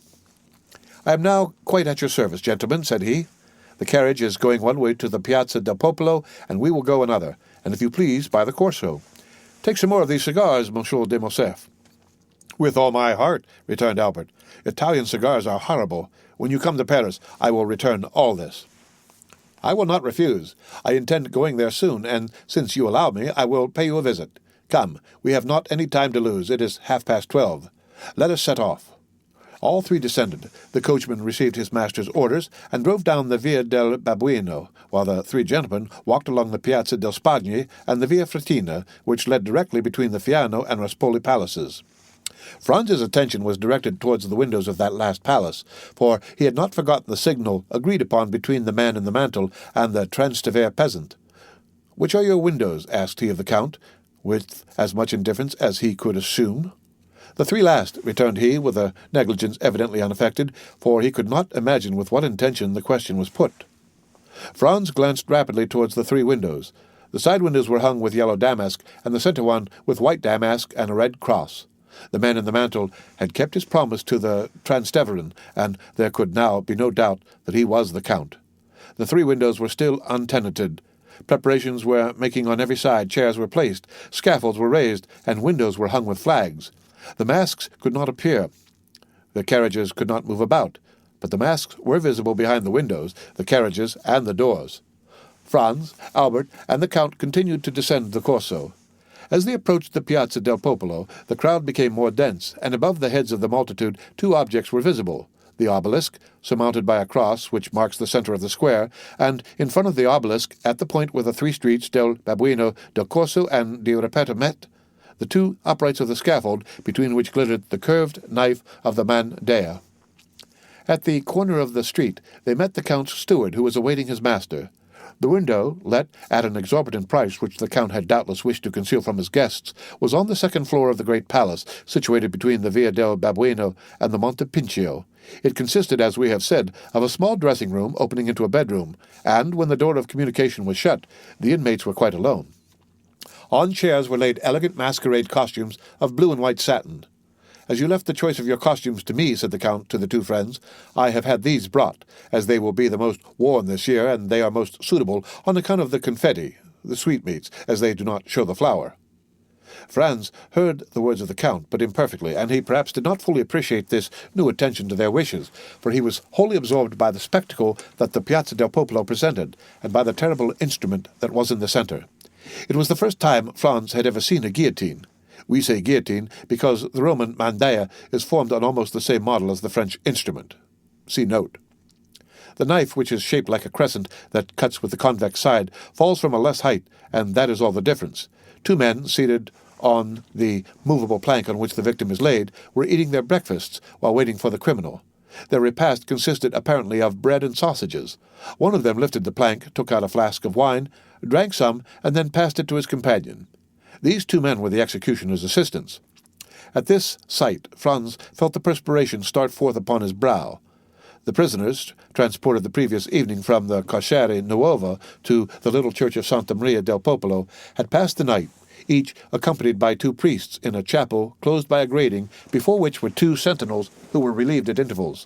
"I am now quite at your service, gentlemen," said he. "The carriage is going one way to the Piazza del Popolo, and we will go another, and if you please, by the Corso. Take some more of these cigars, Monsieur de Morcerf." "With all my heart," returned Albert. "Italian cigars are horrible. When you come to Paris, I will return all this." "I will not refuse. I intend going there soon, and, since you allow me, I will pay you a visit. Come, we have not any time to lose. It is 12:30. Let us set off." All three descended. The coachman received his master's orders and drove down the Via del Babuino, while the three gentlemen walked along the Piazza del Spagni and the Via Frattina, which led directly between the Fiano and Rospoli palaces. Franz's attention was directed towards the windows of that last palace, for he had not forgotten the signal agreed upon between the man in the mantle and the Transtevere peasant. "Which are your windows?" asked he of the Count, with as much indifference as he could assume. "The three last," returned he, with a negligence evidently unaffected, for he could not imagine with what intention the question was put. Franz glanced rapidly towards the three windows. The side windows were hung with yellow damask, and the centre one with white damask and a red cross. The man in the mantle had kept his promise to the Transteverin, and there could now be no doubt that he was the Count. The three windows were still untenanted. Preparations were making on every side, chairs were placed, scaffolds were raised, and windows were hung with flags. The masks could not appear. The carriages could not move about, but the masks were visible behind the windows, the carriages, and the doors. Franz, Albert, and the Count continued to descend the Corso. As they approached the Piazza del Popolo, the crowd became more dense, and above the heads of the multitude 2 objects were visible: the obelisk, surmounted by a cross which marks the center of the square, and in front of the obelisk, at the point where the 3 streets del Babuino, del Corso, and di Repetto met, the 2 uprights of the scaffold, between which glittered the curved knife of the man Dea. At the corner of the street they met the Count's steward, who was awaiting his master. The window, let at an exorbitant price which the Count had doubtless wished to conceal from his guests, was on the second floor of the great palace, situated between the Via del Babuino and the Monte Pincio. It consisted, as we have said, of a small dressing-room opening into a bedroom, and, when the door of communication was shut, the inmates were quite alone. On chairs were laid elegant masquerade costumes of blue and white satin. "As you left the choice of your costumes to me," said the Count to the 2 friends, "I have had these brought, as they will be the most worn this year, and they are most suitable on account of the confetti, the sweetmeats, as they do not show the flour." Franz heard the words of the Count, but imperfectly, and he perhaps did not fully appreciate this new attention to their wishes, for he was wholly absorbed by the spectacle that the Piazza del Popolo presented, and by the terrible instrument that was in the centre. It was the first time Franz had ever seen a guillotine. We say guillotine because the Roman mandaia is formed on almost the same model as the French instrument. See note. The knife, which is shaped like a crescent that cuts with the convex side, falls from a less height, and that is all the difference. 2 men, seated on the movable plank on which the victim is laid, were eating their breakfasts while waiting for the criminal. Their repast consisted apparently of bread and sausages. One of them lifted the plank, took out a flask of wine, drank some, and then passed it to his companion. These 2 men were the executioner's assistants. At this sight Franz felt the perspiration start forth upon his brow. The prisoners, transported the previous evening from the Carcere Nuovo to the little church of Santa Maria del Popolo, had passed the night, each accompanied by 2 priests, in a chapel closed by a grating, before which were 2 sentinels who were relieved at intervals.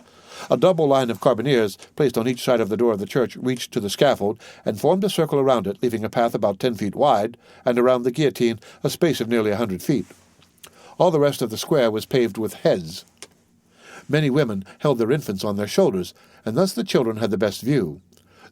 A double line of carbineers, placed on each side of the door of the church, reached to the scaffold and formed a circle around it, leaving a path about 10 feet wide, and around the guillotine a space of nearly 100 feet. All the rest of the square was paved with heads. Many women held their infants on their shoulders, and thus the children had the best view.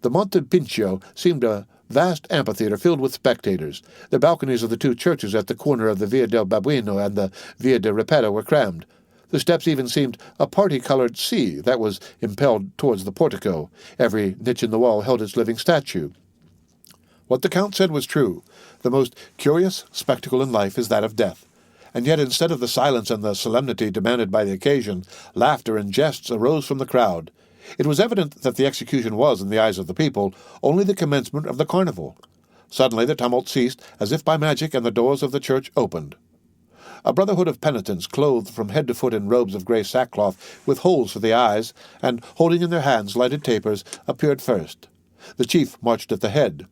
The Monte Pincio seemed a vast amphitheater filled with spectators. The balconies of the 2 churches at the corner of the Via del Babuino and the Via de Repetto were crammed. The steps even seemed a party-colored sea that was impelled towards the portico. Every niche in the wall held its living statue. What the Count said was true. The most curious spectacle in life is that of death. And yet, instead of the silence and the solemnity demanded by the occasion, laughter and jests arose from the crowd. It was evident that the execution was, in the eyes of the people, only the commencement of the carnival. Suddenly the tumult ceased, as if by magic, and the doors of the church opened. A brotherhood of penitents, clothed from head to foot in robes of grey sackcloth, with holes for the eyes, and holding in their hands lighted tapers, appeared first. The chief marched at the head.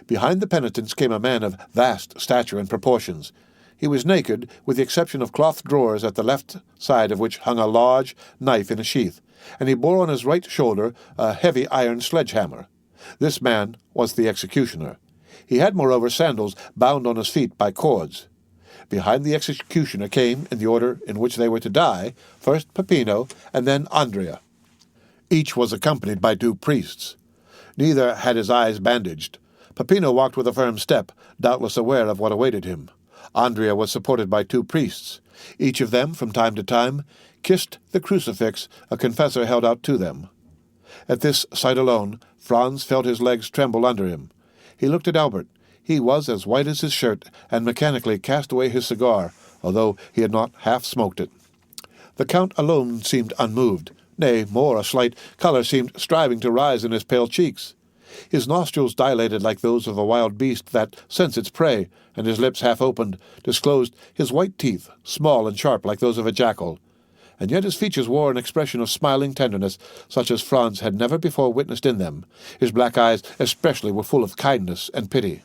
Behind the penitents came a man of vast stature and proportions. He was naked, with the exception of cloth drawers at the left side of which hung a large knife in a sheath, and he bore on his right shoulder a heavy iron sledgehammer. This man was the executioner. He had, moreover, sandals bound on his feet by cords. Behind the executioner came, in the order in which they were to die, first Peppino, and then Andrea. Each was accompanied by 2 priests. Neither had his eyes bandaged. Peppino walked with a firm step, doubtless aware of what awaited him. Andrea was supported by 2 priests. Each of them, from time to time, kissed the crucifix a confessor held out to them. At this sight alone, Franz felt his legs tremble under him. He looked at Albert. He was as white as his shirt, and mechanically cast away his cigar, although he had not half smoked it. The Count alone seemed unmoved. Nay, more, a slight colour seemed striving to rise in his pale cheeks. His nostrils dilated like those of a wild beast that scents its prey, and his lips, half opened, disclosed his white teeth, small and sharp like those of a jackal. And yet his features wore an expression of smiling tenderness, such as Franz had never before witnessed in them. His black eyes especially were full of kindness and pity.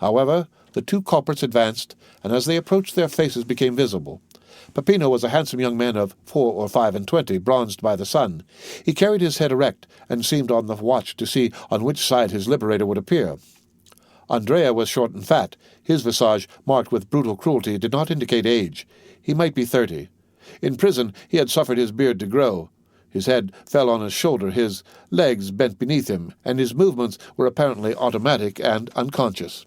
However, the 2 culprits advanced, and as they approached their faces became visible. Peppino was a handsome young man of 4 or 25, bronzed by the sun. He carried his head erect, and seemed on the watch to see on which side his liberator would appear. Andrea was short and fat. His visage, marked with brutal cruelty, did not indicate age. He might be 30. In prison he had suffered his beard to grow. His head fell on his shoulder, his legs bent beneath him, and his movements were apparently automatic and unconscious.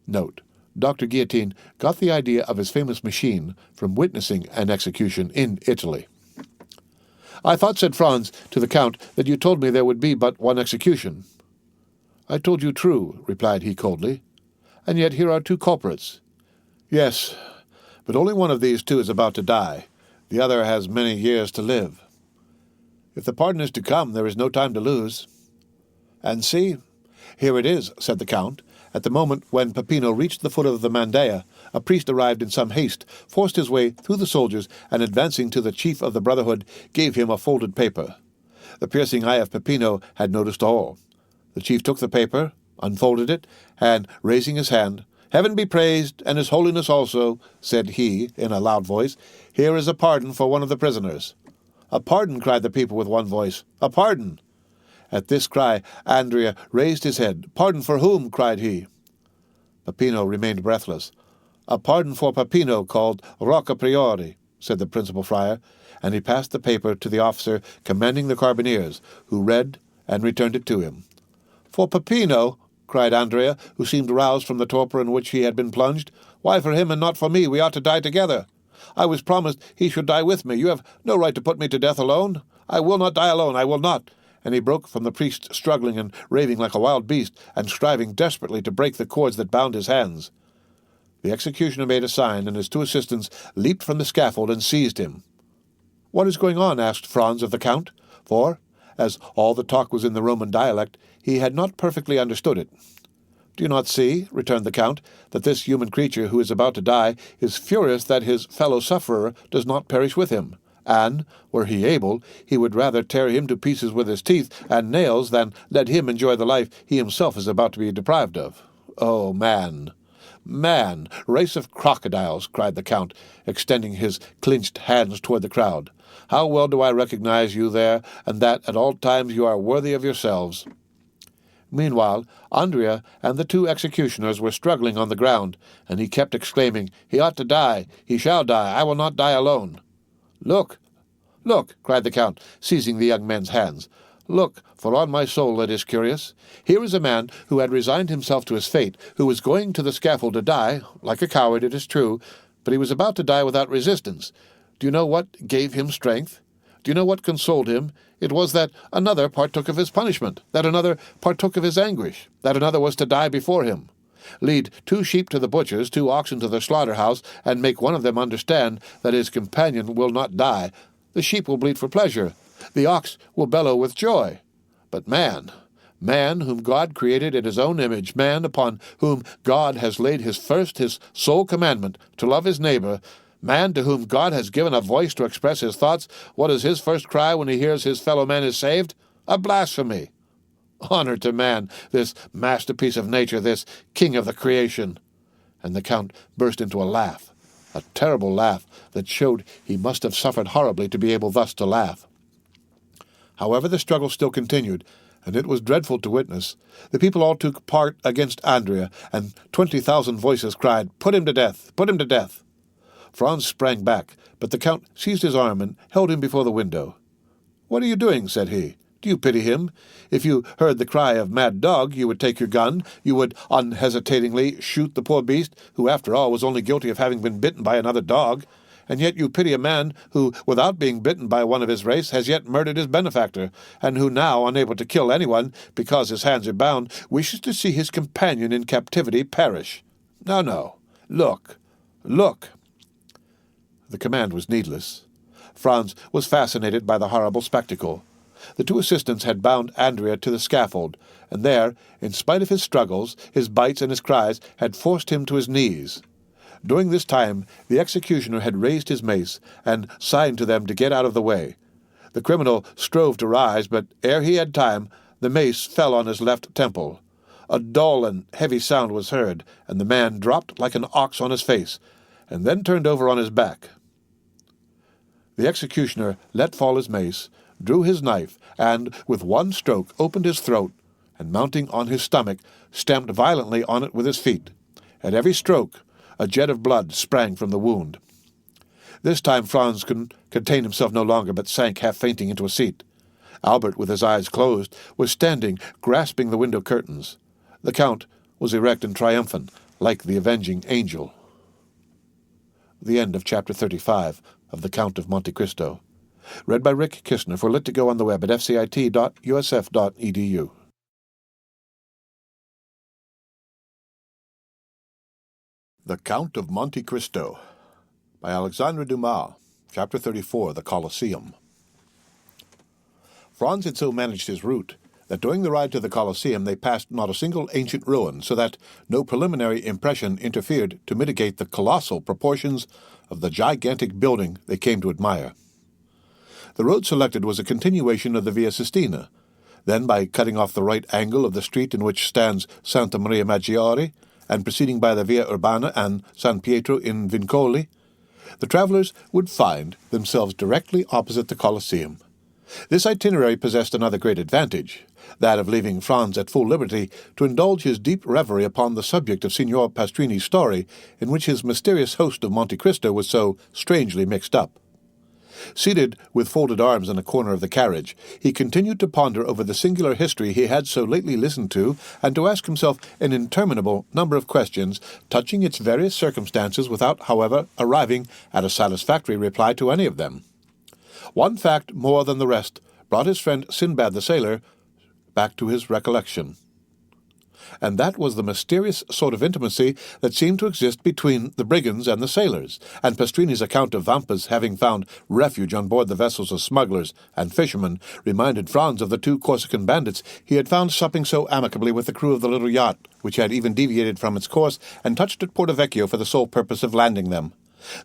Note: Dr. Guillotine got the idea of his famous machine from witnessing an execution in Italy. "I thought," said Franz to the Count, "that you told me there would be but 1 execution." "I told you true," replied he coldly. "And yet here are 2 culprits." "Yes, but only one of these 2 is about to die. The other has many years to live. If the pardon is to come, there is no time to lose." "And see, here it is," said the Count. At the moment when Peppino reached the foot of the mandea, a priest arrived in some haste, forced his way through the soldiers, and advancing to the chief of the brotherhood, gave him a folded paper. The piercing eye of Peppino had noticed all. The chief took the paper, unfolded it, and, raising his hand, "Heaven be praised, and his holiness also," said he, in a loud voice. "Here is a pardon for one of the prisoners." "A pardon!" cried the people with one voice. "A pardon!" At this cry, Andrea raised his head. "Pardon for whom?" cried he. Peppino remained breathless. "A pardon for Peppino, called Rocca Priori," said the principal friar, and he passed the paper to the officer commanding the carbineers, who read and returned it to him. "For Peppino?" cried Andrea, who seemed roused from the torpor in which he had been plunged. "Why for him and not for me? We ought to die together. I was promised he should die with me. You have no right to put me to death alone. I will not die alone. I will not." And he broke from the priest, struggling and raving like a wild beast, and striving desperately to break the cords that bound his hands. The executioner made a sign, and his 2 assistants leaped from the scaffold and seized him. "What is going on?" asked Franz of the Count, for, as all the talk was in the Roman dialect, he had not perfectly understood it. "Do you not see," returned the Count, "that this human creature who is about to die is furious that his fellow-sufferer does not perish with him, and, were he able, he would rather tear him to pieces with his teeth and nails than let him enjoy the life he himself is about to be deprived of. Oh, man! Man! Race of crocodiles! Cried the Count, extending his clenched hands toward the crowd. How well do I recognize you there, and that at all times you are worthy of yourselves. Meanwhile, Andrea and the two executioners were struggling on the ground, and he kept exclaiming, "He ought to die! He shall die! I will not die alone!" "Look! Look!" cried the Count, seizing the young men's hands. "Look, for on my soul it is curious. Here is a man who had resigned himself to his fate, who was going to the scaffold to die, like a coward, it is true, but he was about to die without resistance. Do you know what gave him strength? Do you know what consoled him? It was that another partook of his punishment, that another partook of his anguish, that another was to die before him. Lead 2 sheep to the butcher's, 2 oxen to the slaughterhouse, and make one of them understand that his companion will not die. The sheep will bleat for pleasure. The ox will bellow with joy. But man, whom God created in his own image, man upon whom God has laid his sole commandment, to love his neighbor, man to whom God has given a voice to express his thoughts, what is his first cry when he hears his fellow man is saved? A blasphemy! Honor to man, this masterpiece of nature, this king of the creation!" And the Count burst into a laugh, a terrible laugh that showed he must have suffered horribly to be able thus to laugh. However, the struggle still continued, and it was dreadful to witness. The people all took part against Andrea, and 20,000 voices cried, "Put him to death! Put him to death!" Franz sprang back, but the Count seized his arm and held him before the window. "What are you doing?" said he. "Do you pity him? If you heard the cry of mad dog, you would take your gun, you would unhesitatingly shoot the poor beast, who after all was only guilty of having been bitten by another dog, and yet you pity a man who, without being bitten by one of his race, has yet murdered his benefactor, and who now, unable to kill anyone, because his hands are bound, wishes to see his companion in captivity perish. No. Look! Look!" The command was needless. Franz was fascinated by the horrible spectacle. The 2 assistants had bound Andrea to the scaffold, and there, in spite of his struggles, his bites and his cries, had forced him to his knees. During this time, the executioner had raised his mace and signed to them to get out of the way. The criminal strove to rise, but ere he had time, the mace fell on his left temple. A dull and heavy sound was heard, and the man dropped like an ox on his face, and then turned over on his back. The executioner let fall his mace, drew his knife, and, with one stroke, opened his throat, and mounting on his stomach, stamped violently on it with his feet. At every stroke, a jet of blood sprang from the wound. This time Franz could contain himself no longer, but sank half-fainting into a seat. Albert, with his eyes closed, was standing, grasping the window curtains. The Count was erect and triumphant, like the avenging angel. The end of Chapter 35 of The Count of Monte Cristo. Read by Rick Kistner for Lit2Go on the web at fcit.usf.edu. The Count of Monte Cristo by Alexandre Dumas. Chapter 34, The Colosseum. Franz had so managed his route that during the ride to the Colosseum they passed not a single ancient ruin, so that no preliminary impression interfered to mitigate the colossal proportions of the gigantic building they came to admire. The road selected was a continuation of the Via Sistina. Then, by cutting off the right angle of the street in which stands Santa Maria Maggiore, and proceeding by the Via Urbana and San Pietro in Vincoli, the travelers would find themselves directly opposite the Colosseum. This itinerary possessed another great advantage, that of leaving Franz at full liberty to indulge his deep reverie upon the subject of Signor Pastrini's story, in which his mysterious host of Monte Cristo was so strangely mixed up. Seated with folded arms in a corner of the carriage, he continued to ponder over the singular history he had so lately listened to, and to ask himself an interminable number of questions touching its various circumstances without, however, arriving at a satisfactory reply to any of them. One fact more than the rest brought his friend Sinbad the sailor back to his recollection, and that was the mysterious sort of intimacy that seemed to exist between the brigands and the sailors, and Pastrini's account of Vampa's having found refuge on board the vessels of smugglers and fishermen reminded Franz of the 2 Corsican bandits he had found supping so amicably with the crew of the little yacht, which had even deviated from its course and touched at Porto Vecchio for the sole purpose of landing them.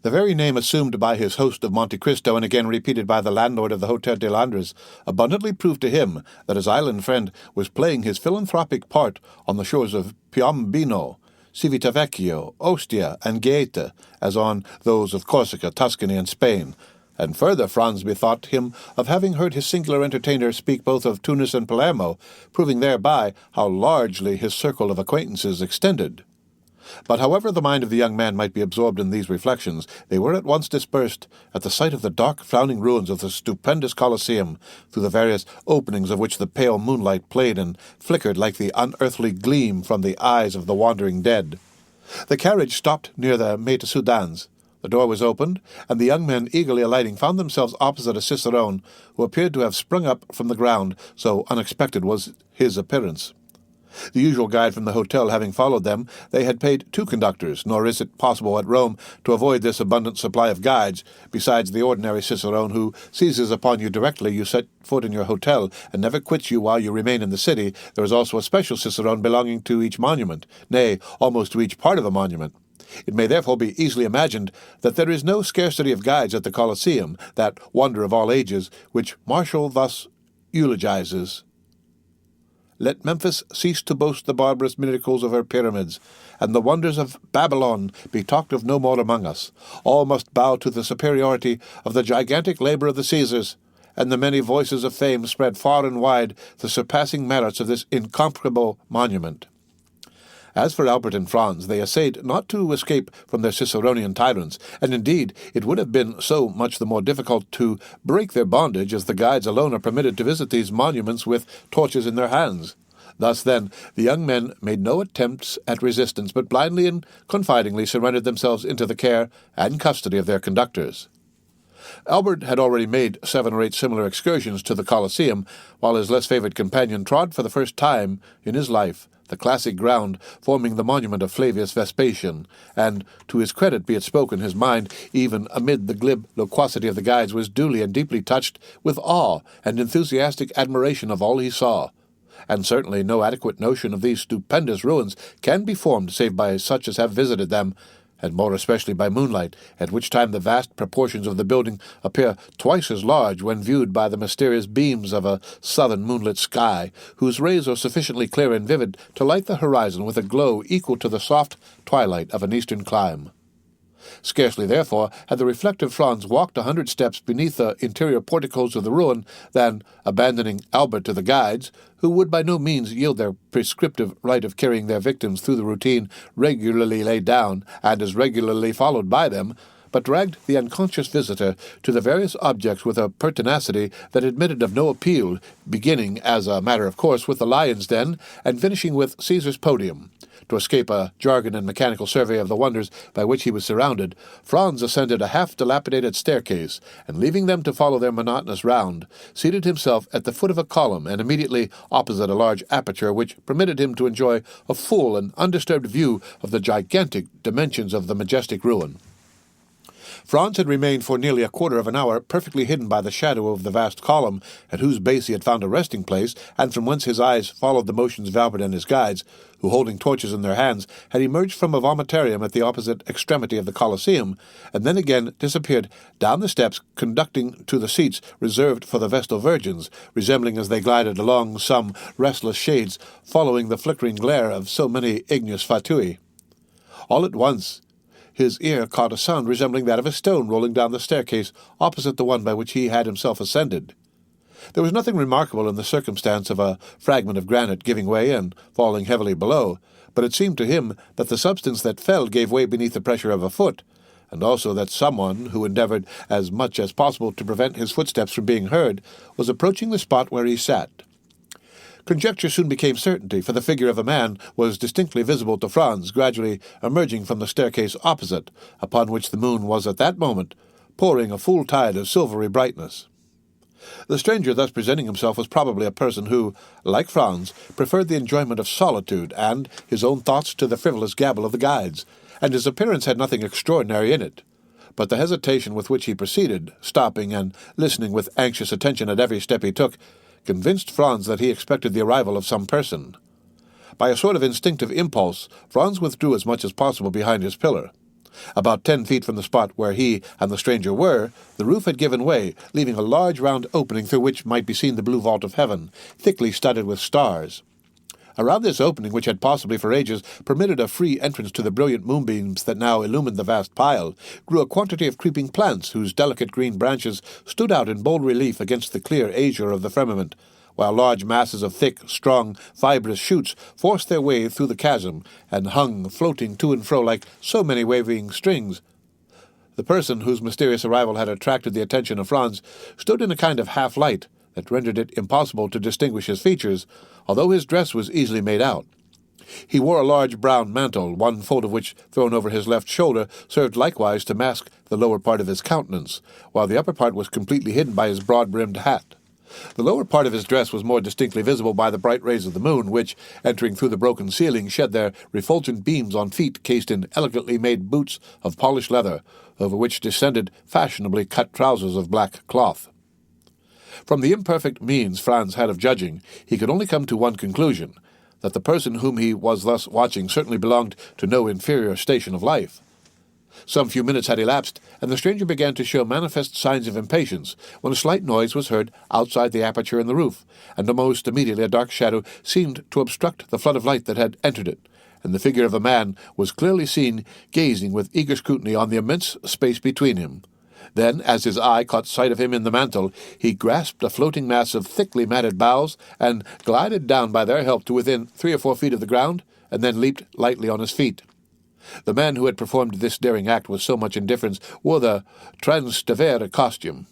The very name assumed by his host of Monte Cristo and again repeated by the landlord of the Hotel de Londres abundantly proved to him that his island friend was playing his philanthropic part on the shores of Piombino, Civitavecchio, Ostia, and Gaeta, as on those of Corsica, Tuscany, and Spain. And further, Franz bethought him of having heard his singular entertainer speak both of Tunis and Palermo, proving thereby how largely his circle of acquaintances extended. But however the mind of the young man might be absorbed in these reflections, they were at once dispersed at the sight of the dark, frowning ruins of the stupendous Colosseum, through the various openings of which the pale moonlight played and flickered like the unearthly gleam from the eyes of the wandering dead. The carriage stopped near the Meta Sudans. The door was opened, and the young men, eagerly alighting, found themselves opposite a cicerone who appeared to have sprung up from the ground, so unexpected was his appearance. The usual guide from the hotel having followed them, they had paid 2 conductors, nor is it possible at Rome to avoid this abundant supply of guides, besides the ordinary cicerone who seizes upon you directly you set foot in your hotel, and never quits you while you remain in the city. There is also a special cicerone belonging to each monument, nay, almost to each part of the monument. It may therefore be easily imagined that there is no scarcity of guides at the Colosseum, that wonder of all ages, which Martial thus eulogizes. Let Memphis cease to boast the barbarous miracles of her pyramids, and the wonders of Babylon be talked of no more among us. All must bow to the superiority of the gigantic labor of the Caesars, and the many voices of fame spread far and wide the surpassing merits of this incomparable monument. As for Albert and Franz, they essayed not to escape from their Ciceronian tyrants, and indeed it would have been so much the more difficult to break their bondage, as the guides alone are permitted to visit these monuments with torches in their hands. Thus, then, the young men made no attempts at resistance, but blindly and confidingly surrendered themselves into the care and custody of their conductors. Albert had already made 7 or 8 similar excursions to the Colosseum, while his less favored companion trod for the first time in his life the classic ground forming the monument of Flavius Vespasian, and, to his credit be it spoken, his mind, even amid the glib loquacity of the guides, was duly and deeply touched with awe and enthusiastic admiration of all he saw. And certainly no adequate notion of these stupendous ruins can be formed save by such as have visited them, and more especially by moonlight, at which time the vast proportions of the building appear twice as large when viewed by the mysterious beams of a southern moonlit sky, whose rays are sufficiently clear and vivid to light the horizon with a glow equal to the soft twilight of an eastern clime. Scarcely, therefore, had the reflective Franz walked 100 steps beneath the interior porticos of the ruin than, abandoning Albert to the guides, who would by no means yield their prescriptive right of carrying their victims through the routine regularly laid down and as regularly followed by them, but dragged the unconscious visitor to the various objects with a pertinacity that admitted of no appeal, beginning, as a matter of course, with the lion's den, and finishing with Caesar's podium. To escape a jargon and mechanical survey of the wonders by which he was surrounded, Franz ascended a half-dilapidated staircase, and leaving them to follow their monotonous round, seated himself at the foot of a column and immediately opposite a large aperture which permitted him to enjoy a full and undisturbed view of the gigantic dimensions of the majestic ruin. Franz had remained for nearly a quarter of an hour perfectly hidden by the shadow of the vast column, at whose base he had found a resting place, and from whence his eyes followed the motions of Albert and his guides, who, holding torches in their hands, had emerged from a vomitarium at the opposite extremity of the Colosseum, and then again disappeared down the steps conducting to the seats reserved for the Vestal Virgins, resembling as they glided along some restless shades, following the flickering glare of so many ignis fatui. All at once his ear caught a sound resembling that of a stone rolling down the staircase opposite the one by which he had himself ascended. There was nothing remarkable in the circumstance of a fragment of granite giving way and falling heavily below, but it seemed to him that the substance that fell gave way beneath the pressure of a foot, and also that someone, who endeavored as much as possible to prevent his footsteps from being heard, was approaching the spot where he sat. Conjecture soon became certainty, for the figure of a man was distinctly visible to Franz, gradually emerging from the staircase opposite, upon which the moon was at that moment pouring a full tide of silvery brightness. The stranger thus presenting himself was probably a person who, like Franz, preferred the enjoyment of solitude and his own thoughts to the frivolous gabble of the guides, and his appearance had nothing extraordinary in it. But the hesitation with which he proceeded, stopping and listening with anxious attention at every step he took, convinced Franz that he expected the arrival of some person. By a sort of instinctive impulse, Franz withdrew as much as possible behind his pillar. About 10 feet from the spot where he and the stranger were, the roof had given way, leaving a large round opening through which might be seen the blue vault of heaven, thickly studded with stars. Around this opening, which had possibly for ages permitted a free entrance to the brilliant moonbeams that now illumined the vast pile, grew a quantity of creeping plants whose delicate green branches stood out in bold relief against the clear azure of the firmament, while large masses of thick, strong, fibrous shoots forced their way through the chasm and hung floating to and fro like so many waving strings. The person whose mysterious arrival had attracted the attention of Franz stood in a kind of half-light that rendered it impossible to distinguish his features, although his dress was easily made out. He wore a large brown mantle, one fold of which, thrown over his left shoulder, served likewise to mask the lower part of his countenance, while the upper part was completely hidden by his broad-brimmed hat. The lower part of his dress was more distinctly visible by the bright rays of the moon, which, entering through the broken ceiling, shed their refulgent beams on feet cased in elegantly made boots of polished leather, over which descended fashionably cut trousers of black cloth. From the imperfect means Franz had of judging, he could only come to one conclusion, that the person whom he was thus watching certainly belonged to no inferior station of life. Some few minutes had elapsed, and the stranger began to show manifest signs of impatience, when a slight noise was heard outside the aperture in the roof, and almost immediately a dark shadow seemed to obstruct the flood of light that had entered it, and the figure of a man was clearly seen gazing with eager scrutiny on the immense space between him. Then, as his eye caught sight of him in the mantle, he grasped a floating mass of thickly matted boughs, and glided down by their help to within 3 or 4 feet of the ground, and then leaped lightly on his feet. The man who had performed this daring act with so much indifference wore the Trastevere costume.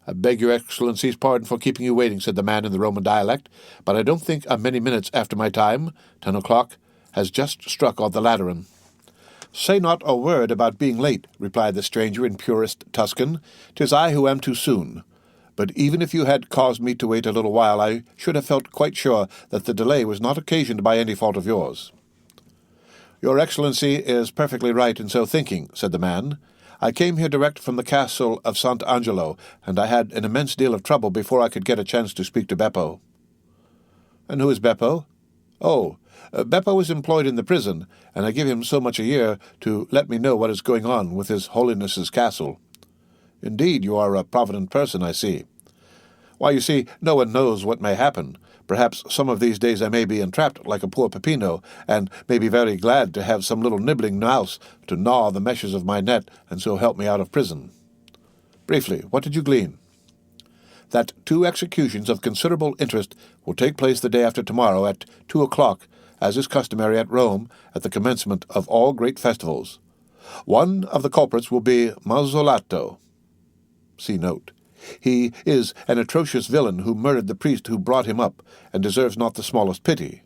"I beg your Excellency's pardon for keeping you waiting," said the man in the Roman dialect, "but I don't think I'm many minutes after my time. 10 o'clock has just struck on the Lateran." "Say not a word about being late," replied the stranger in purest Tuscan. "'Tis I who am too soon. But even if you had caused me to wait a little while, I should have felt quite sure that the delay was not occasioned by any fault of yours." "Your Excellency is perfectly right in so thinking," said the man. "I came here direct from the castle of Sant'Angelo, and I had an immense deal of trouble before I could get a chance to speak to Beppo." "And who is Beppo?" "Oh, Beppo is employed in the prison, and I give him so much a year to let me know what is going on with His Holiness's castle." "Indeed, you are a provident person, I see." "Why, you see, no one knows what may happen. Perhaps some of these days I may be entrapped like a poor Peppino, and may be very glad to have some little nibbling mouse to gnaw the meshes of my net, and so help me out of prison." "Briefly, what did you glean?" "That 2 executions of considerable interest will take place the day after tomorrow at 2 o'clock, as is customary at Rome at the commencement of all great festivals. One of the culprits will be Mazzolato. See note. He is an atrocious villain who murdered the priest who brought him up, and deserves not the smallest pity.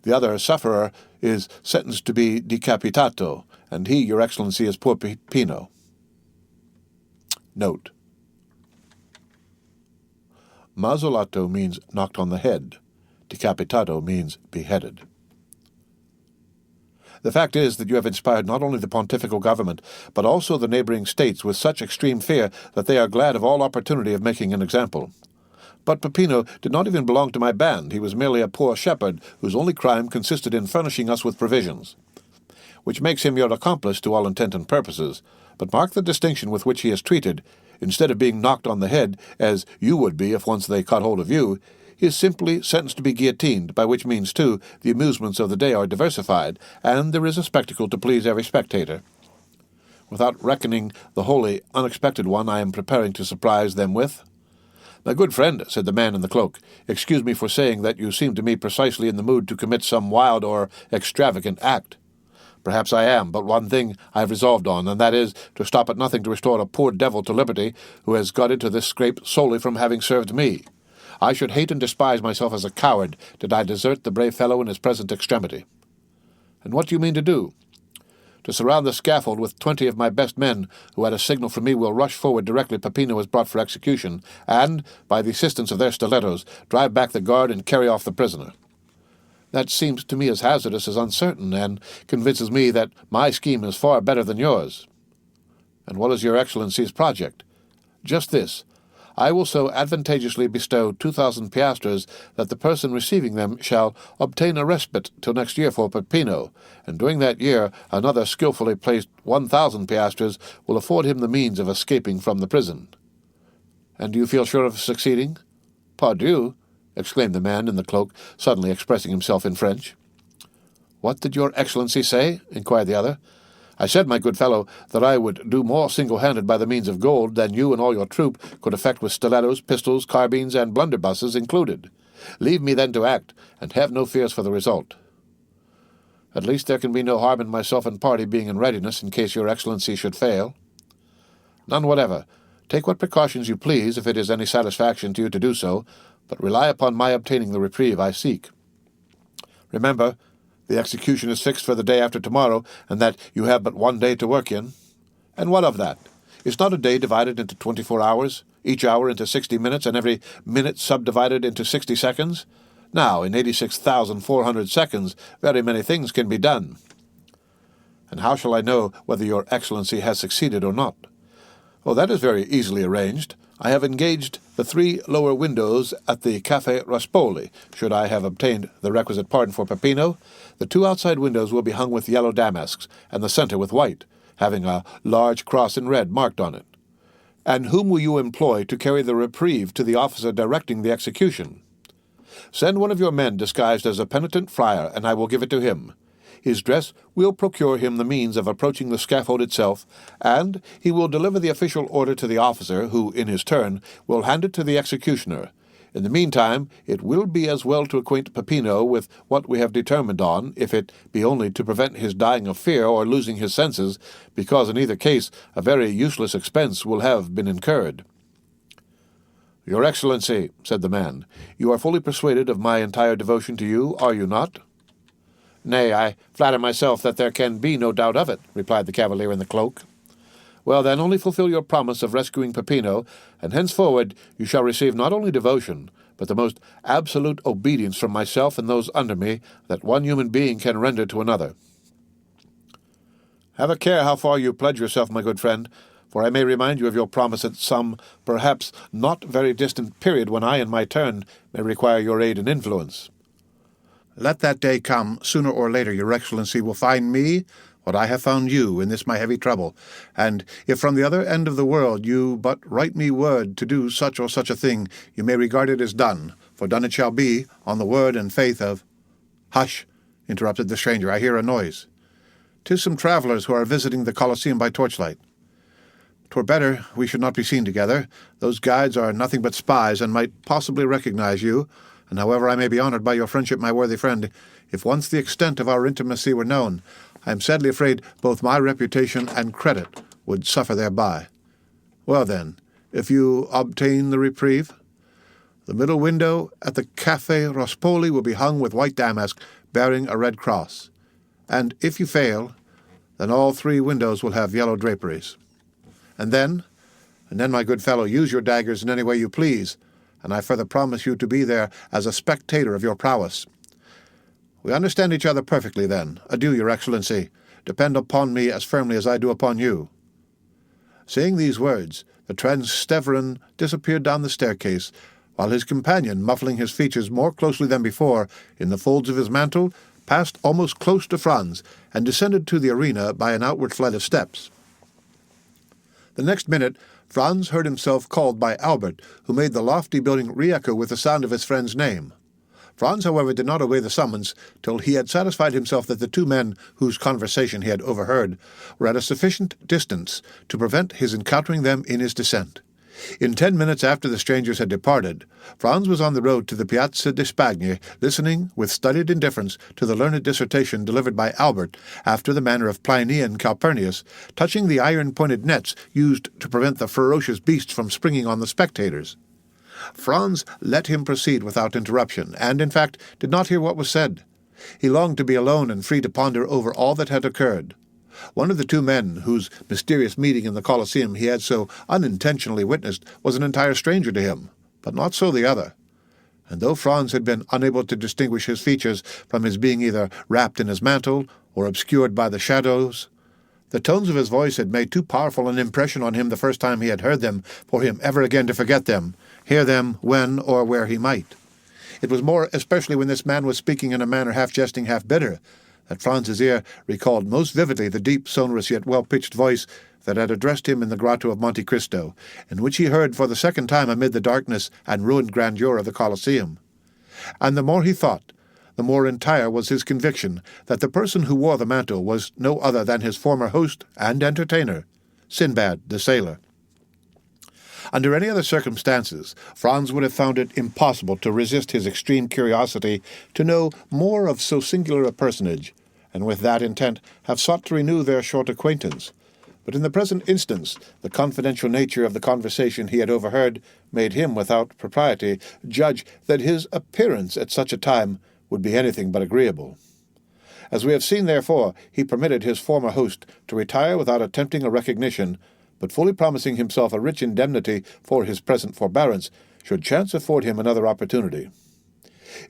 The other sufferer is sentenced to be decapitato, and he, your Excellency, is poor Peppino." Note. Mazzolato means knocked on the head. Decapitato means beheaded. The fact is that you have inspired not only the pontifical government, but also the neighboring states with such extreme fear that they are glad of all opportunity of making an example. But Peppino did not even belong to my band. He was merely a poor shepherd whose only crime consisted in furnishing us with provisions, which makes him your accomplice to all intent and purposes. But mark the distinction with which he is treated. Instead of being knocked on the head, as you would be if once they caught hold of you, he is simply sentenced to be guillotined, by which means, too, the amusements of the day are diversified, and there is a spectacle to please every spectator, without reckoning the wholly unexpected one I am preparing to surprise them with." "My good friend," said the man in the cloak, "excuse me for saying that you seem to me precisely in the mood to commit some wild or extravagant act." "Perhaps I am, but one thing I have resolved on, and that is to stop at nothing to restore a poor devil to liberty who has got into this scrape solely from having served me. I should hate and despise myself as a coward did I desert the brave fellow in his present extremity." "And what do you mean to do?" "To surround the scaffold with 20 of my best men, who at a signal from me will rush forward directly Peppino is brought for execution, and, by the assistance of their stilettos, drive back the guard and carry off the prisoner." "That seems to me as hazardous as uncertain, and convinces me that my scheme is far better than yours." "And what is your Excellency's project?" "Just this. I will so advantageously bestow 2,000 piastres that the person receiving them shall obtain a respite till next year for Peppino, and during that year another skilfully placed 1,000 piastres will afford him the means of escaping from the prison. And do you feel sure of succeeding? Pardieu! Exclaimed the man in the cloak, suddenly expressing himself in French. What did your Excellency say? Inquired the other. I said, my good fellow, that I would do more single-handed by the means of gold than you and all your troop could effect with stilettos, pistols, carbines, and blunderbusses included. Leave me then to act, and have no fears for the result. At least there can be no harm in myself and party being in readiness in case your Excellency should fail. None whatever. Take what precautions you please, if it is any satisfaction to you to do so, but rely upon my obtaining the reprieve I seek. Remember, the execution is fixed for the day after tomorrow, and that you have but 1 day to work in. And what of that? Is not a day divided into 24 hours, each hour into 60 minutes, and every minute subdivided into 60 seconds? Now, in 86,400 seconds, very many things can be done. And how shall I know whether your Excellency has succeeded or not? Oh, that is very easily arranged. I have engaged the 3 lower windows at the Café Rospoli. Should I have obtained the requisite pardon for Peppino, the 2 outside windows will be hung with yellow damasks, and the center with white, having a large cross in red marked on it. And whom will you employ to carry the reprieve to the officer directing the execution? Send one of your men disguised as a penitent friar, and I will give it to him. His dress will procure him the means of approaching the scaffold itself, and he will deliver the official order to the officer, who, in his turn, will hand it to the executioner. In the meantime, it will be as well to acquaint Peppino with what we have determined on, if it be only to prevent his dying of fear or losing his senses, because in either case a very useless expense will have been incurred. Your Excellency, said the man, you are fully persuaded of my entire devotion to you, are you not? Nay, I flatter myself that there can be no doubt of it, replied the cavalier in the cloak. Well, then, only fulfill your promise of rescuing Peppino, and henceforward you shall receive not only devotion, but the most absolute obedience from myself and those under me that one human being can render to another. Have a care how far you pledge yourself, my good friend, for I may remind you of your promise at some, perhaps not very distant period when I, in my turn, may require your aid and influence. Let that day come, sooner or later your Excellency will find me what I have found you in this my heavy trouble, and if from the other end of the world you but write me word to do such or such a thing, you may regard it as done, for done it shall be, on the word and faith of— Hush, interrupted the stranger, I hear a noise. 'Tis some travellers who are visiting the Colosseum by torchlight. 'Twere better we should not be seen together. Those guides are nothing but spies, and might possibly recognize you, and however I may be honoured by your friendship, my worthy friend, if once the extent of our intimacy were known, I am sadly afraid both my reputation and credit would suffer thereby. Well then, if you obtain the reprieve, the middle window at the Café Rospoli will be hung with white damask bearing a red cross, and if you fail, then all 3 windows will have yellow draperies. And then, my good fellow, use your daggers in any way you please, and I further promise you to be there as a spectator of your prowess. We understand each other perfectly, then. Adieu, your Excellency. Depend upon me as firmly as I do upon you. Saying these words, the Transteverin disappeared down the staircase, while his companion, muffling his features more closely than before in the folds of his mantle, passed almost close to Franz, and descended to the arena by an outward flight of steps. The next minute, Franz heard himself called by Albert, who made the lofty building re-echo with the sound of his friend's name. Franz, however, did not obey the summons till he had satisfied himself that the 2 men whose conversation he had overheard were at a sufficient distance to prevent his encountering them in his descent. In 10 minutes after the strangers had departed, Franz was on the road to the Piazza di Spagna, listening with studied indifference to the learned dissertation delivered by Albert, after the manner of Pliny and Calpurnius, touching the iron-pointed nets used to prevent the ferocious beasts from springing on the spectators. Franz let him proceed without interruption, and, in fact, did not hear what was said. He longed to be alone and free to ponder over all that had occurred. One of the 2 men whose mysterious meeting in the Colosseum he had so unintentionally witnessed was an entire stranger to him, but not so the other. And though Franz had been unable to distinguish his features from his being either wrapped in his mantle or obscured by the shadows, The tones of his voice had made too powerful an impression on him the first time he had heard them for him ever again to forget them, hear them when or where he might. It was more especially when this man was speaking in a manner half jesting, half bitter, that Franz's ear recalled most vividly the deep, sonorous, yet well-pitched voice that had addressed him in the Grotto of Monte Cristo, and which he heard for the second time amid the darkness and ruined grandeur of the Colosseum. And the more he thought, the more entire was his conviction that the person who wore the mantle was no other than his former host and entertainer, Sinbad the sailor. Under any other circumstances, Franz would have found it impossible to resist his extreme curiosity to know more of so singular a personage, and with that intent have sought to renew their short acquaintance. But in the present instance, the confidential nature of the conversation he had overheard made him, without propriety, judge that his appearance at such a time would be anything but agreeable. As we have seen, therefore, he permitted his former host to retire without attempting a recognition, but fully promising himself a rich indemnity for his present forbearance, should chance afford him another opportunity.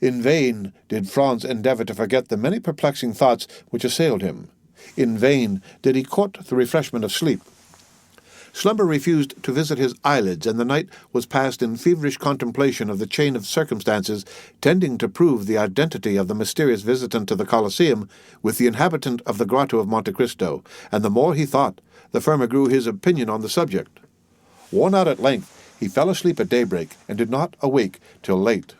In vain did Franz endeavor to forget the many perplexing thoughts which assailed him. In vain did he court the refreshment of sleep. Slumber refused to visit his eyelids, and the night was passed in feverish contemplation of the chain of circumstances tending to prove the identity of the mysterious visitant to the Colosseum with the inhabitant of the Grotto of Monte Cristo, and the more he thought, the firmer grew his opinion on the subject. Worn out at length, he fell asleep at daybreak, and did not awake till late.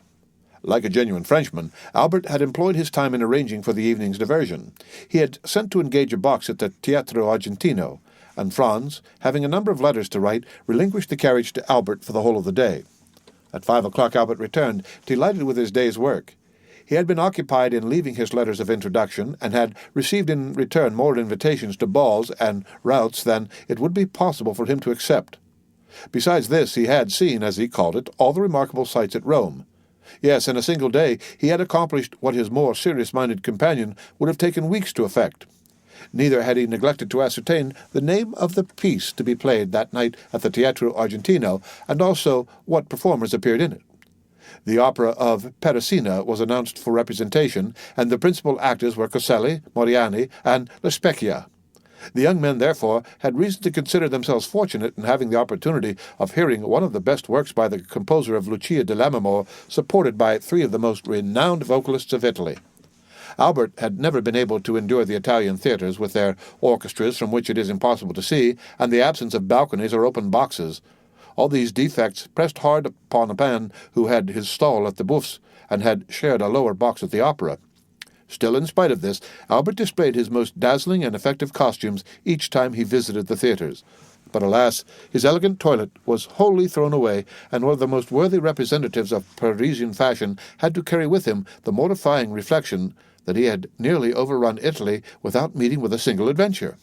Like a genuine Frenchman, Albert had employed his time in arranging for the evening's diversion. He had sent to engage a box at the Teatro Argentino, and Franz, having a number of letters to write, relinquished the carriage to Albert for the whole of the day. At 5 o'clock Albert returned, delighted with his day's work. He had been occupied in leaving his letters of introduction, and had received in return more invitations to balls and routs than it would be possible for him to accept. Besides this, he had seen, as he called it, all the remarkable sights at Rome. Yes, in a single day he had accomplished what his more serious-minded companion would have taken weeks to effect. Neither had he neglected to ascertain the name of the piece to be played that night at the Teatro Argentino, and also what performers appeared in it. The opera of Perisina was announced for representation, and the principal actors were Coselli, Moriani, and La Specchia. The young men, therefore, had reason to consider themselves fortunate in having the opportunity of hearing one of the best works by the composer of Lucia di Lammermoor, supported by 3 of the most renowned vocalists of Italy. Albert had never been able to endure the Italian theatres, with their orchestras from which it is impossible to see, and the absence of balconies or open boxes. All these defects pressed hard upon a man who had his stall at the Bouffes, and had shared a lower box at the opera. Still, in spite of this, Albert displayed his most dazzling and effective costumes each time he visited the theatres. But alas, his elegant toilet was wholly thrown away, and one of the most worthy representatives of Parisian fashion had to carry with him the mortifying reflection that he had nearly overrun Italy without meeting with a single adventure.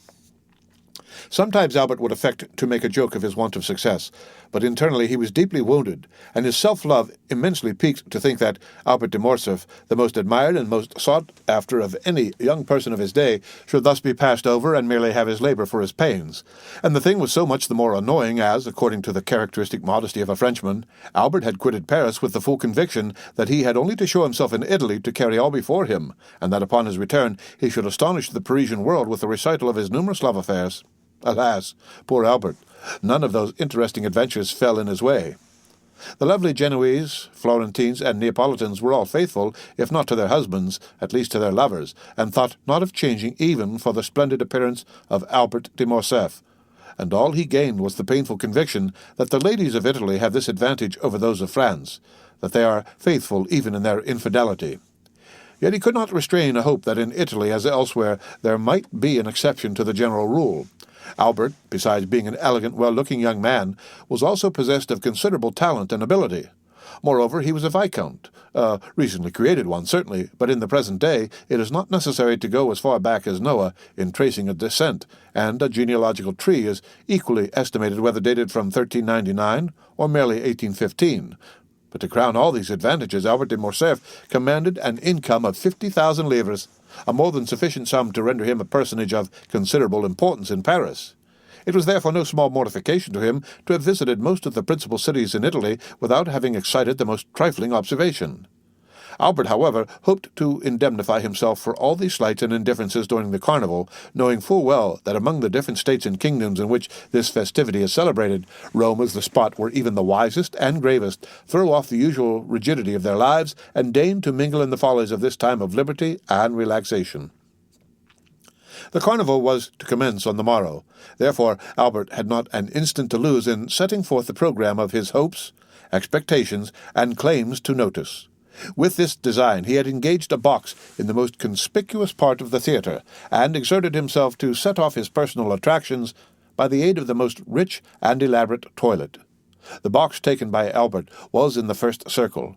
Sometimes Albert would affect to make a joke of his want of success, but internally he was deeply wounded, and his self-love immensely piqued to think that Albert de Morcerf, the most admired and most sought after of any young person of his day, should thus be passed over and merely have his labor for his pains. And the thing was so much the more annoying as, according to the characteristic modesty of a Frenchman, Albert had quitted Paris with the full conviction that he had only to show himself in Italy to carry all before him, and that upon his return he should astonish the Parisian world with the recital of his numerous love affairs. Alas, poor Albert! None of those interesting adventures fell in his way. The lovely Genoese, Florentines, and Neapolitans were all faithful, if not to their husbands, at least to their lovers, and thought not of changing even for the splendid appearance of Albert de Morcerf. And all he gained was the painful conviction that the ladies of Italy have this advantage over those of France, that they are faithful even in their infidelity. Yet he could not restrain a hope that in Italy, as elsewhere, there might be an exception to the general rule. Albert, besides being an elegant, well-looking young man, was also possessed of considerable talent and ability. Moreover, he was a viscount, a recently created one, certainly, but in the present day it is not necessary to go as far back as Noah in tracing a descent, and a genealogical tree is equally estimated whether dated from 1399 or merely 1815. But to crown all these advantages, Albert de Morcerf commanded an income of 50,000 livres, a more than sufficient sum to render him a personage of considerable importance in Paris. It was therefore no small mortification to him to have visited most of the principal cities in Italy without having excited the most trifling observation. Albert, however, hoped to indemnify himself for all these slights and indifferences during the carnival, knowing full well that among the different states and kingdoms in which this festivity is celebrated, Rome is the spot where even the wisest and gravest throw off the usual rigidity of their lives and deign to mingle in the follies of this time of liberty and relaxation. The carnival was to commence on the morrow. Therefore, Albert had not an instant to lose in setting forth the programme of his hopes, expectations, and claims to notice. With this design he had engaged a box in the most conspicuous part of the theatre, and exerted himself to set off his personal attractions by the aid of the most rich and elaborate toilet. The box taken by Albert was in the first circle,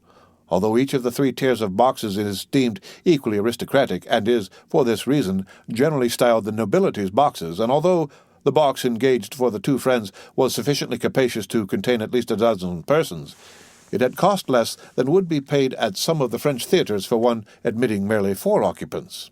although each of the 3 tiers of boxes is deemed equally aristocratic, and is, for this reason, generally styled the nobility's boxes, and although the box engaged for the 2 friends was sufficiently capacious to contain at least a dozen persons, it had cost less than would be paid at some of the French theatres for one admitting merely 4 occupants.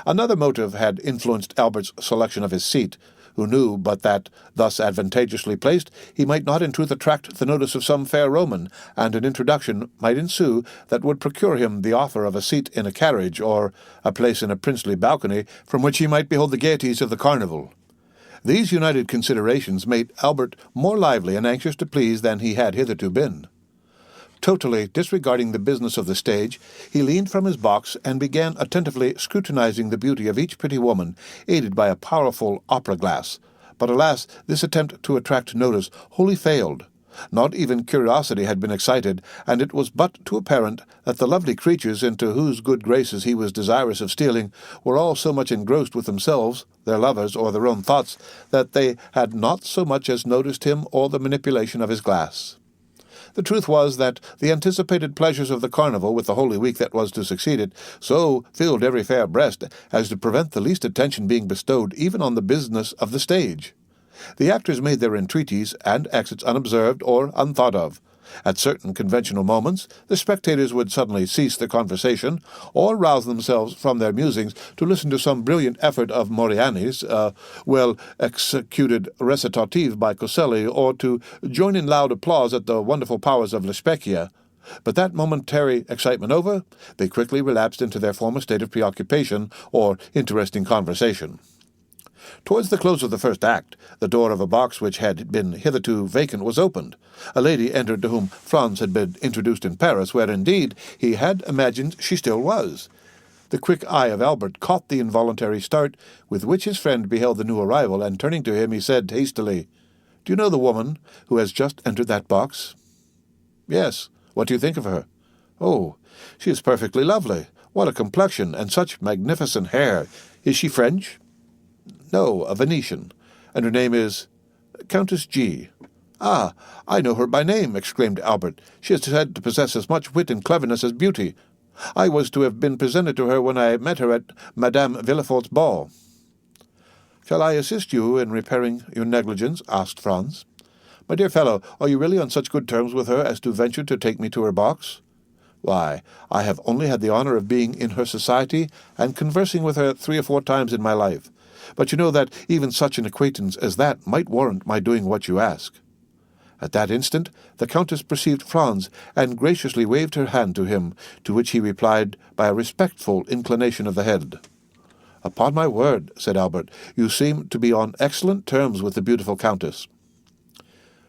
Another motive had influenced Albert's selection of his seat, who knew but that, thus advantageously placed, he might not in truth attract the notice of some fair Roman, and an introduction might ensue that would procure him the offer of a seat in a carriage, or a place in a princely balcony, from which he might behold the gaieties of the carnival. These united considerations made Albert more lively and anxious to please than he had hitherto been. Totally disregarding the business of the stage, he leaned from his box and began attentively scrutinizing the beauty of each pretty woman, aided by a powerful opera-glass. But alas, this attempt to attract notice wholly failed. Not even curiosity had been excited, and it was but too apparent that the lovely creatures into whose good graces he was desirous of stealing were all so much engrossed with themselves, their lovers, or their own thoughts, that they had not so much as noticed him or the manipulation of his glass. The truth was that the anticipated pleasures of the carnival, with the Holy Week that was to succeed it, so filled every fair breast as to prevent the least attention being bestowed even on the business of the stage. The actors made their entreaties and exits unobserved or unthought of. At certain conventional moments, the spectators would suddenly cease their conversation, or rouse themselves from their musings to listen to some brilliant effort of Moriani's, well-executed recitative by Coselli, or to join in loud applause at the wonderful powers of L'Especchia. But that momentary excitement over, they quickly relapsed into their former state of preoccupation or interesting conversation. Towards the close of the first act, the door of a box which had been hitherto vacant was opened. A lady entered to whom Franz had been introduced in Paris, where indeed he had imagined she still was. The quick eye of Albert caught the involuntary start with which his friend beheld the new arrival, and turning to him he said hastily, "Do you know the woman who has just entered that box?" "Yes. What do you think of her?" "Oh, she is perfectly lovely. What a complexion, and such magnificent hair. Is she French?" "No, a Venetian. And her name is Countess G." "Ah, I know her by name," exclaimed Albert. "She is said to possess as much wit and cleverness as beauty. I was to have been presented to her when I met her at Madame Villefort's ball." "Shall I assist you in repairing your negligence?" asked Franz. "My dear fellow, are you really on such good terms with her as to venture to take me to her box?" "Why, I have only had the honour of being in her society and conversing with her 3 or 4 times in my life. But you know that even such an acquaintance as that might warrant my doing what you ask." At that instant the Countess perceived Franz, and graciously waved her hand to him, to which he replied by a respectful inclination of the head. "Upon my word," said Albert, "you seem to be on excellent terms with the beautiful Countess."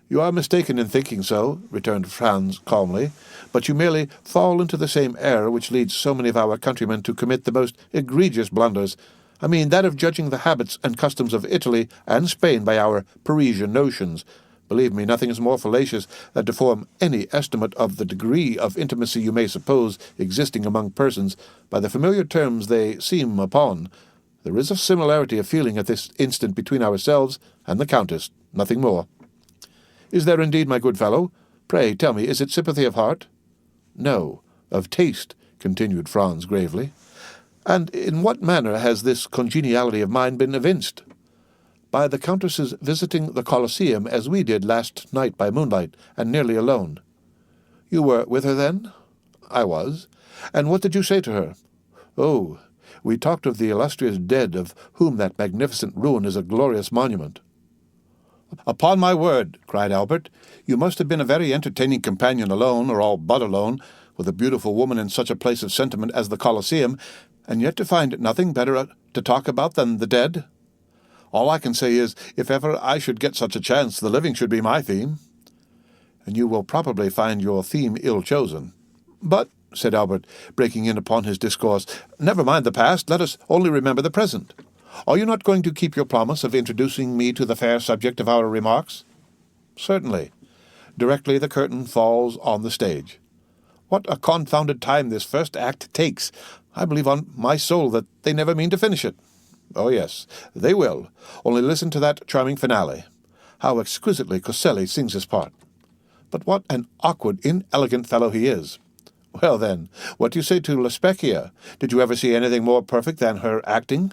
"You are mistaken in thinking so," returned Franz calmly, "but you merely fall into the same error which leads so many of our countrymen to commit the most egregious blunders. I mean that of judging the habits and customs of Italy and Spain by our Parisian notions. Believe me, nothing is more fallacious than to form any estimate of the degree of intimacy you may suppose existing among persons by the familiar terms they seem upon. There is a similarity of feeling at this instant between ourselves and the Countess, nothing more." "Is there indeed, my good fellow? Pray tell me, is it sympathy of heart?" "No, of taste," continued Franz gravely. "And in what manner has this congeniality of mine been evinced?" "By the Countess's visiting the Colosseum as we did last night by moonlight, and nearly alone." "You were with her then?" "I was." "And what did you say to her?" "Oh, we talked of the illustrious dead, of whom that magnificent ruin is a glorious monument." "Upon my word," cried Albert, "you must have been a very entertaining companion alone, or all but alone, with a beautiful woman in such a place of sentiment as the Colosseum, and yet to find nothing better to talk about than the dead? All I can say is, if ever I should get such a chance, the living should be my theme. And you will probably find your theme ill-chosen. But, said Albert, breaking in upon his discourse, never mind the past, let us only remember the present. Are you not going to keep your promise of introducing me to the fair subject of our remarks? Certainly. Directly the curtain falls on the stage. What a confounded time this first act takes! I believe on my soul that they never mean to finish it. Oh, yes, they will. Only listen to that charming finale. How exquisitely Coselli sings his part. But what an awkward, inelegant fellow he is. Well, then, what do you say to L'Specchia? Did you ever see anything more perfect than her acting?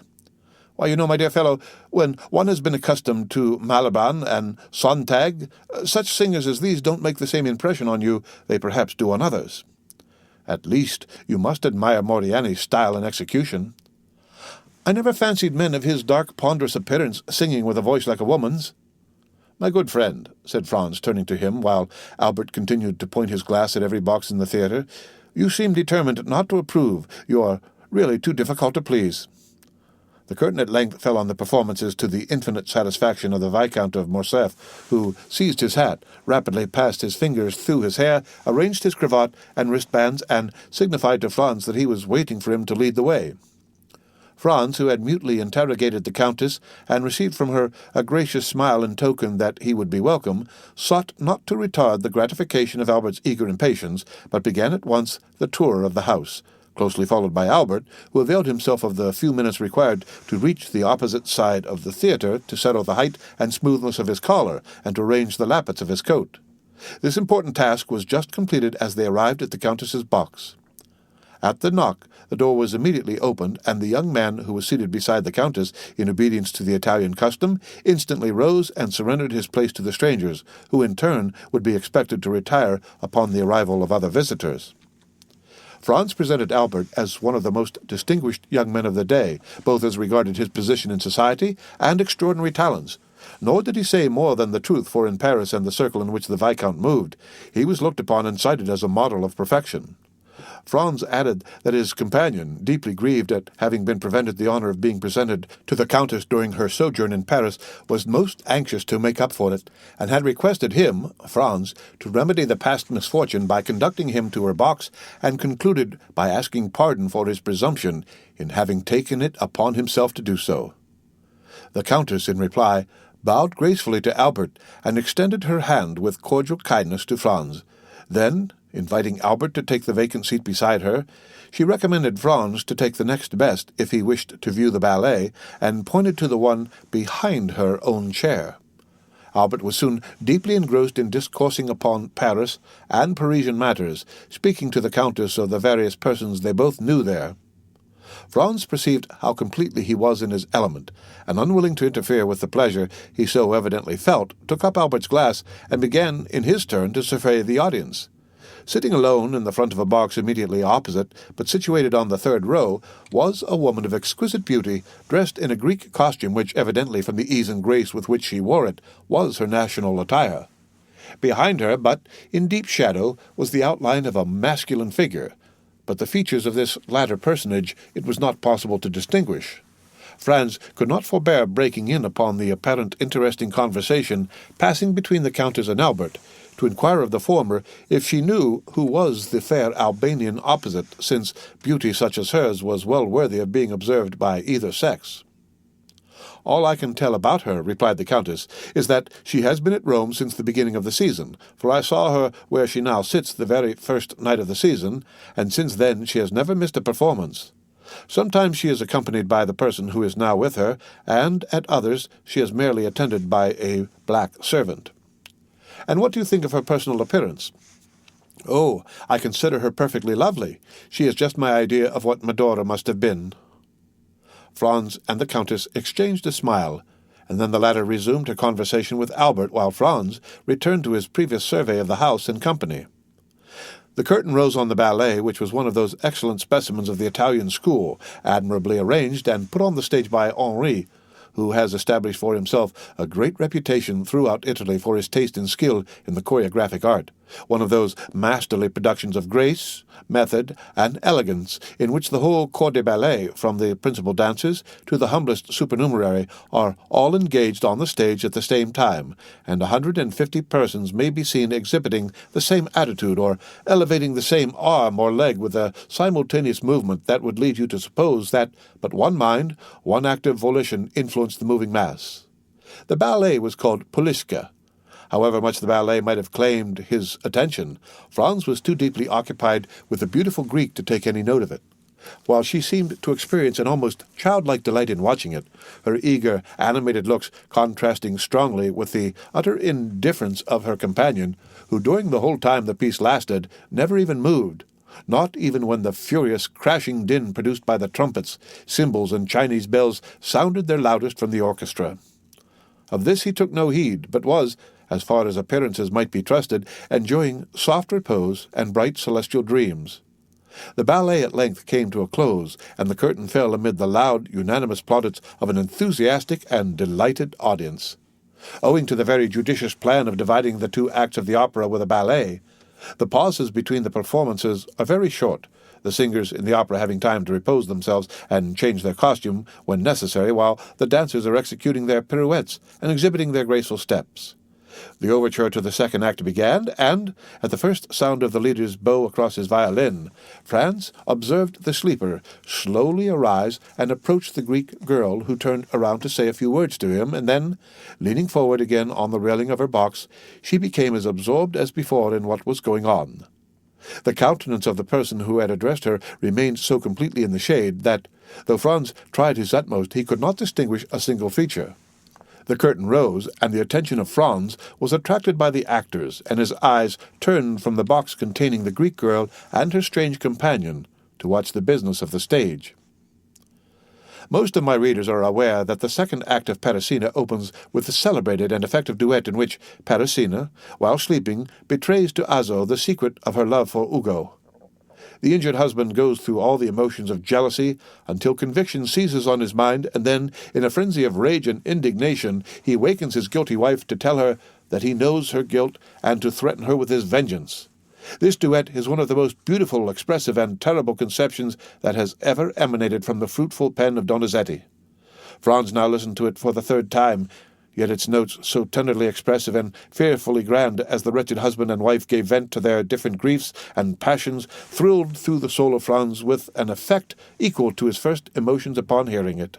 Why, you know, my dear fellow, when one has been accustomed to Malibran and Sontag, such singers as these don't make the same impression on you they perhaps do on others. At least you must admire Modiani's style and execution. I never fancied men of his dark, ponderous appearance singing with a voice like a woman's. My good friend, said Franz, turning to him, while Albert continued to point his glass at every box in the theatre, you seem determined not to approve. You are really too difficult to please. The curtain at length fell on the performances to the infinite satisfaction of the Viscount of Morcerf, who seized his hat, rapidly passed his fingers through his hair, arranged his cravat and wristbands, and signified to Franz that he was waiting for him to lead the way. Franz, who had mutely interrogated the Countess, and received from her a gracious smile in token that he would be welcome, sought not to retard the gratification of Albert's eager impatience, but began at once the tour of the house, closely followed by Albert, who availed himself of the few minutes required to reach the opposite side of the theatre to settle the height and smoothness of his collar, and to arrange the lappets of his coat. This important task was just completed as they arrived at the Countess's box. At the knock, the door was immediately opened, and the young man who was seated beside the Countess, in obedience to the Italian custom, instantly rose and surrendered his place to the strangers, who in turn would be expected to retire upon the arrival of other visitors. Franz presented Albert as one of the most distinguished young men of the day, both as regarded his position in society and extraordinary talents. Nor did he say more than the truth, for in Paris and the circle in which the Viscount moved, he was looked upon and cited as a model of perfection. Franz added that his companion, deeply grieved at having been prevented the honor of being presented to the Countess during her sojourn in Paris, was most anxious to make up for it, and had requested him, Franz, to remedy the past misfortune by conducting him to her box, and concluded by asking pardon for his presumption in having taken it upon himself to do so. The Countess, in reply, bowed gracefully to Albert, and extended her hand with cordial kindness to Franz. Then, inviting Albert to take the vacant seat beside her, she recommended Franz to take the next best if he wished to view the ballet, and pointed to the one behind her own chair. Albert was soon deeply engrossed in discoursing upon Paris and Parisian matters, speaking to the Countess of the various persons they both knew there. Franz perceived how completely he was in his element, and unwilling to interfere with the pleasure he so evidently felt, took up Albert's glass and began in his turn to survey the audience. Sitting alone in the front of a box immediately opposite, but situated on the third row, was a woman of exquisite beauty, dressed in a Greek costume which, evidently from the ease and grace with which she wore it, was her national attire. Behind her, but in deep shadow, was the outline of a masculine figure, but the features of this latter personage it was not possible to distinguish. Franz could not forbear breaking in upon the apparent interesting conversation passing between the Countess and Albert, to inquire of the former if she knew who was the fair Albanian opposite, since beauty such as hers was well worthy of being observed by either sex. All I can tell about her, replied the Countess, is that she has been at Rome since the beginning of the season, for I saw her where she now sits the very first night of the season, and since then she has never missed a performance. Sometimes she is accompanied by the person who is now with her, and at others she is merely attended by a black servant. And what do you think of her personal appearance? Oh, I consider her perfectly lovely. She is just my idea of what Medora must have been. Franz and the Countess exchanged a smile, and then the latter resumed her conversation with Albert, while Franz returned to his previous survey of the house and company. The curtain rose on the ballet, which was one of those excellent specimens of the Italian school, admirably arranged and put on the stage by Henri, who has established for himself a great reputation throughout Italy for his taste and skill in the choreographic art, one of those masterly productions of grace, method, and elegance in which the whole corps de ballet, from the principal dancers to the humblest supernumerary, are all engaged on the stage at the same time, and 150 persons may be seen exhibiting the same attitude or elevating the same arm or leg with a simultaneous movement that would lead you to suppose that but one mind, one active volition influenced the moving mass. The ballet was called Poliska. However much the ballet might have claimed his attention, Franz was too deeply occupied with the beautiful Greek to take any note of it. While she seemed to experience an almost childlike delight in watching it, her eager, animated looks contrasting strongly with the utter indifference of her companion, who during the whole time the piece lasted never even moved, not even when the furious crashing din produced by the trumpets, cymbals, and Chinese bells sounded their loudest from the orchestra. Of this he took no heed, but was, as far as appearances might be trusted, enjoying soft repose and bright celestial dreams. The ballet at length came to a close, and the curtain fell amid the loud, unanimous plaudits of an enthusiastic and delighted audience. Owing to the very judicious plan of dividing the two acts of the opera with a ballet, the pauses between the performances are very short, the singers in the opera having time to repose themselves and change their costume when necessary, while the dancers are executing their pirouettes and exhibiting their graceful steps. The overture to the second act began, and, at the first sound of the leader's bow across his violin, Franz observed the sleeper slowly arise and approach the Greek girl, who turned around to say a few words to him, and then, leaning forward again on the railing of her box, she became as absorbed as before in what was going on. The countenance of the person who had addressed her remained so completely in the shade that, though Franz tried his utmost, he could not distinguish a single feature. The curtain rose, and the attention of Franz was attracted by the actors, and his eyes turned from the box containing the Greek girl and her strange companion to watch the business of the stage. Most of my readers are aware that the second act of Parisina opens with the celebrated and effective duet in which Parisina, while sleeping, betrays to Azo the secret of her love for Ugo. The injured husband goes through all the emotions of jealousy until conviction seizes on his mind, and then, in a frenzy of rage and indignation, he awakens his guilty wife to tell her that he knows her guilt and to threaten her with his vengeance. This duet is one of the most beautiful, expressive, and terrible conceptions that has ever emanated from the fruitful pen of Donizetti. Franz now listened to it for the third time, yet its notes so tenderly expressive and fearfully grand as the wretched husband and wife gave vent to their different griefs and passions thrilled through the soul of Franz with an effect equal to his first emotions upon hearing it.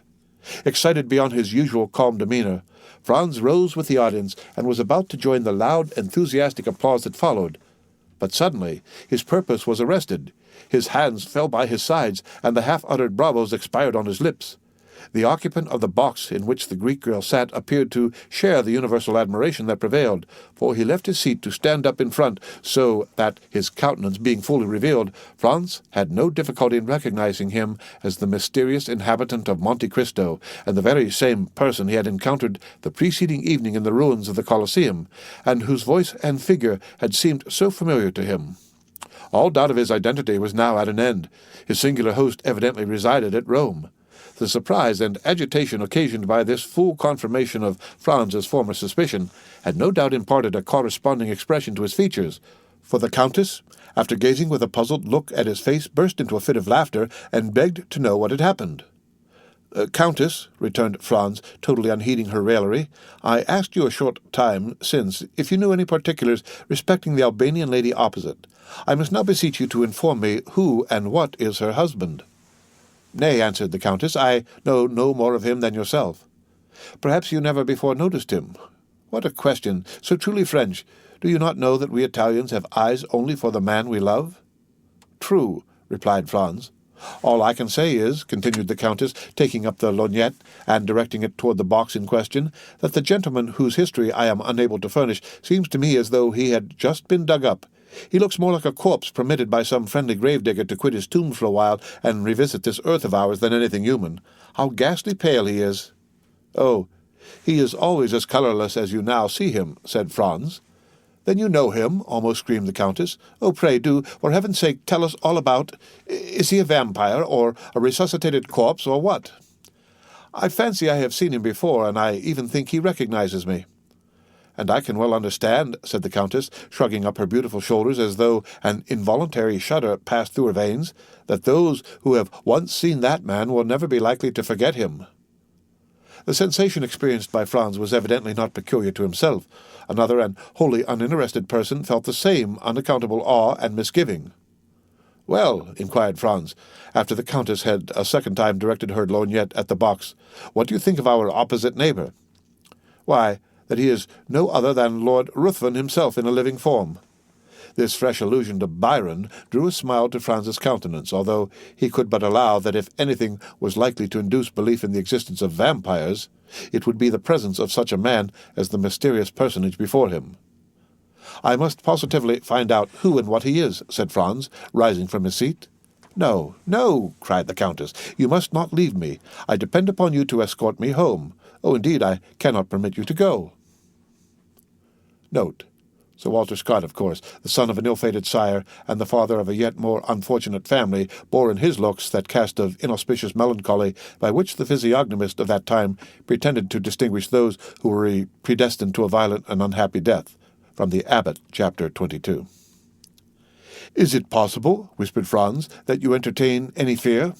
Excited beyond his usual calm demeanor, Franz rose with the audience and was about to join the loud, enthusiastic applause that followed. But suddenly his purpose was arrested. His hands fell by his sides, and the half-uttered bravos expired on his lips. The occupant of the box in which the Greek girl sat appeared to share the universal admiration that prevailed, for he left his seat to stand up in front, so that, his countenance being fully revealed, Franz had no difficulty in recognizing him as the mysterious inhabitant of Monte Cristo, and the very same person he had encountered the preceding evening in the ruins of the Colosseum, and whose voice and figure had seemed so familiar to him. All doubt of his identity was now at an end. His singular host evidently resided at Rome. The surprise and agitation occasioned by this full confirmation of Franz's former suspicion had no doubt imparted a corresponding expression to his features, for the Countess, after gazing with a puzzled look at his face, burst into a fit of laughter and begged to know what had happened. "Countess," returned Franz, totally unheeding her raillery, "I asked you a short time since if you knew any particulars respecting the Albanian lady opposite. I must now beseech you to inform me who and what is her husband." "Nay," answered the Countess, "I know no more of him than yourself." "Perhaps you never before noticed him." "What a question! So truly French! Do you not know that we Italians have eyes only for the man we love?" "True," replied Franz. "All I can say is," continued the Countess, taking up the lorgnette and directing it toward the box in question, "that the gentleman whose history I am unable to furnish seems to me as though he had just been dug up. He looks more like a corpse permitted by some friendly gravedigger to quit his tomb for a while and revisit this earth of ours than anything human. How ghastly pale he is!" "Oh, he is always as colourless as you now see him," said Franz. "Then you know him?" almost screamed the Countess. "Oh, pray do, for heaven's sake, tell us all about— Is he a vampire, or a resuscitated corpse, or what?" I fancy I have seen him before, and I even think he recognizes me." "And I can well understand," said the Countess, shrugging up her beautiful shoulders as though an involuntary shudder passed through her veins, "that those who have once seen that man will never be likely to forget him." The sensation experienced by Franz was evidently not peculiar to himself. Another and wholly uninterested person felt the same unaccountable awe and misgiving. "Well," inquired Franz, after the Countess had a second time directed her lorgnette at the box, "what do you think of our opposite neighbour?" "Why, that he is no other than Lord Ruthven himself in a living form." This fresh allusion to Byron drew a smile to Franz's countenance, although he could but allow that if anything was likely to induce belief in the existence of vampires, it would be the presence of such a man as the mysterious personage before him. "I must positively find out who and what he is," said Franz, rising from his seat. "No, no," cried the Countess. "You must not leave me. I depend upon you to escort me home. Oh, indeed, I cannot permit you to go." Note: Sir Walter Scott, of course, the son of an ill-fated sire and the father of a yet more unfortunate family, bore in his looks that cast of inauspicious melancholy by which the physiognomist of that time pretended to distinguish those who were predestined to a violent and unhappy death. From the Abbot, chapter 22. "Is it possible," whispered Franz, "that you entertain any fear?"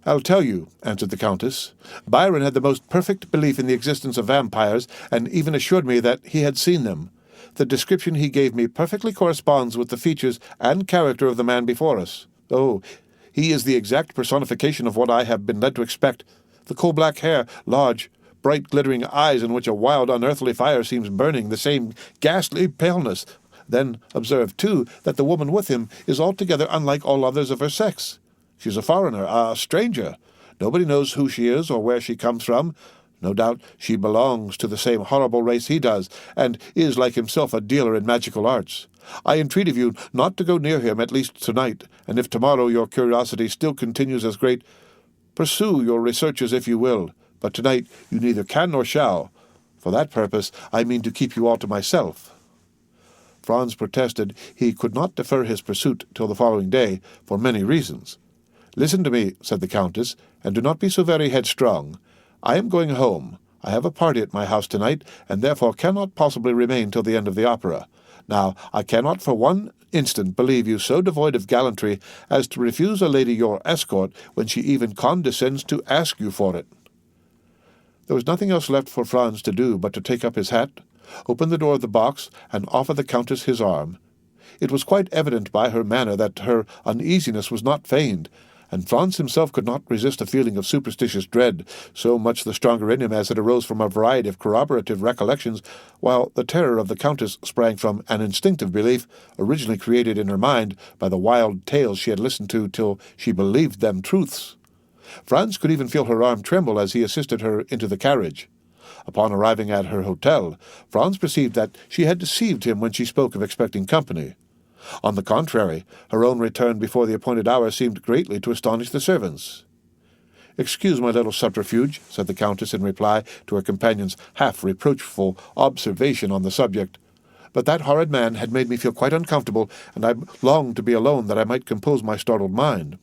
"I'll tell you," answered the Countess. "Byron had the most perfect belief in the existence of vampires, and even assured me that he had seen them. The description he gave me perfectly corresponds with the features and character of the man before us. Oh, he is the exact personification of what I have been led to expect. The coal-black hair, large, bright glittering eyes in which a wild, unearthly fire seems burning, the same ghastly paleness. Then observe, too, that the woman with him is altogether unlike all others of her sex. She is a foreigner, a stranger. Nobody knows who she is or where she comes from. No doubt she belongs to the same horrible race he does, and is, like himself, a dealer in magical arts. I entreat of you not to go near him, at least tonight, and if tomorrow your curiosity still continues as great, pursue your researches if you will, but tonight you neither can nor shall. For that purpose I mean to keep you all to myself." Franz protested he could not defer his pursuit till the following day, for many reasons. "Listen to me," said the Countess, "and do not be so very headstrong. I am going home. I have a party at my house tonight, and therefore cannot possibly remain till the end of the opera. Now, I cannot for one instant believe you so devoid of gallantry as to refuse a lady your escort when she even condescends to ask you for it." There was nothing else left for Franz to do but to take up his hat, open the door of the box, and offer the Countess his arm. It was quite evident by her manner that her uneasiness was not feigned, and Franz himself could not resist a feeling of superstitious dread, so much the stronger in him as it arose from a variety of corroborative recollections, while the terror of the Countess sprang from an instinctive belief, originally created in her mind by the wild tales she had listened to till she believed them truths. Franz could even feel her arm tremble as he assisted her into the carriage. Upon arriving at her hotel, Franz perceived that she had deceived him when she spoke of expecting company. On the contrary, her own return before the appointed hour seemed greatly to astonish the servants. "Excuse my little subterfuge," said the Countess in reply to her companion's half-reproachful observation on the subject, "but that horrid man had made me feel quite uncomfortable, and I longed to be alone that I might compose my startled mind."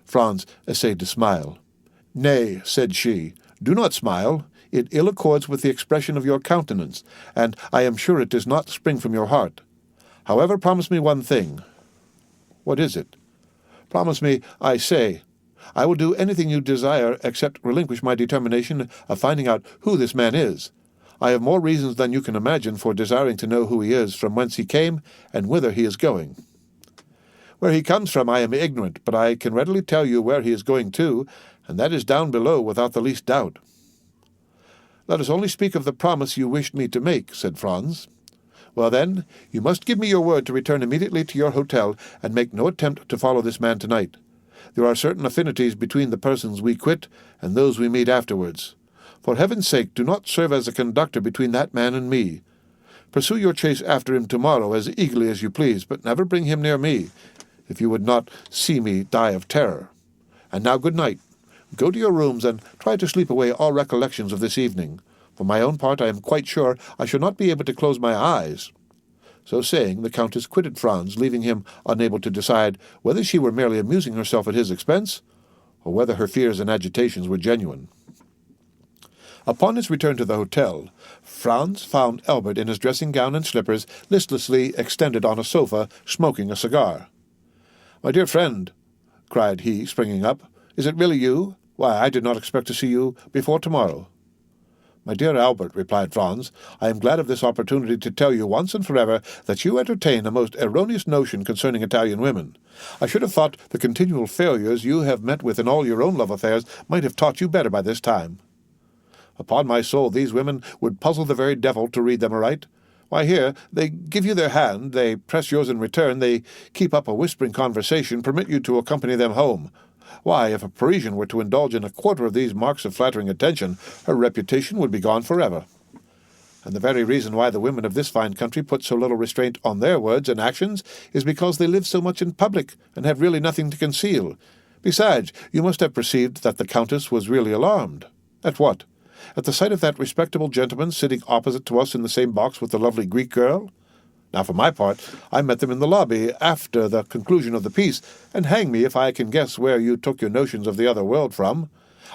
Franz essayed to smile. "Nay," said she, "do not smile. It ill accords with the expression of your countenance, and I am sure it does not spring from your heart. However, promise me one thing." "What is it?" "Promise me, I say. I will do anything you desire except relinquish my determination of finding out who this man is. I have more reasons than you can imagine for desiring to know who he is, from whence he came, and whither he is going. Where he comes from I am ignorant, but I can readily tell you where he is going to, and that is down below without the least doubt." "Let us only speak of the promise you wished me to make," said Franz. "Well, then, you must give me your word to return immediately to your hotel and make no attempt to follow this man tonight. There are certain affinities between the persons we quit and those we meet afterwards. For heaven's sake, do not serve as a conductor between that man and me. Pursue your chase after him tomorrow as eagerly as you please, but never bring him near me, if you would not see me die of terror. And now good night. Go to your rooms and try to sleep away all recollections of this evening. For my own part, I am quite sure I shall not be able to close my eyes." So saying, the Countess quitted Franz, leaving him unable to decide whether she were merely amusing herself at his expense, or whether her fears and agitations were genuine. Upon his return to the hotel, Franz found Albert in his dressing gown and slippers, listlessly extended on a sofa, smoking a cigar. "My dear friend," cried he, springing up, "is it really you? Why, I did not expect to see you before tomorrow." "My dear Albert," replied Franz, "I am glad of this opportunity to tell you once and forever that you entertain a most erroneous notion concerning Italian women. I should have thought the continual failures you have met with in all your own love affairs might have taught you better by this time. Upon my soul, these women would puzzle the very devil to read them aright. Why, here, they give you their hand, they press yours in return, they keep up a whispering conversation, permit you to accompany them home. Why, if a Parisian were to indulge in a quarter of these marks of flattering attention, her reputation would be gone forever. And the very reason why the women of this fine country put so little restraint on their words and actions is because they live so much in public and have really nothing to conceal. Besides, you must have perceived that the Countess was really alarmed. At what? At the sight of that respectable gentleman sitting opposite to us in the same box with the lovely Greek girl? Now, for my part, I met them in the lobby after the conclusion of the piece, and hang me if I can guess where you took your notions of the other world from.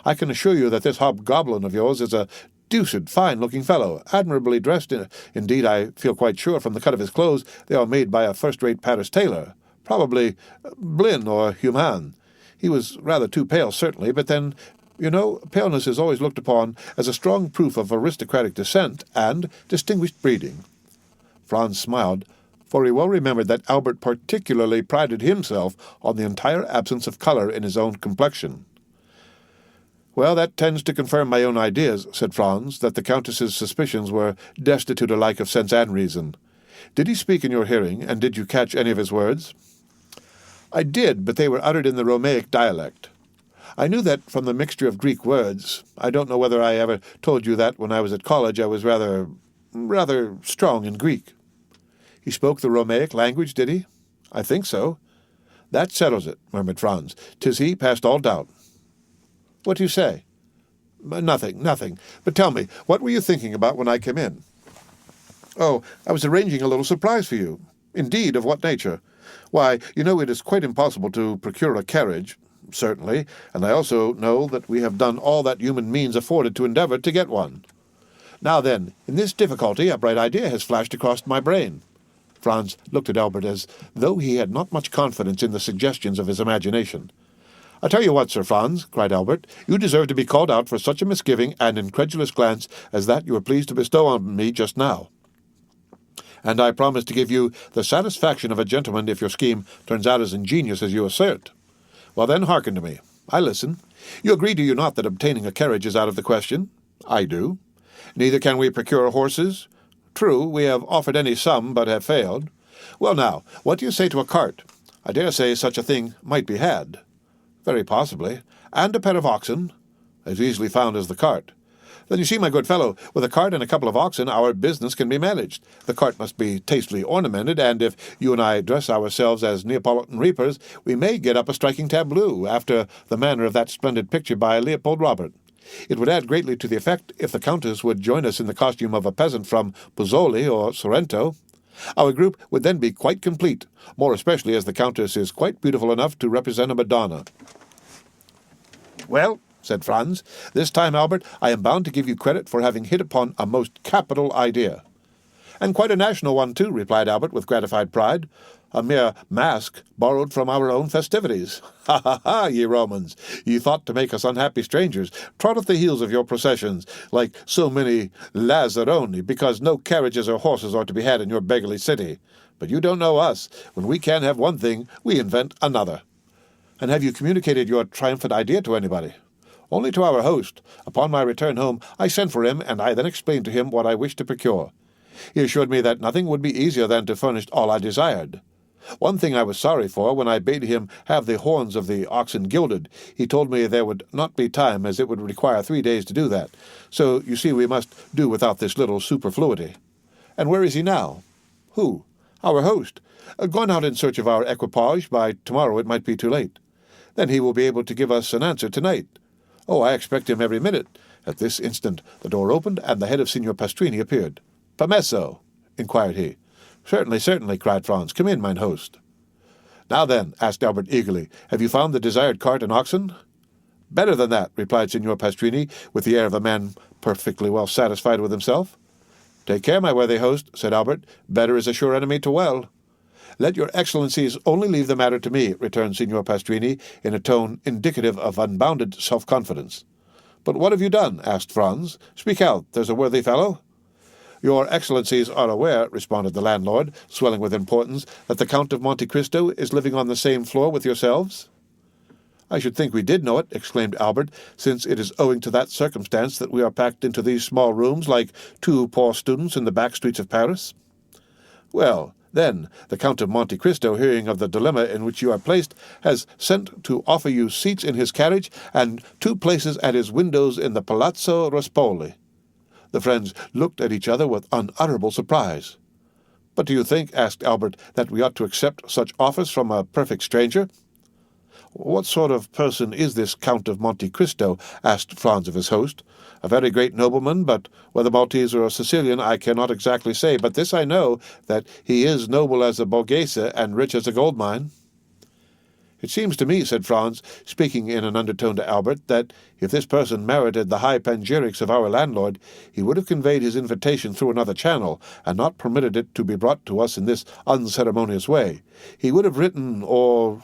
I can assure you that this hobgoblin of yours is a deuced fine-looking fellow, admirably dressed. Indeed, I feel quite sure from the cut of his clothes they are made by a first-rate Paris tailor, probably Blin or Human. He was rather too pale, certainly, but then, you know, paleness is always looked upon as a strong proof of aristocratic descent and distinguished breeding." Franz smiled, for he well remembered that Albert particularly prided himself on the entire absence of colour in his own complexion. "Well, that tends to confirm my own ideas," said Franz, that the Countess's suspicions were destitute alike of sense and reason. "Did he speak in your hearing, and did you catch any of his words?" "I did, but they were uttered in the Romaic dialect. I knew that from the mixture of Greek words. I don't know whether I ever told you that when I was at college I was rather strong in Greek." "He spoke the Romaic language, did he?" "I think so." "That settles it," murmured Franz. "'Tis he, past all doubt." "What do you say?" Nothing. But tell me, what were you thinking about when I came in?" "Oh, I was arranging a little surprise for you." "Indeed, of what nature?" "Why, you know it is quite impossible to procure a carriage." "Certainly, and I also know that we have done all that human means afforded to endeavour to get one." "Now then, in this difficulty a bright idea has flashed across my brain." Franz looked at Albert as though he had not much confidence in the suggestions of his imagination. "I tell you what, Sir Franz," cried Albert, "you deserve to be called out for such a misgiving and incredulous glance as that you were pleased to bestow on me just now. And I promise to give you the satisfaction of a gentleman if your scheme turns out as ingenious as you assert. Well then, hearken to me. I listen. You agree, do you not, that obtaining a carriage is out of the question?" "I do." "Neither can we procure horses?" "True, we have offered any sum, but have failed." "Well now, what do you say to a cart? I dare say such a thing might be had." "Very possibly." "And a pair of oxen?" "As easily found as the cart." "Then you see, my good fellow, with a cart and a couple of oxen our business can be managed. The cart must be tastefully ornamented, and if you and I dress ourselves as Neapolitan reapers, we may get up a striking tableau, after the manner of that splendid picture by Leopold Robert. It would add greatly to the effect if the Countess would join us in the costume of a peasant from Pozzoli or Sorrento. Our group would then be quite complete, more especially as the Countess is quite beautiful enough to represent a Madonna." "Well," said Franz, "this time, Albert, I am bound to give you credit for having hit upon a most capital idea." "And quite a national one, too," replied Albert with gratified pride. "A mere mask borrowed from our own festivities. Ha, ha, ha, ye Romans! Ye thought to make us unhappy strangers, trot at the heels of your processions, like so many lazzaroni, because no carriages or horses are to be had in your beggarly city. But you don't know us. When we can't have one thing, we invent another." "And have you communicated your triumphant idea to anybody?" "Only to our host. Upon my return home, I sent for him, and I then explained to him what I wished to procure. He assured me that nothing would be easier than to furnish all I desired. One thing I was sorry for, when I bade him have the horns of the oxen gilded. He told me there would not be time, as it would require 3 days to do that. So, you see, we must do without this little superfluity." "And where is he now?" "Who?" "Our host. Gone out in search of our equipage. By tomorrow it might be too late." "Then he will be able to give us an answer tonight." "Oh, I expect him every minute." At this instant the door opened, and the head of Signor Pastrini appeared. "Permesso?" inquired he. Certainly, cried Franz. "Come in, mine host." "Now then," asked Albert eagerly, "have you found the desired cart and oxen?" Better than that, replied Signor Pastrini, with the air of a man perfectly well satisfied with himself. Take care, my worthy host, said Albert. Better is a sure enemy to well. Let your excellencies only leave the matter to me, returned Signor Pastrini, in a tone indicative of unbounded self-confidence. But what have you done? Asked Franz. Speak out, there's a worthy fellow. Your excellencies are aware, responded the landlord, swelling with importance, that the Count of Monte Cristo is living on the same floor with yourselves? I should think we did know it, exclaimed Albert, since it is owing to that circumstance that we are packed into these small rooms like two poor students in the back streets of Paris. Well, then, the Count of Monte Cristo, hearing of the dilemma in which you are placed, has sent to offer you seats in his carriage and 2 places at his windows in the Palazzo Rospoli. The friends looked at each other with unutterable surprise. But do you think, asked Albert, that we ought to accept such offers from a perfect stranger? What sort of person is this Count of Monte Cristo? Asked Franz of his host. A very great nobleman, but whether Maltese or a Sicilian I cannot exactly say, but this I know, that he is noble as a Borghese and rich as a gold mine. It seems to me, said Franz, speaking in an undertone to Albert, that if this person merited the high panegyrics of our landlord, he would have conveyed his invitation through another channel, and not permitted it to be brought to us in this unceremonious way. He would have written, or...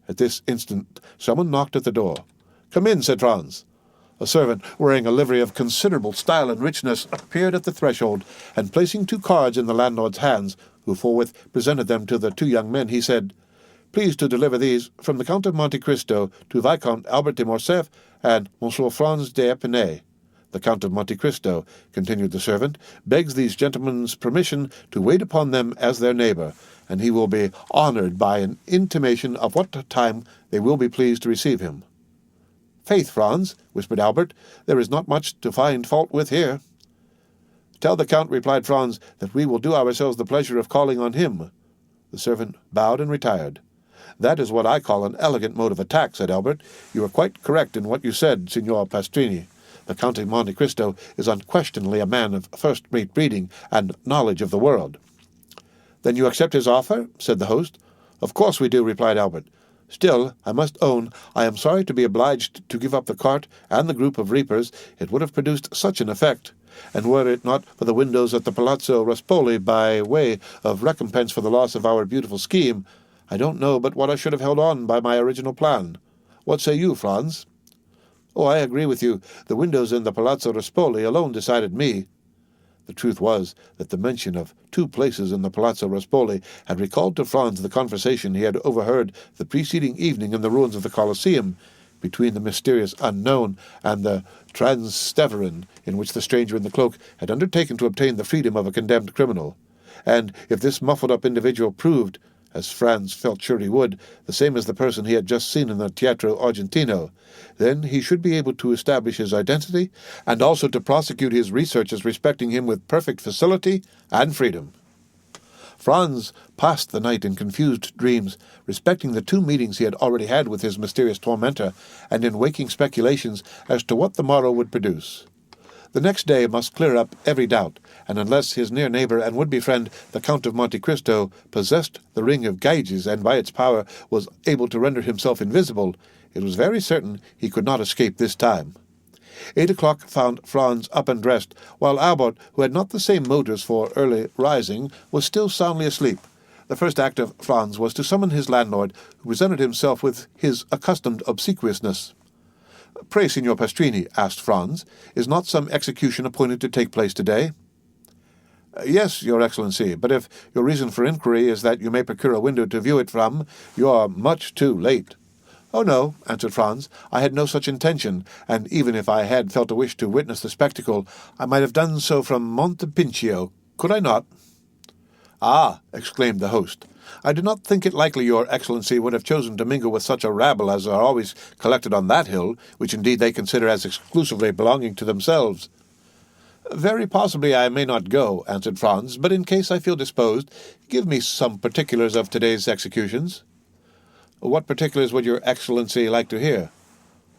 At this instant someone knocked at the door. Come in, said Franz. A servant, wearing a livery of considerable style and richness, appeared at the threshold, and placing 2 cards in the landlord's hands, who forthwith presented them to the 2 young men, he said, Please to deliver these from the Count of Monte Cristo to Viscount Albert de Morcerf and Monsieur Franz d'Épinay. The Count of Monte Cristo, continued the servant, begs these gentlemen's permission to wait upon them as their neighbor, and he will be honored by an intimation of what time they will be pleased to receive him. Faith, Franz, whispered Albert, there is not much to find fault with here. Tell the Count, replied Franz, that we will do ourselves the pleasure of calling on him. The servant bowed and retired. That is what I call an elegant mode of attack, said Albert. You are quite correct in what you said, Signor Pastrini. The Count of Monte Cristo is unquestionably a man of first-rate breeding and knowledge of the world. Then you accept his offer? Said the host. Of course we do, replied Albert. Still, I must own, I am sorry to be obliged to give up the cart and the group of reapers. It would have produced such an effect, and were it not for the windows at the Palazzo Rospoli by way of recompense for the loss of our beautiful scheme, I don't know but what I should have held on by my original plan. What say you, Franz? Oh, I agree with you. The windows in the Palazzo Rospoli alone decided me. The truth was that the mention of 2 places in the Palazzo Rospoli had recalled to Franz the conversation he had overheard the preceding evening in the ruins of the Colosseum between the mysterious unknown and the Transteverin, in which the stranger in the cloak had undertaken to obtain the freedom of a condemned criminal. And if this muffled-up individual proved, as Franz felt sure he would, the same as the person he had just seen in the Teatro Argentino, then he should be able to establish his identity and also to prosecute his researches respecting him with perfect facility and freedom. Franz passed the night in confused dreams respecting the 2 meetings he had already had with his mysterious tormentor, and in waking speculations as to what the morrow would produce. The next day must clear up every doubt, and unless his near neighbor and would-be friend, the Count of Monte Cristo, possessed the ring of Gyges and by its power was able to render himself invisible, it was very certain he could not escape this time. 8 o'clock found Franz up and dressed, while Albert, who had not the same motives for early rising, was still soundly asleep. The first act of Franz was to summon his landlord, who presented himself with his accustomed obsequiousness. Pray, Signor Pastrini, asked Franz, is not some execution appointed to take place today? Yes, Your Excellency, but if your reason for inquiry is that you may procure a window to view it from, you are much too late. Oh, no, answered Franz, I had no such intention, and even if I had felt a wish to witness the spectacle, I might have done so from Monte Pincio, could I not? Ah, exclaimed the host, I do not think it likely Your Excellency would have chosen to mingle with such a rabble as are always collected on that hill, which indeed they consider as exclusively belonging to themselves. Very possibly I may not go, answered Franz, but in case I feel disposed, give me some particulars of today's executions. What particulars would Your Excellency like to hear?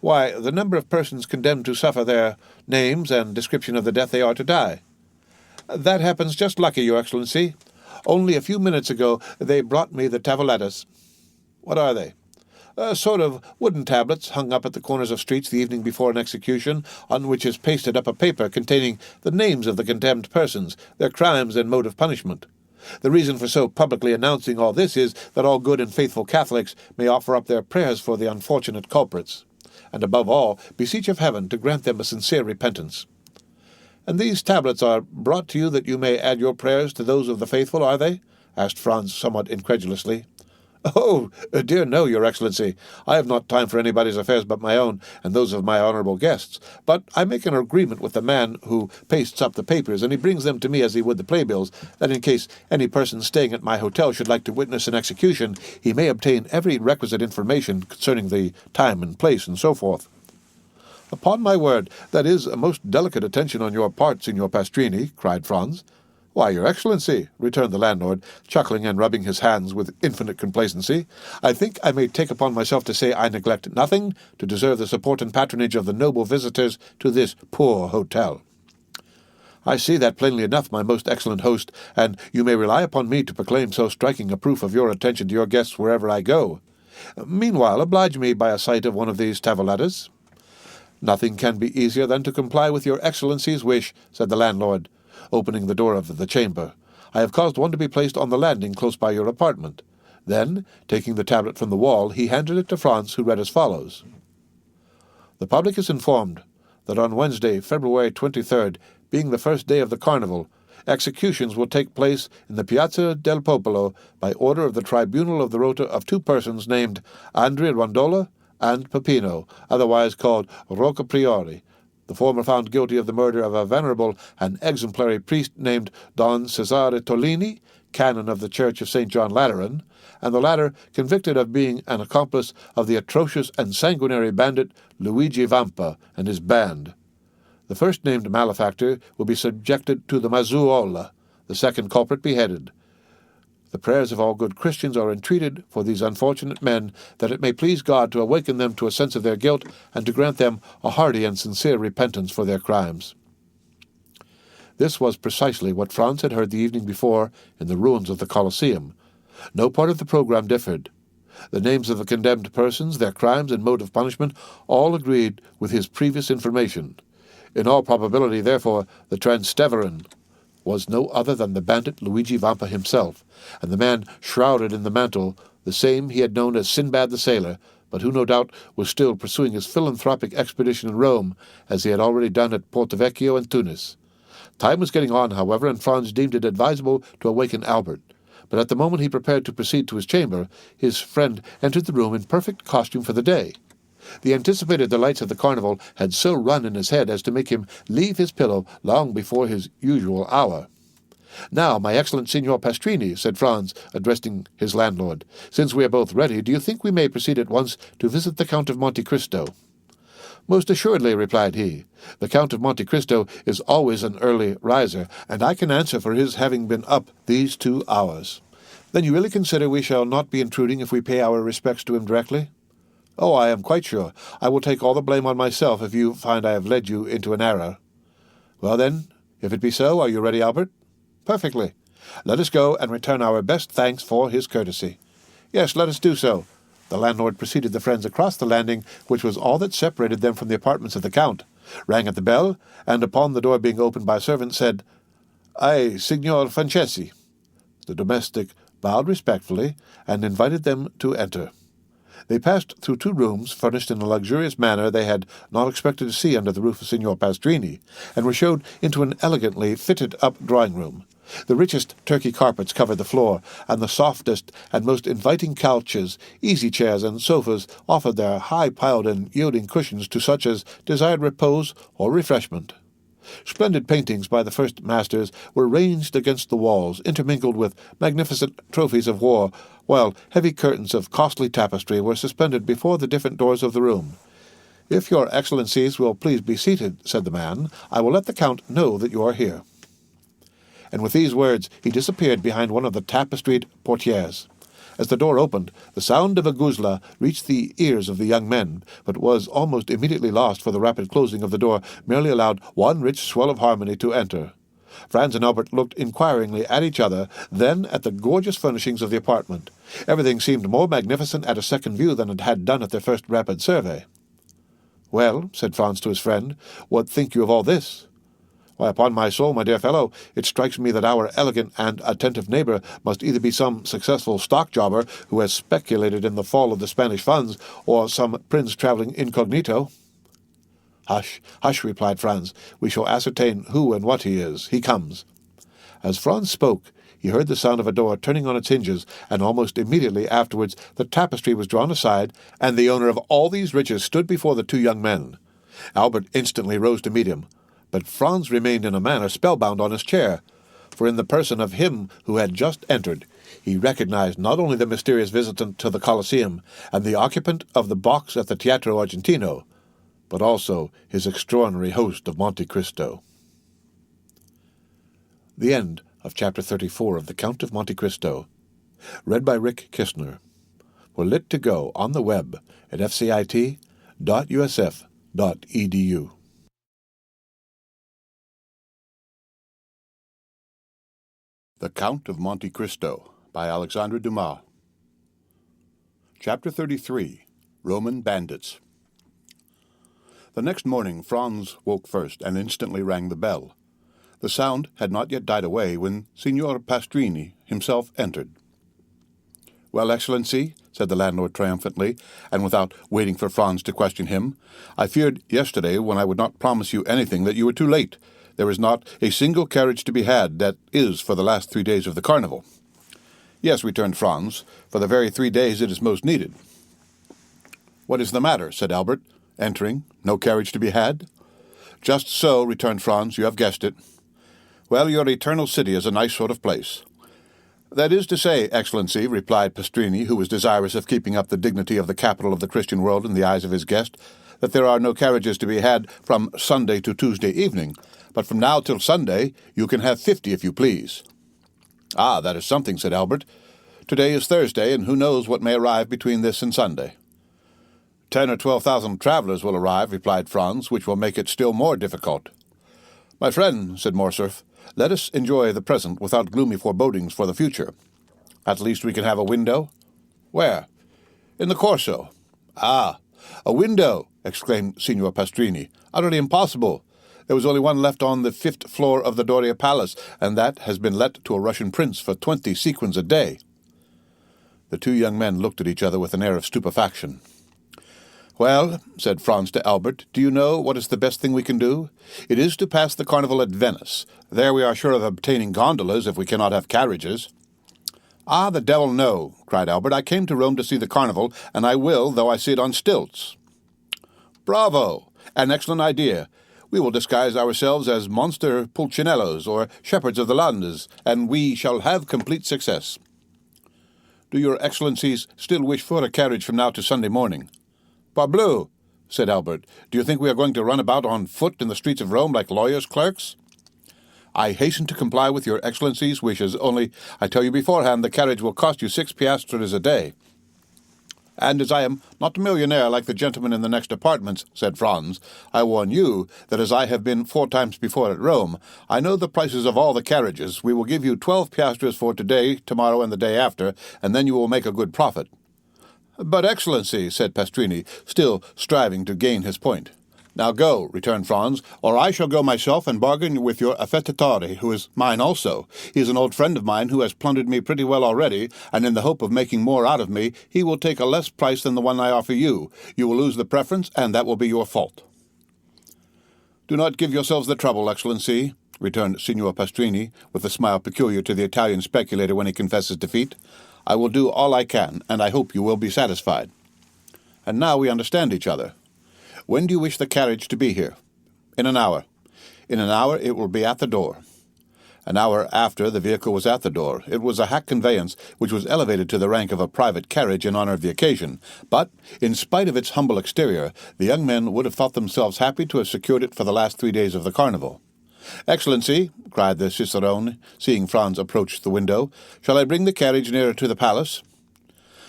Why, the number of persons condemned to suffer, their names, and description of the death they are to die. That happens just lucky, Your Excellency. Only a few minutes ago they brought me the tavollettas. What are they? Sort of wooden tablets hung up at the corners of streets the evening before an execution, on which is pasted up a paper containing the names of the condemned persons, their crimes and mode of punishment. The reason for so publicly announcing all this is that all good and faithful Catholics may offer up their prayers for the unfortunate culprits, and above all beseech of heaven to grant them a sincere repentance. And these tablets are brought to you that you may add your prayers to those of the faithful, are they? Asked Franz somewhat incredulously. Oh, dear no, Your Excellency. I have not time for anybody's affairs but my own and those of my honourable guests. But I make an agreement with the man who pastes up the papers, and he brings them to me as he would the playbills, that in case any person staying at my hotel should like to witness an execution, he may obtain every requisite information concerning the time and place and so forth. Upon my word, that is a most delicate attention on your part, Signor Pastrini, cried Franz. Why, Your Excellency, returned the landlord, chuckling and rubbing his hands with infinite complacency, I think I may take upon myself to say I neglect nothing to deserve the support and patronage of the noble visitors to this poor hotel. I see that plainly enough, my most excellent host, and you may rely upon me to proclaim so striking a proof of your attention to your guests wherever I go. Meanwhile, oblige me by a sight of one of these tavelladas. Nothing can be easier than to comply with Your Excellency's wish, said the landlord, opening the door of the chamber. I have caused one to be placed on the landing close by your apartment. Then, taking the tablet from the wall, he handed it to Franz, who read as follows. The public is informed that on Wednesday, February 23rd, being the first day of the carnival, executions will take place in the Piazza del Popolo by order of the Tribunal of the Rota of two persons named Andrea Rondola and Peppino, otherwise called Rocca Priori, the former found guilty of the murder of a venerable and exemplary priest named Don Cesare Tolini, canon of the Church of St. John Lateran, and the latter convicted of being an accomplice of the atrocious and sanguinary bandit Luigi Vampa and his band. The first-named malefactor will be subjected to the mazzuola, the second culprit beheaded. The prayers of all good Christians are entreated for these unfortunate men, that it may please God to awaken them to a sense of their guilt, and to grant them a hearty and sincere repentance for their crimes. This was precisely what Franz had heard the evening before in the ruins of the Colosseum. No part of the program differed. The names of the condemned persons, their crimes and mode of punishment, all agreed with his previous information. In all probability, therefore, the Transteverin was no other than the bandit Luigi Vampa himself, and the man shrouded in the mantle, the same he had known as Sinbad the Sailor, but who no doubt was still pursuing his philanthropic expedition in Rome, as he had already done at Porto Vecchio and Tunis. Time was getting on, however, and Franz deemed it advisable to awaken Albert. But at the moment he prepared to proceed to his chamber, his friend entered the room in perfect costume for the day. The anticipated delights of the carnival had so run in his head as to make him leave his pillow long before his usual hour. Now, my excellent Signor Pastrini, said Franz, addressing his landlord, since we are both ready, do you think we may proceed at once to visit the Count of Monte Cristo? Most assuredly, replied he. The Count of Monte Cristo is always an early riser, and I can answer for his having been up these 2 hours. Then you really consider we shall not be intruding if we pay our respects to him directly? Oh, I am quite sure. I will take all the blame on myself if you find I have led you into an error. Well, then, if it be so, are you ready, Albert? Perfectly. Let us go and return our best thanks for his courtesy. Yes, let us do so. The landlord preceded the friends across the landing, which was all that separated them from the apartments of the Count, rang at the bell, and upon the door being opened by a servant, said, Aye, Signor Francesi. The domestic bowed respectfully, and invited them to enter. They passed through 2 rooms, furnished in a luxurious manner they had not expected to see under the roof of Signor Pastrini, and were showed into an elegantly fitted-up drawing-room. The richest Turkey carpets covered the floor, and the softest and most inviting couches, easy-chairs, and sofas offered their high-piled and yielding cushions to such as desired repose or refreshment. Splendid paintings by the first masters were ranged against the walls, intermingled with magnificent trophies of war, while heavy curtains of costly tapestry were suspended before the different doors of the room. If your excellencies will please be seated, said the man, I will let the Count know that you are here. And with these words he disappeared behind one of the tapestried portieres. As the door opened, the sound of a guzla reached the ears of the young men, but was almost immediately lost, for the rapid closing of the door merely allowed one rich swell of harmony to enter. Franz and Albert looked inquiringly at each other, then at the gorgeous furnishings of the apartment. Everything seemed more magnificent at a second view than it had done at their first rapid survey. "Well," said Franz to his friend, "what think you of all this?" "Why, upon my soul, my dear fellow, it strikes me that our elegant and attentive neighbor must either be some successful stock jobber who has speculated in the fall of the Spanish funds, or some prince traveling incognito." "Hush, hush," replied Franz. "We shall ascertain who and what he is. He comes." As Franz spoke, he heard the sound of a door turning on its hinges, and almost immediately afterwards the tapestry was drawn aside, and the owner of all these riches stood before the two young men. Albert instantly rose to meet him, but Franz remained in a manner spellbound on his chair, for in the person of him who had just entered, he recognized not only the mysterious visitant to the Colosseum and the occupant of the box at the Teatro Argentino, but also his extraordinary host of Monte Cristo. The end of Chapter 34 of The Count of Monte Cristo, read by Rick Kistner. For Lit to Go on the web at fcit.usf.edu. The Count of Monte Cristo by Alexandre Dumas. Chapter 33. Roman Bandits. The next morning Franz woke first and instantly rang the bell. The sound had not yet died away when Signor Pastrini himself entered. "Well, Excellency," said the landlord triumphantly, and without waiting for Franz to question him, "I feared yesterday, when I would not promise you anything, that you were too late. There is not a single carriage to be had, that is, for the last 3 days of the carnival." "Yes," returned Franz, "for the very 3 days it is most needed." "What is the matter?" said Albert, entering. "No carriage to be had?" "Just so," returned Franz. "You have guessed it." "Well, your eternal city is a nice sort of place." "That is to say, Excellency," replied Pastrini, who was desirous of keeping up the dignity of the capital of the Christian world in the eyes of his guest, "that there are no carriages to be had from Sunday to Tuesday evening, but from now till Sunday you can have 50 if you please." "Ah, that is something," said Albert. "Today is Thursday, and who knows what may arrive between this and Sunday?" 10 or 12,000 travelers will arrive," replied Franz, "which will make it still more difficult." "My friend," said Morcerf, "let us enjoy the present without gloomy forebodings for the future. At least we can have a window." "Where?" "In the Corso." "Ah, a window!" exclaimed Signor Pastrini. "Utterly impossible. There was only one left on the 5th floor of the Doria Palace, and that has been let to a Russian prince for 20 sequins a day." The two young men looked at each other with an air of stupefaction. "Well," said Franz to Albert, "do you know what is the best thing we can do? It is to pass the carnival at Venice. There we are sure of obtaining gondolas if we cannot have carriages." "Ah, the devil, no!" cried Albert. "I came to Rome to see the carnival, and I will, though I see it on stilts." "Bravo! An excellent idea. We will disguise ourselves as monster pulcinellos or shepherds of the Landes, and we shall have complete success." "Do your Excellencies still wish for a carriage from now to Sunday morning?" "Parbleu," said Albert. "Do you think we are going to run about on foot in the streets of Rome like lawyers' clerks?" "I hasten to comply with your Excellency's wishes, only I tell you beforehand the carriage will cost you 6 piastres a day." "And as I am not a millionaire like the gentleman in the next apartments," said Franz, "I warn you that as I have been 4 times before at Rome, I know the prices of all the carriages. We will give you 12 piastres for today, tomorrow, and the day after, and then you will make a good profit." "But, Excellency," said Pastrini, still striving to gain his point. "Now go," returned Franz, "or I shall go myself and bargain with your affettatore, who is mine also. He is an old friend of mine who has plundered me pretty well already, and in the hope of making more out of me, he will take a less price than the one I offer you. You will lose the preference, and that will be your fault." "Do not give yourselves the trouble, Excellency," returned Signor Pastrini, with the smile peculiar to the Italian speculator when he confesses defeat. "I will do all I can, and I hope you will be satisfied. And now we understand each other. When do you wish the carriage to be here?" "In an hour." "In an hour it will be at the door." An hour after, the vehicle was at the door. It was a hack conveyance, which was elevated to the rank of a private carriage in honor of the occasion, but, in spite of its humble exterior, the young men would have thought themselves happy to have secured it for the last 3 days of the carnival. "Excellency," cried the cicerone, seeing Franz approach the window, "shall I bring the carriage nearer to the palace?"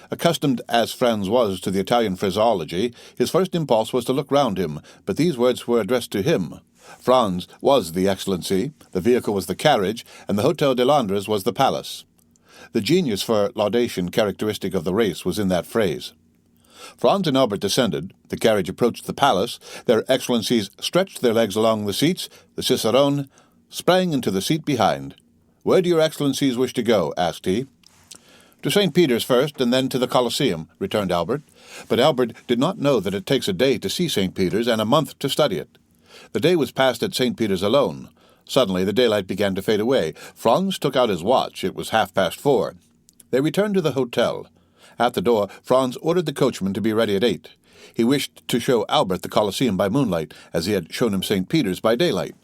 Accustomed as Franz was to the Italian phraseology, his first impulse was to look round him, but these words were addressed to him. Franz was the Excellency, the vehicle was the carriage, and the Hotel de Londres was the palace. The genius for laudation characteristic of the race was in that phrase. Franz and Albert descended, the carriage approached the palace, their Excellencies stretched their legs along the seats, the cicerone sprang into the seat behind. "Where do your Excellencies wish to go?" asked he. "To St. Peter's first, and then to the Colosseum," returned Albert. But Albert did not know that it takes a day to see St. Peter's and a month to study it. The day was passed at St. Peter's alone. Suddenly the daylight began to fade away. Franz took out his watch. It was 4:30. They returned to the hotel. At the door, Franz ordered the coachman to be ready at 8. He wished to show Albert the Colosseum by moonlight, as he had shown him St. Peter's by daylight.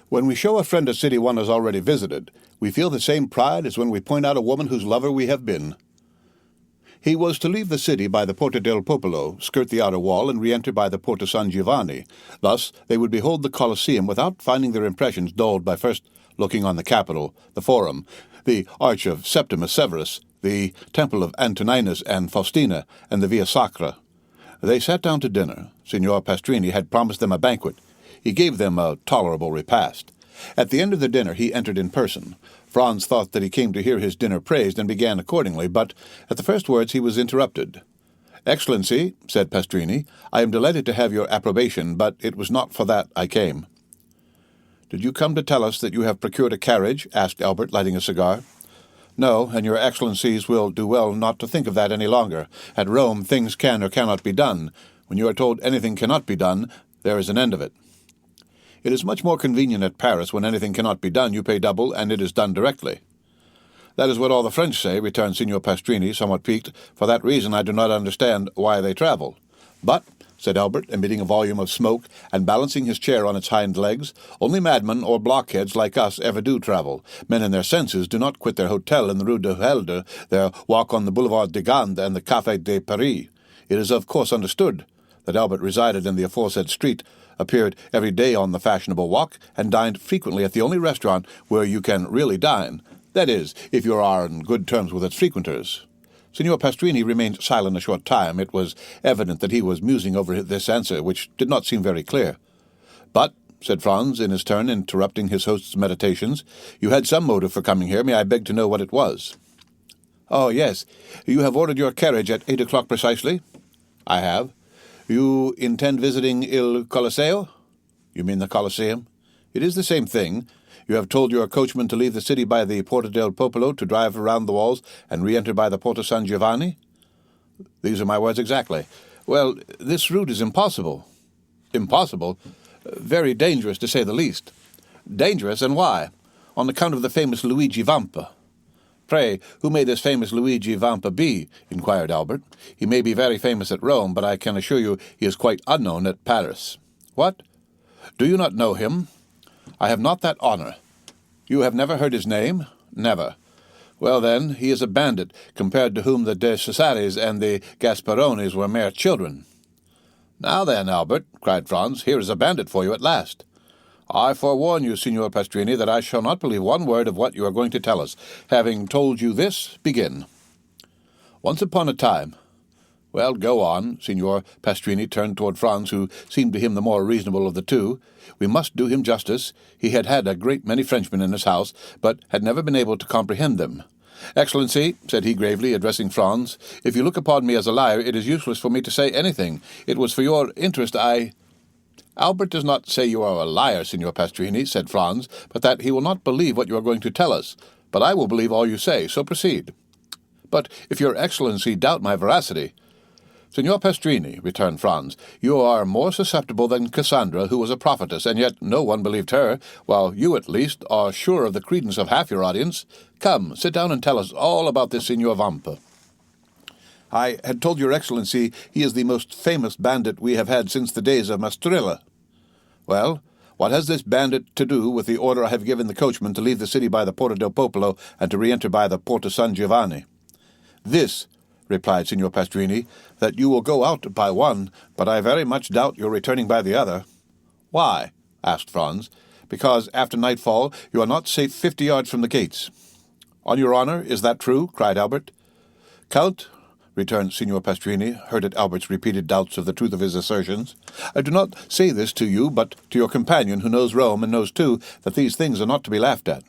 When we show a friend a city one has already visited, we feel the same pride as when we point out a woman whose lover we have been. He was to leave the city by the Porta del Popolo, skirt the outer wall, and re-enter by the Porta San Giovanni. Thus they would behold the Colosseum without finding their impressions dulled by first looking on the Capitol, the Forum, the Arch of Septimus Severus, the Temple of Antoninus and Faustina, and the Via Sacra. They sat down to dinner. Signor Pastrini had promised them a banquet. He gave them a tolerable repast. At the end of the dinner he entered in person. Franz thought that he came to hear his dinner praised, and began accordingly, but at the first words he was interrupted. "Excellency," said Pastrini, "I am delighted to have your approbation, but it was not for that I came." "Did you come to tell us that you have procured a carriage?" asked Albert, lighting a cigar. "No, and your Excellencies will do well not to think of that any longer. At Rome things can or cannot be done. When you are told anything cannot be done, there is an end of it. It is much more convenient at Paris. When anything cannot be done, you pay double, and it is done directly." "That is what all the French say," returned Signor Pastrini, somewhat piqued. "For that reason I do not understand why they travel." "But," said Albert, emitting a volume of smoke, and balancing his chair on its hind legs, "only madmen or blockheads like us ever do travel. Men in their senses do not quit their hotel in the Rue de Helder, their walk on the Boulevard de Gand and the Café de Paris. It is of course understood that Albert resided in the aforesaid street, appeared every day on the fashionable walk, and dined frequently at the only restaurant where you can really dine, that is, if you are on good terms with its frequenters." Signor Pastrini remained silent a short time. It was evident that he was musing over this answer, which did not seem very clear. "But," said Franz, in his turn, interrupting his host's meditations, "you had some motive for coming here. May I beg to know what it was?" "Oh, yes. You have ordered your carriage at 8 o'clock precisely?" "I have." "You intend visiting Il Colosseo?" "You mean the Colosseum?" "It is the same thing. You have told your coachman to leave the city by the Porta del Popolo, to drive around the walls, and re-enter by the Porta San Giovanni?" "These are my words exactly." "Well, this route is impossible." "Impossible? Very dangerous, to say the least." "Dangerous, and why?" "On account of the famous Luigi Vampa." "Pray, who may this famous Luigi Vampa be?" inquired Albert. "He may be very famous at Rome, but I can assure you he is quite unknown at Paris." "What? Do you not know him?" "I have not that honor." "You have never heard his name?" "Never." "Well, then, he is a bandit, compared to whom the de Cesares and the Gasparones were mere children." "Now then, Albert," cried Franz, "here is a bandit for you at last." "I forewarn you, Signor Pastrini, that I shall not believe one word of what you are going to tell us. Having told you this, begin." "Once upon a time—" "Well, go on." Signor Pastrini turned toward Franz, who seemed to him the more reasonable of the two. We must do him justice. He had had a great many Frenchmen in his house, but had never been able to comprehend them. "Excellency," said he gravely, addressing Franz, "if you look upon me as a liar, it is useless for me to say anything. It was for your interest I—" "Albert does not say you are a liar, Signor Pastrini," said Franz, "but that he will not believe what you are going to tell us. But I will believe all you say, so proceed." "But if your Excellency doubt my veracity—" "Signor Pastrini," returned Franz, "you are more susceptible than Cassandra, who was a prophetess, and yet no one believed her, while you, at least, are sure of the credence of half your audience. Come, sit down and tell us all about this Signor Vampa." "I had told your Excellency he is the most famous bandit we have had since the days of Mastrilla." "Well, what has this bandit to do with the order I have given the coachman to leave the city by the Porta del Popolo and to re-enter by the Porta San Giovanni?" "This," replied Signor Pastrini, "that you will go out by one, but I very much doubt your returning by the other." "Why?" asked Franz. "Because after nightfall you are not safe 50 yards from the gates." "On your honor, is that true?" cried Albert. "Count, returned Signor Pastrini, hurt at Albert's repeated doubts of the truth of his assertions. "I do not say this to you, but to your companion, who knows Rome, and knows, too, that these things are not to be laughed at."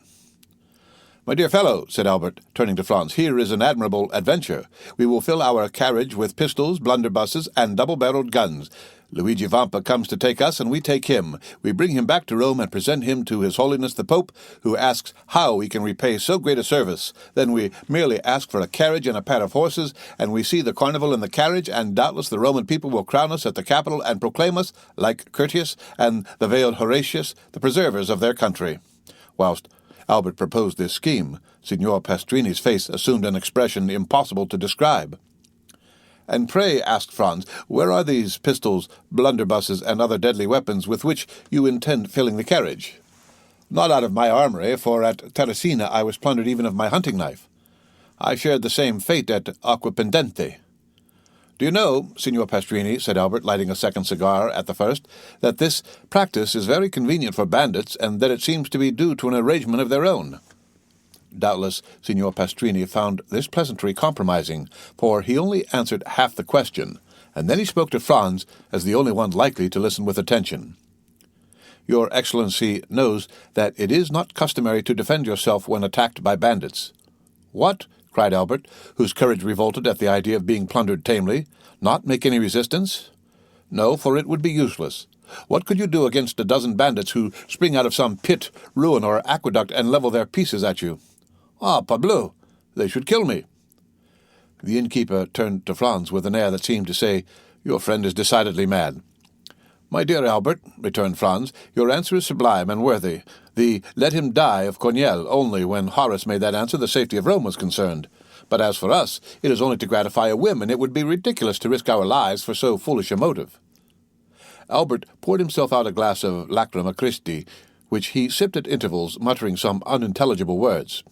"My dear fellow," said Albert, turning to Franz, "here is an admirable adventure. We will fill our carriage with pistols, blunderbusses, and double-barreled guns. Luigi Vampa comes to take us, and we take him. We bring him back to Rome and present him to His Holiness the Pope, who asks how we can repay so great a service. Then we merely ask for a carriage and a pair of horses, and we see the carnival in the carriage, and doubtless the Roman people will crown us at the Capitol and proclaim us, like Curtius and the veiled Horatius, the preservers of their country." Whilst Albert proposed this scheme, Signor Pastrini's face assumed an expression impossible to describe. "And pray," asked Franz, "where are these pistols, blunderbusses, and other deadly weapons with which you intend filling the carriage?" "Not out of my armory, for at Terracina I was plundered even of my hunting knife. I shared the same fate at Acquapendente." "Do you know, Signor Pastrini," said Albert, lighting a second cigar at the first, "that this practice is very convenient for bandits, and that it seems to be due to an arrangement of their own?" Doubtless Signor Pastrini found this pleasantry compromising, for he only answered half the question, and then he spoke to Franz as the only one likely to listen with attention. "Your Excellency knows that it is not customary to defend yourself when attacked by bandits." "What?" cried Albert, whose courage revolted at the idea of being plundered tamely. "Not make any resistance?" "No, for it would be useless. What could you do against a dozen bandits who spring out of some pit, ruin, or aqueduct and level their pieces at you?" "Ah, parbleu! They should kill me." The innkeeper turned to Franz with an air that seemed to say, "Your friend is decidedly mad." "My dear Albert," returned Franz, "your answer is sublime and worthy. The 'let him die' of Corneille only, when Horace made that answer, the safety of Rome was concerned. But as for us, it is only to gratify a whim, and it would be ridiculous to risk our lives for so foolish a motive." Albert poured himself out a glass of Lacrima Christi, which he sipped at intervals, muttering some unintelligible words.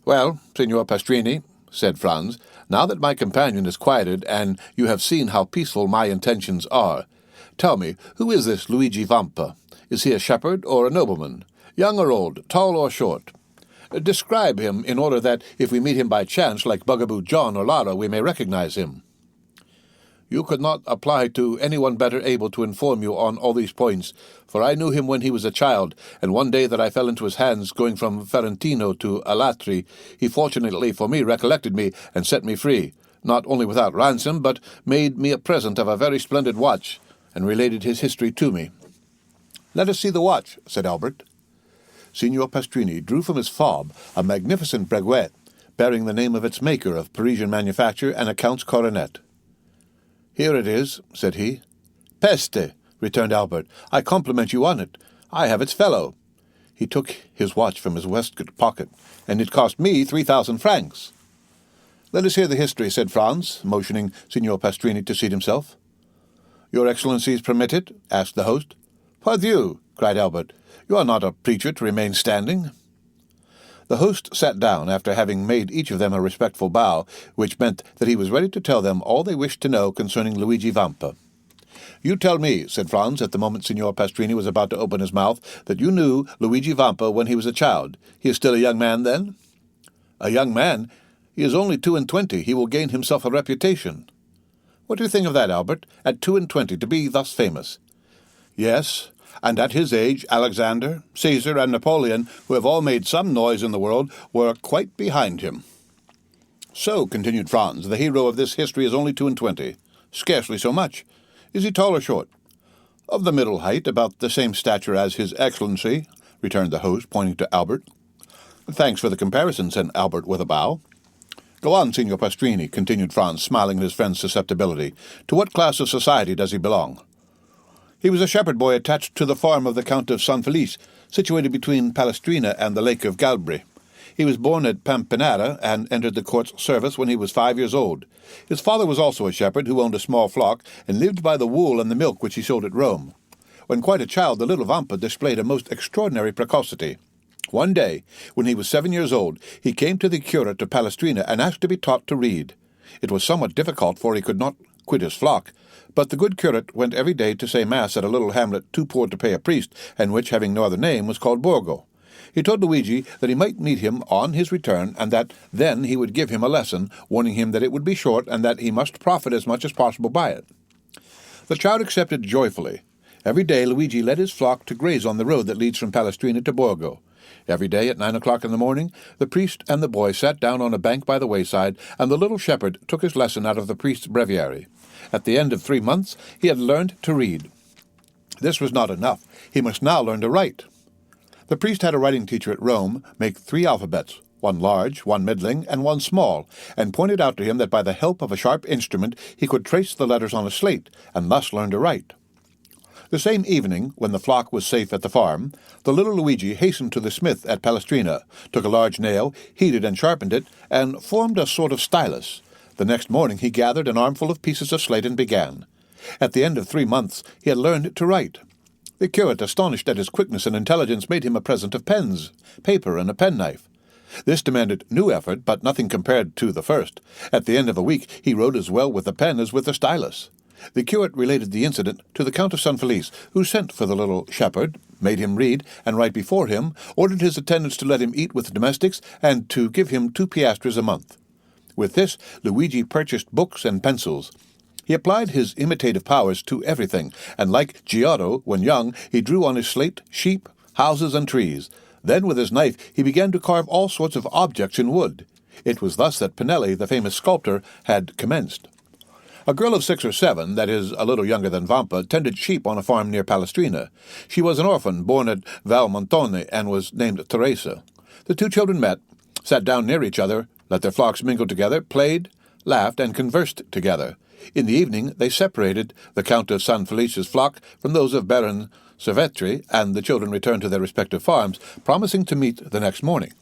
"Well, Signor Pastrini," said Franz, "now that my companion is quieted, and you have seen how peaceful my intentions are, tell me, who is this Luigi Vampa? Is he a shepherd or a nobleman? Young or old, tall or short? Describe him, in order that, if we meet him by chance, like Bugaboo John or Lara, we may recognize him." "You could not apply to anyone better able to inform you on all these points, for I knew him when he was a child, and one day that I fell into his hands going from Ferentino to Alatri, he fortunately for me recollected me and set me free, not only without ransom, but made me a present of a very splendid watch, and related his history to me." "Let us see the watch," said Albert. Signor Pastrini drew from his fob a magnificent breguet, bearing the name of its maker of Parisian manufacture and a count's coronet. "Here it is," said he. "Peste!" returned Albert. "I compliment you on it. I have its fellow." He took his watch from his waistcoat pocket, "and it cost me 3,000 francs." "Let us hear the history," said Franz, motioning Signor Pastrini to seat himself. "Your Excellencies permit it?" asked the host. "Pardieu!" cried Albert. "You are not a preacher to remain standing." The host sat down after having made each of them a respectful bow, which meant that he was ready to tell them all they wished to know concerning Luigi Vampa. "You tell me," said Franz, at the moment Signor Pastrini was about to open his mouth, "that you knew Luigi Vampa when he was a child. He is still a young man, then?" "A young man? He is only 22. He will gain himself a reputation." "What do you think of that, Albert? At 22 to be thus famous?" "Yes. And at his age, Alexander, Caesar, and Napoleon, who have all made some noise in the world, were quite behind him." "So," continued Franz, "the hero of this history is only 22. Scarcely so much. Is he tall or short?" "Of the middle height, about the same stature as His Excellency," returned the host, pointing to Albert. "Thanks for the comparison," said Albert with a bow. "Go on, Signor Pastrini," continued Franz, smiling at his friend's susceptibility. "To what class of society does he belong?" "He was a shepherd boy attached to the farm of the Count of San Felice, situated between Palestrina and the Lake of Galbri. He was born at Pampinara and entered the court's service when he was 5 years old. His father was also a shepherd who owned a small flock and lived by the wool and the milk which he sold at Rome. When quite a child, the little Vampa displayed a most extraordinary precocity. One day, when he was 7 years old, he came to the curate of Palestrina and asked to be taught to read. It was somewhat difficult, for he could not quit his flock, but the good curate went every day to say mass at a little hamlet too poor to pay a priest, and which, having no other name, was called Borgo. He told Luigi that he might meet him on his return, and that then he would give him a lesson, warning him that it would be short and that he must profit as much as possible by it. The child accepted joyfully. Every day Luigi led his flock to graze on the road that leads from Palestrina to Borgo. Every day at 9 o'clock in the morning, the priest and the boy sat down on a bank by the wayside, and the little shepherd took his lesson out of the priest's breviary. At the end of 3 months, he had learned to read. This was not enough. He must now learn to write. The priest had a writing teacher at Rome make 3 alphabets, one large, one middling, and one small, and pointed out to him that by the help of a sharp instrument he could trace the letters on a slate, and thus learn to write. The same evening, when the flock was safe at the farm, the little Luigi hastened to the smith at Palestrina, took a large nail, heated and sharpened it, and formed a sort of stylus. The next morning he gathered an armful of pieces of slate and began. At the end of 3 months he had learned to write. The curate, astonished at his quickness and intelligence, made him a present of pens, paper, and a penknife. This demanded new effort, but nothing compared to the first. At the end of a week he wrote as well with the pen as with the stylus. The curate related the incident to the Count of San Felice, who sent for the little shepherd, made him read and write before him, ordered his attendants to let him eat with the domestics, and to give him 2 piastres a month. With this, Luigi purchased books and pencils. He applied his imitative powers to everything, and like Giotto, when young, he drew on his slate sheep, houses, and trees. Then with his knife he began to carve all sorts of objects in wood. It was thus that Pinelli, the famous sculptor, had commenced. A girl of 6 or 7, that is, a little younger than Vampa, tended sheep on a farm near Palestrina. She was an orphan, born at Valmontone, and was named Teresa. The 2 children met, sat down near each other, let their flocks mingle together, played, laughed, and conversed together. In the evening they separated, the Count of San Felice's flock from those of Baron Cervetri, and the children returned to their respective farms, promising to meet the next morning.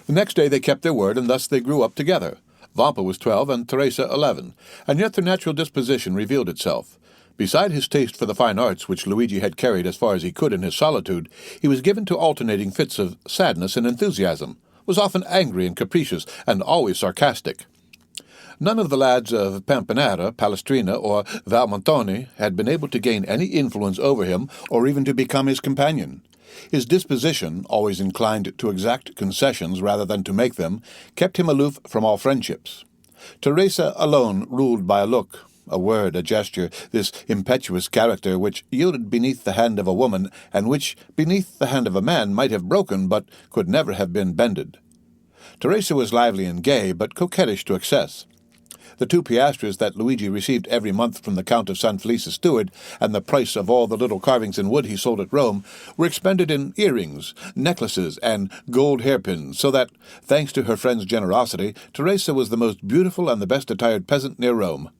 The next day they kept their word, and thus they grew up together. Vampa was 12 and Teresa 11, and yet their natural disposition revealed itself. Beside his taste for the fine arts, which Luigi had carried as far as he could in his solitude, he was given to alternating fits of sadness and enthusiasm, was often angry and capricious, and always sarcastic. None of the lads of Pampinara, Palestrina, or Valmontone had been able to gain any influence over him, or even to become his companion. His disposition, always inclined to exact concessions rather than to make them, kept him aloof from all friendships. Teresa alone ruled by a look, a word, a gesture, this impetuous character which yielded beneath the hand of a woman, and which, beneath the hand of a man, might have broken, but could never have been bended. Teresa was lively and gay, but coquettish to excess. The 2 piastres that Luigi received every month from the Count of San Felice's steward, and the price of all the little carvings in wood he sold at Rome, were expended in earrings, necklaces, and gold hairpins, so that, thanks to her friend's generosity, Teresa was the most beautiful and the best attired peasant near Rome.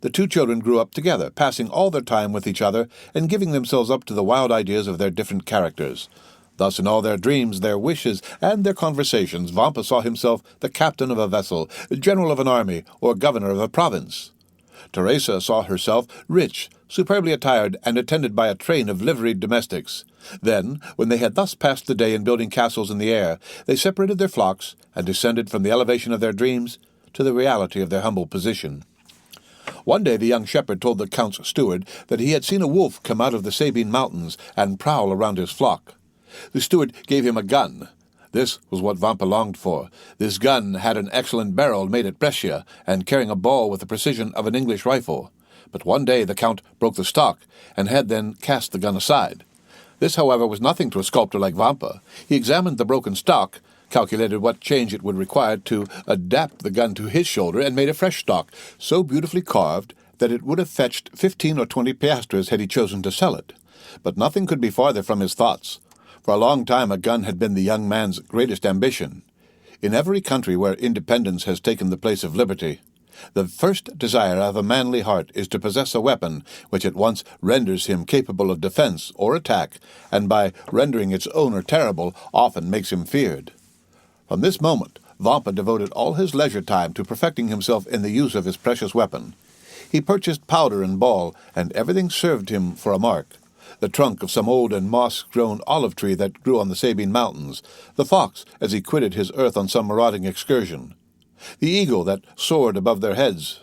The 2 children grew up together, passing all their time with each other, and giving themselves up to the wild ideas of their different characters. Thus in all their dreams, their wishes, and their conversations, Vampa saw himself the captain of a vessel, general of an army, or governor of a province. Teresa saw herself rich, superbly attired, and attended by a train of liveried domestics. Then, when they had thus passed the day in building castles in the air, they separated their flocks, and descended from the elevation of their dreams to the reality of their humble position. One day the young shepherd told the Count's steward that he had seen a wolf come out of the Sabine mountains and prowl around his flock. The steward gave him a gun. This was what Vampa longed for. This gun had an excellent barrel made at Brescia, and carrying a ball with the precision of an English rifle. But one day the Count broke the stock, and had then cast the gun aside. This, however, was nothing to a sculptor like Vampa. He examined the broken stock, calculated what change it would require to adapt the gun to his shoulder, and made a fresh stock, so beautifully carved that it would have fetched 15 or 20 piastres had he chosen to sell it. But nothing could be farther from his thoughts. For a long time a gun had been the young man's greatest ambition. In every country where independence has taken the place of liberty, the first desire of a manly heart is to possess a weapon which at once renders him capable of defense or attack, and by rendering its owner terrible, often makes him feared. From this moment, Vampa devoted all his leisure time to perfecting himself in the use of his precious weapon. He purchased powder and ball, and everything served him for a mark. The trunk of some old and moss-grown olive tree that grew on the Sabine mountains, the fox as he quitted his earth on some marauding excursion, the eagle that soared above their heads,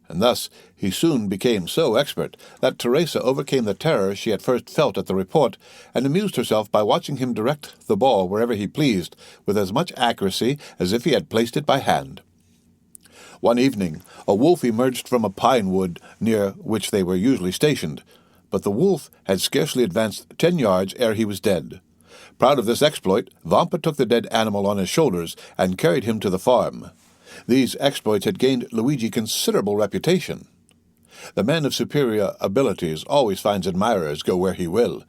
and thus he soon became so expert that Teresa overcame the terror she at first felt at the report, and amused herself by watching him direct the ball wherever he pleased, with as much accuracy as if he had placed it by hand. One evening a wolf emerged from a pine wood near which they were usually stationed, but the wolf had scarcely advanced 10 yards ere he was dead. Proud of this exploit, Vampa took the dead animal on his shoulders and carried him to the farm. These exploits had gained Luigi considerable reputation. The man of superior abilities always finds admirers, go where he will.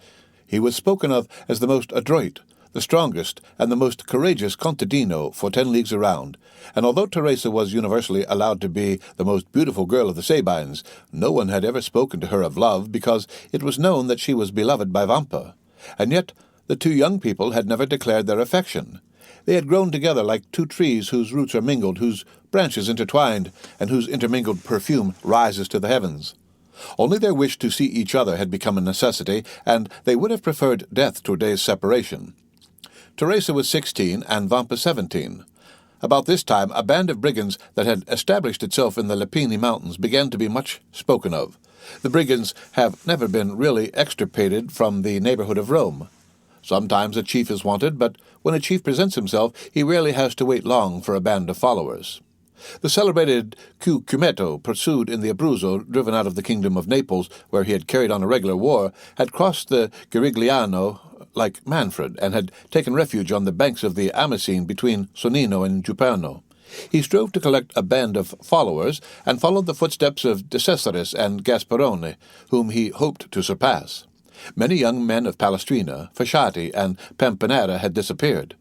He was spoken of as the most adroit, the strongest, and the most courageous contadino for 10 leagues around, and although Teresa was universally allowed to be the most beautiful girl of the Sabines, no one had ever spoken to her of love, because it was known that she was beloved by Vampa, and yet the two young people had never declared their affection. They had grown together like two trees whose roots are mingled, whose branches intertwined, and whose intermingled perfume rises to the heavens. Only their wish to see each other had become a necessity, and they would have preferred death to a day's separation. Teresa was 16 and Vampa 17. About this time a band of brigands that had established itself in the Lepini Mountains began to be much spoken of. The brigands have never been really extirpated from the neighborhood of Rome. Sometimes a chief is wanted, but when a chief presents himself, he rarely has to wait long for a band of followers. The celebrated Cucumetto, pursued in the Abruzzo, driven out of the kingdom of Naples, where he had carried on a regular war, had crossed the Garigliano like Manfred, and had taken refuge on the banks of the Amasine between Sonnino and Giuperno. He strove to collect a band of followers, and followed the footsteps of De Cesaris and Gasparone, whom he hoped to surpass. Many young men of Palestrina, Fasciati, and Pampanera had disappeared.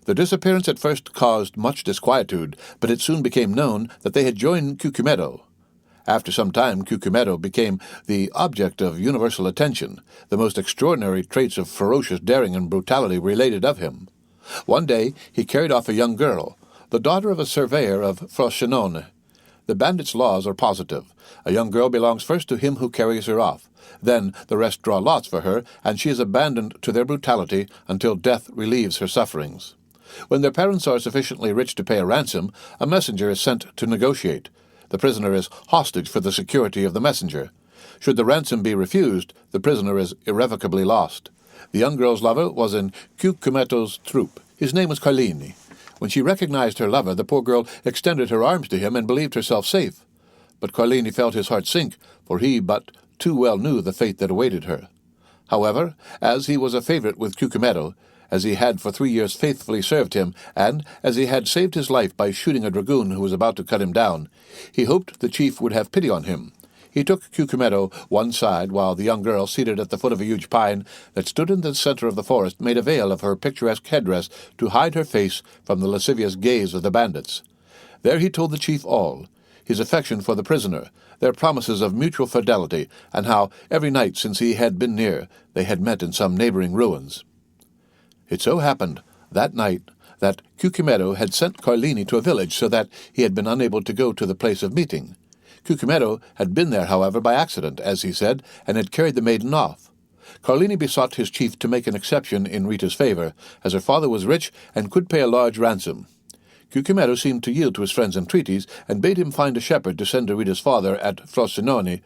Their disappearance at first caused much disquietude, but it soon became known that they had joined Cucumetto. After some time Cucumetto became the object of universal attention, the most extraordinary traits of ferocious daring and brutality related of him. One day he carried off a young girl, the daughter of a surveyor of Frosinone. The bandits' laws are positive. A young girl belongs first to him who carries her off. Then the rest draw lots for her, and she is abandoned to their brutality until death relieves her sufferings. When their parents are sufficiently rich to pay a ransom, a messenger is sent to negotiate. The prisoner is hostage for the security of the messenger. Should the ransom be refused, the prisoner is irrevocably lost. The young girl's lover was in Cucumetto's troop. His name was Carlini. When she recognized her lover, the poor girl extended her arms to him and believed herself safe. But Carlini felt his heart sink, for he but too well knew the fate that awaited her. However, as he was a favorite with Cucumetto, as he had for 3 years faithfully served him, and as he had saved his life by shooting a dragoon who was about to cut him down, he hoped the chief would have pity on him. He took Cucumetto one side, while the young girl, seated at the foot of a huge pine that stood in the center of the forest, made a veil of her picturesque headdress to hide her face from the lascivious gaze of the bandits. There he told the chief all, his affection for the prisoner, their promises of mutual fidelity, and how every night since he had been near they had met in some neighboring ruins. It so happened that night that Cucumetto had sent Carlini to a village, so that he had been unable to go to the place of meeting. Cucumetto had been there, however, by accident, as he said, and had carried the maiden off. Carlini besought his chief to make an exception in Rita's favor, as her father was rich and could pay a large ransom. Cucumetto seemed to yield to his friend's entreaties, and bade him find a shepherd to send to Rita's father at Frosinone.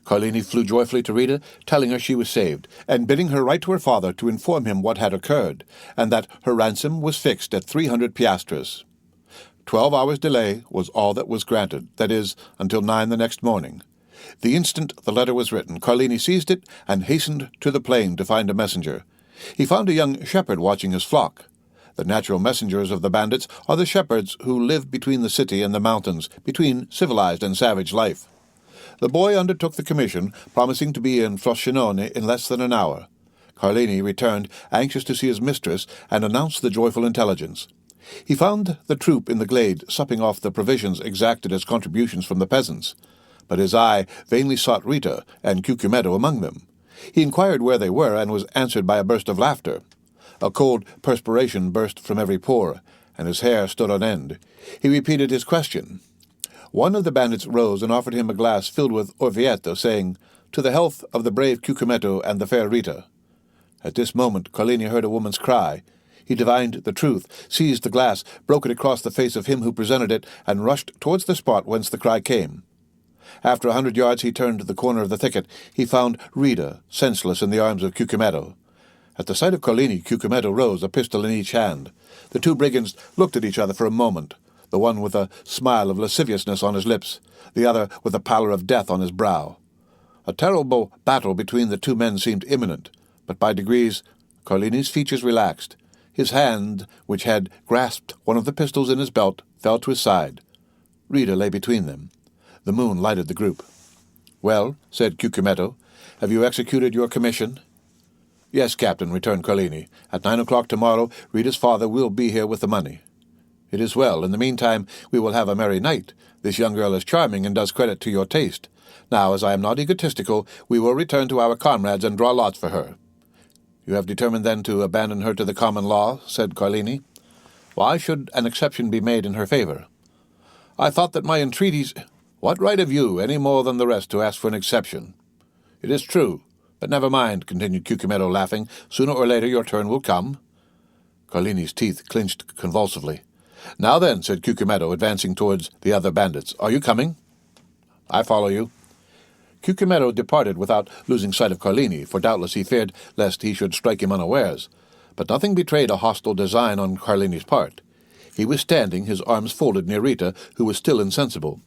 Carlini flew joyfully to Rita, telling her she was saved, and bidding her write to her father to inform him what had occurred, and that her ransom was fixed at 300 piastres. 12 hours' delay was all that was granted, that is, until 9 the next morning. The instant the letter was written, Carlini seized it and hastened to the plain to find a messenger. He found a young shepherd watching his flock. The natural messengers of the bandits are the shepherds who live between the city and the mountains, between civilized and savage life. The boy undertook the commission, promising to be in Frosinone in less than an hour. Carlini returned, anxious to see his mistress, and announced the joyful intelligence. He found the troop in the glade, supping off the provisions exacted as contributions from the peasants. But his eye vainly sought Rita, and Cucumetto among them. He inquired where they were, and was answered by a burst of laughter. A cold perspiration burst from every pore, and his hair stood on end. He repeated his question. One of the bandits rose and offered him a glass filled with Orvieto, saying, "To the health of the brave Cucumetto and the fair Rita." At this moment Carlini heard a woman's cry. He divined the truth, seized the glass, broke it across the face of him who presented it, and rushed towards the spot whence the cry came. After 100 yards he turned to the corner of the thicket. He found Rita, senseless in the arms of Cucumetto. At the sight of Carlini, Cucumetto rose, a pistol in each hand. The two brigands looked at each other for a moment, the one with a smile of lasciviousness on his lips, the other with the pallor of death on his brow. A terrible battle between the two men seemed imminent, but by degrees Carlini's features relaxed. His hand, which had grasped one of the pistols in his belt, fell to his side. Rita lay between them. The moon lighted the group. "Well," said Cucumetto, "have you executed your commission?" "Yes, Captain," returned Carlini. "At 9 o'clock tomorrow Rita's father will be here with the money." "It is well. In the meantime we will have a merry night. This young girl is charming and does credit to your taste. Now, as I am not egotistical, we will return to our comrades and draw lots for her." "You have determined, then, to abandon her to the common law?" said Carlini. "Why should an exception be made in her favor?" "I thought that my entreaties—" "What right have you, any more than the rest, to ask for an exception?" "It is true. But never mind," continued Cucumetto, laughing. "Sooner or later your turn will come." Carlini's teeth clenched convulsively. "Now then," said Cucumetto, advancing towards the other bandits, "are you coming?" "I follow you." Cucumetto departed without losing sight of Carlini, for doubtless he feared lest he should strike him unawares. But nothing betrayed a hostile design on Carlini's part. He was standing, his arms folded, near Rita, who was still insensible.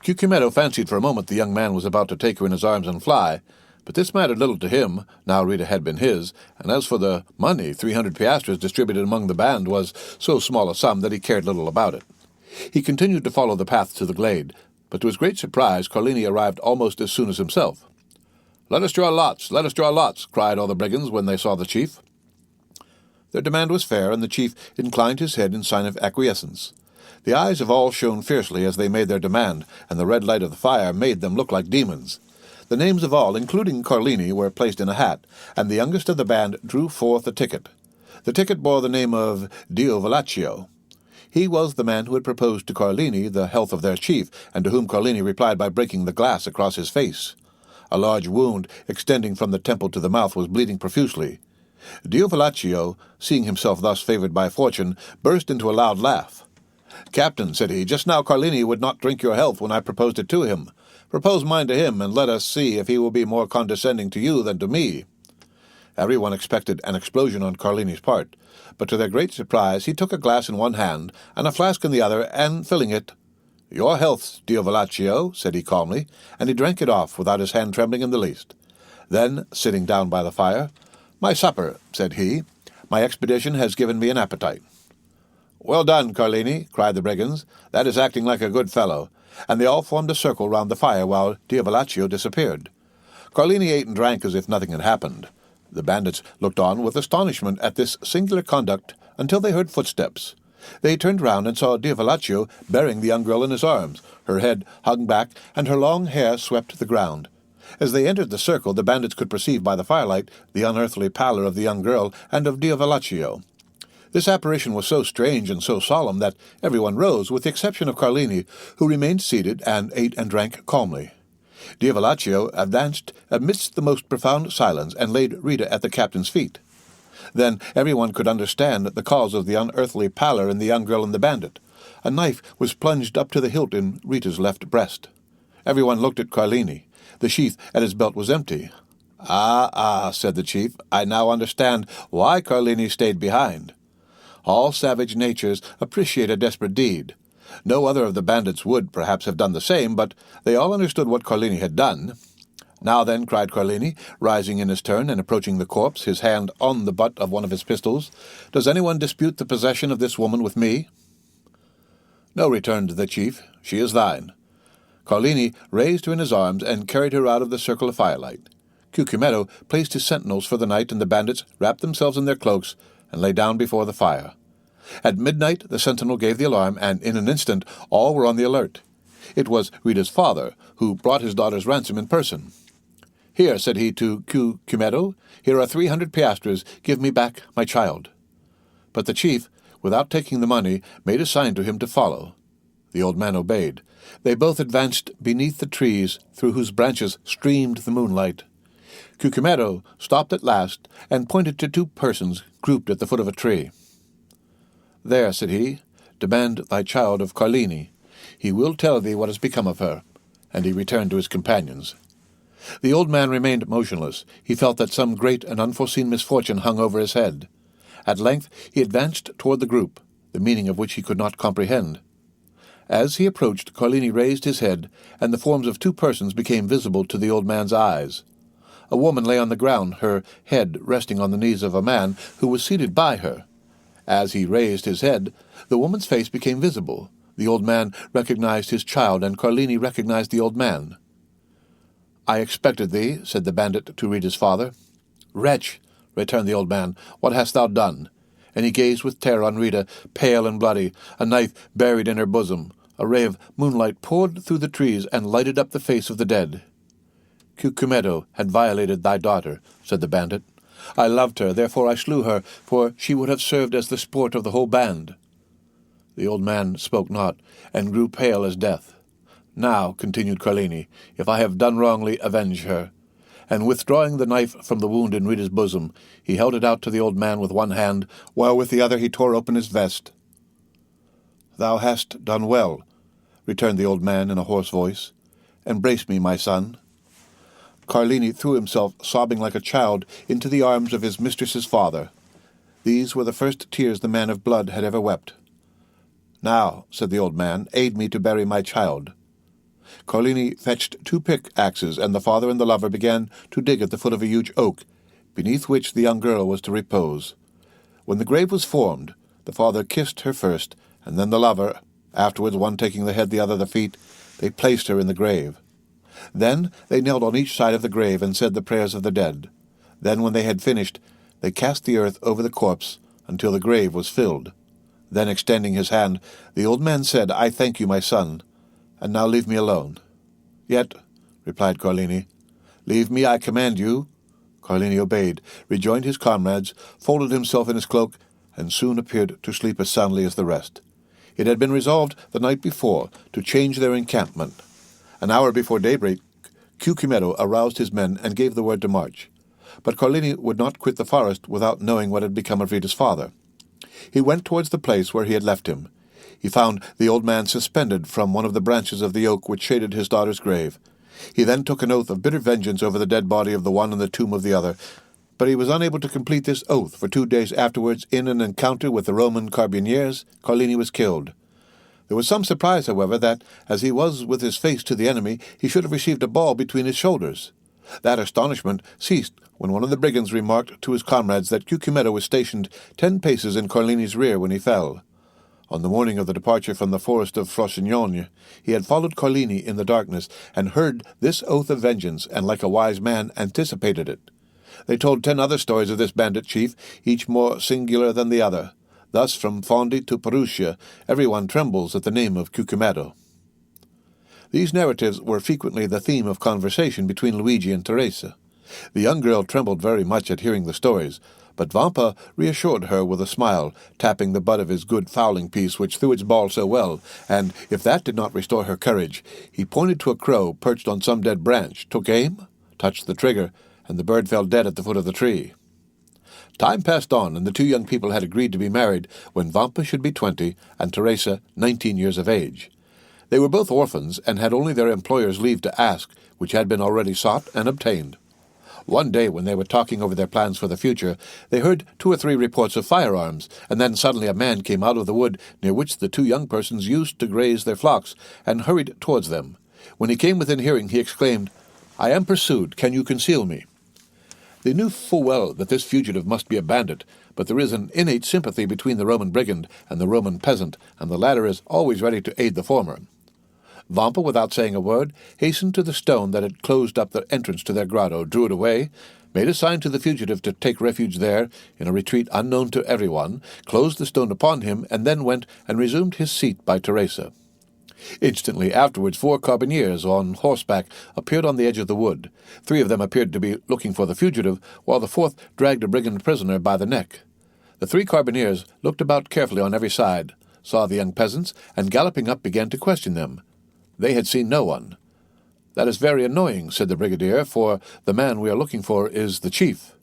Cucumetto fancied for a moment the young man was about to take her in his arms and fly, but this mattered little to him, now Rita had been his, and as for the money, 300 piastres distributed among the band was so small a sum that he cared little about it. He continued to follow the path to the glade, but to his great surprise Carlini arrived almost as soon as himself. "Let us draw lots, let us draw lots," cried all the brigands when they saw the chief. Their demand was fair, and the chief inclined his head in sign of acquiescence. The eyes of all shone fiercely as they made their demand, and the red light of the fire made them look like demons. The names of all, including Carlini, were placed in a hat, and the youngest of the band drew forth a ticket. The ticket bore the name of Diavolaccio. He was the man who had proposed to Carlini the health of their chief, and to whom Carlini replied by breaking the glass across his face. A large wound, extending from the temple to the mouth, was bleeding profusely. Diavolaccio, seeing himself thus favored by fortune, burst into a loud laugh. "Captain," said he, "just now Carlini would not drink your health when I proposed it to him. Propose mine to him, and let us see if he will be more condescending to you than to me." Everyone expected an explosion on Carlini's part, but to their great surprise he took a glass in one hand and a flask in the other, and filling it, "Your health, Diavolaccio," said he calmly, and he drank it off without his hand trembling in the least. Then, sitting down by the fire, "My supper," said he. "My expedition has given me an appetite." "Well done, Carlini," cried the brigands. "That is acting like a good fellow." And they all formed a circle round the fire while Diavolaccio disappeared. Carlini ate and drank as if nothing had happened. The bandits looked on with astonishment at this singular conduct until they heard footsteps. They turned round and saw Diavolaccio bearing the young girl in his arms. Her head hung back, and her long hair swept the ground. As they entered the circle, the bandits could perceive by the firelight the unearthly pallor of the young girl and of Diavolaccio. This apparition was so strange and so solemn that everyone rose, with the exception of Carlini, who remained seated and ate and drank calmly. Diavolaccio advanced amidst the most profound silence and laid Rita at the captain's feet. Then everyone could understand the cause of the unearthly pallor in the young girl and the bandit. A knife was plunged up to the hilt in Rita's left breast. Everyone looked at Carlini. The sheath at his belt was empty. Ah, said the chief, "I now understand why Carlini stayed behind." All savage natures appreciate a desperate deed. No other of the bandits would, perhaps, have done the same, but they all understood what Carlini had done. "Now then," cried Carlini, rising in his turn and approaching the corpse, his hand on the butt of one of his pistols, "does anyone dispute the possession of this woman with me?" "No," returned the chief, "she is thine." Carlini raised her in his arms and carried her out of the circle of firelight. Cucumetto placed his sentinels for the night, and the bandits wrapped themselves in their cloaks and lay down before the fire. At midnight the sentinel gave the alarm, and in an instant all were on the alert. It was Rita's father, who brought his daughter's ransom in person. "Here," said he to Cucumetto, "here are 300 piastres. Give me back my child." But the chief, without taking the money, made a sign to him to follow. The old man obeyed. They both advanced beneath the trees, through whose branches streamed the moonlight. Cucumetto stopped at last and pointed to two persons grouped at the foot of a tree. "There," said he, "demand thy child of Carlini. He will tell thee what has become of her, and he returned to his companions. The old man remained motionless. He felt that some great and unforeseen misfortune hung over his head. At length he advanced toward the group, the meaning of which he could not comprehend. As he approached, Carlini raised his head, and the forms of two persons became visible to the old man's eyes. A woman lay on the ground, her head resting on the knees of a man who was seated by her. As he raised his head, the woman's face became visible. The old man recognized his child, and Carlini recognized the old man. "I expected thee," said the bandit to Rita's father. "Wretch," returned the old man, "what hast thou done?" And he gazed with terror on Rita, pale and bloody, a knife buried in her bosom. A ray of moonlight poured through the trees and lighted up the face of the dead. "Cucumetto had violated thy daughter," said the bandit. "I loved her, therefore I slew her, for she would have served as the sport of the whole band." The old man spoke not, and grew pale as death. "Now," continued Carlini, "if I have done wrongly, avenge her." And withdrawing the knife from the wound in Rita's bosom, he held it out to the old man with one hand, while with the other he tore open his vest. "Thou hast done well," returned the old man in a hoarse voice. "Embrace me, my son." Carlini threw himself, sobbing like a child, into the arms of his mistress's father. These were the first tears the man of blood had ever wept. "Now," said the old man, "aid me to bury my child." Carlini fetched 2 pickaxes, and the father and the lover began to dig at the foot of a huge oak, beneath which the young girl was to repose. When the grave was formed, the father kissed her first, and then the lover, afterwards one taking the head, the other the feet. They placed her in the grave. Then they knelt on each side of the grave and said the prayers of the dead. Then, when they had finished, they cast the earth over the corpse until the grave was filled. Then, extending his hand, the old man said, "I thank you, my son, and now leave me alone." "Yet," replied Carlini. "Leave me, I command you." Carlini obeyed, rejoined his comrades, folded himself in his cloak, and soon appeared to sleep as soundly as the rest. It had been resolved the night before to change their encampment. An hour before daybreak, Cucumetto aroused his men and gave the word to march. But Carlini would not quit the forest without knowing what had become of Rita's father. He went towards the place where he had left him. He found the old man suspended from one of the branches of the oak which shaded his daughter's grave. He then took an oath of bitter vengeance over the dead body of the one and the tomb of the other, but he was unable to complete this oath, for 2 days afterwards, in an encounter with the Roman carbineers, Carlini was killed. There was some surprise, however, that, as he was with his face to the enemy, he should have received a ball between his shoulders. That astonishment ceased when one of the brigands remarked to his comrades that Cucumetto was stationed 10 paces in Carlini's rear when he fell. On the morning of the departure from the forest of Frosignone, he had followed Carlini in the darkness, and heard this oath of vengeance, and like a wise man anticipated it. They told 10 other stories of this bandit chief, each more singular than the other. Thus, from Fondi to Perugia, everyone trembles at the name of Cucumetto. These narratives were frequently the theme of conversation between Luigi and Teresa. The young girl trembled very much at hearing the stories, but Vampa reassured her with a smile, tapping the butt of his good fowling-piece, which threw its ball so well, and, if that did not restore her courage, he pointed to a crow perched on some dead branch, took aim, touched the trigger, and the bird fell dead at the foot of the tree. Time passed on, and the 2 young people had agreed to be married when Vampa should be 20 and Teresa 19 years of age. They were both orphans, and had only their employer's leave to ask, which had been already sought and obtained. One day, when they were talking over their plans for the future, they heard 2 or 3 reports of firearms, and then suddenly a man came out of the wood near which the 2 young persons used to graze their flocks, and hurried towards them. When he came within hearing, he exclaimed, "I am pursued. Can you conceal me?" They knew full well that this fugitive must be a bandit, but there is an innate sympathy between the Roman brigand and the Roman peasant, and the latter is always ready to aid the former. Vampa, without saying a word, hastened to the stone that had closed up the entrance to their grotto, drew it away, made a sign to the fugitive to take refuge there, in a retreat unknown to everyone, closed the stone upon him, and then went and resumed his seat by Teresa. Instantly afterwards 4 carbineers on horseback appeared on the edge of the wood. 3 of them appeared to be looking for the fugitive, while the 4th dragged a brigand prisoner by the neck. The 3 carbineers looked about carefully on every side, saw the young peasants, and galloping up began to question them. They had seen no one. "That is very annoying," said the brigadier, "for the man we are looking for is the chief."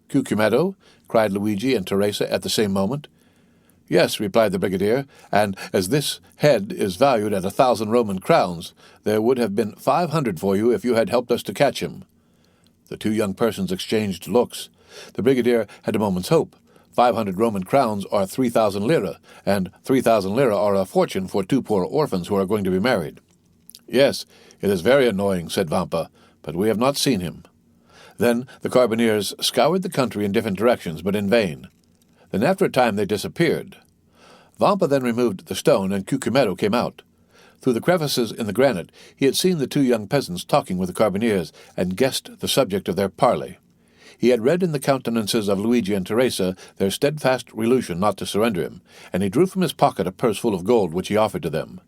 "Cucumetto?" cried Luigi and Teresa at the same moment. "Yes," replied the brigadier, "and as this head is valued at 1,000 Roman crowns, there would have been 500 for you if you had helped us to catch him." The two young persons exchanged looks. The brigadier had a moment's hope. 500 Roman crowns are 3,000 lire, and 3,000 lire are a fortune for two poor orphans who are going to be married. "Yes, it is very annoying," said Vampa, "but we have not seen him." Then the carbineers scoured the country in different directions, but in vain. Then after a time they disappeared. Vampa then removed the stone, and Cucumetto came out. Through the crevices in the granite he had seen the two young peasants talking with the carbineers, and guessed the subject of their parley. He had read in the countenances of Luigi and Teresa their steadfast resolution not to surrender him, and he drew from his pocket a purse full of gold which he offered to them.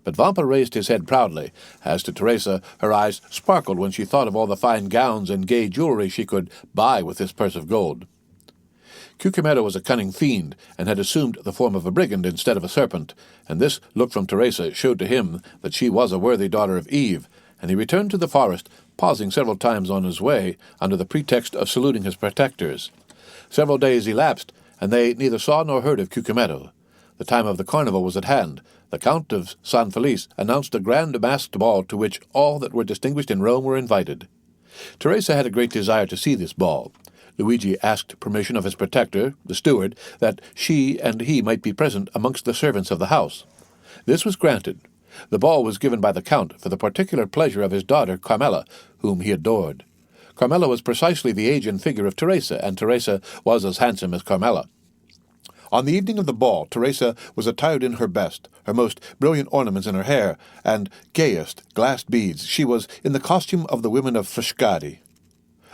But Vampa raised his head proudly. As to Teresa, her eyes sparkled when she thought of all the fine gowns and gay jewelry she could buy with this purse of gold. Cucumetto was a cunning fiend, and had assumed the form of a brigand instead of a serpent, and this look from Teresa showed to him that she was a worthy daughter of Eve, and he returned to the forest, pausing several times on his way under the pretext of saluting his protectors. Several days elapsed, and they neither saw nor heard of Cucumetto. The time of the carnival was at hand. The Count of San Felice announced a grand masked ball to which all that were distinguished in Rome were invited. Teresa had a great desire to see this ball. Luigi asked permission of his protector, the steward, that she and he might be present amongst the servants of the house. This was granted. The ball was given by the Count for the particular pleasure of his daughter Carmela, whom he adored. Carmela was precisely the age and figure of Teresa, and Teresa was as handsome as Carmela. On the evening of the ball, Teresa was attired in her best, her most brilliant ornaments in her hair, and gayest glassed beads. She was in the costume of the women of Frascati.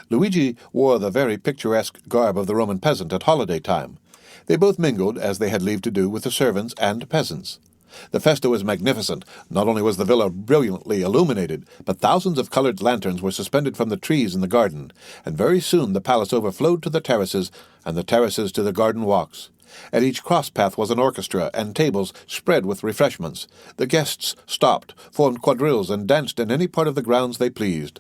Luigi wore the very picturesque garb of the Roman peasant at holiday time. They both mingled, as they had leave to do, with the servants and peasants. The festa was magnificent. Not only was the villa brilliantly illuminated, but thousands of colored lanterns were suspended from the trees in the garden, and very soon the palace overflowed to the terraces, and the terraces to the garden walks. At each cross-path was an orchestra, and tables spread with refreshments. The guests stopped, formed quadrilles, and danced in any part of the grounds they pleased.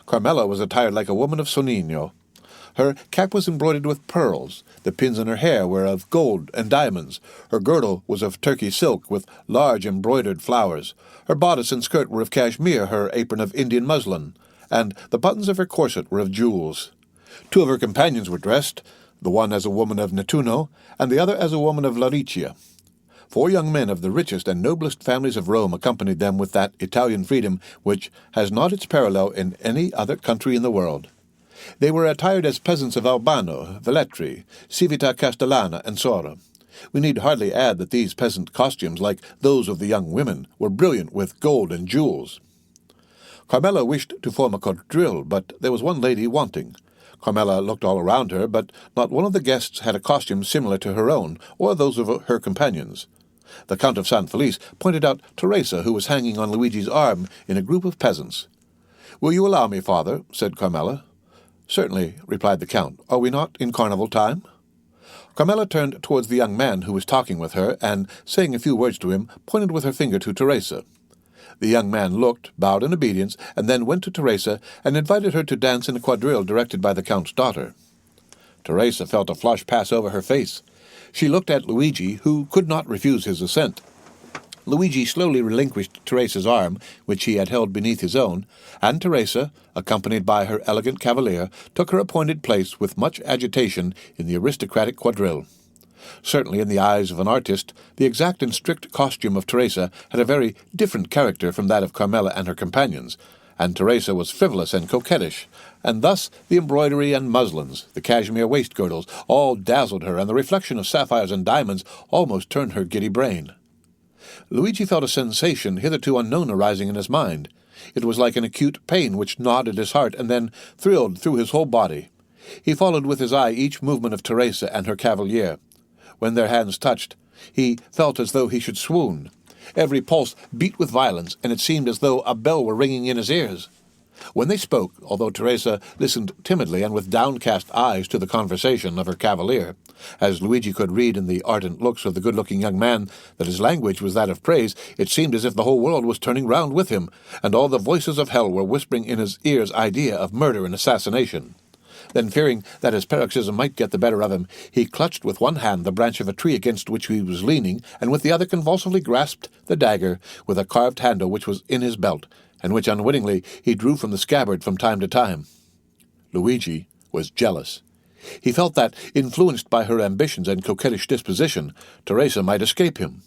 Carmela was attired like a woman of Sonnino. Her cap was embroidered with pearls. The pins in her hair were of gold and diamonds. Her girdle was of Turkey silk with large embroidered flowers. Her bodice and skirt were of cashmere, her apron of Indian muslin, and the buttons of her corset were of jewels. Two of her companions were dressed, the one as a woman of Nettuno, and the other as a woman of Lauricchia. 4 young men of the richest and noblest families of Rome accompanied them with that Italian freedom which has not its parallel in any other country in the world. They were attired as peasants of Albano, Velletri, Civita Castellana, and Sora. We need hardly add that these peasant costumes, like those of the young women, were brilliant with gold and jewels. Carmela wished to form a quadrille, but there was one lady wanting. Carmela looked all around her, but not one of the guests had a costume similar to her own, or those of her companions. The Count of San Felice pointed out Teresa, who was hanging on Luigi's arm in a group of peasants. "Will you allow me, father?" said Carmela. "Certainly," replied the Count. "Are we not in carnival time?" Carmela turned towards the young man who was talking with her, and, saying a few words to him, pointed with her finger to Teresa. The young man looked, bowed in obedience, and then went to Teresa and invited her to dance in a quadrille directed by the Count's daughter. Teresa felt a flush pass over her face. She looked at Luigi, who could not refuse his assent. Luigi slowly relinquished Teresa's arm, which he had held beneath his own, and Teresa, accompanied by her elegant cavalier, took her appointed place with much agitation in the aristocratic quadrille. Certainly, in the eyes of an artist, the exact and strict costume of Teresa had a very different character from that of Carmela and her companions, and Teresa was frivolous and coquettish, and thus the embroidery and muslins, the cashmere waist-girdles, all dazzled her, and the reflection of sapphires and diamonds almost turned her giddy brain. Luigi felt a sensation hitherto unknown arising in his mind. It was like an acute pain which gnawed at his heart and then thrilled through his whole body. He followed with his eye each movement of Teresa and her cavalier. When their hands touched, he felt as though he should swoon. Every pulse beat with violence, and it seemed as though a bell were ringing in his ears. When they spoke, although Teresa listened timidly and with downcast eyes to the conversation of her cavalier, as Luigi could read in the ardent looks of the good-looking young man that his language was that of praise, it seemed as if the whole world was turning round with him, and all the voices of hell were whispering in his ears idea of murder and assassination. Then, fearing that his paroxysm might get the better of him, he clutched with one hand the branch of a tree against which he was leaning, and with the other convulsively grasped the dagger with a carved handle which was in his belt, and which unwittingly he drew from the scabbard from time to time. Luigi was jealous. He felt that, influenced by her ambitions and coquettish disposition, Teresa might escape him.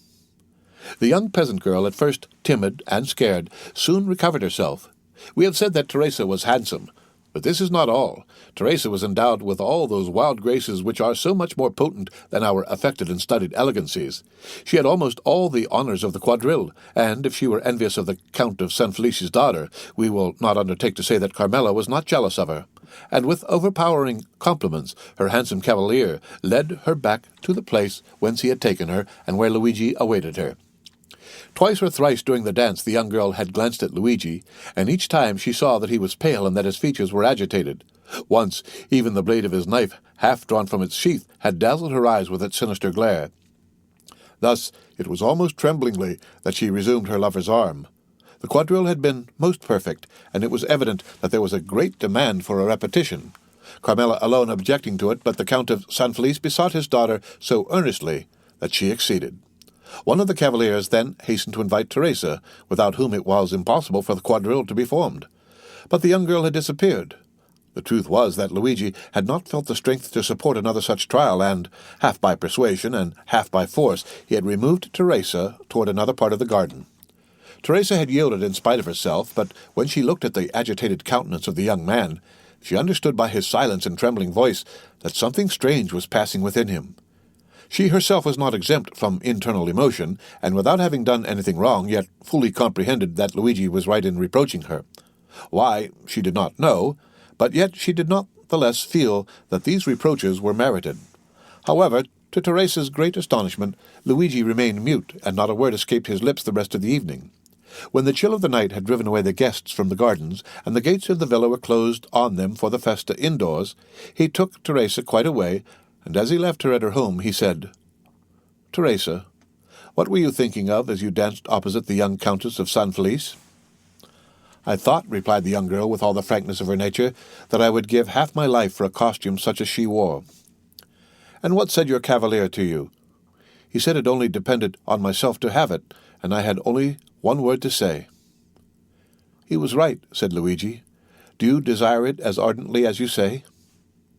The young peasant girl, at first timid and scared, soon recovered herself. We have said that Teresa was handsome, but this is not all. Teresa was endowed with all those wild graces which are so much more potent than our affected and studied elegancies. She had almost all the honours of the quadrille, and if she were envious of the Count of San Felice's daughter, we will not undertake to say that Carmela was not jealous of her. And with overpowering compliments, her handsome cavalier led her back to the place whence he had taken her, and where Luigi awaited her. Twice or thrice during the dance the young girl had glanced at Luigi, and each time she saw that he was pale and that his features were agitated. Once even the blade of his knife, half drawn from its sheath, had dazzled her eyes with its sinister glare. Thus it was almost tremblingly that she resumed her lover's arm. The quadrille had been most perfect, and it was evident that there was a great demand for a repetition. Carmela alone objecting to it, but the Count of San Felice besought his daughter so earnestly that she acceded. One of the cavaliers then hastened to invite Teresa, without whom it was impossible for the quadrille to be formed. But the young girl had disappeared. The truth was that Luigi had not felt the strength to support another such trial, and, half by persuasion and half by force, he had removed Teresa toward another part of the garden. Teresa had yielded in spite of herself, but when she looked at the agitated countenance of the young man, she understood by his silence and trembling voice that something strange was passing within him. She herself was not exempt from internal emotion, and without having done anything wrong, yet fully comprehended that Luigi was right in reproaching her. Why, she did not know, but yet she did not the less feel that these reproaches were merited. However, to Teresa's great astonishment, Luigi remained mute, and not a word escaped his lips the rest of the evening. When the chill of the night had driven away the guests from the gardens, and the gates of the villa were closed on them for the festa indoors, he took Teresa quite away, and as he left her at her home, he said, "Teresa, what were you thinking of as you danced opposite the young Countess of San Felice?" "I thought," replied the young girl with all the frankness of her nature, "that I would give half my life for a costume such as she wore." "And what said your cavalier to you?" "He said it only depended on myself to have it, and I had only one word to say." "He was right," said Luigi. "Do you desire it as ardently as you say?"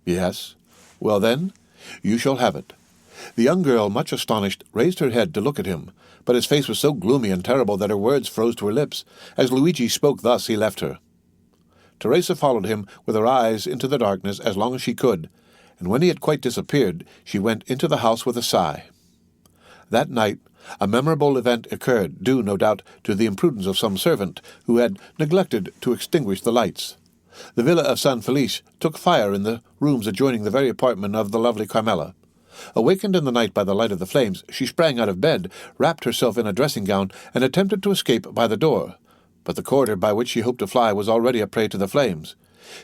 "Yes." "Well, then, you shall have it." The young girl, much astonished, raised her head to look at him, but his face was so gloomy and terrible that her words froze to her lips. As Luigi spoke thus, he left her. Teresa followed him with her eyes into the darkness as long as she could, and when he had quite disappeared, she went into the house with a sigh. That night a memorable event occurred, due, no doubt, to the imprudence of some servant who had neglected to extinguish the lights. The villa of San Felice took fire in the rooms adjoining the very apartment of the lovely Carmela. Awakened in the night by the light of the flames, she sprang out of bed, wrapped herself in a dressing-gown, and attempted to escape by the door. But the corridor by which she hoped to fly was already a prey to the flames.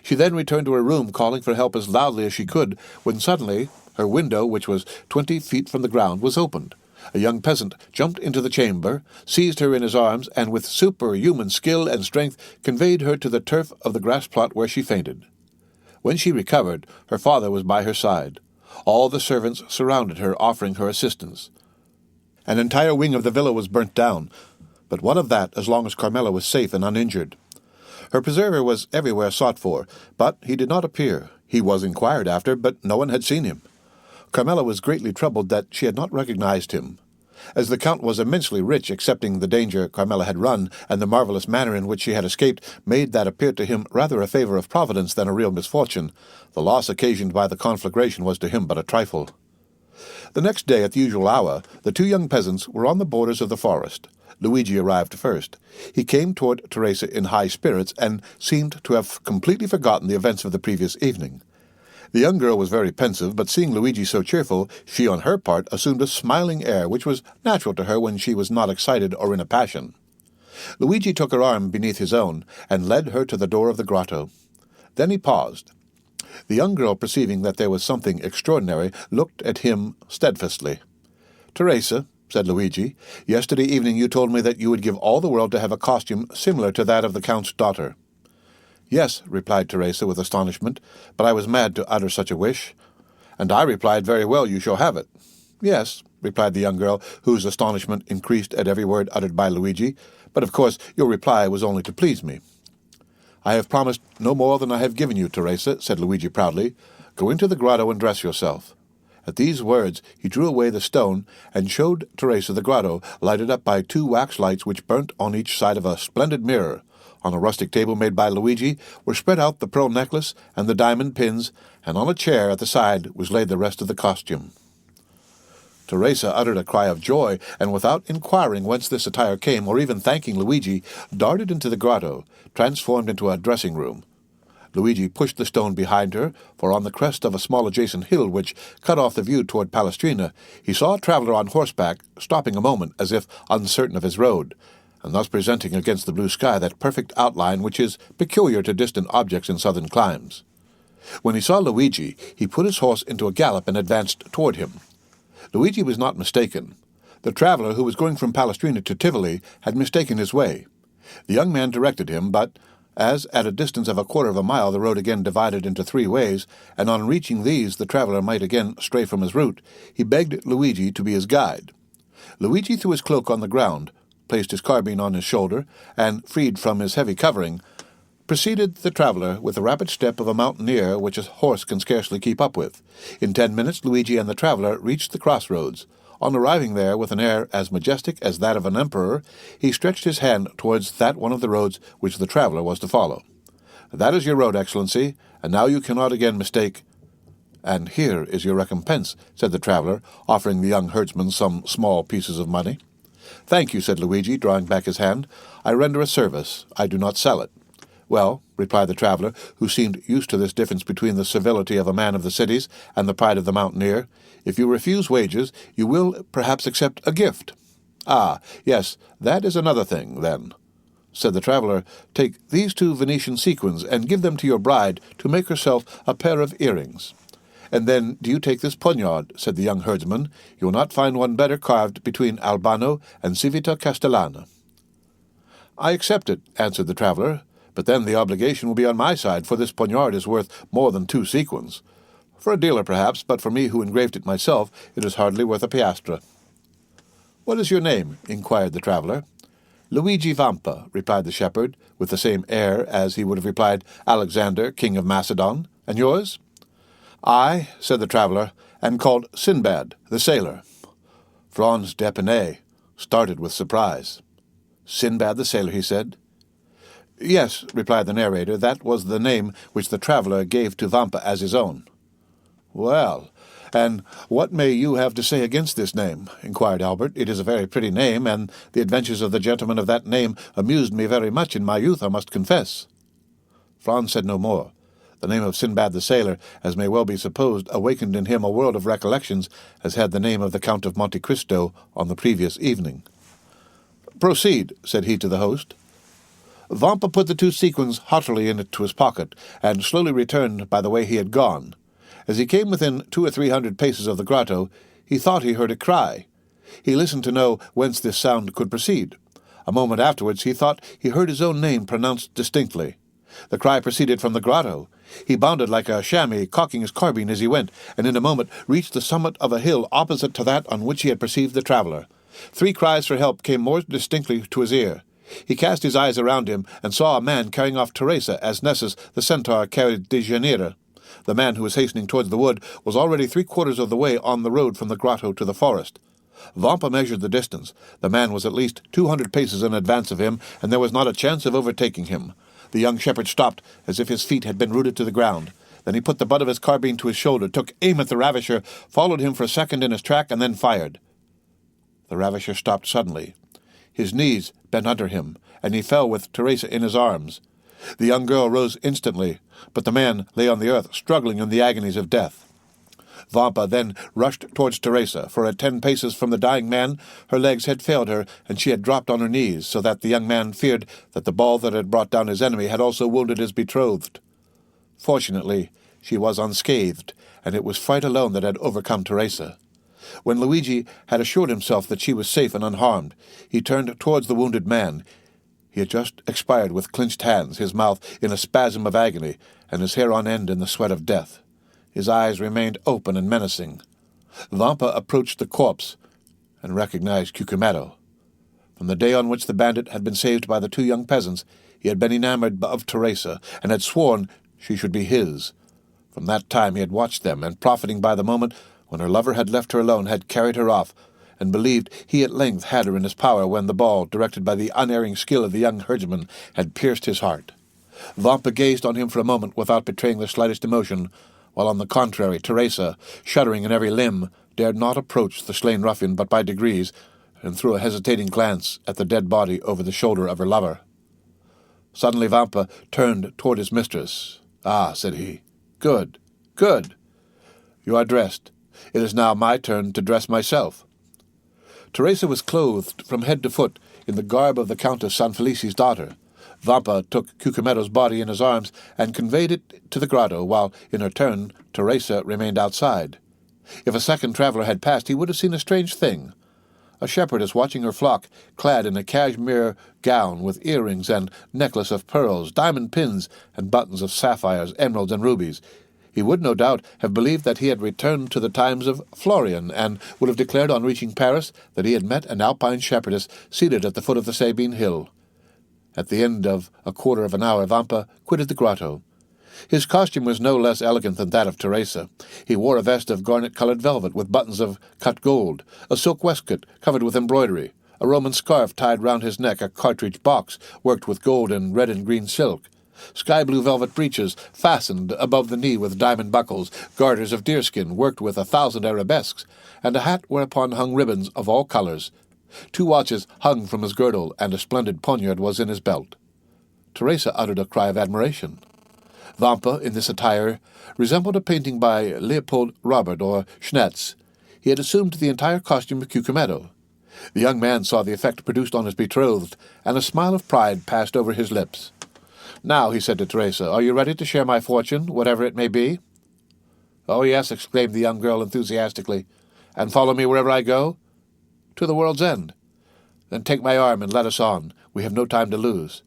She then returned to her room, calling for help as loudly as she could, when suddenly her window, which was 20 feet from the ground, was opened. A young peasant jumped into the chamber, seized her in his arms, and with superhuman skill and strength conveyed her to the turf of the grass plot where she fainted. When she recovered, her father was by her side. All the servants surrounded her, offering her assistance. An entire wing of the villa was burnt down, but what of that as long as Carmela was safe and uninjured? Her preserver was everywhere sought for, but he did not appear. He was inquired after, but no one had seen him. Carmela was greatly troubled that she had not recognized him. As the Count was immensely rich, accepting the danger Carmela had run, and the marvelous manner in which she had escaped made that appear to him rather a favor of Providence than a real misfortune, the loss occasioned by the conflagration was to him but a trifle. The next day, at the usual hour, the two young peasants were on the borders of the forest. Luigi arrived first. He came toward Teresa in high spirits, and seemed to have completely forgotten the events of the previous evening. The young girl was very pensive, but seeing Luigi so cheerful, she on her part assumed a smiling air which was natural to her when she was not excited or in a passion. Luigi took her arm beneath his own, and led her to the door of the grotto. Then he paused. The young girl, perceiving that there was something extraordinary, looked at him steadfastly. "Teresa," said Luigi, "yesterday evening you told me that you would give all the world to have a costume similar to that of the Count's daughter." "Yes," replied Teresa with astonishment, "but I was mad to utter such a wish." And I replied, "Very well, you shall have it." "Yes," replied the young girl, whose astonishment increased at every word uttered by Luigi, "but of course your reply was only to please me." "I have promised no more than I have given you, Teresa," said Luigi proudly. "Go into the grotto and dress yourself." At these words he drew away the stone and showed Teresa the grotto, lighted up by 2 wax lights which burnt on each side of a splendid mirror. On a rustic table made by Luigi were spread out the pearl necklace and the diamond pins, and on a chair at the side was laid the rest of the costume. Teresa uttered a cry of joy, and without inquiring whence this attire came, or even thanking Luigi, darted into the grotto, transformed into a dressing-room. Luigi pushed the stone behind her, for on the crest of a small adjacent hill which cut off the view toward Palestrina, he saw a traveller on horseback, stopping a moment as if uncertain of his road, and thus presenting against the blue sky that perfect outline which is peculiar to distant objects in southern climes. When he saw Luigi, he put his horse into a gallop and advanced toward him. Luigi was not mistaken. The traveller who was going from Palestrina to Tivoli had mistaken his way. The young man directed him, but as at a distance of a quarter of a mile the road again divided into 3 ways, and on reaching these the traveller might again stray from his route, he begged Luigi to be his guide. Luigi threw his cloak on the ground, placed his carbine on his shoulder, and, freed from his heavy covering, preceded the traveller with the rapid step of a mountaineer which a horse can scarcely keep up with. In 10 minutes Luigi and the traveller reached the crossroads. On arriving there, with an air as majestic as that of an emperor, he stretched his hand towards that one of the roads which the traveller was to follow. "That is your road, Excellency, and now you cannot again mistake—" "And here is your recompense," said the traveller, offering the young herdsman some small pieces of money. "Thank you," said Luigi, drawing back his hand. "I render a service. I do not sell it." "Well," replied the traveller, who seemed used to this difference between the civility of a man of the cities and the pride of the mountaineer, "if you refuse wages, you will perhaps accept a gift." "Ah, yes, that is another thing, then," said the traveller. "Take these 2 Venetian sequins and give them to your bride to make herself a pair of earrings." "And then do you take this poniard," said the young herdsman. "You will not find one better carved between Albano and Civita Castellana." "I accept it," answered the traveller. "But then the obligation will be on my side, for this poniard is worth more than 2 sequins. For a dealer, perhaps, but for me who engraved it myself, it is hardly worth a piastre." "What is your name?" inquired the traveller. "Luigi Vampa," replied the shepherd, with the same air as he would have replied Alexander, king of Macedon. "And yours?" "I," said the traveller, "am called Sinbad, the sailor." Franz d'Epinay started with surprise. "Sinbad the sailor," he said. "Yes," replied the narrator, "that was the name which the traveller gave to Vampa as his own." "Well, and what may you have to say against this name?" inquired Albert. "It is a very pretty name, and the adventures of the gentleman of that name amused me very much in my youth, I must confess." Franz said no more. The name of Sinbad the sailor, as may well be supposed, awakened in him a world of recollections, as had the name of the Count of Monte Cristo on the previous evening. "Proceed," said he to the host. Vampa put the 2 sequins haughtily into his pocket, and slowly returned by the way he had gone. As he came within 200 or 300 paces of the grotto, he thought he heard a cry. He listened to know whence this sound could proceed. A moment afterwards he thought he heard his own name pronounced distinctly. The cry proceeded from the grotto. He bounded like a chamois, cocking his carbine as he went, and in a moment reached the summit of a hill opposite to that on which he had perceived the traveller. 3 cries for help came more distinctly to his ear. He cast his eyes around him, and saw a man carrying off Teresa as Nessus the centaur carried Deianira. The man who was hastening towards the wood was already 3/4 of the way on the road from the grotto to the forest. Vampa measured the distance. The man was at least 200 paces in advance of him, and there was not a chance of overtaking him. The young shepherd stopped, as if his feet had been rooted to the ground. Then he put the butt of his carbine to his shoulder, took aim at the ravisher, followed him for a second in his track, and then fired. The ravisher stopped suddenly. His knees bent under him, and he fell with Teresa in his arms. The young girl rose instantly, but the man lay on the earth, struggling in the agonies of death. Vampa then rushed towards Teresa, for at 10 paces from the dying man her legs had failed her, and she had dropped on her knees, so that the young man feared that the ball that had brought down his enemy had also wounded his betrothed. Fortunately, she was unscathed, and it was fright alone that had overcome Teresa. When Luigi had assured himself that she was safe and unharmed, he turned towards the wounded man. He had just expired with clenched hands, his mouth in a spasm of agony, and his hair on end in the sweat of death. His eyes remained open and menacing. Vampa approached the corpse and recognized Cucumetto. From the day on which the bandit had been saved by the two young peasants, he had been enamored of Teresa, and had sworn she should be his. From that time he had watched them, and profiting by the moment when her lover had left her alone, had carried her off, and believed he at length had her in his power when the ball, directed by the unerring skill of the young herdsman, had pierced his heart. Vampa gazed on him for a moment without betraying the slightest emotion, while on the contrary Teresa, shuddering in every limb, dared not approach the slain ruffian but by degrees, and threw a hesitating glance at the dead body over the shoulder of her lover. Suddenly Vampa turned toward his mistress. "Ah," said he. "Good, good. You are dressed. It is now my turn to dress myself." Teresa was clothed from head to foot in the garb of the Countess San Felici's daughter. Vampa took Cucumetto's body in his arms and conveyed it to the grotto, while, in her turn, Teresa remained outside. If a second traveller had passed, he would have seen a strange thing. A shepherdess watching her flock, clad in a cashmere gown with earrings and necklace of pearls, diamond pins, and buttons of sapphires, emeralds, and rubies. He would, no doubt, have believed that he had returned to the times of Florian, and would have declared on reaching Paris that he had met an alpine shepherdess seated at the foot of the Sabine hill. At the end of a quarter of an hour, Vampa quitted the grotto. His costume was no less elegant than that of Teresa. He wore a vest of garnet-coloured velvet with buttons of cut gold, a silk waistcoat covered with embroidery, a Roman scarf tied round his neck, a cartridge box worked with gold and red and green silk, sky-blue velvet breeches fastened above the knee with diamond buckles, garters of deerskin worked with 1,000 arabesques, and a hat whereupon hung ribbons of all colours. 2 watches hung from his girdle, and a splendid poniard was in his belt. Teresa uttered a cry of admiration. Vampa, in this attire, resembled a painting by Leopold Robert or Schnetz. He had assumed the entire costume of Cucumetto. The young man saw the effect produced on his betrothed, and a smile of pride passed over his lips. "Now," he said to Teresa, "are you ready to share my fortune, whatever it may be?" "Oh, yes," exclaimed the young girl enthusiastically. "And follow me wherever I go?" "To the world's end." "Then take my arm and let us on. We have no time to lose."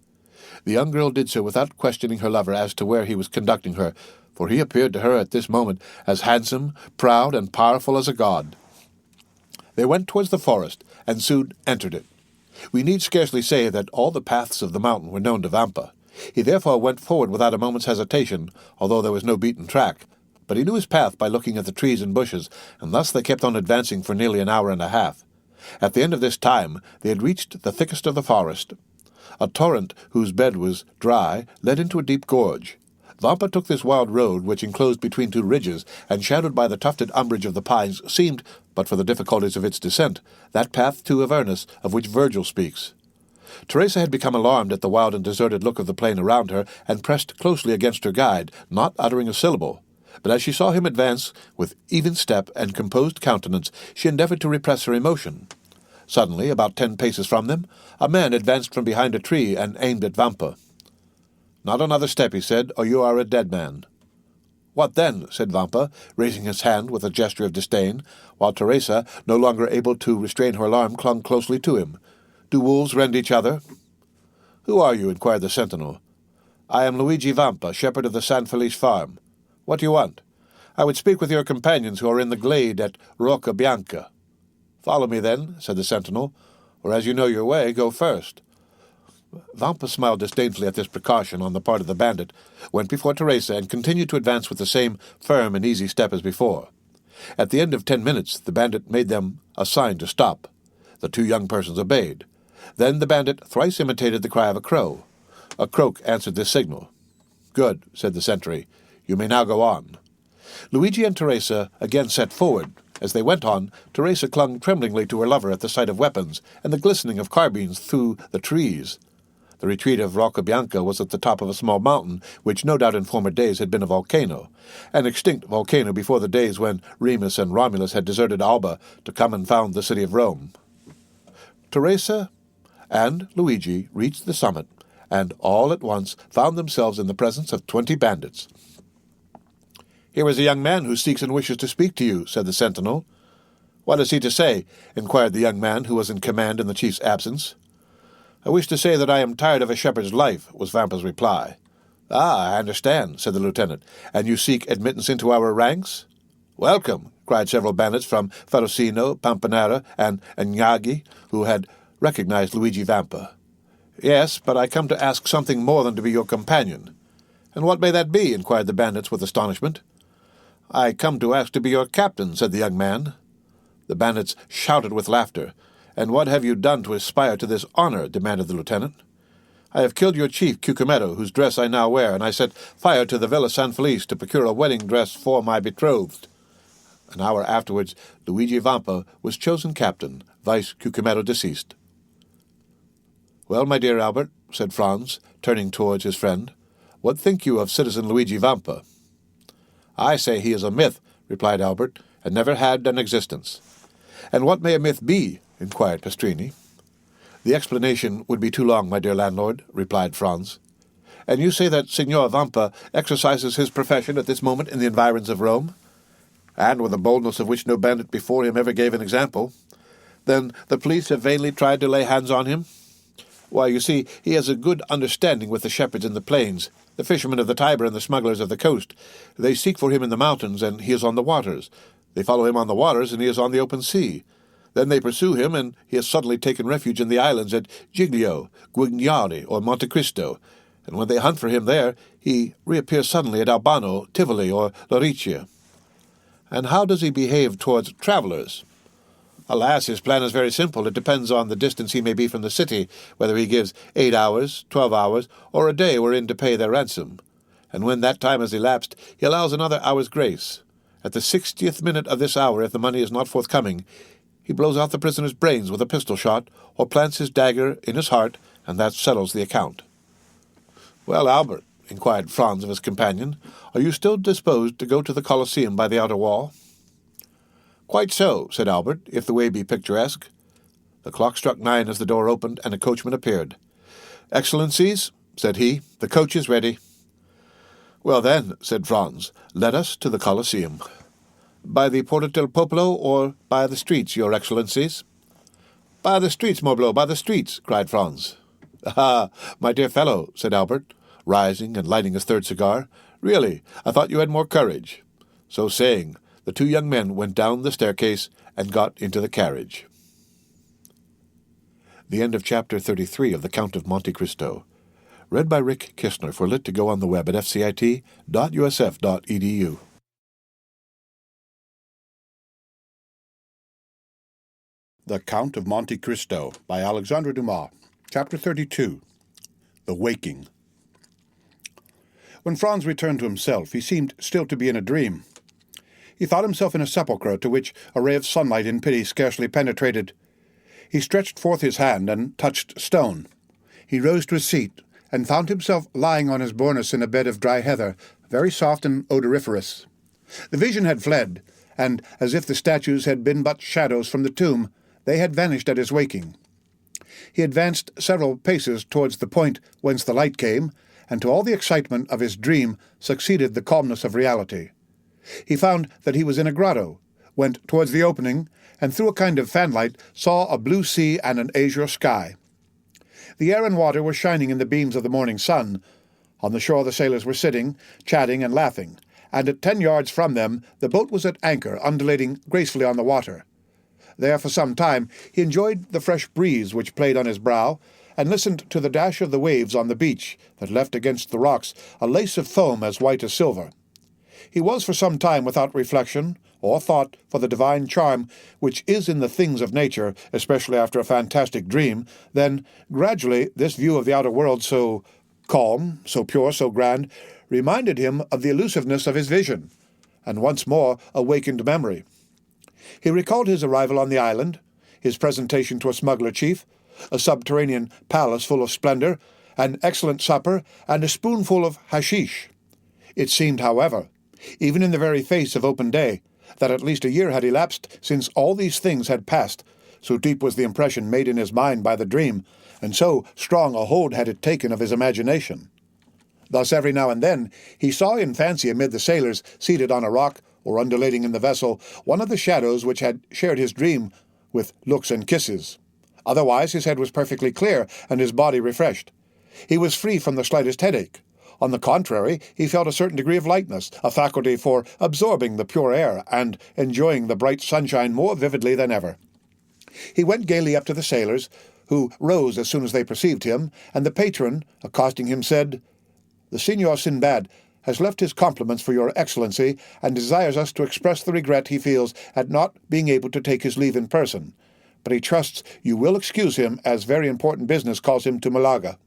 The young girl did so without questioning her lover as to where he was conducting her, for he appeared to her at this moment as handsome, proud, and powerful as a god. They went towards the forest, and soon entered it. We need scarcely say that all the paths of the mountain were known to Vampa. He therefore went forward without a moment's hesitation, although there was no beaten track. But he knew his path by looking at the trees and bushes, and thus they kept on advancing for nearly an hour and a half. At the end of this time they had reached the thickest of the forest. A torrent, whose bed was dry, led into a deep gorge. Vampa took this wild road, which enclosed between 2 ridges, and shadowed by the tufted umbrage of the pines, seemed, but for the difficulties of its descent, that path to Avernus of which Virgil speaks. Teresa had become alarmed at the wild and deserted look of the plain around her, and pressed closely against her guide, not uttering a syllable. But as she saw him advance, with even step and composed countenance, she endeavoured to repress her emotion. Suddenly, about 10 paces from them, a man advanced from behind a tree and aimed at Vampa. "Not another step," he said, "or you are a dead man." "What then?" said Vampa, raising his hand with a gesture of disdain, while Teresa, no longer able to restrain her alarm, clung closely to him. "Do wolves rend each other?" "Who are you?" inquired the sentinel. "I am Luigi Vampa, shepherd of the San Felice farm. What do you want?" "I would speak with your companions who are in the glade at Rocca Bianca." "Follow me, then," said the sentinel, "or as you know your way, go first." Vampa smiled disdainfully at this precaution on the part of the bandit, went before Teresa, and continued to advance with the same firm and easy step as before. At the end of 10 minutes the bandit made them a sign to stop. The 2 young persons obeyed. Then the bandit thrice imitated the cry of a crow. A croak answered this signal. "Good," said the sentry. "You may now go on." Luigi and Teresa again set forward. As they went on, Teresa clung tremblingly to her lover at the sight of weapons and the glistening of carbines through the trees. The retreat of Rocca Bianca was at the top of a small mountain, which no doubt in former days had been a volcano, an extinct volcano before the days when Remus and Romulus had deserted Alba to come and found the city of Rome. Teresa and Luigi reached the summit, and all at once found themselves in the presence of 20 bandits. "Here is a young man who seeks and wishes to speak to you," said the sentinel. "What has he to say?" inquired the young man who was in command in the chief's absence. "I wish to say that I am tired of a shepherd's life," was Vampa's reply. "Ah, I understand," said the lieutenant. "And you seek admittance into our ranks?" "Welcome," cried several bandits from Ferrocino, Pampanera, and Agnaghi, who had recognized Luigi Vampa. "Yes, but I come to ask something more than to be your companion." "And what may that be?" inquired the bandits with astonishment. "I come to ask to be your captain," said the young man. The bandits shouted with laughter. "And what have you done to aspire to this honor?" demanded the lieutenant. "I have killed your chief, Cucumetto, whose dress I now wear, and I set fire to the Villa San Felice to procure a wedding dress for my betrothed." An hour afterwards, Luigi Vampa was chosen captain, vice Cucumetto deceased. "Well, my dear Albert," said Franz, turning towards his friend, "what think you of citizen Luigi Vampa?" "I say he is a myth," replied Albert, "and never had an existence." "And what may a myth be?" inquired Pastrini. "The explanation would be too long, my dear landlord," replied Franz. "And you say that Signor Vampa exercises his profession at this moment in the environs of Rome?" "And with a boldness of which no bandit before him ever gave an example." "Then the police have vainly tried to lay hands on him?" "Why, you see, he has a good understanding with the shepherds in the plains, the fishermen of the Tiber and the smugglers of the coast. They seek for him in the mountains, and he is on the waters. They follow him on the waters, and he is on the open sea. Then they pursue him, and he has suddenly taken refuge in the islands at Giglio, Guignari, or Monte Cristo, and when they hunt for him there, he reappears suddenly at Albano, Tivoli, or Laricia." "And how does he behave towards travellers?" "Alas, his plan is very simple. It depends on the distance he may be from the city, whether he gives 8 hours, 12 hours, or a day wherein to pay their ransom. And when that time has elapsed, he allows another hour's grace. At the 60th minute of this hour, if the money is not forthcoming, he blows out the prisoner's brains with a pistol shot, or plants his dagger in his heart, and that settles the account." "Well, Albert," inquired Franz of his companion, "are you still disposed to go to the Colosseum by the outer wall?" "Quite so," said Albert, "if the way be picturesque." The clock struck 9 as the door opened, and a coachman appeared. "Excellencies," said he, "the coach is ready." "Well then," said Franz, "let us to the Colosseum." "By the Porta del Popolo, or by the streets, your Excellencies?" "By the streets, Morbleu, by the streets," cried Franz. "Ah, my dear fellow," said Albert, rising and lighting his third cigar, "really, I thought you had more courage." So saying, the two young men went down the staircase and got into the carriage. The end of Chapter 33 of The Count of Monte Cristo. Read by Rick Kistner for Lit to go on the web at fcit.usf.edu. The Count of Monte Cristo by Alexandre Dumas. Chapter 32. The Waking. When Franz returned to himself, he seemed still to be in a dream. He thought himself in a sepulchre to which a ray of sunlight in pity scarcely penetrated. He stretched forth his hand and touched stone. He rose to his seat and found himself lying on his bornice in a bed of dry heather, very soft and odoriferous. The vision had fled, and, as if the statues had been but shadows from the tomb, they had vanished at his waking. He advanced several paces towards the point whence the light came, and to all the excitement of his dream succeeded the calmness of reality. He found that he was in a grotto, went towards the opening, and through a kind of fanlight saw a blue sea and an azure sky. The air and water were shining in the beams of the morning sun. On the shore the sailors were sitting, chatting and laughing, and at 10 yards from them the boat was at anchor, undulating gracefully on the water. There for some time he enjoyed the fresh breeze which played on his brow, and listened to the dash of the waves on the beach that left against the rocks a lace of foam as white as silver. He was for some time without reflection or thought for the divine charm which is in the things of nature, especially after a fantastic dream. Then, gradually, this view of the outer world, so calm, so pure, so grand, reminded him of the elusiveness of his vision, and once more awakened memory. He recalled his arrival on the island, his presentation to a smuggler chief, a subterranean palace full of splendor, an excellent supper, and a spoonful of hashish. It seemed, however, even in the very face of open day, that at least a year had elapsed since all these things had passed, so deep was the impression made in his mind by the dream, and so strong a hold had it taken of his imagination. Thus every now and then he saw in fancy amid the sailors, seated on a rock or undulating in the vessel, one of the shadows which had shared his dream with looks and kisses. Otherwise, his head was perfectly clear and his body refreshed. He was free from the slightest headache. On the contrary, he felt a certain degree of lightness, a faculty for absorbing the pure air and enjoying the bright sunshine more vividly than ever. He went gaily up to the sailors, who rose as soon as they perceived him, and the patron, accosting him, said, "The Signor Sinbad has left his compliments for your Excellency, and desires us to express the regret he feels at not being able to take his leave in person, but he trusts you will excuse him, as very important business calls him to Malaga."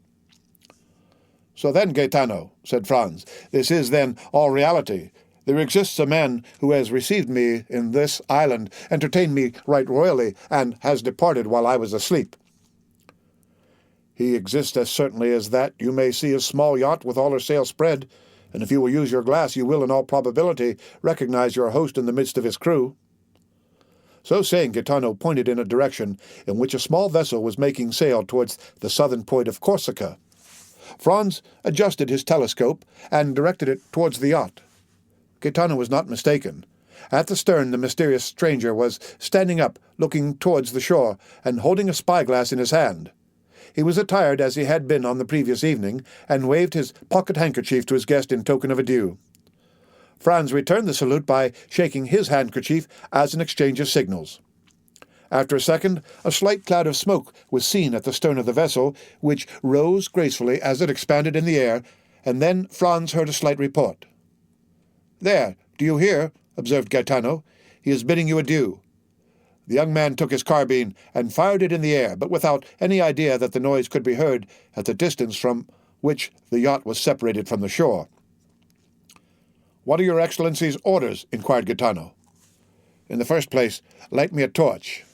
"So then, Gaetano," said Franz, "this is then all reality. There exists a man who has received me in this island, entertained me right royally, and has departed while I was asleep." "He exists as certainly as that you may see a small yacht with all her sails spread, and if you will use your glass you will in all probability recognize your host in the midst of his crew." So saying, Gaetano pointed in a direction in which a small vessel was making sail towards the southern point of Corsica. Franz adjusted his telescope and directed it towards the yacht. Gaetano was not mistaken. At the stern the mysterious stranger was standing up, looking towards the shore, and holding a spyglass in his hand. He was attired as he had been on the previous evening, and waved his pocket handkerchief to his guest in token of adieu. Franz returned the salute by shaking his handkerchief as an exchange of signals. After a second, a slight cloud of smoke was seen at the stern of the vessel, which rose gracefully as it expanded in the air, and then Franz heard a slight report. "There, do you hear?" observed Gaetano. "He is bidding you adieu." The young man took his carbine and fired it in the air, but without any idea that the noise could be heard at the distance from which the yacht was separated from the shore. "What are your Excellency's orders?" inquired Gaetano. "In the first place, light me a torch."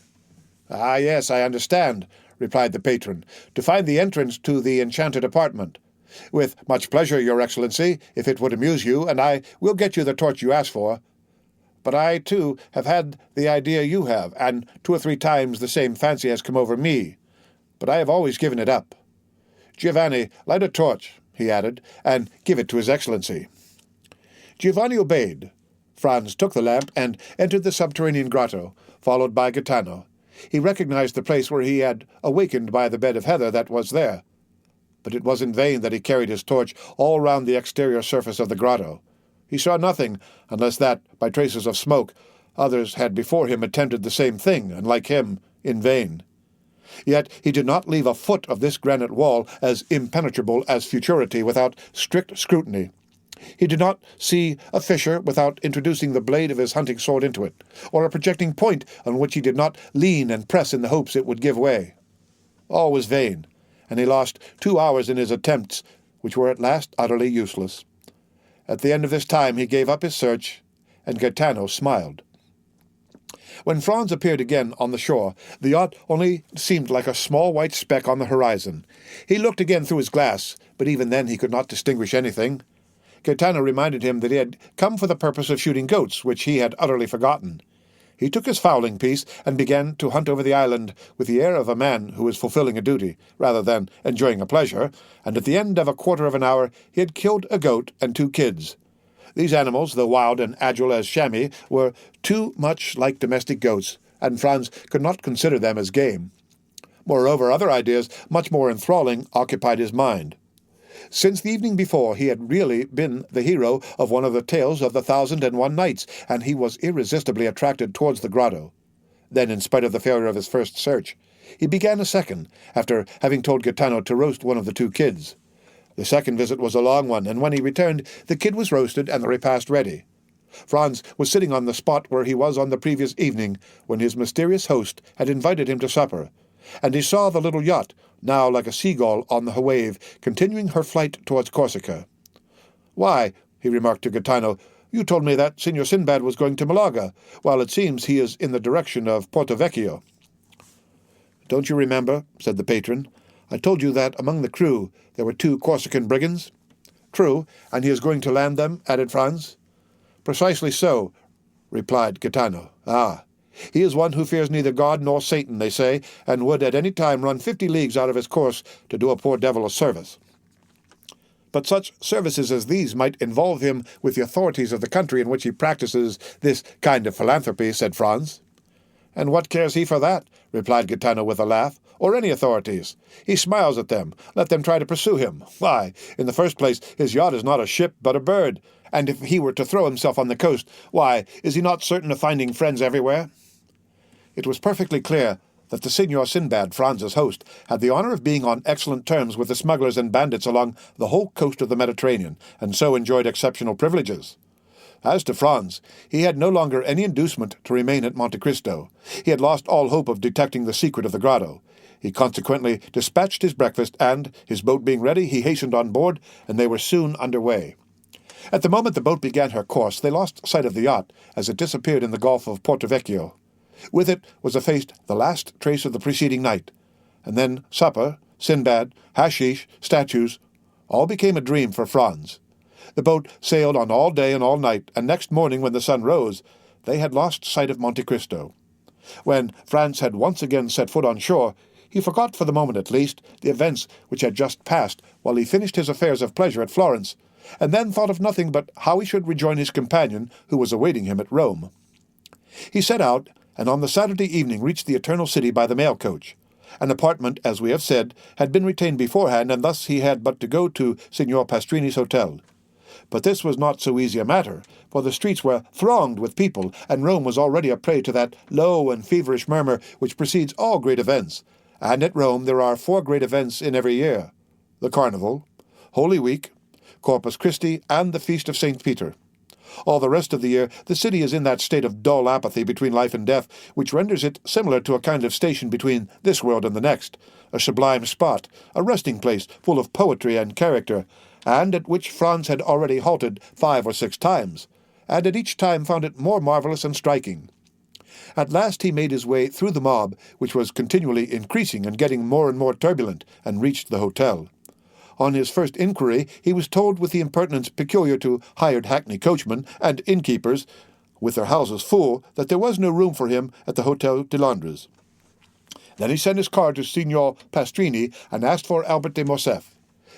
"Ah, yes, I understand," replied the patron, "to find the entrance to the enchanted apartment. With much pleasure, your Excellency, if it would amuse you, and I will get you the torch you ask for. But I, too, have had the idea you have, and 2 or 3 times the same fancy has come over me. But I have always given it up. Giovanni, light a torch," he added, "and give it to his Excellency." Giovanni obeyed. Franz took the lamp and entered the subterranean grotto, followed by Gaetano. He recognized the place where he had awakened by the bed of heather that was there. But it was in vain that he carried his torch all round the exterior surface of the grotto. He saw nothing, unless that, by traces of smoke, others had before him attempted the same thing, and, like him, in vain. Yet he did not leave a foot of this granite wall as impenetrable as futurity without strict scrutiny. He did not see a fissure without introducing the blade of his hunting sword into it, or a projecting point on which he did not lean and press in the hopes it would give way. All was vain, and he lost 2 hours in his attempts, which were at last utterly useless. At the end of this time he gave up his search, and Gaetano smiled. When Franz appeared again on the shore, the yacht only seemed like a small white speck on the horizon. He looked again through his glass, but even then he could not distinguish anything. Gaetano reminded him that he had come for the purpose of shooting goats, which he had utterly forgotten. He took his fowling piece and began to hunt over the island with the air of a man who was fulfilling a duty, rather than enjoying a pleasure, and at the end of a quarter of an hour he had killed a goat and 2 kids. These animals, though wild and agile as chamois, were too much like domestic goats, and Franz could not consider them as game. Moreover, other ideas, much more enthralling, occupied his mind. Since the evening before, he had really been the hero of one of the tales of the 1001 Nights, and he was irresistibly attracted towards the grotto. Then, in spite of the failure of his first search, he began a second, after having told Gaetano to roast one of the 2 kids. The second visit was a long one, and when he returned, the kid was roasted and the repast ready. Franz was sitting on the spot where he was on the previous evening, when his mysterious host had invited him to supper, and he saw the little yacht, now like a seagull on the wave, continuing her flight towards Corsica. "Why," he remarked to Gaetano, "you told me that Signor Sinbad was going to Malaga, while it seems he is in the direction of Porto Vecchio." "Don't you remember," said the patron, "I told you that among the crew there were 2 Corsican brigands?" "True, and he is going to land them," added Franz. "Precisely so," replied Gaetano. "Ah, he is one who fears neither God nor Satan, they say, and would at any time run 50 leagues out of his course to do a poor devil a service." "But such services as these might involve him with the authorities of the country in which he practices this kind of philanthropy," said Franz. "And what cares he for that?" replied Gaetano with a laugh. or any authorities. He smiles at them. Let them try to pursue him. Why, in the first place, his yacht is not a ship, but a bird. And if he were to throw himself on the coast, why, is he not certain of finding friends everywhere? It was perfectly clear that the Signor Sinbad, Franz's host, had the honor of being on excellent terms with the smugglers and bandits along the whole coast of the Mediterranean, and so enjoyed exceptional privileges. As to Franz, he had no longer any inducement to remain at Monte Cristo. He had lost all hope of detecting the secret of the grotto. He consequently dispatched his breakfast, and, his boat being ready, he hastened on board, and they were soon under way. At the moment the boat began her course, they lost sight of the yacht, as it disappeared in the Gulf of Porto Vecchio. With it was effaced the last trace of the preceding night, and then supper, Sinbad, hashish, statues, all became a dream for Franz. The boat sailed on all day and all night, and next morning, when the sun rose, they had lost sight of Monte Cristo. When Franz had once again set foot on shore, he forgot, for the moment at least, the events which had just passed, while he finished his affairs of pleasure at Florence, and then thought of nothing but how he should rejoin his companion, who was awaiting him at Rome. He set out, and on the Saturday evening reached the Eternal City by the mail coach. An apartment, as we have said, had been retained beforehand, and thus he had but to go to Signor Pastrini's hotel. But this was not so easy a matter, for the streets were thronged with people, and Rome was already a prey to that low and feverish murmur which precedes all great events. And at Rome there are 4 great events in every year: the Carnival, Holy Week, Corpus Christi, and the Feast of St. Peter. All the rest of the year the city is in that state of dull apathy between life and death, which renders it similar to a kind of station between this world and the next, a sublime spot, a resting place full of poetry and character, and at which Franz had already halted 5 or 6 times, and at each time found it more marvelous and striking. At last he made his way through the mob, which was continually increasing and getting more and more turbulent, and reached the hotel. On his first inquiry, he was told with the impertinence peculiar to hired hackney coachmen and innkeepers, with their houses full, that there was no room for him at the Hotel de Londres. Then he sent his card to Signor Pastrini and asked for Albert de Morcerf.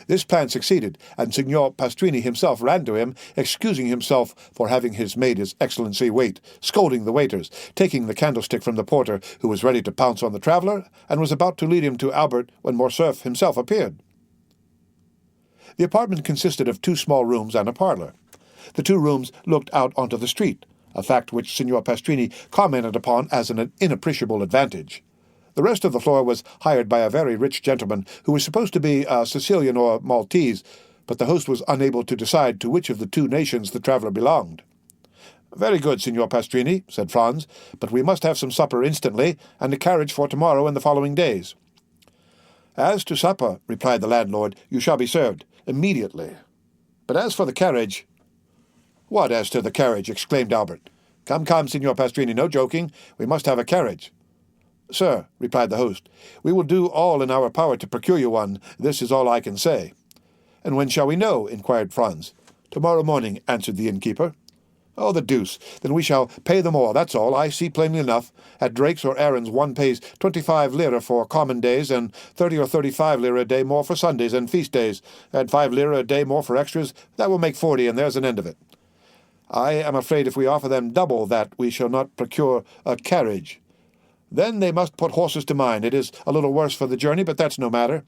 This plan succeeded, and Signor Pastrini himself ran to him, excusing himself for having made his Excellency wait, scolding the waiters, taking the candlestick from the porter, who was ready to pounce on the traveller, and was about to lead him to Albert when Morcerf himself appeared. The apartment consisted of 2 small rooms and a parlour. The 2 rooms looked out onto the street, a fact which Signor Pastrini commented upon as an inappreciable advantage. The rest of the floor was hired by a very rich gentleman who was supposed to be a Sicilian or Maltese, but the host was unable to decide to which of the 2 nations the traveller belonged. "Very good, Signor Pastrini," said Franz, "but we must have some supper instantly, and a carriage for tomorrow and the following days." "As to supper," replied the landlord, "you shall be served immediately. But as for the carriage—" "What as to the carriage?" exclaimed Albert. "Come, come, Signor Pastrini, no joking. We must have a carriage." "Sir," replied the host, "we will do all in our power to procure you one. This is all I can say." "And when shall we know?" inquired Franz. "Tomorrow morning," answered the innkeeper. "Oh, the deuce! Then we shall pay them all, that's all. I see plainly enough. At Drake's or Aaron's one pays 25 lire for common days, and 30 or 35 lire a day more for Sundays and feast days. Add 5 lire a day more for extras, that will make 40, and there's an end of it. I am afraid if we offer them double that, we shall not procure a carriage. Then they must put horses to mine. It is a little worse for the journey, but that's no matter."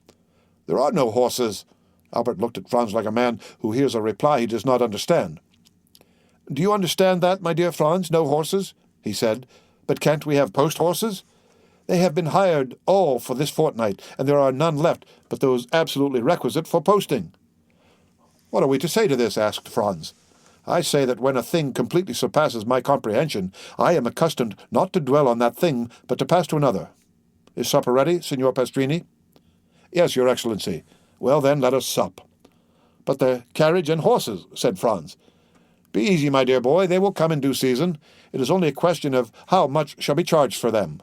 "There are no horses." Albert looked at Franz like a man who hears a reply he does not understand. "Do you understand that, my dear Franz? No horses?" he said. "But can't we have post horses? They have been hired all for this fortnight, and there are none left but those absolutely requisite for posting." "What are we to say to this?" asked Franz. "I say that when a thing completely surpasses my comprehension, I am accustomed not to dwell on that thing, but to pass to another. Is supper ready, Signor Pastrini?" "Yes, Your Excellency." "Well, then, let us sup." "But the carriage and horses," said Franz. "Be easy, my dear boy, they will come in due season. It is only a question of how much shall be charged for them."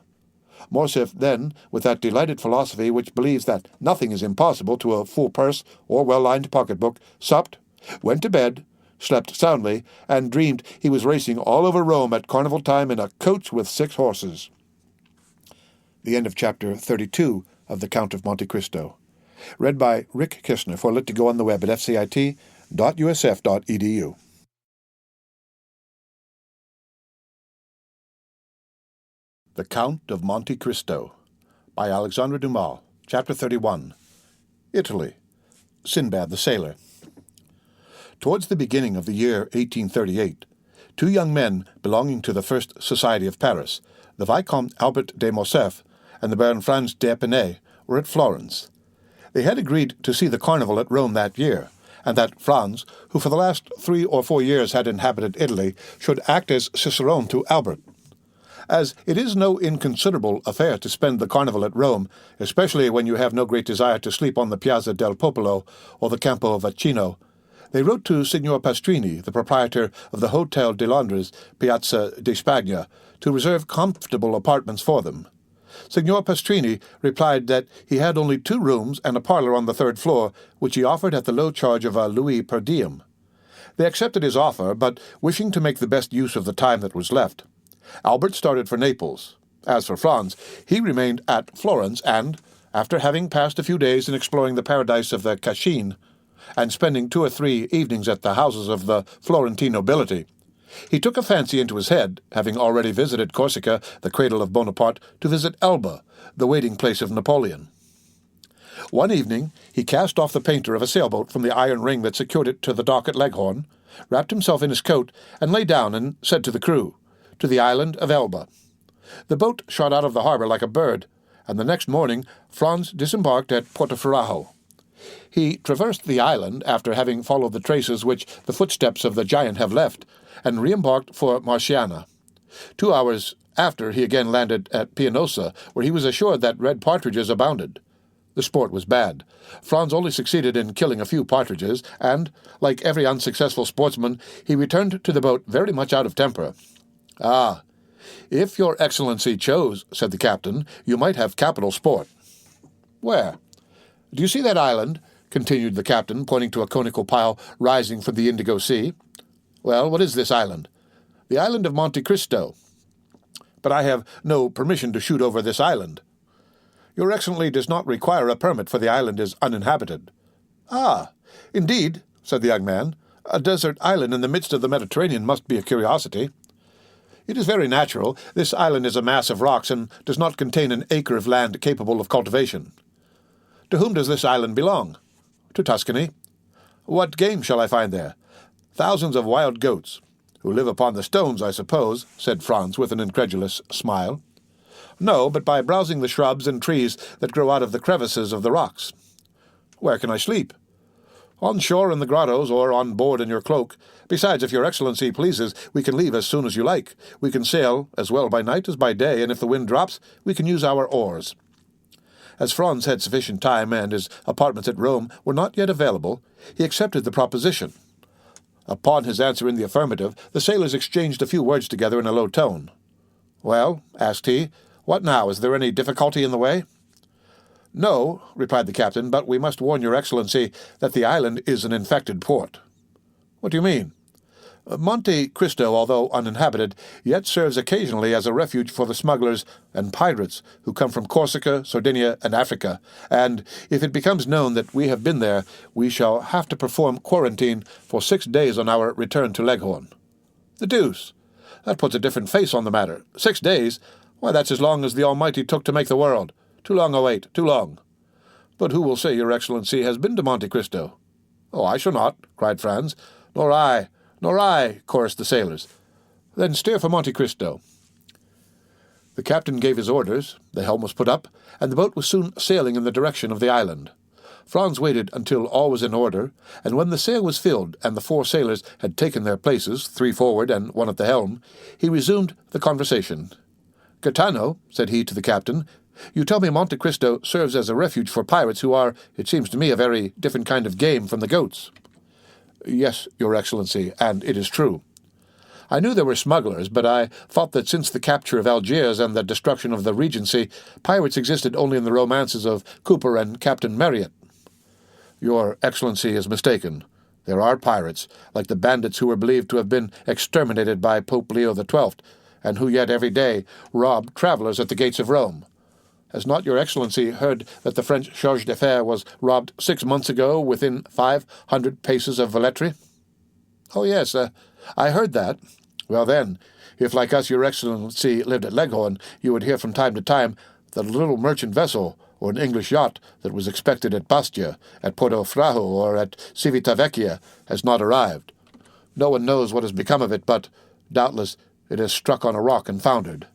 Morcerf then, with that delighted philosophy which believes that nothing is impossible to a full purse or well-lined pocketbook, supped, went to bed, slept soundly, and dreamed he was racing all over Rome at carnival time in a coach with 6 horses. The end of chapter 32 of The Count of Monte Cristo. Read by Rick Kistner for Lit to Go on the web at fcit.usf.edu. The Count of Monte Cristo by Alexandre Dumas. Chapter 31. Italy. Sinbad the Sailor. Towards the beginning of the year 1838, two young men belonging to the First Society of Paris, the Vicomte Albert de Morcerf and the Baron Franz d'Épinay, were at Florence. They had agreed to see the carnival at Rome that year, and that Franz, who for the last 3 or 4 years had inhabited Italy, should act as cicerone to Albert. As it is no inconsiderable affair to spend the carnival at Rome, especially when you have no great desire to sleep on the Piazza del Popolo or the Campo Vaccino, they wrote to Signor Pastrini, the proprietor of the Hotel de Londres, Piazza di Spagna, to reserve comfortable apartments for them. Signor Pastrini replied that he had only 2 rooms and a parlour on the 3rd floor, which he offered at the low charge of a louis per diem. They accepted his offer, but wishing to make the best use of the time that was left, Albert started for Naples. As for Franz, he remained at Florence and, after having passed a few days in exploring the paradise of the Cascine, and spending 2 or 3 evenings at the houses of the Florentine nobility, he took a fancy into his head, having already visited Corsica, the cradle of Bonaparte, to visit Elba, the waiting place of Napoleon. One evening he cast off the painter of a sailboat from the iron ring that secured it to the dock at Leghorn, wrapped himself in his coat, and lay down and said to the crew, "To the island of Elba." The boat shot out of the harbour like a bird, and the next morning Franz disembarked at Portoferrajo. He traversed the island after having followed the traces which the footsteps of the giant have left, and re-embarked for Marciana. 2 hours after he again landed at Pianosa, where he was assured that red partridges abounded. The sport was bad. Franz only succeeded in killing a few partridges, and, like every unsuccessful sportsman, he returned to the boat very much out of temper. "Ah, if your Excellency chose," said the captain, "you might have capital sport." "Where? Do you see that island?" continued the captain, pointing to a conical pile rising from the Indigo Sea. "Well, what is this island?" "The island of Monte Cristo." "But I have no permission to shoot over this island." "Your Excellency does not require a permit, for the island is uninhabited." "Ah, indeed," said the young man. "A desert island in the midst of the Mediterranean must be a curiosity." "It is very natural. This island is a mass of rocks and does not contain an acre of land capable of cultivation." "To whom does this island belong?" "To Tuscany." "What game shall I find there?" "Thousands of wild goats." "Who live upon the stones, I suppose," said Franz with an incredulous smile. "No, but by browsing the shrubs and trees that grow out of the crevices of the rocks." "Where can I sleep?" "On shore in the grottos, or on board in your cloak. Besides, if your Excellency pleases, we can leave as soon as you like. We can sail as well by night as by day, and if the wind drops, we can use our oars." As Franz had sufficient time, and his apartments at Rome were not yet available, he accepted the proposition. Upon his answer in the affirmative, the sailors exchanged a few words together in a low tone. "Well," asked he, "what now? Is there any difficulty in the way?" "No," replied the captain, "but we must warn your Excellency that the island is an infected port." "What do you mean?" "Monte Cristo, although uninhabited, yet serves occasionally as a refuge for the smugglers and pirates who come from Corsica, Sardinia, and Africa, and if it becomes known that we have been there, we shall have to perform quarantine for 6 days on our return to Leghorn." "The deuce! That puts a different face on the matter. 6 days? Why, that's as long as the Almighty took to make the world. Too long a wait, too long." "But who will say your Excellency has been to Monte Cristo?" "Oh, I shall not," cried Franz. "Nor I, nor I," chorused the sailors. "Then steer for Monte Cristo." The captain gave his orders, the helm was put up, and the boat was soon sailing in the direction of the island. Franz waited until all was in order, and when the sail was filled and the 4 sailors had taken their places, 3 forward and 1 at the helm, he resumed the conversation. "Gaetano," said he to the captain, "you tell me Monte Cristo serves as a refuge for pirates who are, it seems to me, a very different kind of game from the goats." "Yes, your Excellency, and it is true." "I knew there were smugglers, but I thought that since the capture of Algiers and the destruction of the Regency, pirates existed only in the romances of Cooper and Captain Marryat." "Your Excellency is mistaken. There are pirates, like the bandits who were believed to have been exterminated by Pope Leo XII, and who yet every day rob travellers at the gates of Rome. Has not your Excellency heard that the French charge d'affaires was robbed 6 months ago within 500 paces of Velletri?" "Oh, yes, I heard that." "Well, then, if like us your Excellency lived at Leghorn, you would hear from time to time that a little merchant vessel or an English yacht that was expected at Bastia, at Porto Frajo, or at Civitavecchia has not arrived. No one knows what has become of it, but doubtless it has struck on a rock and foundered.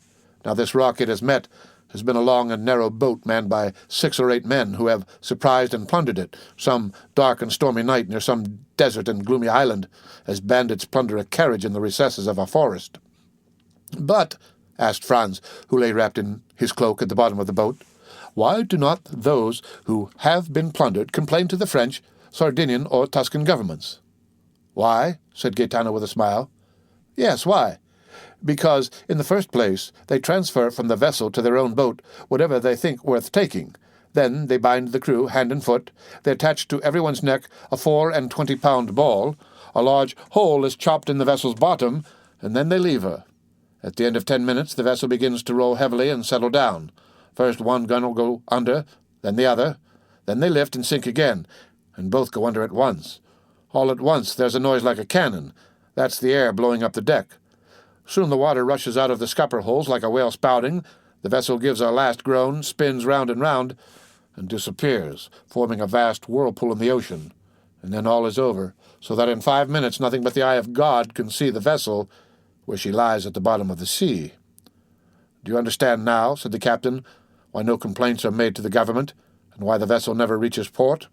Now this rock it has met has been a long and narrow boat manned by 6 or 8 men who have surprised and plundered it, some dark and stormy night near some desert and gloomy island, as bandits plunder a carriage in the recesses of a forest. "But," asked Franz, who lay wrapped in his cloak at the bottom of the boat, "why do not those who have been plundered complain to the French, Sardinian, or Tuscan governments?" "Why?" said Gaetano with a smile. "Yes, why? Because, in the first place, they transfer from the vessel to their own boat whatever they think worth taking. Then they bind the crew hand and foot, they attach to everyone's neck a 24-pound ball, a large hole is chopped in the vessel's bottom, and then they leave her. At the end of 10 minutes the vessel begins to roll heavily and settle down. First one gun will go under, then the other, then they lift and sink again, and both go under at once. All at once there's a noise like a cannon. That's the air blowing up the deck. Soon the water rushes out of the scupper holes like a whale spouting, the vessel gives a last groan, spins round and round, and disappears, forming a vast whirlpool in the ocean. And then all is over, so that in 5 minutes nothing but the eye of God can see the vessel where she lies at the bottom of the sea. Do you understand now," said the captain, "why no complaints are made to the government, and why the vessel never reaches port?"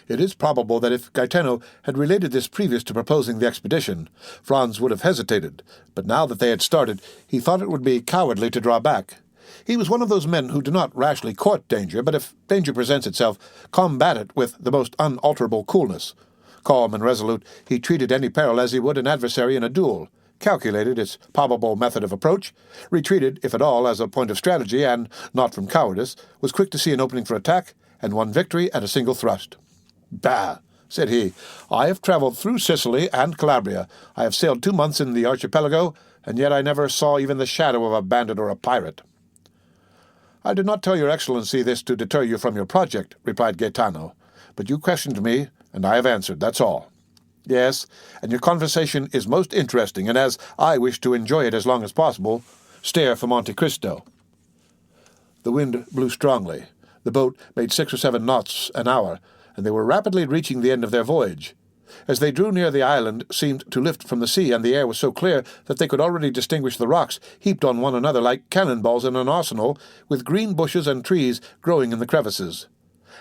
It is probable that if Gaetano had related this previous to proposing the expedition, Franz would have hesitated, but now that they had started, he thought it would be cowardly to draw back. He was one of those men who do not rashly court danger, but if danger presents itself, combat it with the most unalterable coolness. Calm and resolute, he treated any peril as he would an adversary in a duel, calculated its probable method of approach, retreated, if at all, as a point of strategy, and, not from cowardice, was quick to see an opening for attack, and won victory at a single thrust. "Bah!" said he. "I have travelled through Sicily and Calabria. I have sailed 2 months in the archipelago, and yet I never saw even the shadow of a bandit or a pirate." "I did not tell your Excellency this to deter you from your project," replied Gaetano, "but you questioned me, and I have answered, that's all." "Yes, and your conversation is most interesting, and as I wish to enjoy it as long as possible, steer for Monte Cristo." The wind blew strongly. The boat made 6 or 7 knots an hour, and they were rapidly reaching the end of their voyage. As they drew near, the island seemed to lift from the sea, and the air was so clear that they could already distinguish the rocks heaped on one another like cannonballs in an arsenal, with green bushes and trees growing in the crevices.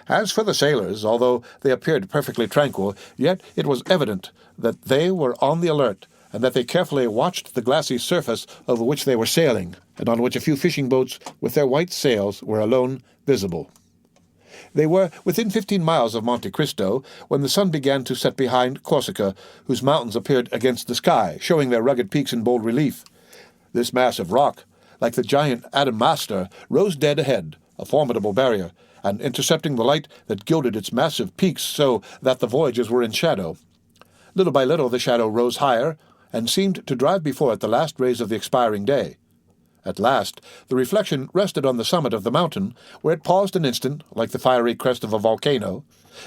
As for the sailors, although they appeared perfectly tranquil, yet it was evident that they were on the alert, and that they carefully watched the glassy surface over which they were sailing, and on which a few fishing boats with their white sails were alone visible. They were within 15 miles of Monte Cristo when the sun began to set behind Corsica, whose mountains appeared against the sky, showing their rugged peaks in bold relief. This mass of rock, like the giant Adamastor, rose dead ahead, a formidable barrier, and intercepting the light that gilded its massive peaks so that the voyagers were in shadow. Little by little the shadow rose higher, and seemed to drive before it the last rays of the expiring day. At last, the reflection rested on the summit of the mountain, where it paused an instant, like the fiery crest of a volcano.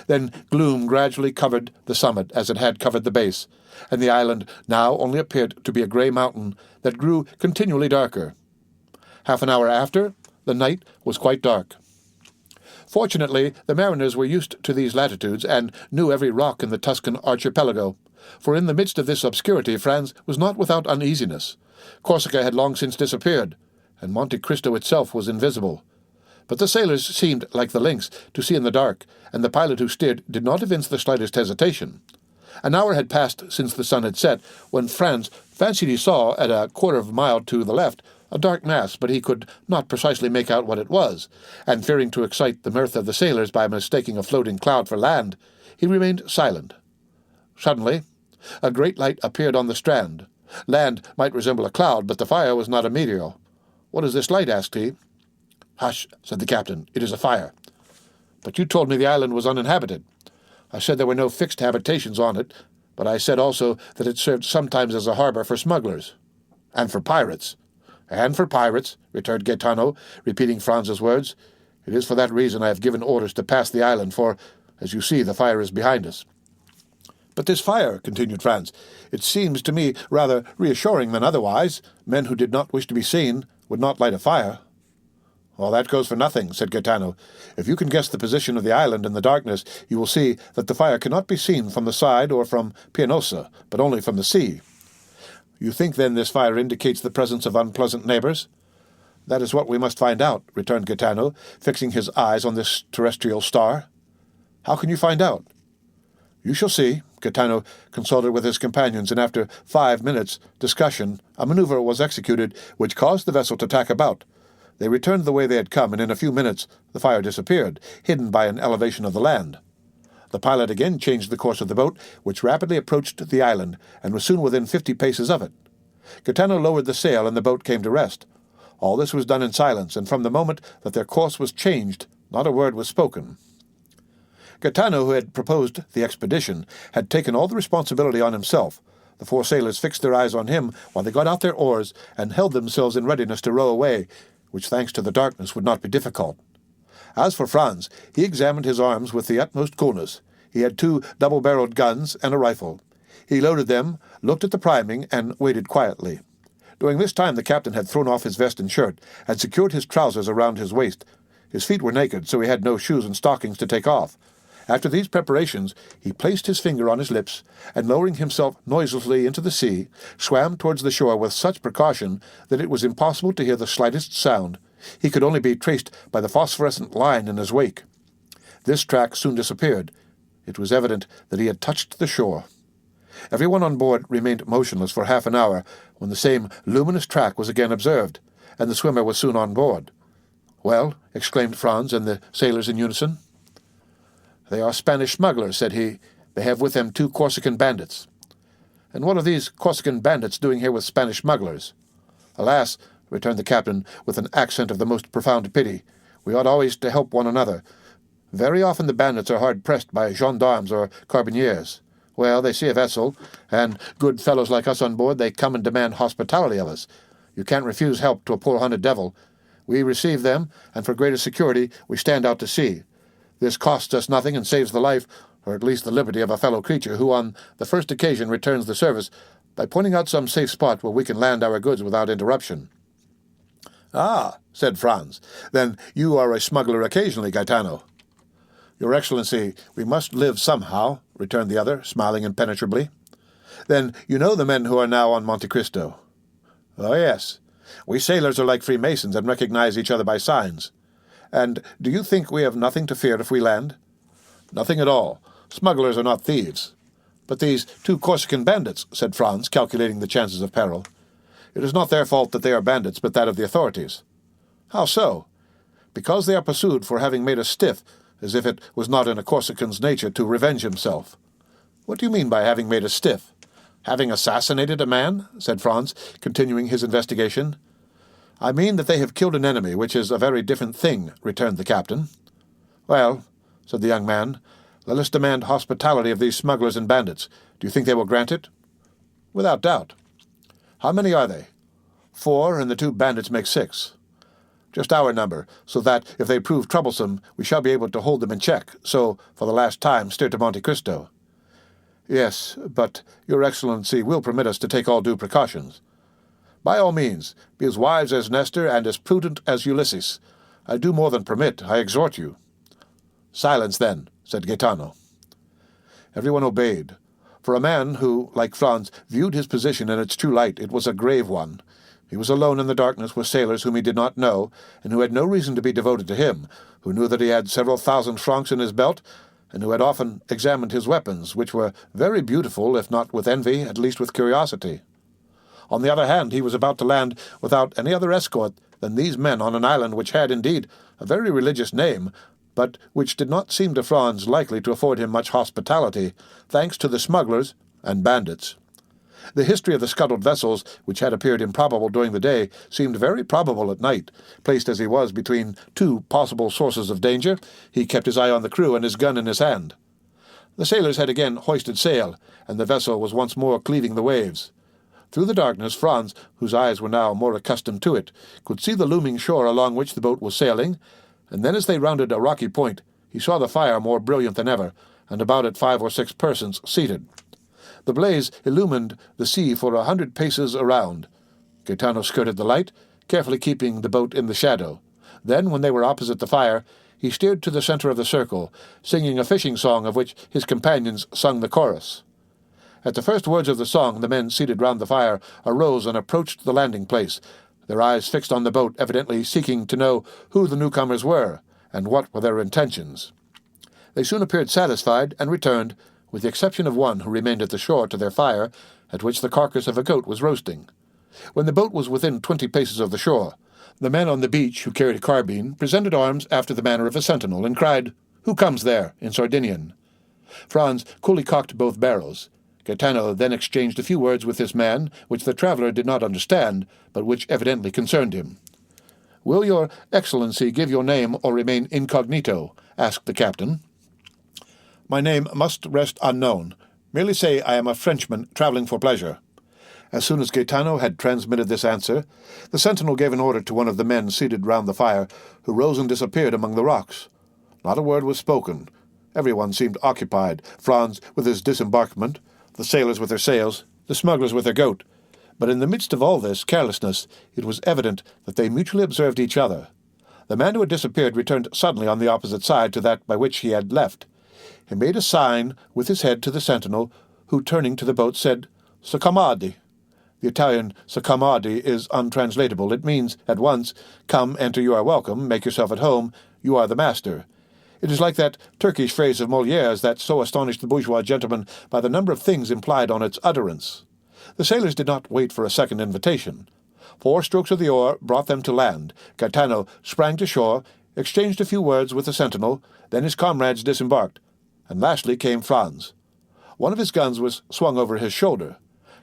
Then gloom gradually covered the summit as it had covered the base, and the island now only appeared to be a grey mountain that grew continually darker. Half an hour after, the night was quite dark. Fortunately, the mariners were used to these latitudes, and knew every rock in the Tuscan archipelago, for in the midst of this obscurity Franz was not without uneasiness. Corsica had long since disappeared, and Monte Cristo itself was invisible. But the sailors seemed, like the lynx, to see in the dark, and the pilot who steered did not evince the slightest hesitation. An hour had passed since the sun had set, when Franz fancied he saw, at a quarter of a mile to the left, a dark mass, but he could not precisely make out what it was, and fearing to excite the mirth of the sailors by mistaking a floating cloud for land, he remained silent. Suddenly, a great light appeared on the strand. Land might resemble a cloud, but the fire was not a meteor. "What is this light?" asked he. "Hush," said the captain, "it is a fire." "But you told me the island was uninhabited." "I said there were no fixed habitations on it, but I said also that it served sometimes as a harbor for smugglers." "And for pirates." "And for pirates," returned Gaetano, repeating Franz's words. "It is for that reason I have given orders to pass the island, for, as you see, the fire is behind us." "But this fire," continued Franz, "it seems to me rather reassuring than otherwise. Men who did not wish to be seen would not light a fire." "Well, that goes for nothing," said Gaetano. "If you can guess the position of the island in the darkness, you will see that the fire cannot be seen from the side or from Pianosa, but only from the sea." "You think, then, this fire indicates the presence of unpleasant neighbors?" "That is what we must find out," returned Gaetano, fixing his eyes on this terrestrial star. "How can you find out?" "You shall see." Gaetano consulted with his companions, and after 5 minutes' discussion, a maneuver was executed which caused the vessel to tack about. They returned the way they had come, and in a few minutes the fire disappeared, hidden by an elevation of the land. The pilot again changed the course of the boat, which rapidly approached the island, and was soon within 50 paces of it. Gaetano lowered the sail, and the boat came to rest. All this was done in silence, and from the moment that their course was changed, not a word was spoken. Gaetano, who had proposed the expedition, had taken all the responsibility on himself. The 4 sailors fixed their eyes on him while they got out their oars and held themselves in readiness to row away, which, thanks to the darkness, would not be difficult. As for Franz, he examined his arms with the utmost coolness. He had 2 double-barreled guns and a rifle. He loaded them, looked at the priming, and waited quietly. During this time the captain had thrown off his vest and shirt, and secured his trousers around his waist. His feet were naked, so he had no shoes and stockings to take off. After these preparations, he placed his finger on his lips, and lowering himself noiselessly into the sea, swam towards the shore with such precaution that it was impossible to hear the slightest sound. He could only be traced by the phosphorescent line in his wake. This track soon disappeared. It was evident that he had touched the shore. Everyone on board remained motionless for half an hour, when the same luminous track was again observed, and the swimmer was soon on board. "Well," exclaimed Franz and the sailors in unison. "They are Spanish smugglers," said he. "They have with them 2 Corsican bandits." "And what are these Corsican bandits doing here with Spanish smugglers?" "Alas," returned the captain, with an accent of the most profound pity, "we ought always to help one another. Very often the bandits are hard-pressed by gendarmes or carbineers. Well, they see a vessel, and good fellows like us on board, they come and demand hospitality of us. You can't refuse help to a poor hunted devil. We receive them, and for greater security we stand out to sea. This costs us nothing and saves the life, or at least the liberty, of a fellow creature who on the first occasion returns the service by pointing out some safe spot where we can land our goods without interruption." "Ah," said Franz, "then you are a smuggler occasionally, Gaetano." "Your Excellency, we must live somehow," returned the other, smiling impenetrably. "Then you know the men who are now on Monte Cristo?" "Oh, yes. We sailors are like Freemasons and recognize each other by signs. And do you think we have nothing to fear if we land?" "Nothing at all. Smugglers are not thieves." "But these 2 Corsican bandits," said Franz, calculating the chances of peril. "It is not their fault that they are bandits, but that of the authorities." "How so?" "Because they are pursued for having made us stiff, as if it was not in a Corsican's nature to revenge himself." "What do you mean by having made us stiff?" "Having assassinated a man," said Franz, continuing his investigation. "I mean that they have killed an enemy, which is a very different thing," returned the captain. "Well," said the young man, "let us demand hospitality of these smugglers and bandits. Do you think they will grant it?" "Without doubt." "How many are they?" 4, and the 2 bandits make 6. "Just our number, so that, if they prove troublesome, we shall be able to hold them in check, so, for the last time, steer to Monte Cristo." "Yes, but your Excellency will permit us to take all due precautions." "By all means, be as wise as Nestor and as prudent as Ulysses. I do more than permit, I exhort you." "Silence, then," said Gaetano. Everyone obeyed. For a man who, like Franz, viewed his position in its true light, it was a grave one. He was alone in the darkness with sailors whom he did not know, and who had no reason to be devoted to him, who knew that he had several thousand francs in his belt, and who had often examined his weapons, which were very beautiful, if not with envy, at least with curiosity. On the other hand, he was about to land without any other escort than these men on an island which had, indeed, a very religious name, but which did not seem to Franz likely to afford him much hospitality, thanks to the smugglers and bandits. The history of the scuttled vessels, which had appeared improbable during the day, seemed very probable at night. Placed as he was between 2 possible sources of danger, he kept his eye on the crew and his gun in his hand. The sailors had again hoisted sail, and the vessel was once more cleaving the waves. Through the darkness, Franz, whose eyes were now more accustomed to it, could see the looming shore along which the boat was sailing, and then as they rounded a rocky point, he saw the fire more brilliant than ever, and about it 5 or 6 persons seated. The blaze illumined the sea for 100 paces around. Gaetano skirted the light, carefully keeping the boat in the shadow. Then, when they were opposite the fire, he steered to the center of the circle, singing a fishing song of which his companions sung the chorus. At the first words of the song, the men seated round the fire arose and approached the landing place, their eyes fixed on the boat, evidently seeking to know who the newcomers were, and what were their intentions. They soon appeared satisfied, and returned, with the exception of one who remained at the shore, to their fire, at which the carcass of a goat was roasting. When the boat was within 20 paces of the shore, the men on the beach, who carried a carbine, presented arms after the manner of a sentinel, and cried, "Who comes there?" in Sardinian. Franz coolly cocked both barrels. Gaetano then exchanged a few words with this man, which the traveller did not understand, but which evidently concerned him. "Will your Excellency give your name or remain incognito?" asked the captain. "My name must rest unknown. Merely say I am a Frenchman travelling for pleasure." As soon as Gaetano had transmitted this answer, the sentinel gave an order to one of the men seated round the fire, who rose and disappeared among the rocks. Not a word was spoken. Everyone seemed occupied, Franz with his disembarkment, the sailors with their sails, the smugglers with their goat. But in the midst of all this carelessness, it was evident that they mutually observed each other. The man who had disappeared returned suddenly on the opposite side to that by which he had left. He made a sign with his head to the sentinel, who, turning to the boat, said, "S'accomodi." The Italian "s'accomodi" is untranslatable. It means, at once, "Come, enter, you are welcome, make yourself at home, you are the master." It is like that Turkish phrase of Molière's that so astonished the bourgeois gentleman by the number of things implied on its utterance. The sailors did not wait for a second invitation. 4 strokes of the oar brought them to land. Gaetano sprang to shore, exchanged a few words with the sentinel, then his comrades disembarked, and lastly came Franz. One of his guns was swung over his shoulder.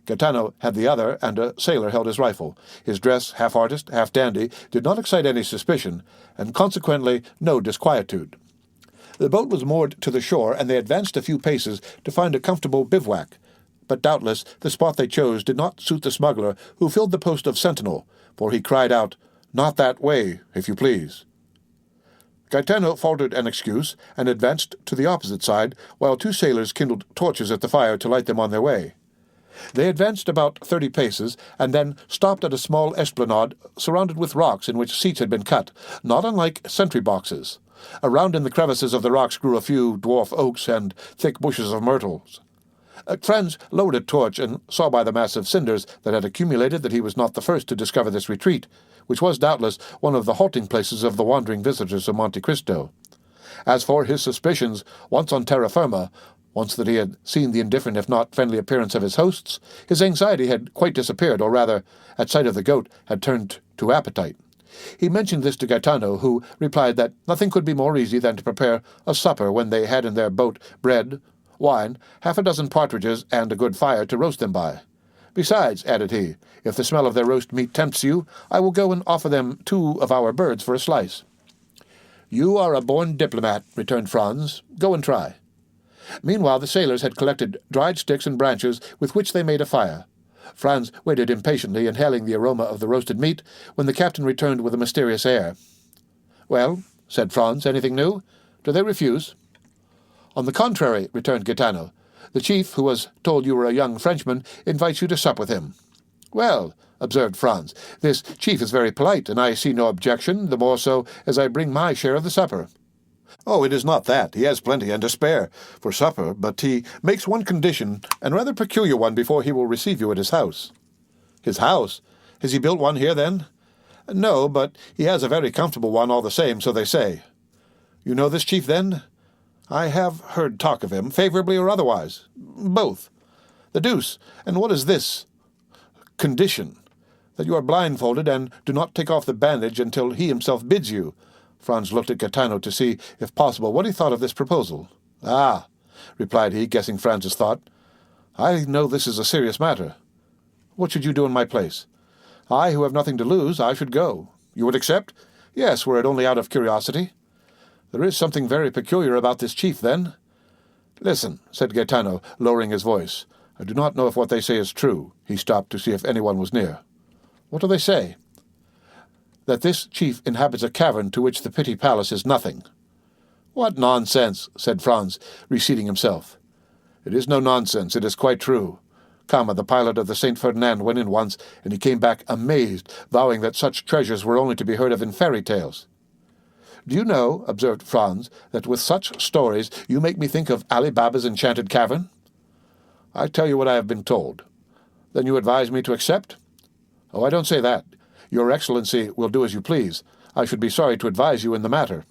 Gaetano had the other, and a sailor held his rifle. His dress, half artist, half dandy, did not excite any suspicion, and consequently no disquietude. The boat was moored to the shore, and they advanced a few paces to find a comfortable bivouac. But doubtless the spot they chose did not suit the smuggler, who filled the post of sentinel, for he cried out, "Not that way, if you please." Gaetano faltered an excuse, and advanced to the opposite side, while 2 sailors kindled torches at the fire to light them on their way. They advanced about 30 paces, and then stopped at a small esplanade surrounded with rocks in which seats had been cut, not unlike sentry boxes. Around in the crevices of the rocks grew a few dwarf oaks and thick bushes of myrtles. Franz lowered a torch and saw by the mass of cinders that had accumulated that he was not the first to discover this retreat, which was doubtless one of the halting places of the wandering visitors of Monte Cristo. As for his suspicions, once on terra firma, once that he had seen the indifferent if not friendly appearance of his hosts, his anxiety had quite disappeared, or rather, at sight of the goat, had turned to appetite. He mentioned this to Gaetano, who replied that nothing could be more easy than to prepare a supper when they had in their boat bread, wine, 6 partridges, and a good fire to roast them by. "Besides," added he, "if the smell of their roast meat tempts you, I will go and offer them 2 of our birds for a slice." "You are a born diplomat," returned Franz. "Go and try." Meanwhile the sailors had collected dried sticks and branches with which they made a fire. Franz waited impatiently, inhaling the aroma of the roasted meat, when the captain returned with a mysterious air. "Well," said Franz, "anything new? Do they refuse?" "On the contrary," returned Gaetano. "The chief, who has told you were a young Frenchman, invites you to sup with him." "Well," observed Franz, "this chief is very polite, and I see no objection, the more so as I bring my share of the supper." "Oh, it is not that. He has plenty and to spare for supper, but he makes one condition, and rather peculiar one, before he will receive you at his house." "His house? Has he built one here, then?" "No, but he has a very comfortable one all the same, so they say." "You know this chief, then?" "I have heard talk of him, favourably or otherwise." "Both." "The deuce! And what is this condition?" "That you are blindfolded, and do not take off the bandage until he himself bids you." Franz looked at Gaetano to see, if possible, what he thought of this proposal. "Ah," replied he, guessing Franz's thought, "I know this is a serious matter. What should you do in my place?" "I, who have nothing to lose, I should go." "You would accept?" "Yes, were it only out of curiosity." "There is something very peculiar about this chief, then." "Listen," said Gaetano, lowering his voice. "I do not know if what they say is true." He stopped to see if anyone was near. "What do they say?" "That this chief inhabits a cavern to which the Pitti Palace is nothing." "What nonsense!" said Franz, reseating himself. "It is no nonsense, it is quite true. Cama, the pilot of the St. Ferdinand, went in once, and he came back amazed, vowing that such treasures were only to be heard of in fairy tales." "Do you know," observed Franz, "that with such stories you make me think of Ali Baba's enchanted cavern?" "I tell you what I have been told." "Then you advise me to accept?" "Oh, I don't say that. Your Excellency will do as you please. I should be sorry to advise you in the matter."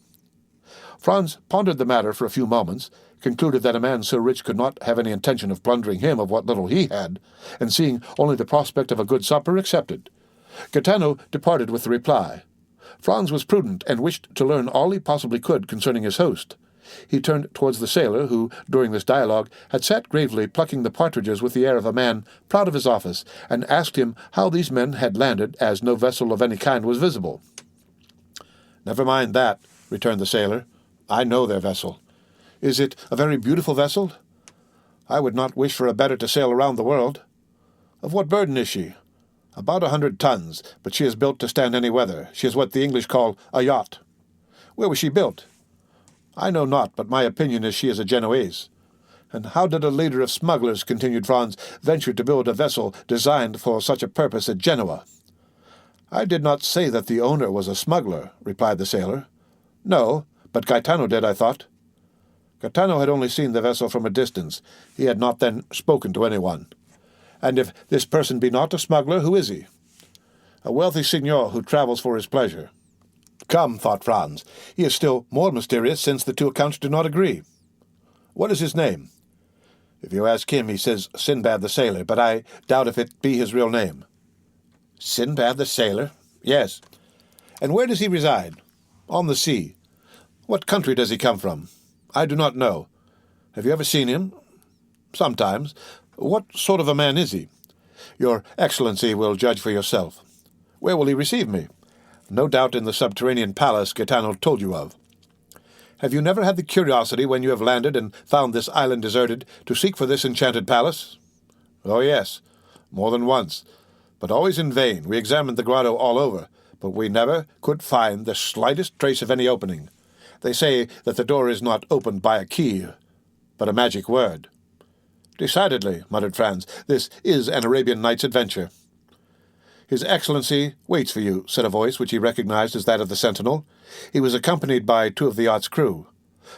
Franz pondered the matter for a few moments, concluded that a man so rich could not have any intention of plundering him of what little he had, and seeing only the prospect of a good supper, accepted. Gaetano departed with the reply. Franz was prudent and wished to learn all he possibly could concerning his host. He turned towards the sailor, who, during this dialogue, had sat gravely plucking the partridges with the air of a man proud of his office, and asked him how these men had landed, as no vessel of any kind was visible. "Never mind that," returned the sailor. "I know their vessel." "Is it a very beautiful vessel?" "I would not wish for a better to sail around the world." "Of what burden is she?" "About 100 tons, but she is built to stand any weather. She is what the English call a yacht." "Where was she built?" "I know not, but my opinion is she is a Genoese." "And how did a leader of smugglers," continued Franz, "venture to build a vessel designed for such a purpose at Genoa?" "I did not say that the owner was a smuggler," replied the sailor. "No, but Gaetano did, I thought." Gaetano had only seen the vessel from a distance. He had not then spoken to anyone. "And if this person be not a smuggler, who is he?" "A wealthy signor who travels for his pleasure." "Come," thought Franz, "he is still more mysterious, since the two accounts do not agree. What is his name?" "If you ask him, he says Sinbad the Sailor, but I doubt if it be his real name." "Sinbad the Sailor?" "Yes." "And where does he reside?" "On the sea." "What country does he come from?" "I do not know." "Have you ever seen him?" "Sometimes." "What sort of a man is he?" "Your Excellency will judge for yourself." "Where will he receive me?" "No doubt in the subterranean palace Gaetano told you of." "Have you never had the curiosity, when you have landed and found this island deserted, to seek for this enchanted palace?" "Oh, yes, more than once, but always in vain. We examined the grotto all over, but we never could find the slightest trace of any opening. They say that the door is not opened by a key, but a magic word." "Decidedly," muttered Franz, "this is an Arabian Nights adventure." "His Excellency waits for you," said a voice which he recognized as that of the sentinel. He was accompanied by 2 of the yacht's crew.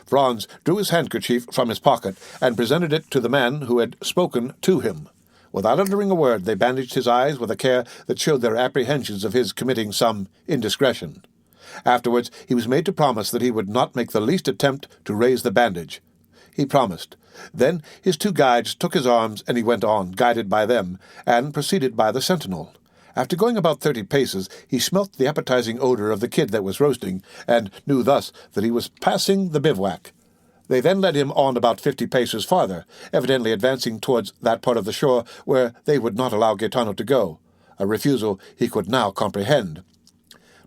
Franz drew his handkerchief from his pocket and presented it to the man who had spoken to him. Without uttering a word, they bandaged his eyes with a care that showed their apprehensions of his committing some indiscretion. Afterwards he was made to promise that he would not make the least attempt to raise the bandage. He promised. Then his 2 guides took his arms, and he went on, guided by them, and preceded by the sentinel. After going about 30 paces, he smelt the appetizing odor of the kid that was roasting, and knew thus that he was passing the bivouac. They then led him on about 50 paces farther, evidently advancing towards that part of the shore where they would not allow Gaetano to go, a refusal he could now comprehend.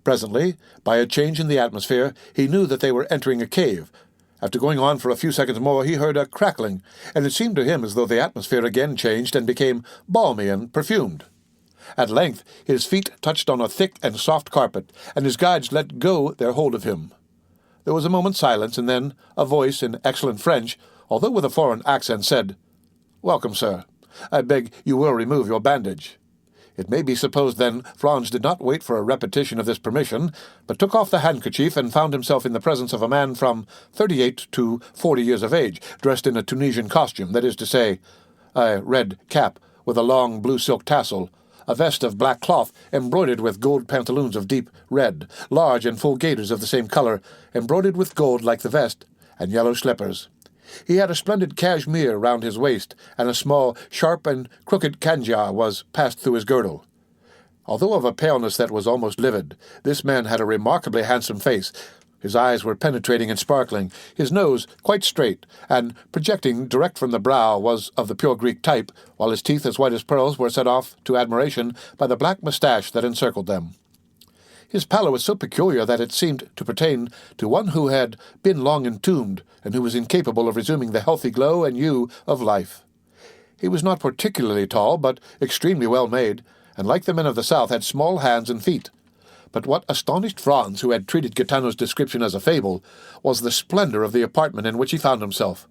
Presently, by a change in the atmosphere, he knew that they were entering a cave. After going on for a few seconds more, he heard a crackling, and it seemed to him as though the atmosphere again changed and became balmy and perfumed. At length his feet touched on a thick and soft carpet, and his guides let go their hold of him. There was a moment's silence, and then a voice in excellent French, although with a foreign accent, said, "Welcome, sir. I beg you will remove your bandage." It may be supposed, then, Franz did not wait for a repetition of this permission, but took off the handkerchief and found himself in the presence of a man from 38 to 40 years of age, dressed in a Tunisian costume, that is to say, a red cap with a long blue silk tassel, a vest of black cloth embroidered with gold pantaloons of deep red, large and full gaiters of the same color, embroidered with gold like the vest, and yellow slippers. He had a splendid cashmere round his waist, and a small, sharp and crooked khanjar was passed through his girdle. Although of a paleness that was almost livid, this man had a remarkably handsome face. His eyes were penetrating and sparkling, his nose quite straight, and projecting direct from the brow was of the pure Greek type, while his teeth, as white as pearls, were set off to admiration by the black moustache that encircled them. His pallor was so peculiar that it seemed to pertain to one who had been long entombed, and who was incapable of resuming the healthy glow and hue of life. He was not particularly tall, but extremely well made, and like the men of the South had small hands and feet. But what astonished Franz, who had treated Gaetano's description as a fable, was the splendor of the apartment in which he found himself.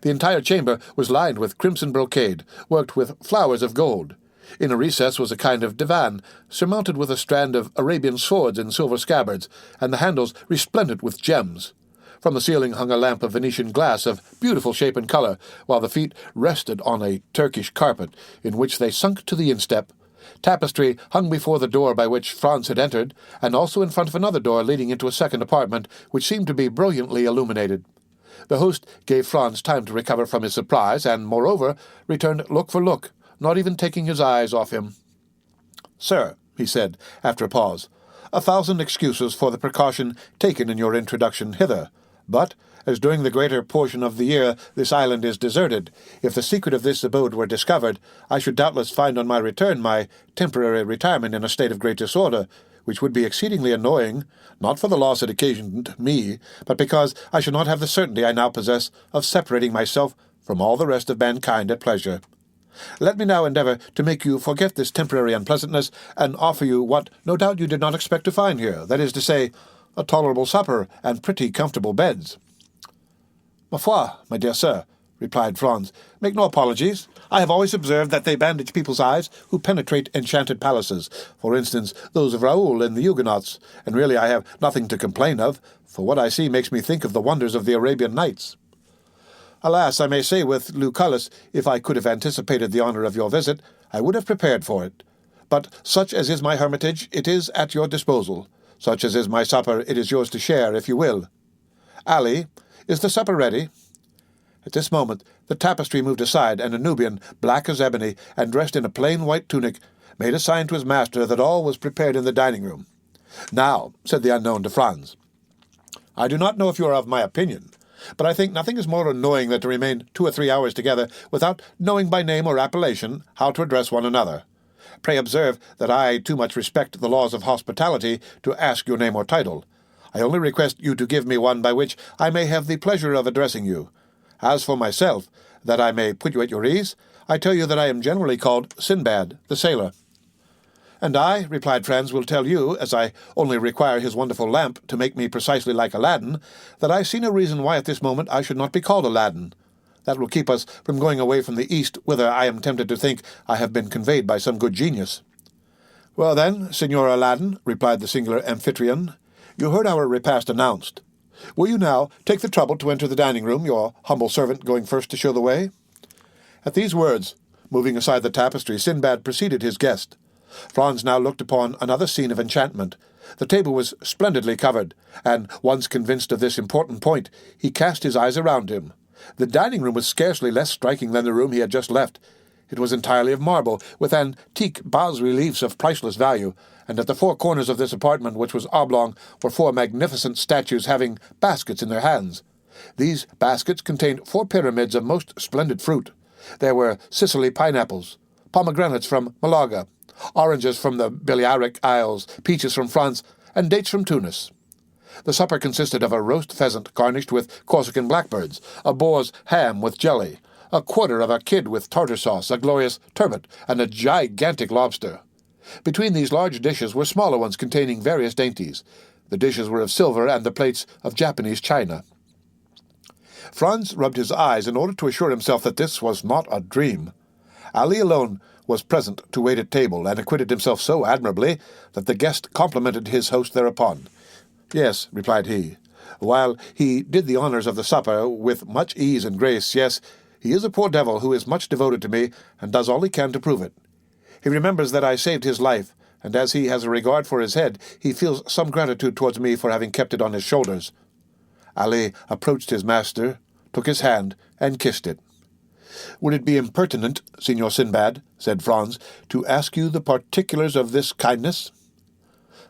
The entire chamber was lined with crimson brocade, worked with flowers of gold. In a recess was a kind of divan, surmounted with a strand of Arabian swords in silver scabbards, and the handles resplendent with gems. From the ceiling hung a lamp of Venetian glass of beautiful shape and colour, while the feet rested on a Turkish carpet, in which they sunk to the instep. Tapestry hung before the door by which Franz had entered, and also in front of another door leading into a second apartment, which seemed to be brilliantly illuminated. The host gave Franz time to recover from his surprise, and, moreover, returned look for look, not even taking his eyes off him. "Sir," he said, after a pause, "a thousand excuses for the precaution taken in your introduction hither, but, as during the greater portion of the year this island is deserted, if the secret of this abode were discovered, I should doubtless find on my return my temporary retirement in a state of great disorder, which would be exceedingly annoying, not for the loss it occasioned me, but because I should not have the certainty I now possess of separating myself from all the rest of mankind at pleasure. Let me now endeavour to make you forget this temporary unpleasantness, and offer you what no doubt you did not expect to find here, that is to say, a tolerable supper and pretty comfortable beds." "Ma foi, my dear sir," replied Franz, "make no apologies. I have always observed that they bandage people's eyes who penetrate enchanted palaces, for instance, those of Raoul and the Huguenots, and really I have nothing to complain of, for what I see makes me think of the wonders of the Arabian Nights. Alas, I may say with Lucullus, if I could have anticipated the honour of your visit, I would have prepared for it. But such as is my hermitage, it is at your disposal. Such as is my supper, it is yours to share, if you will. Ali, is the supper ready?" At this moment the tapestry moved aside, and a Nubian, black as ebony, and dressed in a plain white tunic, made a sign to his master that all was prepared in the dining-room. "Now," said the unknown to Franz, "I do not know if you are of my opinion, but I think nothing is more annoying than to remain 2 or 3 hours together without knowing by name or appellation how to address one another. Pray observe that I too much respect the laws of hospitality to ask your name or title. I only request you to give me one by which I may have the pleasure of addressing you. As for myself, that I may put you at your ease, I tell you that I am generally called Sinbad, the sailor." "And I," replied Franz, "will tell you, as I only require his wonderful lamp to make me precisely like Aladdin, that I see no reason why at this moment I should not be called Aladdin. That will keep us from going away from the East, whither I am tempted to think I have been conveyed by some good genius." "Well then, Signor Aladdin," replied the singular amphitryon, "you heard our repast announced. Will you now take the trouble to enter the dining-room, your humble servant going first to show the way?" At these words, moving aside the tapestry, Sinbad preceded his guest. Franz now looked upon another scene of enchantment. The table was splendidly covered, and, once convinced of this important point, he cast his eyes around him. The dining-room was scarcely less striking than the room he had just left. It was entirely of marble, with antique bas-reliefs of priceless value, and at the 4 corners of this apartment, which was oblong, were 4 magnificent statues having baskets in their hands. These baskets contained 4 pyramids of most splendid fruit. There were Sicily pineapples, pomegranates from Malaga, oranges from the Balearic Isles, peaches from France, and dates from Tunis. The supper consisted of a roast pheasant garnished with Corsican blackbirds, a boar's ham with jelly, a quarter of a kid with tartar sauce, a glorious turbot, and a gigantic lobster. Between these large dishes were smaller ones containing various dainties. The dishes were of silver, and the plates of Japanese china. Franz rubbed his eyes in order to assure himself that this was not a dream. Ali alone was present to wait at table, and acquitted himself so admirably that the guest complimented his host thereupon. "Yes," replied he, "while he did the honours of the supper with much ease and grace, yes, he is a poor devil who is much devoted to me, and does all he can to prove it. He remembers that I saved his life, and as he has a regard for his head, he feels some gratitude towards me for having kept it on his shoulders." Ali approached his master, took his hand, and kissed it. "Would it be impertinent, Signor Sinbad," said Franz, "to ask you the particulars of this kindness?"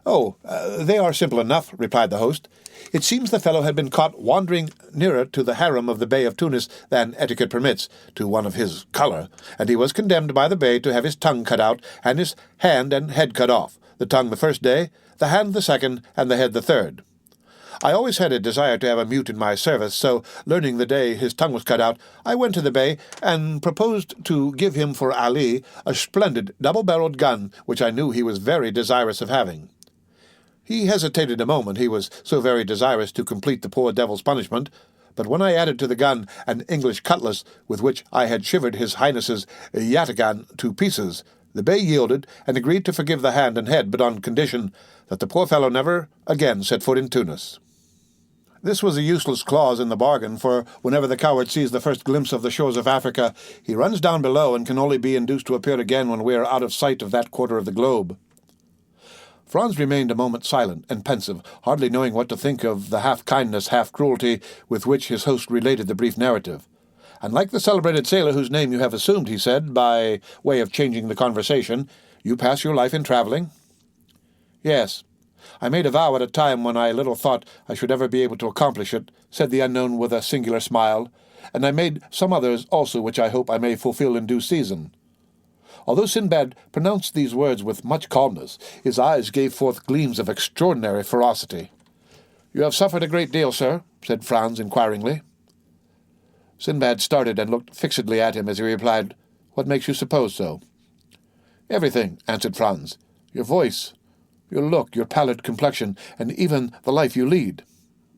"Oh, they are simple enough," replied the host. "It seems the fellow had been caught wandering nearer to the harem of the Bey of Tunis than etiquette permits to one of his colour, and he was condemned by the Bey to have his tongue cut out and his hand and head cut off, the tongue the first day, the hand the second, and the head the third. I always had a desire to have a mute in my service, so, learning the day his tongue was cut out, I went to the Bey and proposed to give him for Ali a splendid double-barreled gun, which I knew he was very desirous of having. He hesitated a moment, he was so very desirous to complete the poor devil's punishment, but when I added to the gun an English cutlass with which I had shivered his Highness's yataghan to pieces, The Bey yielded and agreed to forgive the hand and head, but on condition that the poor fellow never again set foot in Tunis. This was a useless clause in the bargain, for whenever the coward sees the first glimpse of the shores of Africa, he runs down below and can only be induced to appear again when we are out of sight of that quarter of the globe. Franz remained a moment silent and pensive, hardly knowing what to think of the half-kindness, half-cruelty with which his host related the brief narrative. "And like the celebrated sailor whose name you have assumed," he said, by way of changing the conversation, "you pass your life in travelling?" "Yes. I made a vow at a time when I little thought I should ever be able to accomplish it," said the unknown with a singular smile, "and I made some others also which I hope I may fulfil in due season." Although Sinbad pronounced these words with much calmness, his eyes gave forth gleams of extraordinary ferocity. "You have suffered a great deal, sir?" said Franz inquiringly. Sinbad started and looked fixedly at him as he replied, "What makes you suppose so?" "Everything," answered Franz. "Your voice, your look, your pallid complexion, and even the life you lead."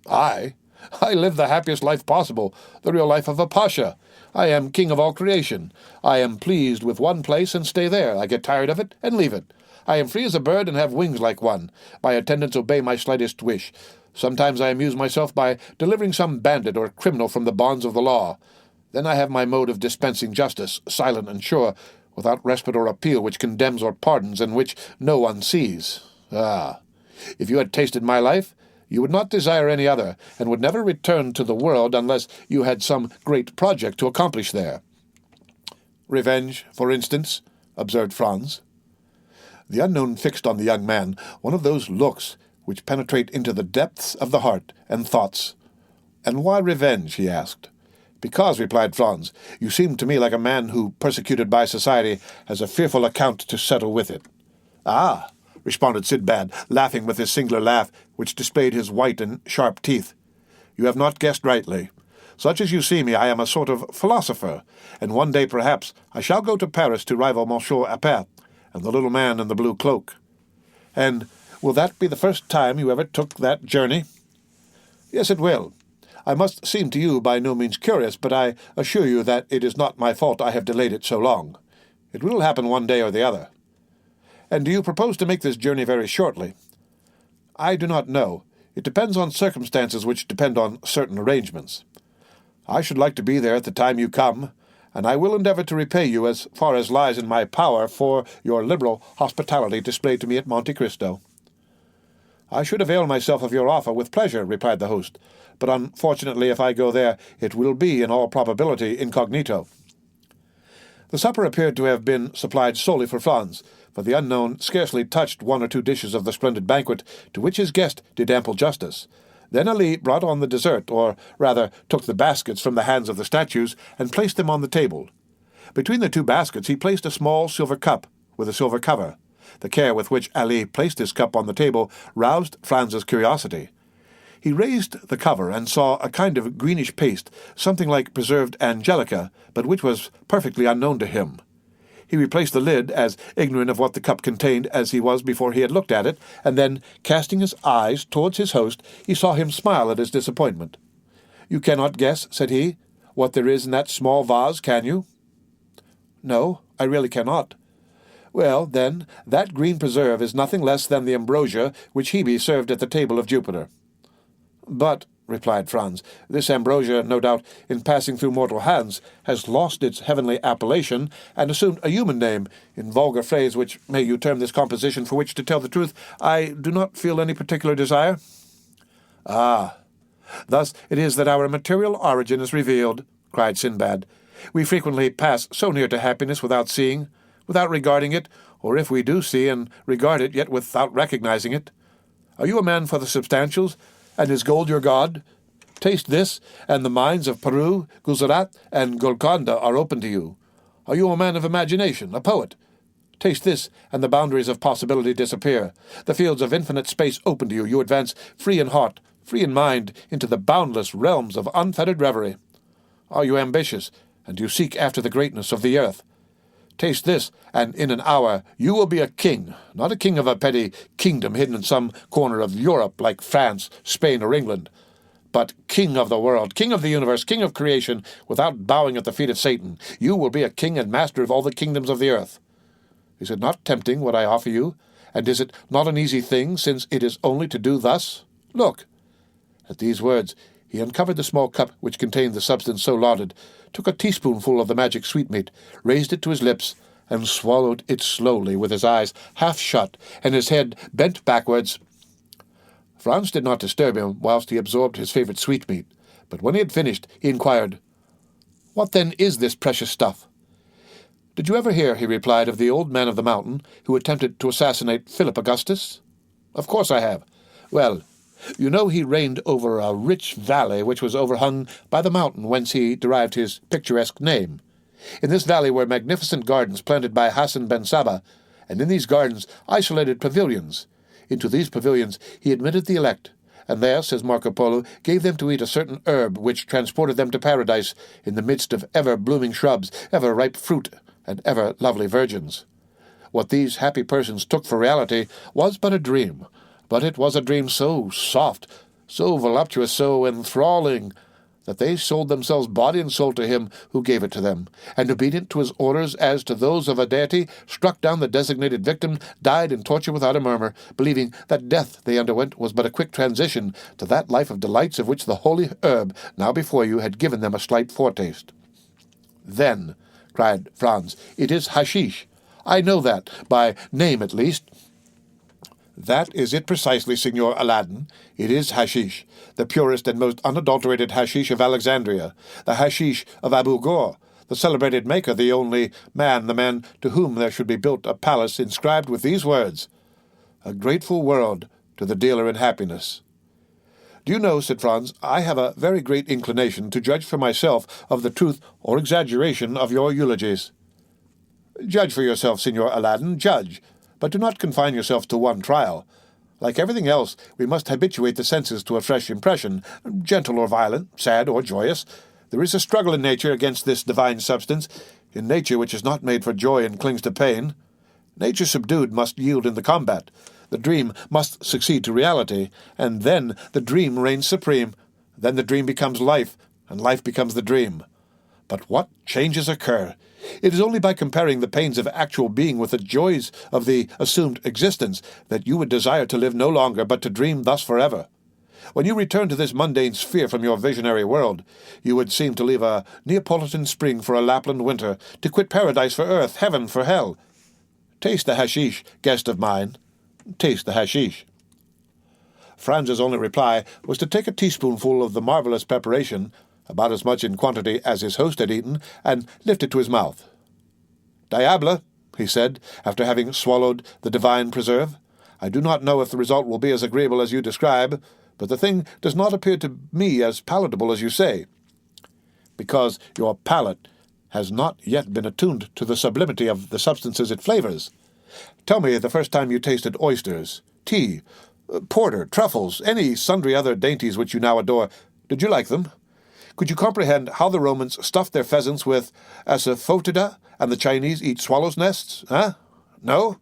"I live the happiest life possible, the real life of a pasha. I am king of all creation. I am pleased with one place and stay there. I get tired of it and leave it. I am free as a bird and have wings like one. My attendants obey my slightest wish. Sometimes I amuse myself by delivering some bandit or criminal from the bonds of the law. Then I have my mode of dispensing justice, silent and sure, without respite or appeal, which condemns or pardons, and which no one sees. Ah! If you had tasted my life, you would not desire any other, and would never return to the world unless you had some great project to accomplish there." "Revenge, for instance," observed Franz. The unknown fixed on the young man one of those looks which penetrate into the depths of the heart and thoughts. "And why revenge?" he asked. "Because," replied Franz, "you seem to me like a man who, persecuted by society, has a fearful account to settle with it." "Ah!" responded Sinbad, laughing with his singular laugh, which displayed his white and sharp teeth. "You have not guessed rightly. Such as you see me, I am a sort of philosopher, and one day, perhaps, I shall go to Paris to rival Monsieur Appert and the little man in the blue cloak." "And will that be the first time you ever took that journey?" "Yes, it will. I must seem to you by no means curious, but I assure you that it is not my fault I have delayed it so long. It will happen one day or the other." "And do you propose to make this journey very shortly?" "I do not know. It depends on circumstances which depend on certain arrangements. I should like to be there at the time you come, and I will endeavor to repay you as far as lies in my power for your liberal hospitality displayed to me at Monte Cristo." "I should avail myself of your offer with pleasure," replied the host, "but unfortunately if I go there it will be, in all probability, incognito." The supper appeared to have been supplied solely for Franz, for the unknown scarcely touched one or two dishes of the splendid banquet to which his guest did ample justice. Then Ali brought on the dessert, or rather took the baskets from the hands of the statues and placed them on the table. Between the two baskets he placed a small silver cup with a silver cover. The care with which Ali placed his cup on the table roused Franz's curiosity. He raised the cover and saw a kind of greenish paste, something like preserved angelica, but which was perfectly unknown to him. He replaced the lid, as ignorant of what the cup contained as he was before he had looked at it, and then, casting his eyes towards his host, he saw him smile at his disappointment. "You cannot guess," said he, "what there is in that small vase, can you?" "No, I really cannot." "Well, then, that green preserve is nothing less than the ambrosia which Hebe served at the table of Jupiter." "But," replied Franz, "this ambrosia, no doubt, in passing through mortal hands, has lost its heavenly appellation and assumed a human name. In vulgar phrase, which may you term this composition, for which, to tell the truth, I do not feel any particular desire?" "Ah! Thus it is that our material origin is revealed," cried Sinbad. "We frequently pass so near to happiness without seeing, without regarding it, or if we do see and regard it, yet without recognizing it. Are you a man for the substantials, and is gold your god? Taste this, and the mines of Peru, Gujarat, and Golconda are open to you. Are you a man of imagination, a poet? Taste this, and the boundaries of possibility disappear. The fields of infinite space open to you. You advance free in heart, free in mind, into the boundless realms of unfettered reverie. Are you ambitious, and do you seek after the greatness of the earth? Taste this, and in an hour you will be a king, not a king of a petty kingdom hidden in some corner of Europe like France, Spain, or England, but king of the world, king of the universe, king of creation, without bowing at the feet of Satan. You will be a king and master of all the kingdoms of the earth." Is it not tempting what I offer you? And is it not an easy thing, since it is only to do thus? Look!" At these words he uncovered the small cup which contained the substance so lauded, took a teaspoonful of the magic sweetmeat, raised it to his lips, and swallowed it slowly, with his eyes half shut and his head bent backwards. Franz did not disturb him whilst he absorbed his favourite sweetmeat, but when he had finished, he inquired, "What then is this precious stuff?" "Did you ever hear," he replied, "of the old man of the mountain who attempted to assassinate Philip Augustus?" "Of course I have." "Well, you know he reigned over a rich valley which was overhung by the mountain whence he derived his picturesque name. In this valley were magnificent gardens planted by Hassan ben Sabah, and in these gardens isolated pavilions. Into these pavilions he admitted the elect, and there, says Marco Polo, gave them to eat a certain herb which transported them to paradise in the midst of ever-blooming shrubs, ever-ripe fruit, and ever-lovely virgins. What these happy persons took for reality was but a dream, but it was a dream so soft, so voluptuous, so enthralling, that they sold themselves body and soul to him who gave it to them, and obedient to his orders as to those of a deity, struck down the designated victim, died in torture without a murmur, believing that death they underwent was but a quick transition to that life of delights of which the holy herb now before you had given them a slight foretaste." "Then," cried Franz, "it is hashish. I know that, by name at least." "That is it precisely, Signor Aladdin. It is hashish, the purest and most unadulterated hashish of Alexandria, the hashish of Abu Ghor, the celebrated maker, the only man, the man to whom there should be built a palace inscribed with these words, 'A grateful world to the dealer in happiness.' Do you know," said Franz, "I have a very great inclination to judge for myself of the truth or exaggeration of your eulogies." "Judge for yourself, Signor Aladdin, judge, but do not confine yourself to one trial. Like everything else, we must habituate the senses to a fresh impression, gentle or violent, sad or joyous. There is a struggle in nature against this divine substance, in nature which is not made for joy and clings to pain. Nature subdued must yield in the combat. The dream must succeed to reality, and then the dream reigns supreme. Then the dream becomes life, and life becomes the dream. But what changes occur! It is only by comparing the pains of actual being with the joys of the assumed existence that you would desire to live no longer, but to dream thus forever. When you return to this mundane sphere from your visionary world, you would seem to leave a Neapolitan spring for a Lapland winter, to quit paradise for earth, heaven for hell. Taste the hashish, guest of mine. Taste the hashish." Franz's only reply was to take a teaspoonful of the marvellous preparation, about as much in quantity as his host had eaten, and lift it to his mouth. "Diable," he said, after having swallowed the divine preserve, "I do not know if the result will be as agreeable as you describe, but the thing does not appear to me as palatable as you say." "Because your palate has not yet been attuned to the sublimity of the substances it flavours. Tell me the first time you tasted oysters, tea, porter, truffles, any sundry other dainties which you now adore. Did you like them? Could you comprehend how the Romans stuffed their pheasants with asafoetida, and the Chinese eat swallows' nests? No?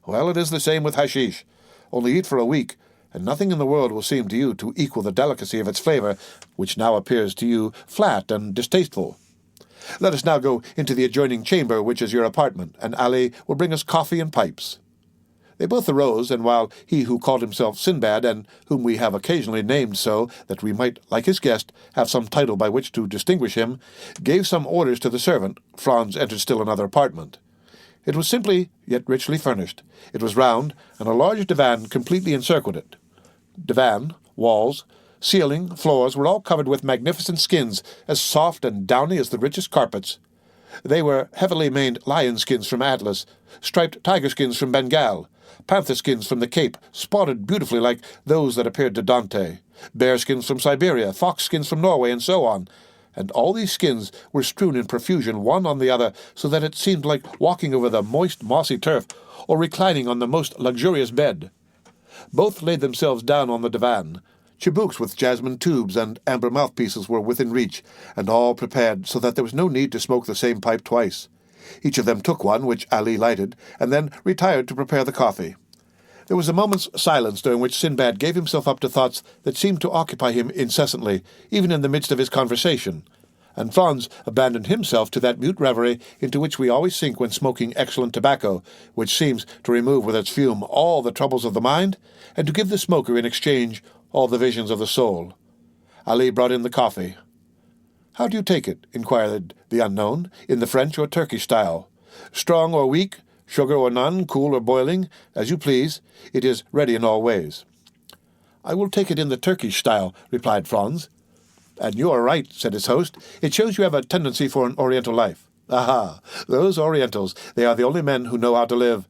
Well, it is the same with hashish. Only eat for a week, and nothing in the world will seem to you to equal the delicacy of its flavour, which now appears to you flat and distasteful. Let us now go into the adjoining chamber, which is your apartment, and Ali will bring us coffee and pipes." They both arose, and while he who called himself Sinbad, and whom we have occasionally named so that we might, like his guest, have some title by which to distinguish him, gave some orders to the servant, Franz entered still another apartment. It was simply, yet richly furnished. It was round, and a large divan completely encircled it. Divan, walls, ceiling, floors were all covered with magnificent skins, as soft and downy as the richest carpets. They were heavily maned lion skins from Atlas, striped tiger skins from Bengal, panther skins from the Cape, spotted beautifully like those that appeared to Dante, bear skins from Siberia, fox skins from Norway, and so on. And all these skins were strewn in profusion one on the other, so that it seemed like walking over the moist, mossy turf, or reclining on the most luxurious bed. Both laid themselves down on the divan. Chibouks with jasmine tubes and amber mouthpieces were within reach, and all prepared so that there was no need to smoke the same pipe twice. Each of them took one, which Ali lighted, and then retired to prepare the coffee. There was a moment's silence during which Sinbad gave himself up to thoughts that seemed to occupy him incessantly, even in the midst of his conversation. and Franz abandoned himself to that mute reverie into which we always sink when smoking excellent tobacco, which seems to remove with its fume all the troubles of the mind, and to give the smoker in exchange all the visions of the soul. Ali brought in the coffee. "How do you take it?" inquired the unknown, "in the French or Turkish style? Strong or weak, sugar or none, cool or boiling, as you please. It is ready in all ways." "I will take it in the Turkish style," replied Franz. "And you are right," said his host. "It shows you have a tendency for an Oriental life." "Aha! Those Orientals, they are the only men who know how to live.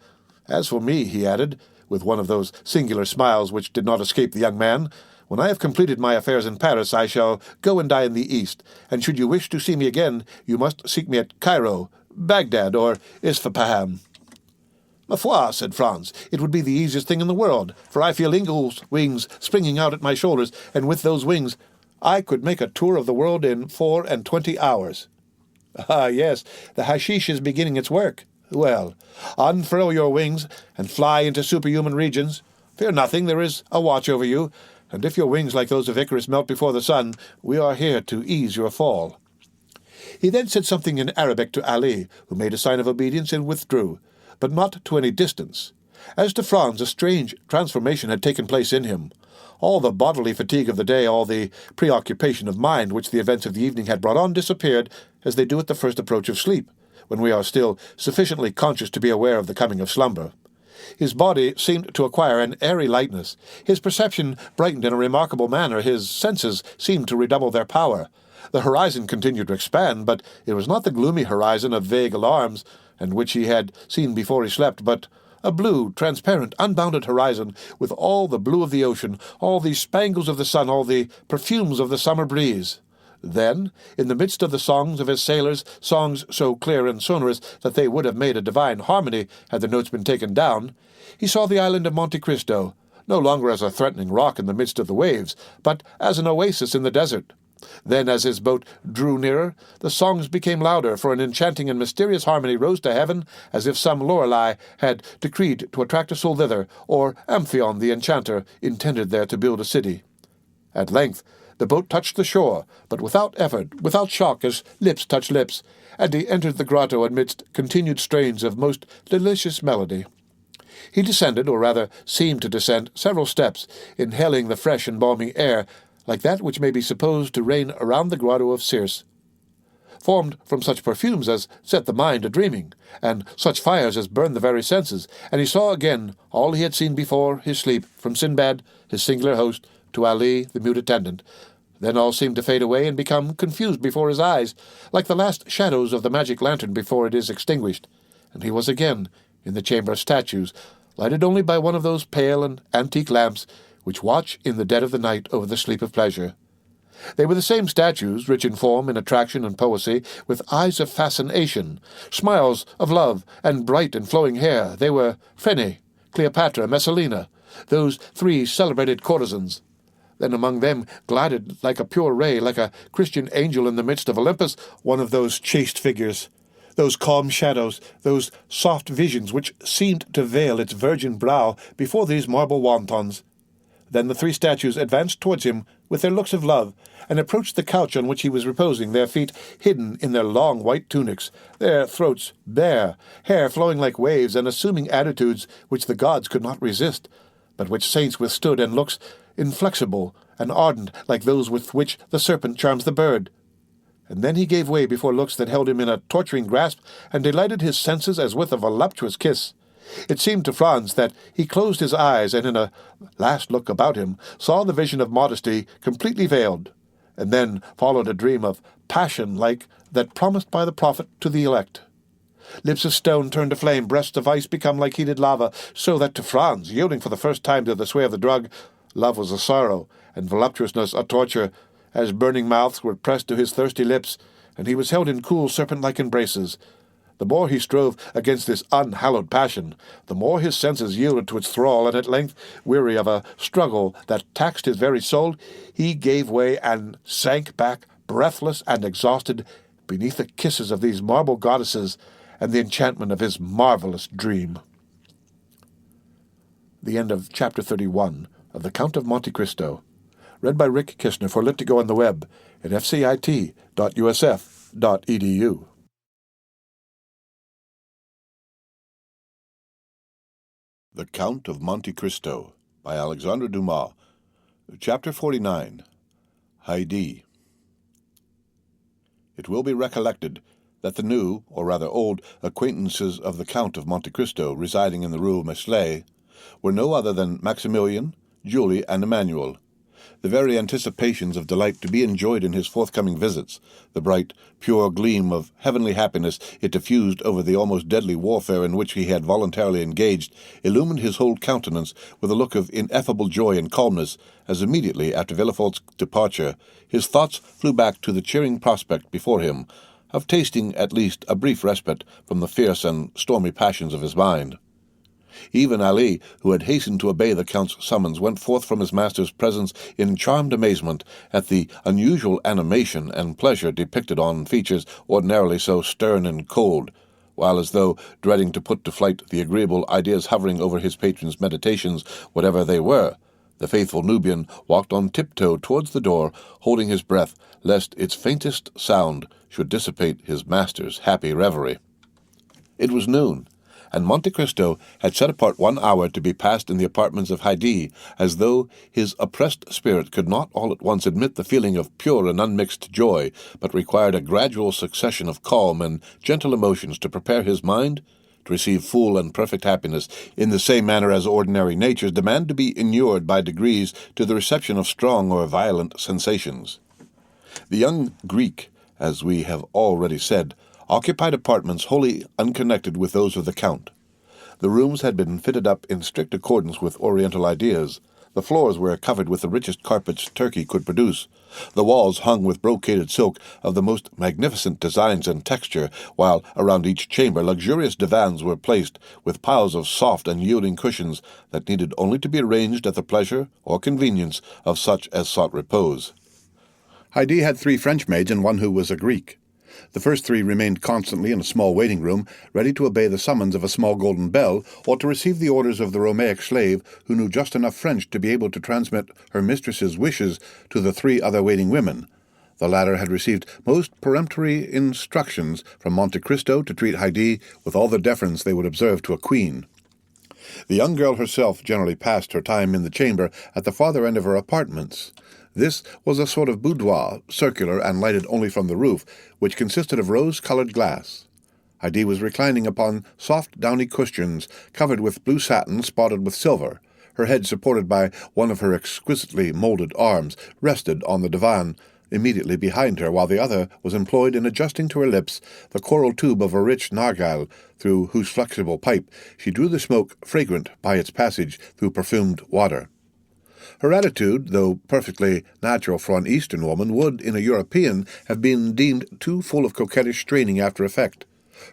As for me," he added, with one of those singular smiles which did not escape the young man, "when I have completed my affairs in Paris, I shall go and die in the East, and should you wish to see me again, you must seek me at Cairo, Baghdad, or Isfahan." "Ma foi," said Franz, "it would be the easiest thing in the world, for I feel eagle's wings springing out at my shoulders, and with those wings I could make a tour of the world in 24 hours." "Ah, yes, the hashish is beginning its work. Well, unfurl your wings and fly into superhuman regions. Fear nothing, there is a watch over you, and if your wings like those of Icarus melt before the sun, we are here to ease your fall." He then said something in Arabic to Ali, who made a sign of obedience and withdrew, but not to any distance. As to Franz, a strange transformation had taken place in him. All the bodily fatigue of the day, all the preoccupation of mind which the events of the evening had brought on, disappeared, as they do at the first approach of sleep, when we are still sufficiently conscious to be aware of the coming of slumber. His body seemed to acquire an airy lightness. His perception brightened in a remarkable manner. His senses seemed to redouble their power. The horizon continued to expand, but it was not the gloomy horizon of vague alarms, and which he had seen before he slept, but a blue, transparent, unbounded horizon, with all the blue of the ocean, all the spangles of the sun, all the perfumes of the summer breeze. Then, in the midst of the songs of his sailors, songs so clear and sonorous that they would have made a divine harmony had the notes been taken down, he saw the island of Monte Cristo, no longer as a threatening rock in the midst of the waves, but as an oasis in the desert. Then, as his boat drew nearer, the songs became louder, for an enchanting and mysterious harmony rose to heaven, as if some Lorelei had decreed to attract a soul thither, or Amphion the enchanter intended there to build a city. At length the boat touched the shore, but without effort, without shock, as lips touch lips, and he entered the grotto amidst continued strains of most delicious melody. He descended, or rather seemed to descend, several steps, inhaling the fresh and balmy air, like that which may be supposed to reign around the grotto of Circe, formed from such perfumes as set the mind a-dreaming, and such fires as burn the very senses, and he saw again all he had seen before his sleep, from Sinbad, his singular host, to Ali, the mute attendant. Then all seemed to fade away and become confused before his eyes, like the last shadows of the magic lantern before it is extinguished, and he was again in the chamber of statues, lighted only by one of those pale and antique lamps which watch in the dead of the night over the sleep of pleasure. They were the same statues, rich in form, in attraction and poesy, with eyes of fascination, smiles of love, and bright and flowing hair. They were Phryne, Cleopatra, Messalina, those three celebrated courtesans. Then among them glided, like a pure ray, like a Christian angel in the midst of Olympus, one of those chaste figures, those calm shadows, those soft visions which seemed to veil its virgin brow before these marble wantons. Then the three statues advanced towards him with their looks of love, and approached the couch on which he was reposing, their feet hidden in their long white tunics, their throats bare, hair flowing like waves, and assuming attitudes which the gods could not resist, but which saints withstood, and looks inflexible and ardent like those with which the serpent charms the bird. And then he gave way before looks that held him in a torturing grasp, and delighted his senses as with a voluptuous kiss. It seemed to Franz that he closed his eyes, and in a last look about him saw the vision of modesty completely veiled, and then followed a dream of passion like that promised by the prophet to the elect. Lips of stone turned to flame, breasts of ice become like heated lava, so that to Franz, yielding for the first time to the sway of the drug, love was a sorrow, and voluptuousness a torture, as burning mouths were pressed to his thirsty lips, and he was held in cool serpent-like embraces. The more he strove against this unhallowed passion, the more his senses yielded to its thrall, and at length, weary of a struggle that taxed his very soul, he gave way and sank back, breathless and exhausted, beneath the kisses of these marble goddesses and the enchantment of his marvelous dream. The end of Chapter 31 of the Count of Monte Cristo, Read by Rick Kishner for Lit to Go on the web at fcit.usf.edu. The Count of Monte Cristo by Alexandre Dumas. Chapter 49. Haydée. It will be recollected that the new, or rather old, acquaintances of the Count of Monte Cristo residing in the Rue Meslay were no other than Maximilian, Julie, and Emmanuel. The very anticipations of delight to be enjoyed in his forthcoming visits, the bright, pure gleam of heavenly happiness it diffused over the almost deadly warfare in which he had voluntarily engaged, illumined his whole countenance with a look of ineffable joy and calmness, as immediately after Villefort's departure his thoughts flew back to the cheering prospect before him of tasting at least a brief respite from the fierce and stormy passions of his mind. Even Ali, who had hastened to obey the Count's summons, went forth from his master's presence in charmed amazement at the unusual animation and pleasure depicted on features ordinarily so stern and cold, while, as though dreading to put to flight the agreeable ideas hovering over his patron's meditations, whatever they were, the faithful Nubian walked on tiptoe towards the door, holding his breath, lest its faintest sound should dissipate his master's happy reverie. It was noon, and Monte Cristo had set apart 1 hour to be passed in the apartments of Haydée, as though his oppressed spirit could not all at once admit the feeling of pure and unmixed joy, but required a gradual succession of calm and gentle emotions to prepare his mind to receive full and perfect happiness, in the same manner as ordinary natures demand to be inured by degrees to the reception of strong or violent sensations. The young Greek, as we have already said, occupied apartments wholly unconnected with those of the Count. The rooms had been fitted up in strict accordance with Oriental ideas. The floors were covered with the richest carpets Turkey could produce. The walls hung with brocaded silk of the most magnificent designs and texture, while around each chamber luxurious divans were placed, with piles of soft and yielding cushions that needed only to be arranged at the pleasure or convenience of such as sought repose. Haydée had 3 French maids and 1 who was a Greek. The first 3 remained constantly in a small waiting room, ready to obey the summons of a small golden bell, or to receive the orders of the Romaic slave, who knew just enough French to be able to transmit her mistress's wishes to the 3 other waiting women. The latter had received most peremptory instructions from Monte Cristo to treat Haydée with all the deference they would observe to a queen. The young girl herself generally passed her time in the chamber at the farther end of her apartments. This was a sort of boudoir, circular and lighted only from the roof, which consisted of rose-colored glass. Haydée was reclining upon soft downy cushions covered with blue satin spotted with silver. Her head, supported by one of her exquisitely molded arms, rested on the divan immediately behind her, while the other was employed in adjusting to her lips the coral tube of a rich narghile, through whose flexible pipe she drew the smoke fragrant by its passage through perfumed water. Her attitude, though perfectly natural for an Eastern woman, would, in a European, have been deemed too full of coquettish straining after effect.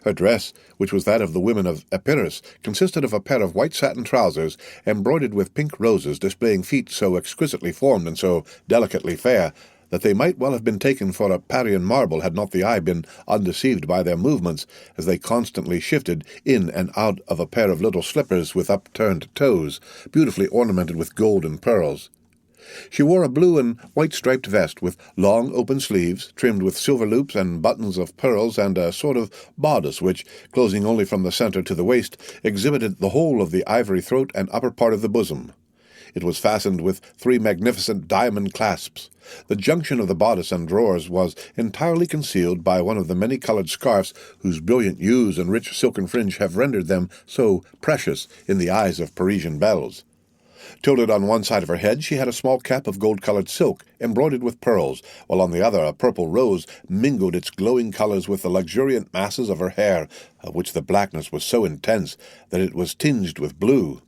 Her dress, which was that of the women of Epirus, consisted of a pair of white satin trousers, embroidered with pink roses, displaying feet so exquisitely formed and so delicately fair, that they might well have been taken for a Parian marble had not the eye been undeceived by their movements, as they constantly shifted in and out of a pair of little slippers with upturned toes, beautifully ornamented with gold and pearls. She wore a blue and white-striped vest with long open sleeves, trimmed with silver loops and buttons of pearls, and a sort of bodice which, closing only from the centre to the waist, exhibited the whole of the ivory throat and upper part of the bosom. It was fastened with 3 magnificent diamond clasps. The junction of the bodice and drawers was entirely concealed by one of the many-colored scarfs whose brilliant hues and rich silken fringe have rendered them so precious in the eyes of Parisian belles. Tilted on one side of her head, she had a small cap of gold-colored silk, embroidered with pearls, while on the other a purple rose mingled its glowing colors with the luxuriant masses of her hair, of which the blackness was so intense that it was tinged with blue.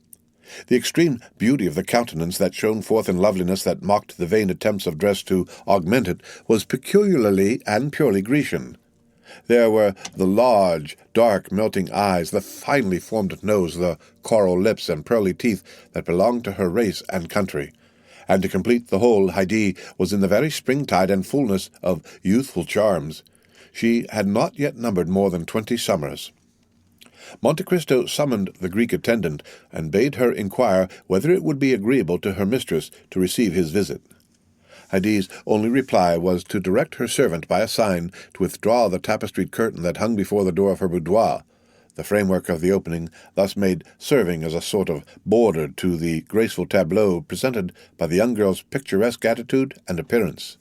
The extreme beauty of the countenance that shone forth in loveliness that mocked the vain attempts of dress to augment it was peculiarly and purely Grecian. There were the large, dark, melting eyes, the finely formed nose, the coral lips and pearly teeth that belonged to her race and country. And to complete the whole, Haydée was in the very springtide and fullness of youthful charms. She had not yet numbered more than 20 summers. Monte Cristo summoned the Greek attendant, and bade her inquire whether it would be agreeable to her mistress to receive his visit. Heidi's only reply was to direct her servant by a sign to withdraw the tapestried curtain that hung before the door of her boudoir, the framework of the opening thus made serving as a sort of border to the graceful tableau presented by the young girl's picturesque attitude and appearance.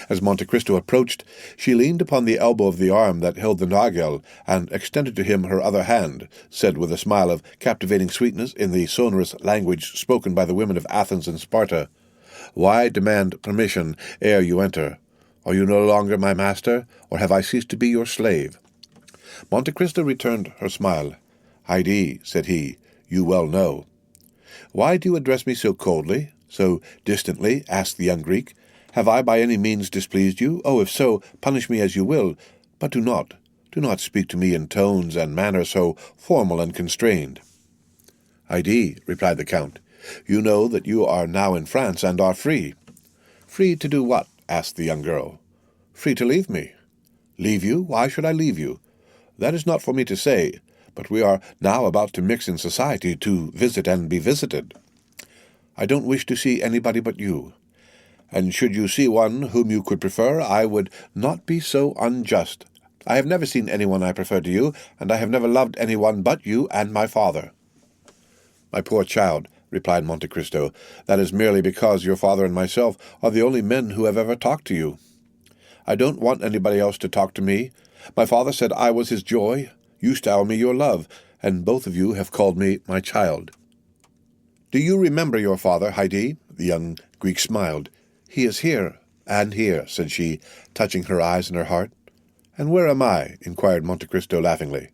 As Monte Cristo approached, she leaned upon the elbow of the arm that held the nagel, and extended to him her other hand, said with a smile of captivating sweetness in the sonorous language spoken by the women of Athens and Sparta, "Why demand permission ere you enter? Are you no longer my master, or have I ceased to be your slave?" Monte Cristo returned her smile. "Heidi," said he, "you well know." "Why do you address me so coldly, so distantly?" asked the young Greek. "Have I by any means displeased you? Oh, if so, punish me as you will, but do not speak to me in tones and manner so formal and constrained." "Heidi," replied the Count, "you know that you are now in France and are free." "Free to do what?" asked the young girl. "Free to leave me." "Leave you? Why should I leave you?" "That is not for me to say, but we are now about to mix in society, to visit and be visited." "I don't wish to see anybody but you." "And should you see one whom you could prefer, I would not be so unjust. I have never seen anyone I prefer to you, and I have never loved anyone but you and my father." "My poor child," replied Monte Cristo, "that is merely because your father and myself are the only men who have ever talked to you. I don't want anybody else to talk to me. My father said I was his joy, you style me your love, and both of you have called me my child." "Do you remember your father, Heidi?" The young Greek smiled. "He is here, and here," said she, touching her eyes and her heart. "And where am I?" inquired Monte Cristo laughingly.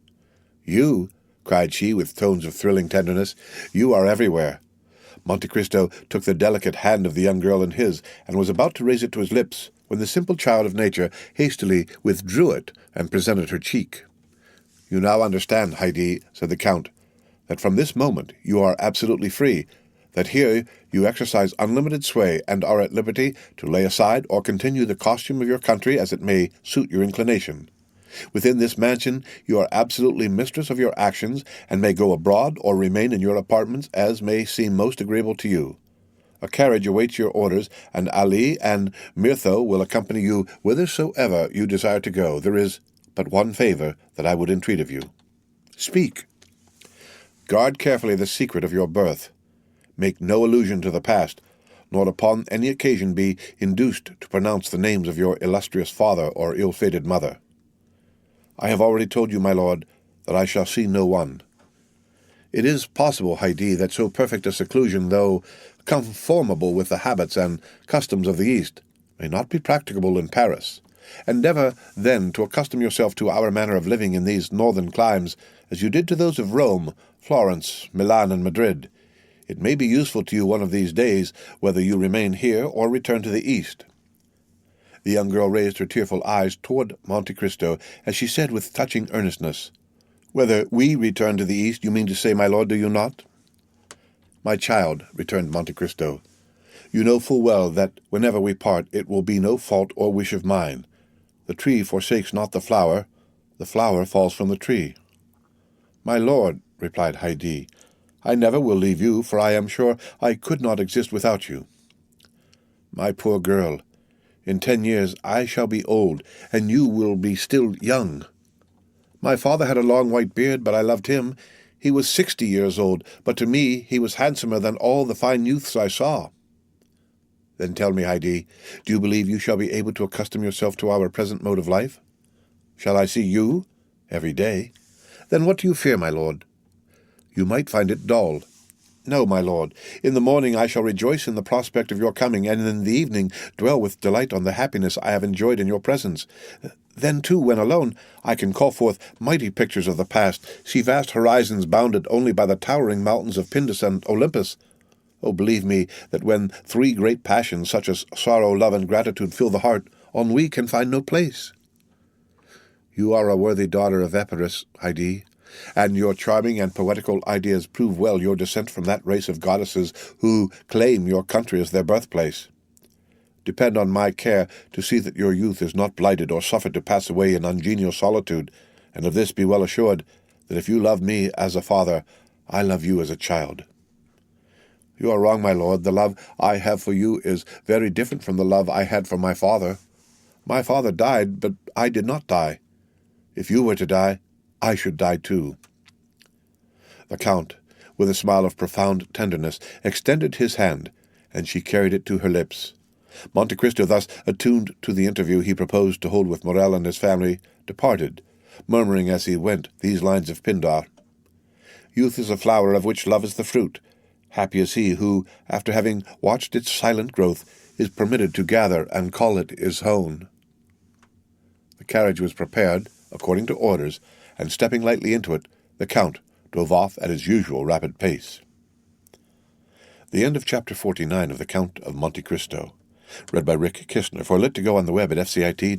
"You?" cried she with tones of thrilling tenderness. "You are everywhere." Monte Cristo took the delicate hand of the young girl in his, and was about to raise it to his lips, when the simple child of nature hastily withdrew it and presented her cheek. "You now understand, Heidi," said the Count, "that from this moment you are absolutely free, that here you exercise unlimited sway and are at liberty to lay aside or continue the costume of your country as it may suit your inclination. Within this mansion you are absolutely mistress of your actions, and may go abroad or remain in your apartments as may seem most agreeable to you. A carriage awaits your orders, and Ali and Myrtho will accompany you whithersoever you desire to go. There is but one favor that I would entreat of you." "Speak." "Guard carefully the secret of your birth. Make no allusion to the past, nor upon any occasion be induced to pronounce the names of your illustrious father or ill-fated mother." "I have already told you, my lord, that I shall see no one." "It is possible, Heidi, that so perfect a seclusion, though conformable with the habits and customs of the East, may not be practicable in Paris. Endeavor, then, to accustom yourself to our manner of living in these northern climes, as you did to those of Rome, Florence, Milan, and Madrid. It may be useful to you one of these days, whether you remain here or return to the East." The young girl raised her tearful eyes toward Monte Cristo as she said with touching earnestness, "Whether we return to the East, you mean to say, my lord, do you not?" "My child," returned Monte Cristo, "you know full well that whenever we part it will be no fault or wish of mine. The tree forsakes not the flower falls from the tree." "My lord," replied Heidi, "I never will leave you, for I am sure I could not exist without you." "My poor girl, in 10 years I shall be old, and you will be still young. My father had a long white beard, but I loved him. He was 60 years old, but to me he was handsomer than all the fine youths I saw." "Then tell me, Heidi, do you believe you shall be able to accustom yourself to our present mode of life?" "Shall I see you?" "Every day." "Then what do you fear, my lord?" "You might find it dull." "No, my lord. In the morning I shall rejoice in the prospect of your coming, and in the evening dwell with delight on the happiness I have enjoyed in your presence. Then, too, when alone, I can call forth mighty pictures of the past, see vast horizons bounded only by the towering mountains of Pindus and Olympus. Oh, believe me, that when 3 great passions, such as sorrow, love, and gratitude, fill the heart, ennui can find no place." "You are a worthy daughter of Epirus, Heidi, and your charming and poetical ideas prove well your descent from that race of goddesses who claim your country as their birthplace. Depend on my care to see that your youth is not blighted or suffered to pass away in ungenial solitude, and of this be well assured, that if you love me as a father, I love you as a child." You are wrong, my lord. The love I have for you is very different from the love I had for my father. My father died, but I did not die. If you were to die, I should die too." The Count, with a smile of profound tenderness, extended his hand, and she carried it to her lips. Monte Cristo, thus attuned to the interview he proposed to hold with Morrel and his family, departed, murmuring as he went these lines of Pindar: "Youth is a flower of which love is the fruit. Happy is he who, after having watched its silent growth, is permitted to gather and call it his own." The carriage was prepared, according to orders, and stepping lightly into it, the Count drove off at his usual rapid pace. The end of Chapter 49 of The Count of Monte Cristo. Read by Rick Kistner for Lit2Go on the web at fcit.usf.edu.